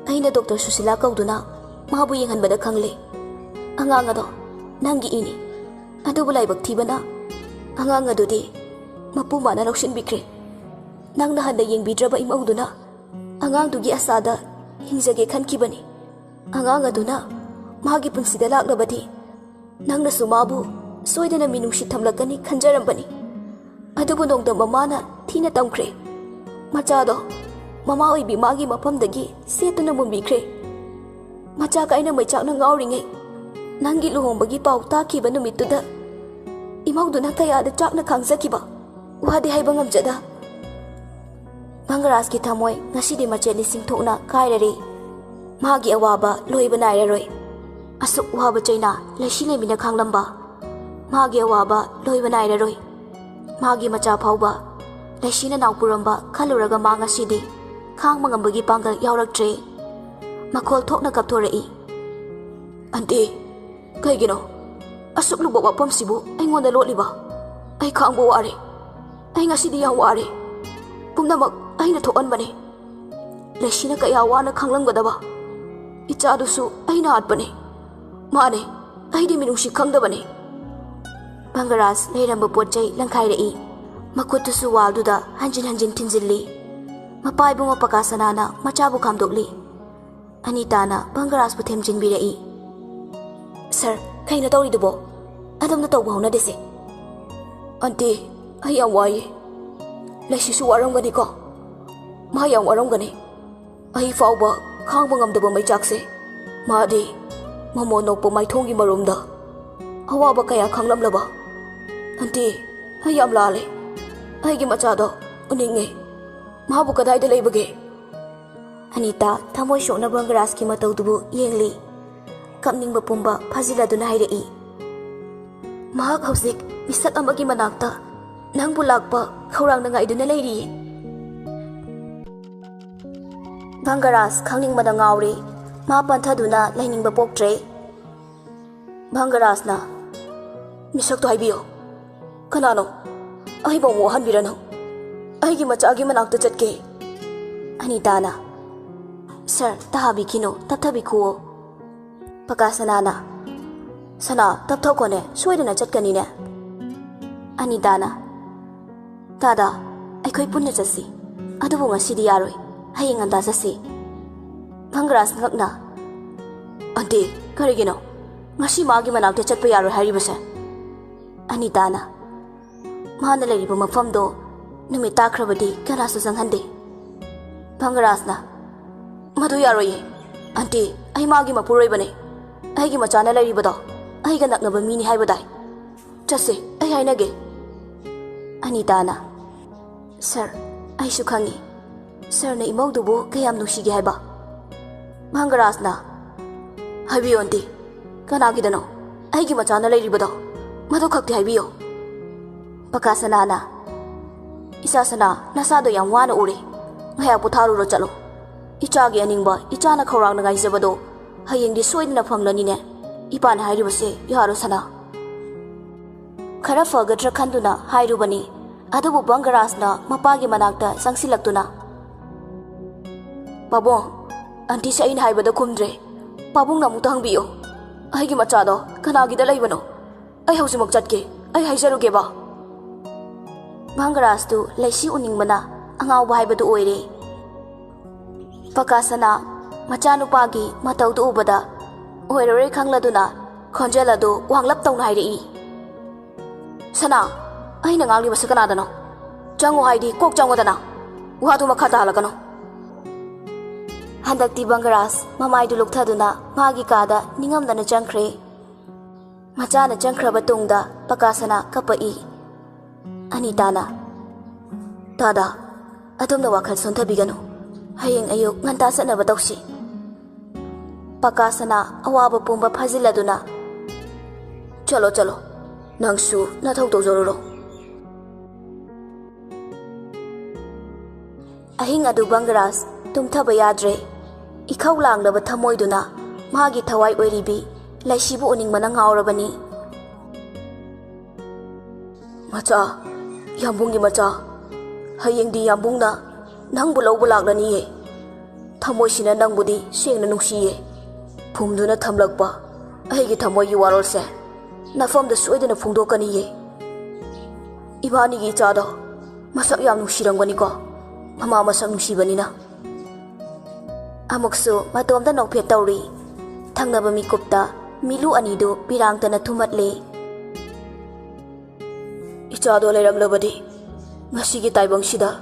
ꯑꯩꯅ ꯗꯣꯛꯇꯔ ꯁꯨꯁꯤꯂꯥ ꯀꯧꯗꯨꯅ ꯃꯥꯕꯨ ꯌꯦꯡꯍꯟꯕꯗ ꯈꯪꯂꯦ ꯑꯉꯥꯡ ꯑꯗꯣ ꯅꯪꯒꯤ ꯏꯅꯤ ꯑꯗꯨꯕꯨ ꯂꯥꯏꯕꯛ ꯊꯤꯕꯅ ꯑꯉꯥꯡ ꯑꯗꯨꯗꯤ ꯃꯄꯨ ꯃꯥꯅ ꯂꯧꯁꯤꯟꯕꯤꯈ꯭ꯔꯦ ꯅꯪꯅ ꯍꯟꯅ ꯌꯦꯡꯕꯤꯗ꯭ꯔꯕ ꯏꯃꯧꯗꯨꯅ ꯑꯉꯥꯡꯗꯨꯒꯤ ꯑꯁꯥꯗ ꯍꯤꯡꯖꯒꯦ ꯈꯟꯈꯤꯕꯅꯤ ꯑꯉꯥꯡ ꯑꯗꯨꯅ ꯃꯥꯒꯤ ꯄꯨꯟꯁꯤꯗ ꯂꯥꯛꯂꯕꯗꯤ ꯅꯪꯅꯁꯨ ꯃꯥꯕꯨ ꯁꯣꯏꯗꯅ ꯃꯤꯅꯨꯡꯁꯤ ꯊꯝꯂꯛꯀꯅꯤ ꯈꯟꯖꯔꯝꯕꯅꯤ ꯑꯗꯨꯕꯨ ꯅꯣꯡꯗꯝ ꯃꯃꯥꯅ ꯊꯤꯅ ꯇꯝꯈ꯭ꯔꯦ ꯃꯆꯥꯗꯣ ꯃꯃꯥ ꯑꯣꯏꯕꯤ ꯃꯥꯒꯤ ꯃꯐꯝꯗꯒꯤ ꯁꯦꯠꯇꯨꯅ ꯃꯨꯟꯕꯤꯈ꯭ꯔꯦ ꯃꯆꯥ ꯀꯥꯏꯅ ꯃꯩꯆꯥꯛꯅ ꯉꯥꯎꯔꯤꯉꯩ ꯅꯪꯒꯤ ꯂꯨꯍꯣꯡꯕꯒꯤ ꯄꯥꯎ ꯇꯥꯈꯤꯕ ꯅꯨꯃꯤꯠꯇꯨꯗ ꯏꯃꯧꯗꯨꯅ ꯀꯌꯥꯗ ꯆꯥꯛꯅ ꯈꯥꯡꯖꯈꯤꯕ ꯋꯥꯗꯤ ꯍꯥꯏꯕ ꯉꯝꯖꯗ ꯃꯪꯒꯔꯥꯖꯀꯤ ꯊꯃꯣꯏ ꯉꯁꯤꯗꯤ ꯃꯆꯦꯠ ꯂꯤꯁꯤꯡ ꯊꯣꯛꯅ ꯀꯥꯏꯔꯔꯤ ꯃꯥꯒꯤ ꯑꯋꯥꯕ ꯂꯣꯏꯕ ꯅꯥꯏꯔꯔꯣꯏ ꯑꯁꯨꯛ ꯋꯥꯕ ꯆꯩꯅꯥ ꯂꯩꯁꯤ ꯂꯩꯃꯤꯅ ꯈꯥꯡꯂꯝꯕ ꯃꯥꯒꯤ ꯑꯋꯥꯕ ꯂꯣꯏꯕ ꯅꯥꯏꯔꯔꯣꯏ ꯃꯥꯒꯤ ꯃꯆꯥ ꯐꯥꯎꯕ ꯂꯩꯁꯤꯅ ꯅꯥꯎ ꯄꯨꯔꯝꯕ ꯈꯜꯂꯨꯔꯒ ꯃꯥ ꯉꯁꯤꯗꯤ ꯈꯥꯡꯕ ꯉꯝꯕꯒꯤ ꯄꯥꯡꯒꯜ ꯌꯥꯎꯔꯛꯇ꯭ꯔꯦ ꯃꯈꯣꯜ ꯊꯣꯛꯅ ꯀꯞꯊꯣꯔꯛꯏ ꯑꯟꯇꯤ ꯀꯩꯒꯤꯅꯣ ꯑꯁꯨꯛ ꯂꯨꯕ ꯋꯥꯐꯝꯁꯤꯕꯨ ꯑꯩꯉꯣꯟꯗ ꯂꯣꯠꯂꯤꯕ ꯑꯩ ꯈꯥꯡꯕ ꯋꯥꯔꯦ ꯑꯩ ꯉꯁꯤꯗꯤ ꯌꯥꯝ ꯋꯥꯔꯦ ꯄꯨꯝꯅꯃꯛ ꯑꯩꯅ ꯊꯣꯛꯍꯟꯕꯅꯤ ꯂꯩꯁꯤꯅ ꯀꯌꯥ ꯋꯥꯅ ꯈꯪꯂꯝꯒꯗꯕ ꯏꯆꯥꯗꯨꯁꯨ ꯑꯩꯅ ꯍꯥꯠꯄꯅꯤ ꯃꯥꯅꯦ ꯑꯩꯗꯤ ꯃꯤꯅꯨꯡꯁꯤ ꯈꯪꯗꯕꯅꯤ ꯃꯪꯒꯔꯥꯖ ꯂꯩꯔꯝꯕ ꯄꯣꯠ ꯆꯩ ꯂꯪꯈꯥꯏꯔꯛꯏ ꯃꯈꯨꯠꯇꯨꯁꯨ ꯋꯥꯜꯗꯨꯗ ꯍꯟꯖꯤꯟ ꯍꯟꯖꯤꯟ ꯊꯤꯟꯖꯤꯜꯂꯤ ꯃꯄꯥ ꯏꯕꯨꯡꯉꯣ ꯄꯀꯥꯁꯅꯥꯅ ꯃꯆꯥꯕꯨ ꯈꯥꯝꯗꯣꯛꯂꯤ ꯑꯅꯤꯇꯥꯅ ꯃꯪꯒꯔꯥꯖꯕꯨ ꯊꯦꯝꯖꯤꯟꯕꯤꯔꯛꯏ ꯁꯔ ꯀꯩꯅꯣ ꯇꯧꯔꯤꯗꯨꯕꯣ ꯑꯗꯣꯝꯅ ꯇꯧꯕ ꯍꯧꯅꯗꯦꯁꯦ ꯑꯟꯇꯤ ꯑꯩ ꯌꯥꯝ ꯋꯥꯏꯌꯦ ꯂꯩꯁꯤꯁꯨ ꯋꯥꯔꯝꯒꯅꯤꯀꯣ ꯃꯥ ꯌꯥꯝ ꯋꯥꯔꯝꯒꯅꯤ ꯑꯩ ꯐꯥꯎꯕ ꯈꯥꯡꯕ ꯉꯝꯗꯕ ꯃꯩꯆꯥꯛꯁꯦ ꯃꯥꯗꯤ ꯃꯃꯣ ꯅꯣꯛꯄ ꯃꯥꯏꯊꯣꯡꯒꯤ ꯃꯔꯨꯝꯗ ꯑꯋꯥꯕ ꯀꯌꯥ ꯈꯪꯂꯝꯂꯕ ꯑꯟꯇꯤ ꯑꯩ ꯌꯥꯝ ꯂꯥꯜꯂꯦ ꯑꯩꯒꯤ ꯃꯆꯥꯗꯣ ꯎꯅꯤꯡꯉꯦ ꯃꯥꯕꯨ ꯀꯗꯥꯏꯗ ꯂꯩꯕꯒꯦ ꯑꯅꯤꯇꯥ ꯊꯃꯣꯏ ꯁꯣꯛꯅ ꯃꯪꯒꯔꯥꯖꯀꯤ ꯃꯇꯧꯗꯨꯕꯨ ꯌꯦꯡꯂꯤ ꯀꯞꯅꯤꯡꯕ ꯄꯨꯝꯕ ꯐꯥꯖꯤꯜꯂꯗꯨꯅ ꯍꯥꯏꯔꯛꯏ ꯃꯍꯥꯛ ꯍꯧꯖꯤꯛ ꯃꯤꯁꯛ ꯑꯃꯒꯤ ꯃꯅꯥꯛꯇ ꯅꯪꯕꯨ ꯂꯥꯛꯄ ꯈꯧꯔꯥꯡꯅ ꯉꯥꯏꯗꯨꯅ ꯂꯩꯔꯤꯌꯦ ꯃꯪꯒꯔꯥꯖ ꯈꯪꯅꯤꯡꯕꯗ ꯉꯥꯎꯔꯤ ꯃꯥ ꯄꯟꯊꯗꯨꯅ ꯂꯩꯅꯤꯡꯕ ꯄꯣꯛꯇ꯭ꯔꯦ ꯃꯪꯒꯔꯥꯖꯅ ꯃꯤꯁꯛꯇꯣ ꯍꯥꯏꯕꯤꯌꯣ ꯀꯅꯥꯅꯣ ꯑꯩꯕꯨ ꯑꯃꯨꯛ ꯋꯥꯍꯟꯕꯤꯔꯅꯨ ꯑꯩꯒꯤ ꯃꯆꯥꯒꯤ ꯃꯅꯥꯛꯇ ꯆꯠꯀꯦ ꯑꯅꯤꯇꯥꯅ ꯁꯔ ꯇꯥꯍꯥꯕꯤꯈꯤꯅꯣ ꯇꯞꯊꯕꯤꯈꯨꯑꯣ ꯄꯀꯥꯁꯅꯥꯅ ꯁꯅꯥ ꯇꯞꯊꯧꯀꯣꯅꯦ ꯁꯣꯏꯗꯅ ꯆꯠꯀꯅꯤꯅꯦ ꯑꯅꯤꯇꯥꯅ ꯗꯥꯗꯥ ꯑꯩꯈꯣꯏ ꯄꯨꯟꯅ ꯆꯠꯁꯤ ꯑꯗꯨꯕꯨ ꯉꯁꯤꯗꯤ ꯌꯥꯔꯣꯏ ꯍꯌꯦꯡ ꯉꯟꯇꯥ ꯆꯠꯁꯤ ꯃꯪꯒꯔꯥꯖ ꯉꯛꯅ ꯑꯟꯇꯤ ꯀꯔꯤꯒꯤꯅꯣ ꯉꯁꯤ ꯃꯥꯒꯤ ꯃꯅꯥꯛꯇ ꯆꯠꯄ ꯌꯥꯔꯣꯏ ꯍꯥꯏꯔꯤꯕꯁꯦ ꯑꯅꯤꯇꯥꯅ ꯃꯥꯅ ꯂꯩꯔꯤꯕ ꯃꯐꯝꯗꯣ ꯅꯨꯃꯤꯠ ꯇꯥꯈ꯭ꯔꯕꯗꯤ ꯀꯅꯥꯁꯨ ꯆꯪꯍꯟꯗꯦ ꯃꯪꯒꯔꯥꯖꯅ ꯃꯗꯨ ꯌꯥꯔꯣꯏꯌꯦ ꯑꯟꯇꯤ ꯑꯩ ꯃꯥꯒꯤ ꯃꯄꯨꯔꯣꯏꯕꯅꯤ ꯑꯩꯒꯤ ꯃꯆꯥꯅ ꯂꯩꯔꯤꯕꯗꯣ ꯑꯩꯒ ꯅꯛꯅꯕ ꯃꯤꯅꯤ ꯍꯥꯏꯕ ꯇꯥꯏ ꯆꯠꯁꯤ ꯑꯩ ꯍꯥꯏꯅꯒꯦ ꯑꯅꯤꯇꯥꯅ ꯁꯔ ꯑꯩꯁꯨ ꯈꯪꯉꯤ ꯁꯔꯅ ꯏꯃꯧꯗꯨꯕꯨ ꯀꯌꯥꯝ ꯅꯨꯡꯁꯤꯒꯦ ꯍꯥꯏꯕ ꯃꯪꯒꯔꯥꯖꯅ ꯍꯥꯏꯕꯤꯌꯣ ꯑꯟꯇꯤ ꯀꯅꯥꯒꯤꯗꯅꯣ ꯑꯩꯒꯤ ꯃꯆꯥꯅ ꯂꯩꯔꯤꯕꯗꯣ ꯃꯗꯨ ꯈꯛꯇꯤ ꯍꯥꯏꯕꯤꯌꯣ ꯄꯀꯥꯁꯅꯥꯅ ꯏꯆꯥꯁꯅꯥ ꯅꯁꯥꯗꯣ ꯌꯥꯝ ꯋꯥꯅ ꯎꯔꯦ ꯉꯥꯏꯍꯥꯛ ꯄꯣꯊꯥꯔꯨꯔꯣ ꯆꯠꯂꯣ ꯏꯆꯥꯒꯤ ꯑꯅꯤꯡꯕ ꯏꯆꯥꯅ ꯈꯧꯔꯥꯡꯅ ꯉꯥꯏꯖꯕꯗꯣ ꯍꯌꯦꯡꯗꯤ ꯁꯣꯏꯗꯅ ꯐꯪꯂꯅꯤꯅꯦ ꯏꯄꯥꯅ ꯍꯥꯏꯔꯤꯕꯁꯦ ꯌꯥꯔꯣ ꯁꯅꯥ ꯈꯔ ꯐꯒꯗ꯭ꯔꯥ ꯈꯟꯗꯨꯅ ꯍꯥꯏꯔꯨꯕꯅꯤ ꯑꯗꯨꯕꯨ ꯃꯪꯒꯔꯥꯖꯅ ꯃꯄꯥꯒꯤ ꯃꯅꯥꯛꯇ ꯆꯪꯁꯤꯜꯂꯛꯇꯨꯅ ꯄꯥꯕꯨꯡ ꯑꯟꯇꯤꯁꯦ ꯑꯩꯅ ꯍꯥꯏꯕꯗ ꯈꯨꯝꯗ꯭ꯔꯦ ꯄꯥꯕꯨꯡꯅ ꯑꯃꯨꯛꯇ ꯍꯪꯕꯤꯌꯣ ꯑꯩꯒꯤ ꯃꯆꯥꯗꯣ ꯀꯅꯥꯒꯤꯗ ꯂꯩꯕꯅꯣ ꯑꯩ ꯍꯧꯖꯤꯛꯃꯛ ꯆꯠꯀꯦ ꯑꯩ ꯍꯥꯏꯖꯔꯨꯒꯦꯕ ꯃꯪꯒꯔꯥꯖꯇꯨ ꯂꯩꯁꯤ ꯎꯅꯤꯡꯕꯅ ꯑꯉꯥꯎꯕ ꯍꯥꯏꯕꯗꯨ ꯑꯣꯏꯔꯦ ꯄꯀꯥꯁꯅꯥ ꯃꯆꯥꯅꯨꯄꯥꯒꯤ ꯃꯇꯧꯗꯨ ꯎꯕꯗ ꯑꯣꯏꯔꯔꯣꯏ ꯈꯪꯂꯗꯨꯅ ꯈꯣꯟꯖꯦꯜ ꯑꯗꯨ ꯋꯥꯡꯂꯞ ꯇꯧꯅ ꯍꯥꯏꯔꯛꯏ ꯁꯅꯥ ꯑꯩꯅ ꯉꯥꯡꯂꯤꯕꯁꯤ ꯀꯅꯥꯗꯅꯣ ꯆꯪꯉꯣ ꯍꯥꯏꯗꯤ ꯀꯣꯛ ꯆꯪꯉꯣꯗꯅ ꯋꯥꯗꯨ ꯃꯈꯥ ꯇꯥꯍꯜꯂꯛꯀꯅꯣ ꯍꯟꯗꯛꯇꯤ ꯃꯪꯒꯔꯥꯖ ꯃꯃꯥꯏꯗꯨ ꯂꯨꯛꯊꯗꯨꯅ ꯃꯥꯒꯤ ꯀꯥꯗ ꯅꯤꯡꯉꯝꯗꯅ ꯆꯪꯈ꯭ꯔꯦ ꯃꯆꯥꯅ ꯆꯪꯈ꯭ꯔꯕ ꯇꯨꯡꯗ ꯄꯀꯥꯁꯅꯥ ꯀꯞꯄꯛꯏ ꯑꯅꯤꯇꯥꯅ ꯗꯥꯗꯥ ꯑꯗꯣꯝꯅ ꯋꯥꯈꯜ ꯁꯣꯟꯊꯕꯤꯒꯅꯨ ꯍꯌꯦꯡ ꯑꯌꯨꯛ ꯉꯟꯇꯥ ꯆꯠꯅꯕ ꯇꯧꯁꯤ ꯄꯀꯥꯁꯅꯥ ꯑꯋꯥꯕ ꯄꯨꯝꯕ ꯐꯥꯖꯤꯜꯂꯗꯨꯅ ꯆꯠꯂꯣ ꯆꯠꯂꯣ ꯅꯪꯁꯨ ꯅꯊꯧ ꯇꯧꯖꯔꯨꯔꯣ Ahing adu Bangaras tumthaba yadre ikhau langlaba thamoiduna magi thawai oiribi laisibu uningmana ngaurabani. Macha yambungi macha hayengdi yambungna nangbu lawba laklani ye thamoisina nangbudi sengna nungsiye phumduna thamlakpa aigi thamoigi warolse nafamda soidana phungdokani ye ibani gi chado masak yam nungsirangani ko mama masak nungsibanina. Amuksu matomda nokphet tawri thangnaba mikupta milu anidu pirangtana thumatle. Ichado leranglabadi ngasigi taibang sida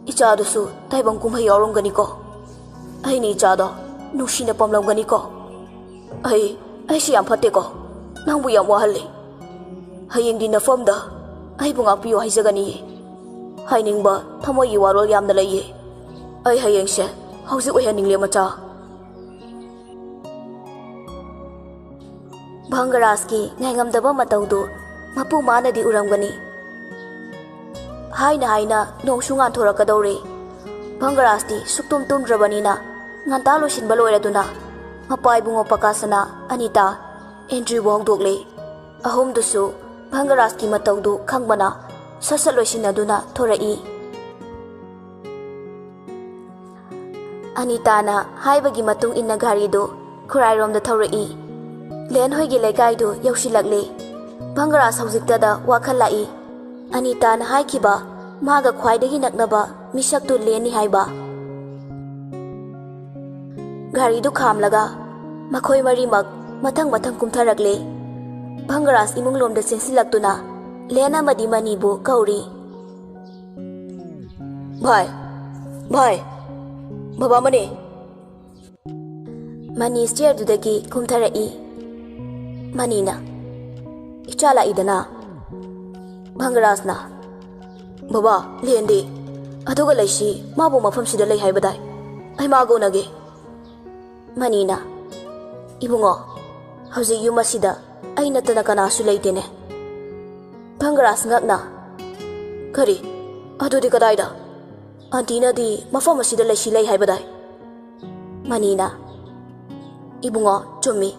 ichado su taibang kumhai yaurongani ko ai ni ichado nungsina pamlamgani ko ai si yam phatte ko nangbu yam wahalle hayengdi nafamda ai bunga piyo haijagani hainingba thamoi warol yamna laiye ai hayengse hauji ohaningle macha. Bangaras ki ngaingamdaba mataudu mapu manadi uramgani. Haina nongsu nganthorakadoure. Bangaras di suktum tumdrabanina nganta losinba loiraduna mapai bungo Pakasana, Anita, Andrew wongdokle. Ahum dusu Bangaras ki mataudu khangbana sasat loisinaduna thorai. Anita na haibagi matung inna garido khurairom da thorai. Len hoigi lekaidu yausilakle. Bangaras haujiktada wakhal lai. Anita na haikiba maga khwaidagi naknaba misaktu leni haiba. Garidu khamlaga makhoi marimak mathang kumtharakle. Bangaras imunglomda chensilaktuna lena madi manibu kauri. Bhai baba mane Mani stair dudagi kumtharai. Manina ichala idana. Bangaras na baba lendi aduga laisi mabu mafam sida lei haibadai ai mago nage. Manina Ibungo hauji yumasida ai natana kanasu leitene. Bangaras ngakna Kari adudi kadaida antina di mafam sida laisi lei haibadai. Manina Ibungo chumi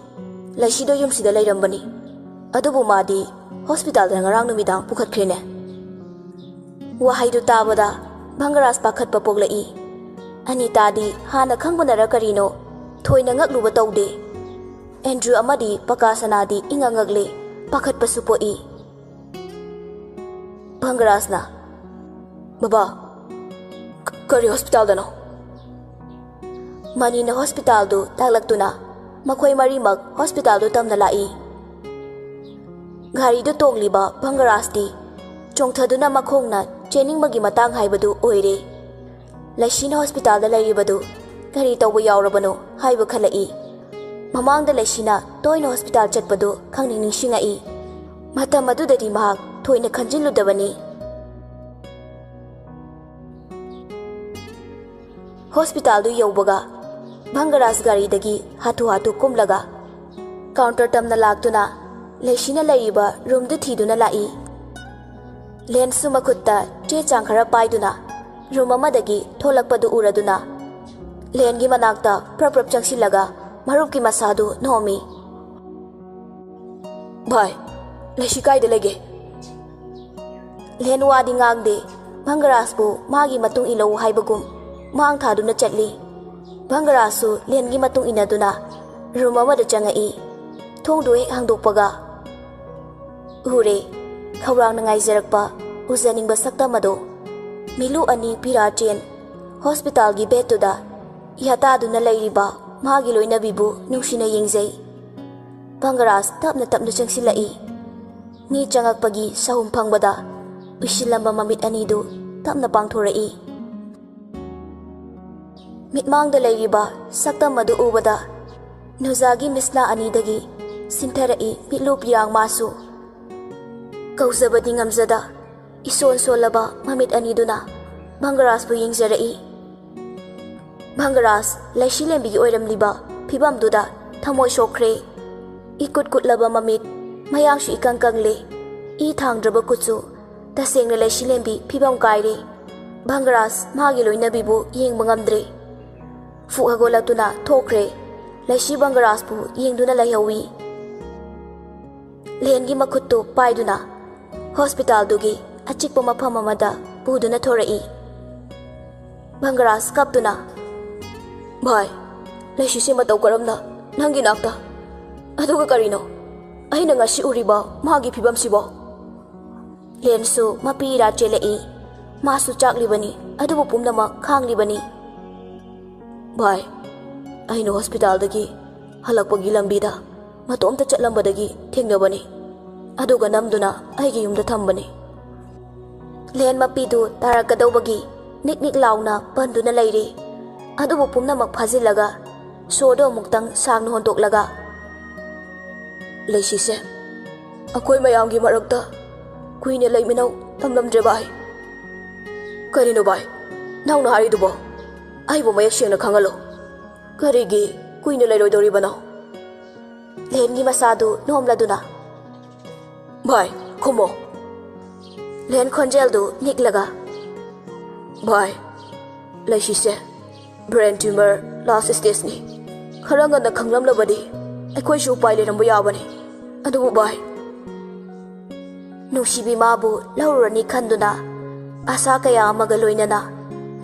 laisido yumsida leirambani adubu madi hospital da ngarang numidang pukhatkrene. Wahaidu tabada Bangaras pakhat papoglai. Anita di hana khangbunara karino thoina ngakluba tawde. Andrew amadi Pakasana di ingangakle pakhat pasupoi. Bangaras na baba kari hospital dano. Manina hospital do taglaktuna makhoi marimak hospital do tamna lai. Gari do tongliba Bangaras di chongthaduna makhongna chening magi matang haibadu oire. Laisina hospital da lairibadu gari tawba yaurabano haiba khalai. Mamangda laisina toina hospital chatpadu khangning ningsingai. Matam adudadi mahak thoina khanjinludabani. Hospital du yaubaga Bangaras gari dagi hatu kumlaga counter tamna laktuna laisina lairiba room du thiduna lai. Len sumakutta che changkhara paiduna room amadagi tholakpadu uraduna len gi manakta prap changsilaga marup ki masadu nomi. Bhai laisi kaida lege. Len wadi ngangde Bangaras bu magi matung ilau haibagum mang thaduna chatli. Bangarasu len gi matung inaduna room amada changai. Thongdu hek hangdokpaga ure khawrang nangai jarakpa ujaningba saktamado milu ani pira chen hospital gi betuda yata duna lairiba magi loina bibu nungsina yengjai. Bangaras tapna changsilai. Ni changakpagi sahum phangbada usilamba mamit anidu tapna pangthorai. Mitmangda lairiba saktamadu ubada nuzagi misla anidagi sintarai mitlu piyang masu. Kausabadi ngamzada ison solaba mamit aniduna Bangaras bu yingjarai. Bangaras laisilembi oiramliba phibamduda thamoi sokre. Ikut kutlaba mamit mayangsu ikangkangle i thangdraba kutsu tasengna laisilembi phibam kaire. ꯚꯪꯒꯔꯥꯖ ꯃꯥꯒꯤ ꯂꯣꯏꯅꯕꯤꯕꯨ ꯌꯦꯡꯕ ꯉꯝꯗ꯭ꯔꯦ꯫ ꯐꯨꯛ ꯍꯧꯒꯠꯂꯛꯇꯨꯅ ꯊꯣꯛꯈ꯭ꯔꯦ꯫ ꯂꯩꯁꯤ ꯚꯪꯒꯔꯥꯖꯄꯨ ꯌꯦꯡꯗꯨꯅ ꯂꯩꯍꯧꯏ꯫ ꯂꯦꯟꯒꯤ ꯃꯈꯨꯠꯇꯨ ꯄꯥꯏꯗꯨꯅ ꯍꯣꯁꯄꯤꯇꯥꯜꯗꯨꯒꯤ ꯑꯆꯤꯛꯄ ꯃꯐꯝ ꯑꯃꯗ ꯄꯨꯗꯨꯅ ꯊꯣꯔꯛꯏ꯫ ꯚꯪꯒꯔꯥꯖ ꯀꯞꯇꯨꯅ, ꯚꯥꯏ, ꯂꯩꯁꯤꯁꯦ ꯃꯇꯧ ꯀꯔꯝꯅ ꯅꯪꯒꯤ ꯅꯥꯛꯇ? ꯑꯗꯨꯒ ꯀꯔꯤꯅꯣ ꯑꯩꯅ ꯉꯁꯤ ꯎꯔꯤꯕ ꯃꯥꯒꯤ ꯐꯤꯕꯝꯁꯤꯕꯣ? ꯂꯦꯟꯁꯨ ꯃꯄꯤ ꯏꯔꯥ ꯆꯦꯜꯂꯛꯏ꯫ ꯃꯥꯁꯨ ꯆꯥꯛꯂꯤꯕꯅꯤ, ꯑꯗꯨꯕꯨ ꯄꯨꯝꯅꯃꯛ ꯈꯥꯡꯂꯤꯕꯅꯤ꯫ ꯚꯥꯏ, ꯑꯩꯅ ꯍꯣꯁꯄꯤꯇꯥꯜꯗꯒꯤ ꯍꯜꯂꯛꯄꯒꯤ ꯂꯝꯕꯤꯗ ꯃꯇꯣꯝꯇ ꯆꯠꯂꯝꯕꯗꯒꯤ ꯊꯦꯡꯅꯕꯅꯤ, ꯑꯗꯨꯒ ꯅꯝꯗꯨꯅ ꯑꯩꯒꯤ ꯌꯨꯝꯗ ꯊꯝꯕꯅꯤ꯫ ꯂꯦꯟ ꯃꯄꯤꯗꯨ ꯇꯥꯔꯛꯀꯗꯧꯕꯒꯤ ꯅꯤꯛ ꯅꯤꯛ ꯂꯥꯎꯅ ꯄꯟꯗꯨꯅ ꯂꯩꯔꯤ꯫ ꯑꯗꯨꯕꯨ ꯄꯨꯝꯅꯃꯛ ꯐꯥꯖꯤꯜꯂꯒ ꯁꯣꯔꯗꯣ ꯑꯃꯨꯛꯇꯪ ꯁꯥꯡꯅ ꯍꯣꯟꯗꯣꯛꯂꯒ, ꯂꯩꯁꯤꯁꯦ ꯑꯩꯈꯣꯏ ꯃꯌꯥꯝꯒꯤ ꯃꯔꯛꯇ ꯀꯨꯏꯅ ꯂꯩꯃꯤꯟꯅꯧ ꯇꯝꯂꯝꯗ꯭ꯔꯦ ꯚꯥꯏ꯫ ꯀꯔꯤꯅꯣ ꯚꯥꯏ ꯅꯪꯅ ꯍꯥꯏꯔꯤꯗꯨꯕꯣ? ꯑꯩꯕꯨ ꯃꯌꯦꯛ ꯁꯦꯡꯅ ꯈꯪꯍꯜꯂꯣ꯫ ꯀꯔꯤꯒꯤ ꯀꯨꯏꯅ ꯂꯩꯔꯣꯏꯗꯧꯔꯤꯕꯅꯣ? ꯂꯦꯟꯒꯤ ꯃꯁꯥꯗꯨ ꯅꯣꯝꯂꯗꯨꯅ, ꯚꯥꯏ ꯈꯨꯝꯃꯣ꯫ ꯂꯦꯟ ꯈꯣꯟꯖꯦꯜꯗꯨ ꯅꯤꯛꯂꯒ, ꯚꯥꯏ, ꯂꯩꯁꯤꯁꯦ ꯕ꯭ꯔꯦꯟ ꯇ꯭ꯌꯨꯃꯔ ꯂꯥꯁ ꯁ꯭ꯇꯦꯖꯅꯤ꯫ ꯈꯔ ꯉꯟꯅ ꯈꯪꯂꯝꯂꯕꯗꯤ ꯑꯩꯈꯣꯏꯁꯨ ꯎꯄꯥꯏ ꯂꯩꯔꯝꯕ ꯌꯥꯕꯅꯤ, ꯑꯗꯨꯕꯨ ꯚꯥꯏ, ꯅꯨꯡꯁꯤꯕꯤ ꯃꯥꯕꯨ ꯂꯧꯔꯨꯔꯅꯤ ꯈꯟꯗꯨꯅ ꯑꯁꯥ ꯀꯌꯥ ꯑꯃꯒ ꯂꯣꯏꯅꯅ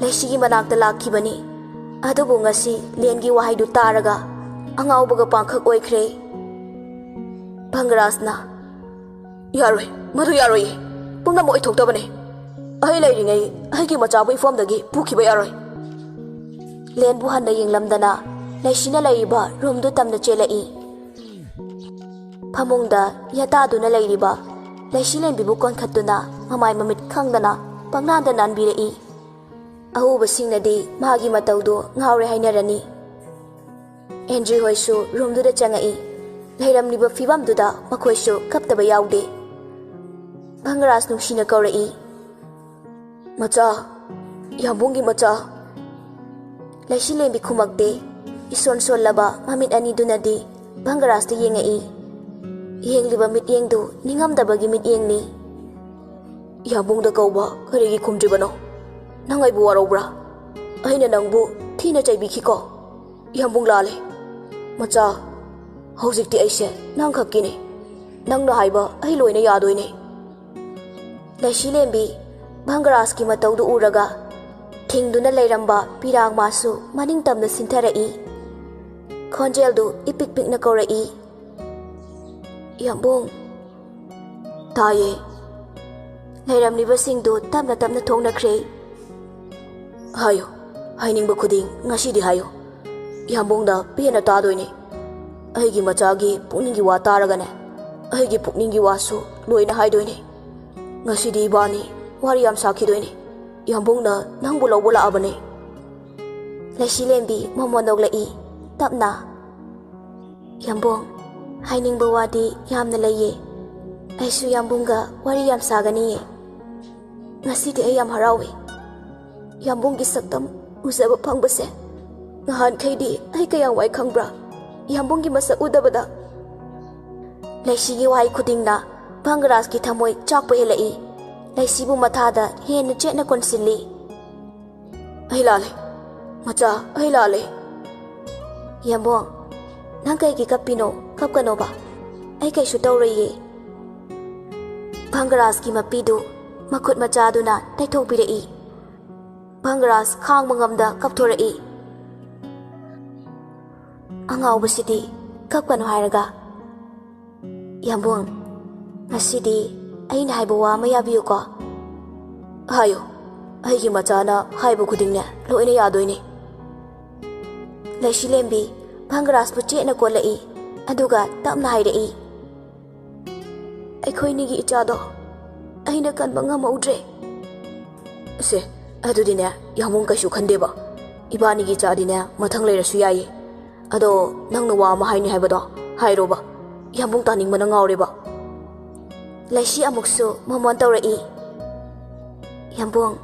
ꯂꯩꯁꯤꯒꯤ ꯃꯅꯥꯛꯇ ꯂꯥꯛꯈꯤꯕꯅꯤ꯫ ꯑꯗꯨꯕꯨ ꯉꯁꯤ ꯂꯦꯟꯒꯤ ꯋꯥꯍꯩꯗꯨ ꯇꯥꯔꯒ ꯑꯉꯥꯎꯕꯒ ꯄꯥꯡꯈꯛ ꯑꯣꯏꯈ꯭ꯔꯦ꯫ ꯚꯪꯒꯔꯥꯖꯅ, ꯌꯥꯔꯣꯏ, ꯃꯗꯨ ꯌꯥꯔꯣꯏꯌꯦ, ꯄꯨꯝꯅꯃꯛ ꯑꯣꯏꯊꯣꯛꯇꯕꯅꯤ꯫ ꯑꯩ ꯂꯩꯔꯤꯉꯩ ꯑꯩꯒꯤ ꯃꯆꯥꯕꯨ ꯏꯐꯝꯗꯒꯤ ꯄꯨꯈꯤꯕ ꯌꯥꯔꯣꯏ꯫ ꯂꯦꯟꯕꯨ ꯍꯟꯅ ꯌꯦꯡꯂꯝꯗꯅ ꯂꯩꯁꯤꯅ ꯂꯩꯔꯤꯕ ꯔꯨꯝꯗꯨ ꯇꯝꯅ ꯆꯦꯜꯂꯛꯏ꯫ ꯐꯃꯨꯡꯗ ꯌꯥꯇꯥꯗꯨꯅ ꯂꯩꯔꯤꯕ ꯂꯩꯁꯤ ꯂꯦꯟꯕꯤꯕꯨ ꯀꯣꯟꯈꯠꯇꯨꯅ ꯃꯃꯥꯏ ꯃꯃꯤꯠ ꯈꯪꯗꯅ ꯄꯪꯅꯥꯟꯗ ꯅꯥꯟꯕꯤꯔꯛꯏ꯫ ꯑꯎꯕꯁꯤꯡꯅꯗꯤ ꯃꯥꯒꯤ ꯃꯇꯧꯗꯨ ꯉꯥꯎꯔꯦ ꯍꯥꯏꯅꯔꯅꯤ꯫ ꯑꯦꯟꯗ꯭ꯔꯤ ꯍꯣꯏꯁꯨ ꯔꯨꯝꯗꯨꯗ ꯆꯪꯉꯛꯏ꯫ ꯂꯩꯔꯝꯂꯤꯕ ꯐꯤꯕꯝꯗꯨꯗ ꯃꯈꯣꯏꯁꯨ ꯀꯞꯇꯕ ꯌꯥꯎꯗꯦ꯫ ꯚꯪꯒꯔꯥꯖ ꯅꯨꯡꯁꯤꯅ ꯀꯧꯔꯛꯏ, ꯃꯆꯥ, ꯌꯥꯝꯕꯨꯡꯒꯤ ꯃꯆꯥ꯫ ꯂꯩꯁꯤ ꯂꯦꯟꯕꯤ ꯈꯨꯃꯛꯇꯦ꯫ ꯏꯁꯣꯟ ꯁꯣꯜꯂꯕ ꯃꯃꯤꯠ ꯑꯅꯤꯗꯨꯅꯗꯤ ꯚꯪꯒꯔꯥꯖꯇ ꯌꯦꯡꯉꯛꯏ꯫ ꯌꯦꯡꯂꯤꯕ ꯃꯤꯠꯌꯦꯡꯗꯨ ꯅꯤꯡꯉꯝꯗꯕꯒꯤ ꯃꯤꯠꯌꯦꯡꯅꯤ꯫ ꯌꯥꯝꯕꯨꯡꯗ ꯀꯧꯕ ꯀꯔꯤꯒꯤ ꯈꯨꯝꯗ꯭ꯔꯤꯕꯅꯣ? ꯅꯪ ꯑꯩꯕꯨ ꯋꯥꯔꯧꯕ꯭ꯔꯥ? ꯑꯩꯅ ꯅꯪꯕꯨ ꯊꯤꯅ ꯆꯩꯕꯤꯈꯤꯀꯣ? ꯌꯥꯝꯕꯨꯡ ꯂꯥꯜꯂꯦ꯫ ꯃꯆꯥ, ꯍꯧꯖꯤꯛꯇꯤ ꯑꯩꯁꯦ ꯅꯪ ꯈꯛꯀꯤꯅꯤ꯫ ꯅꯪꯅ ꯍꯥꯏꯕ ꯑꯩ ꯂꯣꯏꯅ ꯌꯥꯗꯣꯏꯅꯤ꯫ ꯂꯩꯁꯤ ꯂꯦꯟꯕꯤ ꯚꯪꯒꯔꯥꯖꯀꯤ ꯃꯇꯧꯗꯨ ꯎꯔꯒ ꯊꯤꯡꯗꯨꯅ ꯂꯩꯔꯝꯕ ꯄꯤꯔꯥꯡ ꯃꯥꯁꯨ ꯃꯅꯤꯡ ꯇꯝꯅ ꯁꯤꯟꯊꯔꯛꯏ꯫ ꯈꯣꯟꯖꯦꯜꯗꯨ ꯏꯄꯤꯛ ꯄꯤꯛꯅ ꯀꯧꯔꯛꯏ, ꯌꯥꯝꯕꯨꯡ꯫ ꯇꯥꯏꯌꯦ꯫ ꯂꯩꯔꯝꯂꯤꯕꯁꯤꯡꯗꯨ ꯇꯞꯅ ꯇꯞꯅ ꯊꯣꯡꯅꯈ꯭ꯔꯦ꯫ ꯍꯥꯏꯌꯨ, ꯍꯥꯏꯅꯤꯡꯕ ꯈꯨꯗꯤꯡ ꯉꯁꯤꯗꯤ ꯍꯥꯏꯌꯨ꯫ ꯌꯥꯝꯕꯨꯡꯗ ꯄꯦꯟꯅ ꯇꯥꯗꯣꯏꯅꯤ꯫ ꯑꯩꯒꯤ ꯃꯆꯥꯒꯤ ꯄꯨꯛꯅꯤꯡꯒꯤ ꯋꯥ ꯇꯥꯔꯒꯅꯦ, ꯑꯩꯒꯤ ꯄꯨꯛꯅꯤꯡꯒꯤ ꯋꯥꯁꯨ ꯂꯣꯏꯅ ꯍꯥꯏꯗꯣꯏꯅꯤ꯫ ꯉꯁꯤꯗꯤ ꯏꯕꯥꯅꯤ ꯋꯥꯔꯤ ꯌꯥꯝ ꯁꯥꯈꯤꯗꯣꯏꯅꯤ꯫ ꯌꯥꯝꯕꯨꯡꯅ ꯅꯪꯕꯨ ꯂꯧꯕ ꯂꯥꯛꯑꯕꯅꯤ꯫ ꯂꯩꯁꯤ ꯂꯦꯟꯕꯤ ꯃꯣꯃꯣꯟ ꯅꯣꯛꯂꯛꯏ ꯇꯞꯅ, ꯌꯥꯝꯕꯨꯡ, ꯍꯥꯏꯅꯤꯡꯕ ꯋꯥꯗꯤ ꯌꯥꯝꯅ ꯂꯩꯌꯦ꯫ ꯑꯩꯁꯨ ꯌꯥꯝꯕꯨꯡꯒ ꯋꯥꯔꯤ ꯌꯥꯝ ꯁꯥꯒꯅꯤꯌꯦ꯫ ꯉꯁꯤꯗꯤ ꯑꯩ ꯌꯥꯝ ꯍꯔꯥꯎꯏ꯫ ꯌꯥꯝꯕꯨꯡꯒꯤ ꯁꯛꯇꯝ ꯎꯖꯕ ꯐꯪꯕꯁꯦ ꯅꯍꯥꯟꯈꯩꯗꯤ ꯑꯩ ꯀꯌꯥꯝ ꯋꯥꯏ ꯈꯪꯕ꯭ꯔꯥ ꯌꯥꯝꯕꯨꯡꯒꯤ ꯃꯁꯛ ꯎꯗꯕꯗ? ꯂꯩꯁꯤꯒꯤ ꯋꯥꯍꯩ ꯈꯨꯗꯤꯡꯅ ꯚꯪꯒꯔꯥꯖꯀꯤ ꯊꯃꯣꯏ ꯆꯥꯛꯄ ꯍꯦꯜꯂꯛꯏ꯫ ꯂꯩꯁꯤꯕꯨ ꯃꯊꯥꯗ ꯍꯦꯟꯅ ꯆꯦꯠꯅ ꯀꯣꯟꯁꯤꯜꯂꯤ꯫ ꯑꯩ ꯂꯥꯜꯂꯦ, ꯃꯆꯥ, ꯑꯩ ꯂꯥꯜꯂꯦ꯫ ꯌꯥꯝꯕꯨꯡ, ꯅꯪ ꯀꯩꯒꯤ ꯀꯞꯄꯤꯅꯣ? ꯀꯞꯀꯅꯣꯕ, ꯑꯩ ꯀꯩꯁꯨ ꯇꯧꯔꯣꯏꯌꯦ꯫ ꯚꯪꯒꯔꯥꯖꯀꯤ ꯃꯄꯤꯗꯨ ꯃꯈꯨꯠ ꯃꯆꯥꯗꯨꯅ ꯇꯩꯊꯣꯛꯄꯤꯔꯛꯏ꯫ ꯚꯪꯒꯔꯥꯖ ꯈꯥꯡꯕ ꯉꯝꯗ ꯀꯞꯊꯣꯔꯛꯏ꯫ ꯑꯉꯥꯎꯕꯁꯤꯗꯤ ꯀꯞꯀꯅꯣ ꯍꯥꯏꯔꯒ, ꯌꯥꯝꯕꯨꯡ, ꯉꯁꯤꯗꯤ ꯑꯩꯅ ꯍꯥꯏꯕ ꯋꯥ ꯑꯃ ꯌꯥꯕꯤꯌꯨꯀꯣ? ꯍꯥꯏꯌꯨ, ꯑꯩꯒꯤ ꯃꯆꯥꯅ ꯍꯥꯏꯕ ꯈꯨꯗꯤꯡꯅꯦ ꯂꯣꯏꯅ ꯌꯥꯗꯣꯏꯅꯤ꯫ ꯂꯩꯁꯤ ꯂꯦꯟꯕꯤ ꯚꯪꯒꯔꯥꯖꯄꯨ ꯆꯦꯠꯅ ꯀꯣꯜꯂꯛꯏ, ꯑꯗꯨꯒ ꯇꯞꯅ ꯍꯥꯏꯔꯛꯏ, ꯑꯩꯈꯣꯏꯅꯤꯒꯤ ꯏꯆꯥꯗꯣ ꯑꯩꯅ ꯀꯟꯕ ꯉꯝꯍꯧꯗ꯭ꯔꯦ꯫ ꯁꯦ, ꯑꯗꯨꯗꯤꯅꯦ ꯌꯥꯝꯕꯨꯡ ꯀꯩꯁꯨ ꯈꯟꯗꯦꯕ꯫ ꯏꯕꯥꯅꯤꯒꯤ ꯏꯆꯥꯗꯤꯅꯦ ꯃꯊꯪ ꯂꯩꯔꯁꯨ ꯌꯥꯏꯌꯦ꯫ ꯑꯗꯣ ꯅꯪꯅ ꯋꯥ ꯑꯃ ꯍꯥꯏꯅꯤ ꯍꯥꯏꯕꯗꯣ ꯍꯥꯏꯔꯣꯕ, ꯌꯥꯝꯕꯨꯡ ꯇꯥꯅꯤꯡꯕꯅ ꯉꯥꯎꯔꯦꯕ꯫ ꯂꯩꯁꯤ ꯑꯃꯨꯛꯁꯨ ꯃꯣꯃꯣꯟ ꯇꯧꯔꯛꯏ, ꯌꯥꯝꯕꯨꯡ,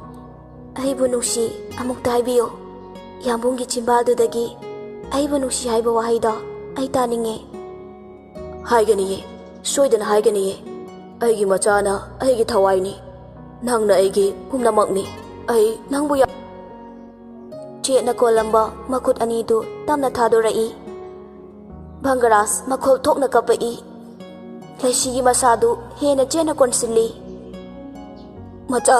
ꯑꯩꯕꯨ ꯅꯨꯡꯁꯤ ꯑꯃꯨꯛꯇ ꯍꯥꯏꯕꯤꯌꯨ꯫ ꯌꯥꯝꯕꯨꯡꯒꯤ ꯆꯤꯝꯕꯥꯜꯗꯨꯗꯒꯤ ꯑꯩꯕꯨ ꯅꯨꯡꯁꯤ ꯍꯥꯏꯕ ꯋꯥꯍꯩꯗꯣ ꯑꯩ ꯇꯥꯅꯤꯡꯉꯦ꯫ ꯍꯥꯏꯒꯅꯤꯌꯦ, ꯁꯣꯏꯗꯅ ꯍꯥꯏꯒꯅꯤꯌꯦ꯫ ꯑꯩꯒꯤ ꯃꯆꯥꯅ ꯑꯩꯒꯤ ꯊꯋꯥꯏꯅꯤ, ꯅꯪꯅ ꯑꯩꯒꯤ ꯄꯨꯝꯅꯃꯛꯅꯤ꯫ ꯑꯩ ꯅꯪꯕꯨ ꯌꯥꯝ ꯆꯦꯠꯅ ꯀꯣꯜꯂꯝꯕ ꯃꯈꯨꯠ ꯑꯅꯤꯗꯨ ꯇꯞꯅ ꯊꯥꯗꯣꯔꯛꯏ꯫ ꯚꯪꯒꯔꯥꯖ ꯃꯈꯣꯜ ꯊꯣꯛꯅ ꯀꯞꯄꯛꯏ꯫ ꯂꯩꯁꯤꯒꯤ ꯃꯁꯥꯗꯨ ꯍꯦꯟꯅ ꯆꯦꯠꯅ ꯀꯣꯟꯁꯤꯜꯂꯤ꯫ ꯃꯆꯥ,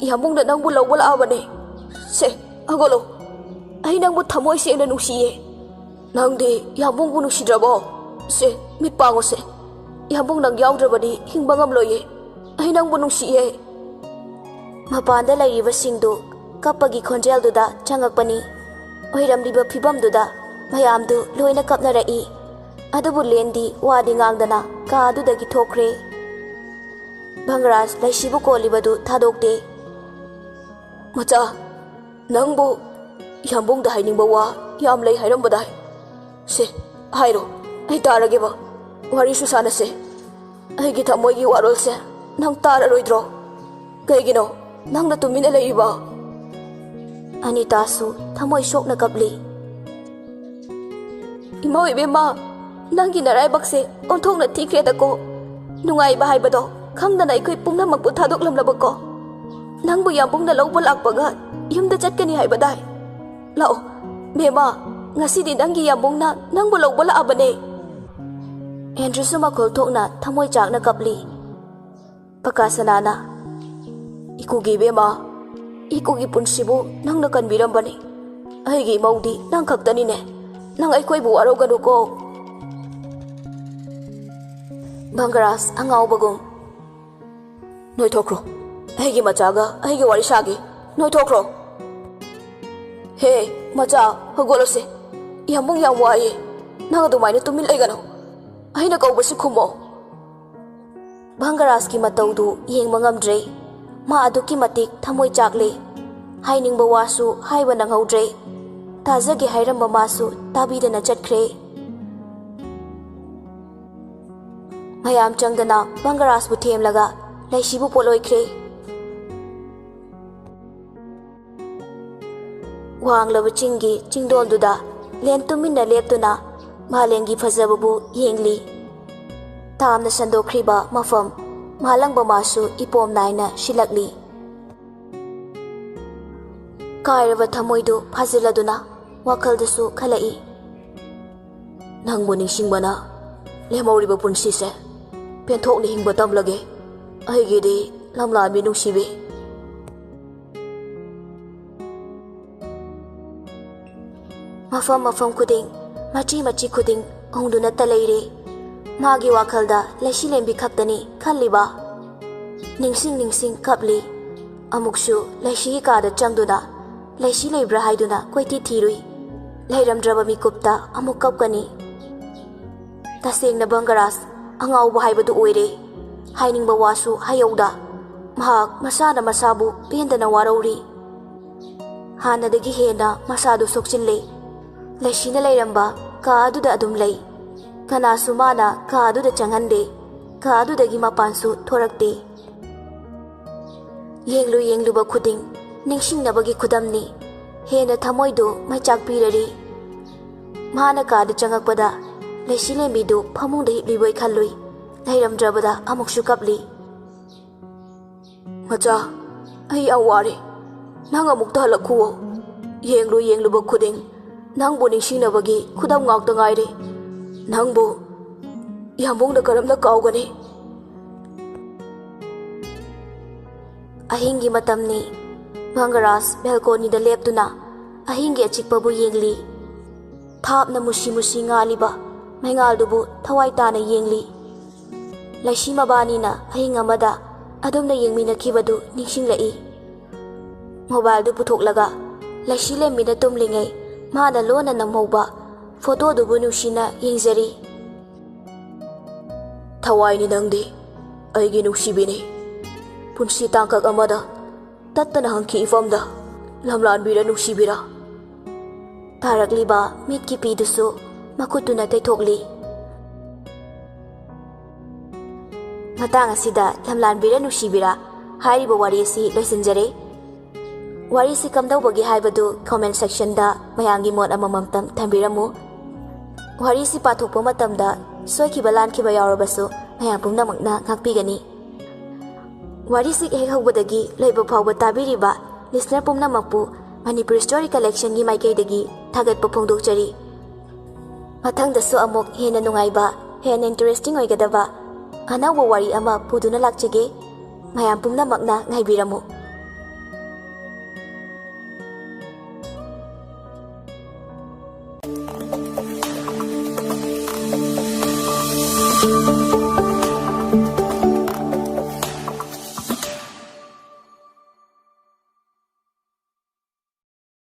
ꯌꯥꯝꯕꯨꯡꯅ ꯅꯪꯕꯨ ꯂꯧꯕ ꯂꯥꯛꯑꯕꯅꯦ꯫ ꯁꯦ ꯍꯧꯒꯠꯂꯣ, ꯑꯩ ꯅꯪꯕꯨ ꯊꯃꯣꯏ ꯁꯦꯡꯅ ꯅꯨꯡꯁꯤꯌꯦ꯫ ꯅꯪꯗꯤ ꯌꯥꯝꯕꯨꯡꯕꯨ ꯅꯨꯡꯁꯤꯗ꯭ꯔꯕꯣ? ꯁꯦ ꯃꯤꯠ ꯄꯥꯡꯉꯣꯁꯦ, ꯌꯥꯝꯕꯨꯡ ꯅꯪ ꯌꯥꯎꯗ꯭ꯔꯕꯗꯤ ꯍꯤꯡꯕ ꯉꯝꯂꯣꯏꯌꯦ꯫ ꯑꯩ ꯅꯪꯕꯨ ꯅꯨꯡꯁꯤꯌꯦ꯫ ꯃꯄꯥꯟꯗ ꯂꯩꯔꯤꯕꯁꯤꯡꯗꯨ ꯀꯞꯄꯒꯤ ꯈꯣꯟꯖꯦꯜꯗꯨꯗ ꯆꯪꯉꯛꯄꯅꯤ꯫ ꯑꯣꯏꯔꯝꯂꯤꯕ ꯐꯤꯚꯝꯗꯨꯗ ꯃꯌꯥꯝꯗꯨ ꯂꯣꯏꯅ ꯀꯞꯅꯔꯛꯏ꯫ ꯑꯗꯨꯕꯨ ꯂꯦꯟꯗꯤ ꯋꯥꯗꯤ ꯉꯥꯡꯗꯅ ꯀꯥ ꯑꯗꯨꯗꯒꯤ ꯊꯣꯛꯈ꯭ꯔꯦ꯫ ꯚꯪꯒꯔꯥꯖ ꯂꯩꯁꯤꯕꯨ ꯀꯣꯜꯂꯤꯕꯗꯨ ꯊꯥꯗꯣꯛꯇꯦ꯫ ꯃꯆꯥ, ꯅꯪꯕꯨ ꯌꯥꯝꯕꯨꯡꯗ ꯍꯥꯏꯅꯤꯡꯕ ꯋꯥ ꯌꯥꯝ ꯂꯩ ꯍꯥꯏꯔꯝꯕꯗꯥꯏ꯫ ꯁꯦ ꯍꯥꯏꯔꯣ, ꯑꯩ ꯇꯥꯔꯒꯦꯕ, ꯋꯥꯔꯤꯁꯨ ꯁꯥꯟꯅꯁꯦ꯫ ꯑꯩꯒꯤ ꯊꯃꯣꯏꯒꯤ ꯋꯥꯔꯣꯜꯁꯦ ꯅꯪ ꯇꯥꯔꯔꯣꯏꯗ꯭ꯔꯣ? ꯀꯩꯒꯤꯅꯣ ꯅꯪꯅ ꯇꯨꯃꯤꯟꯅ ꯂꯩꯔꯤꯕ? ꯑꯅꯤꯇꯥꯁꯨ ꯊꯃꯣꯏ ꯁꯣꯛꯅ ꯀꯞꯂꯤ꯫ ꯏꯃꯧ ꯏꯕꯦꯝꯃ, ꯅꯪꯒꯤ ꯅꯔꯥꯏꯕꯛꯁꯦ ꯑꯣꯟꯊꯣꯛꯅ ꯊꯤꯈ꯭ꯔꯦꯗꯀꯣ꯫ ꯅꯨꯡꯉꯥꯏꯕ ꯍꯥꯏꯕꯗꯣ ꯈꯪꯗꯅ ꯑꯩꯈꯣꯏ ꯄꯨꯝꯅꯃꯛꯄꯨ ꯊꯥꯗꯣꯛꯂꯝꯂꯕꯀꯣ꯫ ꯅꯪꯕꯨ ꯌꯥꯝꯕꯨꯡꯅ ꯂꯧꯕ ꯂꯥꯛꯄꯒ ꯌꯨꯝꯗ ꯆꯠꯀꯅꯤ ꯍꯥꯏꯕꯗꯥꯏ꯫ ꯂꯥꯛꯑꯣ ꯕꯦꯝꯃ, ꯉꯁꯤꯗꯤ ꯅꯪꯒꯤ ꯌꯥꯝꯕꯨꯡꯅ ꯅꯪꯕꯨ ꯂꯧꯕ ꯂꯥꯛꯑꯕꯅꯦ꯫ ꯑꯦꯟꯗ꯭ꯔꯨꯁꯨ ꯃꯈꯣꯜ ꯊꯣꯛꯅ ꯊꯃꯣꯏ ꯆꯥꯛꯅ ꯀꯞꯂꯤ꯫ ꯄꯀꯥꯁꯅꯥꯅ ꯏꯀꯨꯒꯤ ꯏꯕꯦꯝꯃ, ꯏꯀꯨꯒꯤ ꯄꯨꯟꯁꯤꯕꯨ ꯅꯪꯅ ꯀꯟꯕꯤꯔꯝꯕꯅꯤ꯫ ꯑꯩꯒꯤ ꯏꯃꯧꯗꯤ ꯅꯪ ꯈꯛꯇꯅꯤꯅꯦ꯫ ꯅꯪ ꯑꯩꯈꯣꯏꯕꯨ ꯋꯥꯔꯧꯒꯅꯨꯀꯣ꯫ ꯚꯪꯒꯔꯥꯖ ꯑꯉꯥꯎꯕꯒꯨꯝ ꯅꯣꯏꯊꯣꯛꯈ꯭ꯔꯣ, ꯑꯩꯒꯤ ꯃꯆꯥꯒ ꯑꯩꯒꯤ ꯋꯥꯔꯤ ꯁꯥꯒꯦ꯫ ꯅꯣꯏꯊꯣꯛꯈ꯭ꯔꯣ꯫ ꯍꯦ ꯃꯆꯥ, ꯍꯧꯒꯠꯂꯣꯁꯦ, ꯌꯥꯝꯕꯨꯡ ꯌꯥꯝ ꯋꯥꯏꯌꯦ꯫ ꯅꯪ ꯑꯗꯨꯃꯥꯏꯅ ꯇꯨꯃꯤꯟ ꯂꯩꯒꯅꯨ, ꯑꯩꯅ ꯀꯧꯕꯁꯤ ꯈꯨꯝꯃꯣ꯫ ꯚꯪꯒꯔꯥꯖꯀꯤ ꯃꯇꯧꯗꯨ ꯌꯦꯡꯕ ꯉꯝꯗ꯭ꯔꯦ꯫ ꯃꯥ ꯑꯗꯨꯛꯀꯤ ꯃꯇꯤꯛ ꯊꯃꯣꯏ ꯆꯥꯛꯂꯦ꯫ ꯍꯥꯏꯅꯤꯡꯕ ꯋꯥꯁꯨ ꯍꯥꯏꯕ ꯅꯪꯍꯧꯗ꯭ꯔꯦ꯫ ꯇꯥꯖꯒꯦ ꯍꯥꯏꯔꯝꯕ ꯃꯥꯁꯨ ꯇꯥꯕꯤꯗꯅ ꯆꯠꯈ꯭ꯔꯦ꯫ ꯃꯌꯥꯝ ꯆꯪꯗꯅ ꯚꯪꯒꯔꯥꯖꯕꯨ ꯊꯦꯝꯂꯒ ꯂꯩꯁꯤꯕꯨ ꯄꯣꯠꯂꯣꯏꯈ꯭ꯔꯦ꯫ ꯋꯥꯡꯂꯕ ꯆꯤꯡꯒꯤ ꯆꯤꯡꯗꯣꯟꯗꯨꯗ ꯂꯦꯟ ꯇꯨꯃꯤꯟꯅ ꯂꯦꯞꯇꯨꯅ ꯃꯥꯂꯦꯝꯒꯤ ꯐꯖꯕꯕꯨ ꯌꯦꯡꯂꯤ꯫ ꯇꯥꯝꯅ ꯁꯟꯗꯣꯛꯈ꯭ꯔꯤꯕ ꯃꯐꯝ ꯃꯥꯂꯪꯕ ꯃꯥꯁꯨ ꯏꯄꯣꯝ ꯅꯥꯏꯅ ꯁꯤꯜꯂꯛꯂꯤ꯫ ꯀꯥꯏꯔꯕ ꯊꯃꯣꯏꯗꯨ ꯐꯥꯖꯤꯜꯂꯗꯨꯅ ꯋꯥꯈꯜꯗꯁꯨ ꯈꯜꯂꯛꯏ꯫ ꯅꯪꯕꯨ ꯅꯤꯡꯁꯤꯡꯕꯅ ꯂꯦꯝꯍꯧꯔꯤꯕ ꯄꯨꯟꯁꯤꯁꯦ ꯄꯦꯟꯊꯣꯛꯅ ꯍꯤꯡꯕ ꯇꯝꯂꯒꯦ, ꯑꯩꯒꯤꯗꯤ ꯂꯝꯂꯥꯟꯕꯤ ꯅꯨꯡꯁꯤꯕꯤ꯫ ꯃꯐꯝ ꯃꯐꯝ ꯈꯨꯗꯤꯡ, ꯃꯆꯤ ꯃꯆꯤ ꯈꯨꯗꯤꯡ ꯍꯣꯡꯗꯨꯅꯇ ꯂꯩꯔꯦ꯫ ꯃꯥꯒꯤ ꯋꯥꯈꯜꯗ ꯂꯩꯁꯤꯂꯦꯝꯕꯤ ꯈꯛꯇꯅꯤ ꯈꯜꯂꯤꯕ꯫ ꯅꯤꯡꯁꯤꯡ ꯅꯤꯡꯁꯤꯡ ꯀꯞꯂꯤ꯫ ꯑꯃꯨꯛꯁꯨ ꯂꯩꯁꯤꯒꯤ ꯀꯥꯗ ꯆꯪꯗꯨꯅ ꯂꯩꯁꯤ ꯂꯩꯕ꯭ꯔꯥ ꯍꯥꯏꯗꯨꯅ ꯀꯣꯏꯊꯤ ꯊꯤꯔꯨꯏ꯫ ꯂꯩꯔꯝꯗ꯭ꯔꯕ ꯃꯤꯀꯨꯞꯇ ꯑꯃꯨꯛ ꯀꯞꯀꯅꯤ꯫ ꯇꯁꯦꯡꯅ ꯚꯪꯒꯔꯥꯖ ꯑꯉꯥꯎꯕ ꯍꯥꯏꯕꯗꯨ ꯑꯣꯏꯔꯦ꯫ ꯍꯥꯏꯅꯤꯡꯕ ꯋꯥꯁꯨ ꯍꯥꯏꯍꯧꯗ ꯃꯍꯥꯛ ꯃꯁꯥꯅ ꯃꯁꯥꯕꯨ ꯄꯦꯟꯗꯅ ꯋꯥꯔꯧꯔꯤ꯫ ꯍꯥꯟꯅꯗꯒꯤ ꯍꯦꯟꯅ ꯃꯁꯥꯗꯨ ꯁꯣꯛꯆꯤꯜꯂꯦ꯫ ꯂꯩꯁꯤꯅ ꯂꯩꯔꯝꯕ ꯀꯥ ꯑꯗꯨꯗ ꯑꯗꯨꯝ ꯂꯩ꯫ ꯀꯅꯥꯁꯨ ꯃꯥꯅ ꯀꯥ ꯑꯗꯨꯗ ꯆꯪꯍꯟꯗꯦ꯫ ꯀꯥ ꯑꯗꯨꯗꯒꯤ ꯃꯄꯥꯟꯁꯨ ꯊꯣꯔꯛꯇꯦ꯫ ꯌꯦꯡꯂꯨ ꯌꯦꯡꯂꯨꯕ ꯈꯨꯗꯤꯡ ꯅꯤꯡꯁꯤꯡꯅꯕꯒꯤ ꯈꯨꯗꯝꯅꯤ꯫ ꯍꯦꯟꯅ ꯊꯃꯣꯏꯗꯨ ꯃꯩꯆꯥꯛ ꯄꯤꯔꯔꯤ꯫ ꯃꯥꯅ ꯀꯥꯗ ꯆꯪꯉꯛꯄꯗ ꯂꯩꯁꯤꯂꯦꯝꯕꯤꯗꯨ ꯐꯃꯨꯡꯗ ꯍꯤꯞꯂꯤꯕꯣꯏ ꯈꯜꯂꯨꯏ꯫ ꯂꯩꯔꯝꯗ꯭ꯔꯕꯗ ꯑꯃꯨꯛꯁꯨ ꯀꯞꯂꯤ꯫ ꯃꯆꯥ, ꯑꯩ ꯌꯥꯝ ꯋꯥꯔꯦ, ꯅꯪ ꯑꯃꯨꯛꯇ ꯍꯜꯂꯛꯈꯨꯋꯣ꯫ ꯌꯦꯡꯂꯨ ꯌꯦꯡꯂꯨꯕ ꯈꯨꯗꯤꯡ ꯅꯪꯕꯨ ꯅꯤꯡꯁꯤꯡꯅꯕꯒꯤ ꯈꯨꯗꯝ ꯉꯥꯛꯇ ꯉꯥꯏꯔꯦ꯫ ꯅꯪꯕꯨ ꯌꯥꯝꯕꯨꯡꯅ ꯀꯔꯝꯅ ꯀꯥꯎꯒꯅꯤ? ꯑꯍꯤꯡꯒꯤ ꯃꯇꯝꯅꯤ꯫ ꯚꯪꯒꯔꯥꯖ ꯕꯦꯜꯀꯣꯅꯤꯗ ꯂꯦꯞꯇꯨꯅ ꯑꯍꯤꯡꯒꯤ ꯑꯆꯤꯛꯄꯕꯨ ꯌꯦꯡꯂꯤ꯫ ꯊꯥꯞꯅ ꯃꯨꯁꯤ ꯃꯨꯁꯤ ꯉꯥꯜꯂꯤꯕ ꯃꯩꯉꯥꯜꯗꯨꯕꯨ ꯊꯋꯥꯏ ꯇꯥꯅ ꯌꯦꯡꯂꯤ꯫ ꯂꯩꯁꯤ ꯃꯕꯥꯅꯤꯅ ꯑꯍꯤꯡ ꯑꯃꯗ ꯑꯗꯨꯝꯅ ꯌꯦꯡꯃꯤꯟꯅꯈꯤꯕꯗꯨ ꯅꯤꯡꯁꯤꯡꯂꯛꯏ꯫ ꯃꯣꯕꯥꯏꯜꯗꯨ ꯄꯨꯊꯣꯛꯂꯒ ꯂꯩꯁꯤꯂꯦꯝꯕꯤꯅ ꯇꯨꯝꯂꯤꯉꯩ ꯃꯥꯅ ꯂꯣꯟꯅ ꯅꯝꯍꯧꯕ ꯐꯣꯇꯣꯗꯨꯕꯨ ꯅꯨꯡꯁꯤꯅ ꯌꯦꯡꯖꯔꯤ꯫ ꯊꯋꯥꯏꯅꯤ ꯅꯪꯗꯤ, ꯑꯩꯒꯤ ꯅꯨꯡꯁꯤꯕꯤꯅꯤ꯫ ꯄꯨꯟꯁꯤ ꯇꯥꯡꯀꯛ ꯑꯃꯗ ꯇꯠꯇꯅ ꯍꯪꯈꯤ ꯏꯐꯝꯗ ꯂꯝꯂꯥꯟꯕꯤꯔ ꯅꯨꯡꯁꯤꯕꯤꯔ꯫ ꯇꯥꯔꯛꯂꯤꯕ ꯃꯤꯠꯀꯤ ꯄꯤꯗꯨꯁꯨ ꯃꯈꯨꯠꯇꯨꯅ ꯇꯩꯊꯣꯛꯂꯤ꯫ ꯃꯇꯥꯡ ꯑꯁꯤꯗ ꯂꯝꯂꯥꯟꯕꯤꯔ ꯅꯨꯡꯁꯤꯕꯤꯔ ꯍꯥꯏꯔꯤꯕ ꯋꯥꯔꯤ ꯑꯁꯤ ꯂꯣꯏꯁꯤꯟꯖꯔꯦ꯫ ꯋꯥꯔꯤꯁꯤ ꯀꯝꯗꯧꯕꯒꯦ ꯍꯥꯏꯕꯗꯨ ꯀꯣꯃꯦꯟꯠ ꯁꯦꯛꯁꯟꯗ ꯃꯌꯥꯝꯒꯤ ꯃꯣꯠ ꯑꯃꯃꯝꯇꯪ ꯊꯝꯕꯤꯔꯝꯃꯨ꯫ ꯋꯥꯔꯤꯁꯤ ꯄꯥꯊꯣꯛꯄ ꯃꯇꯝꯗ ꯁꯣꯏꯈꯤꯕ ꯂꯥꯟꯈꯤꯕ ꯌꯥꯎꯔꯕꯁꯨ ꯃꯌꯥꯝ ꯄꯨꯝꯅꯃꯛꯅ ꯉꯥꯛꯄꯤꯒꯅꯤ꯫ Warisik hek hꯧbadagi loiba phawba tabiriba listener pumnamakpu Manipur Story Collection gi maikeidagi thagatpa phongdokchari. Mathangdasu amuk hena nungaiba hena interesting oigadaba anawba wari ama puduna lakchage mayam pumnamakna ngaibiramu.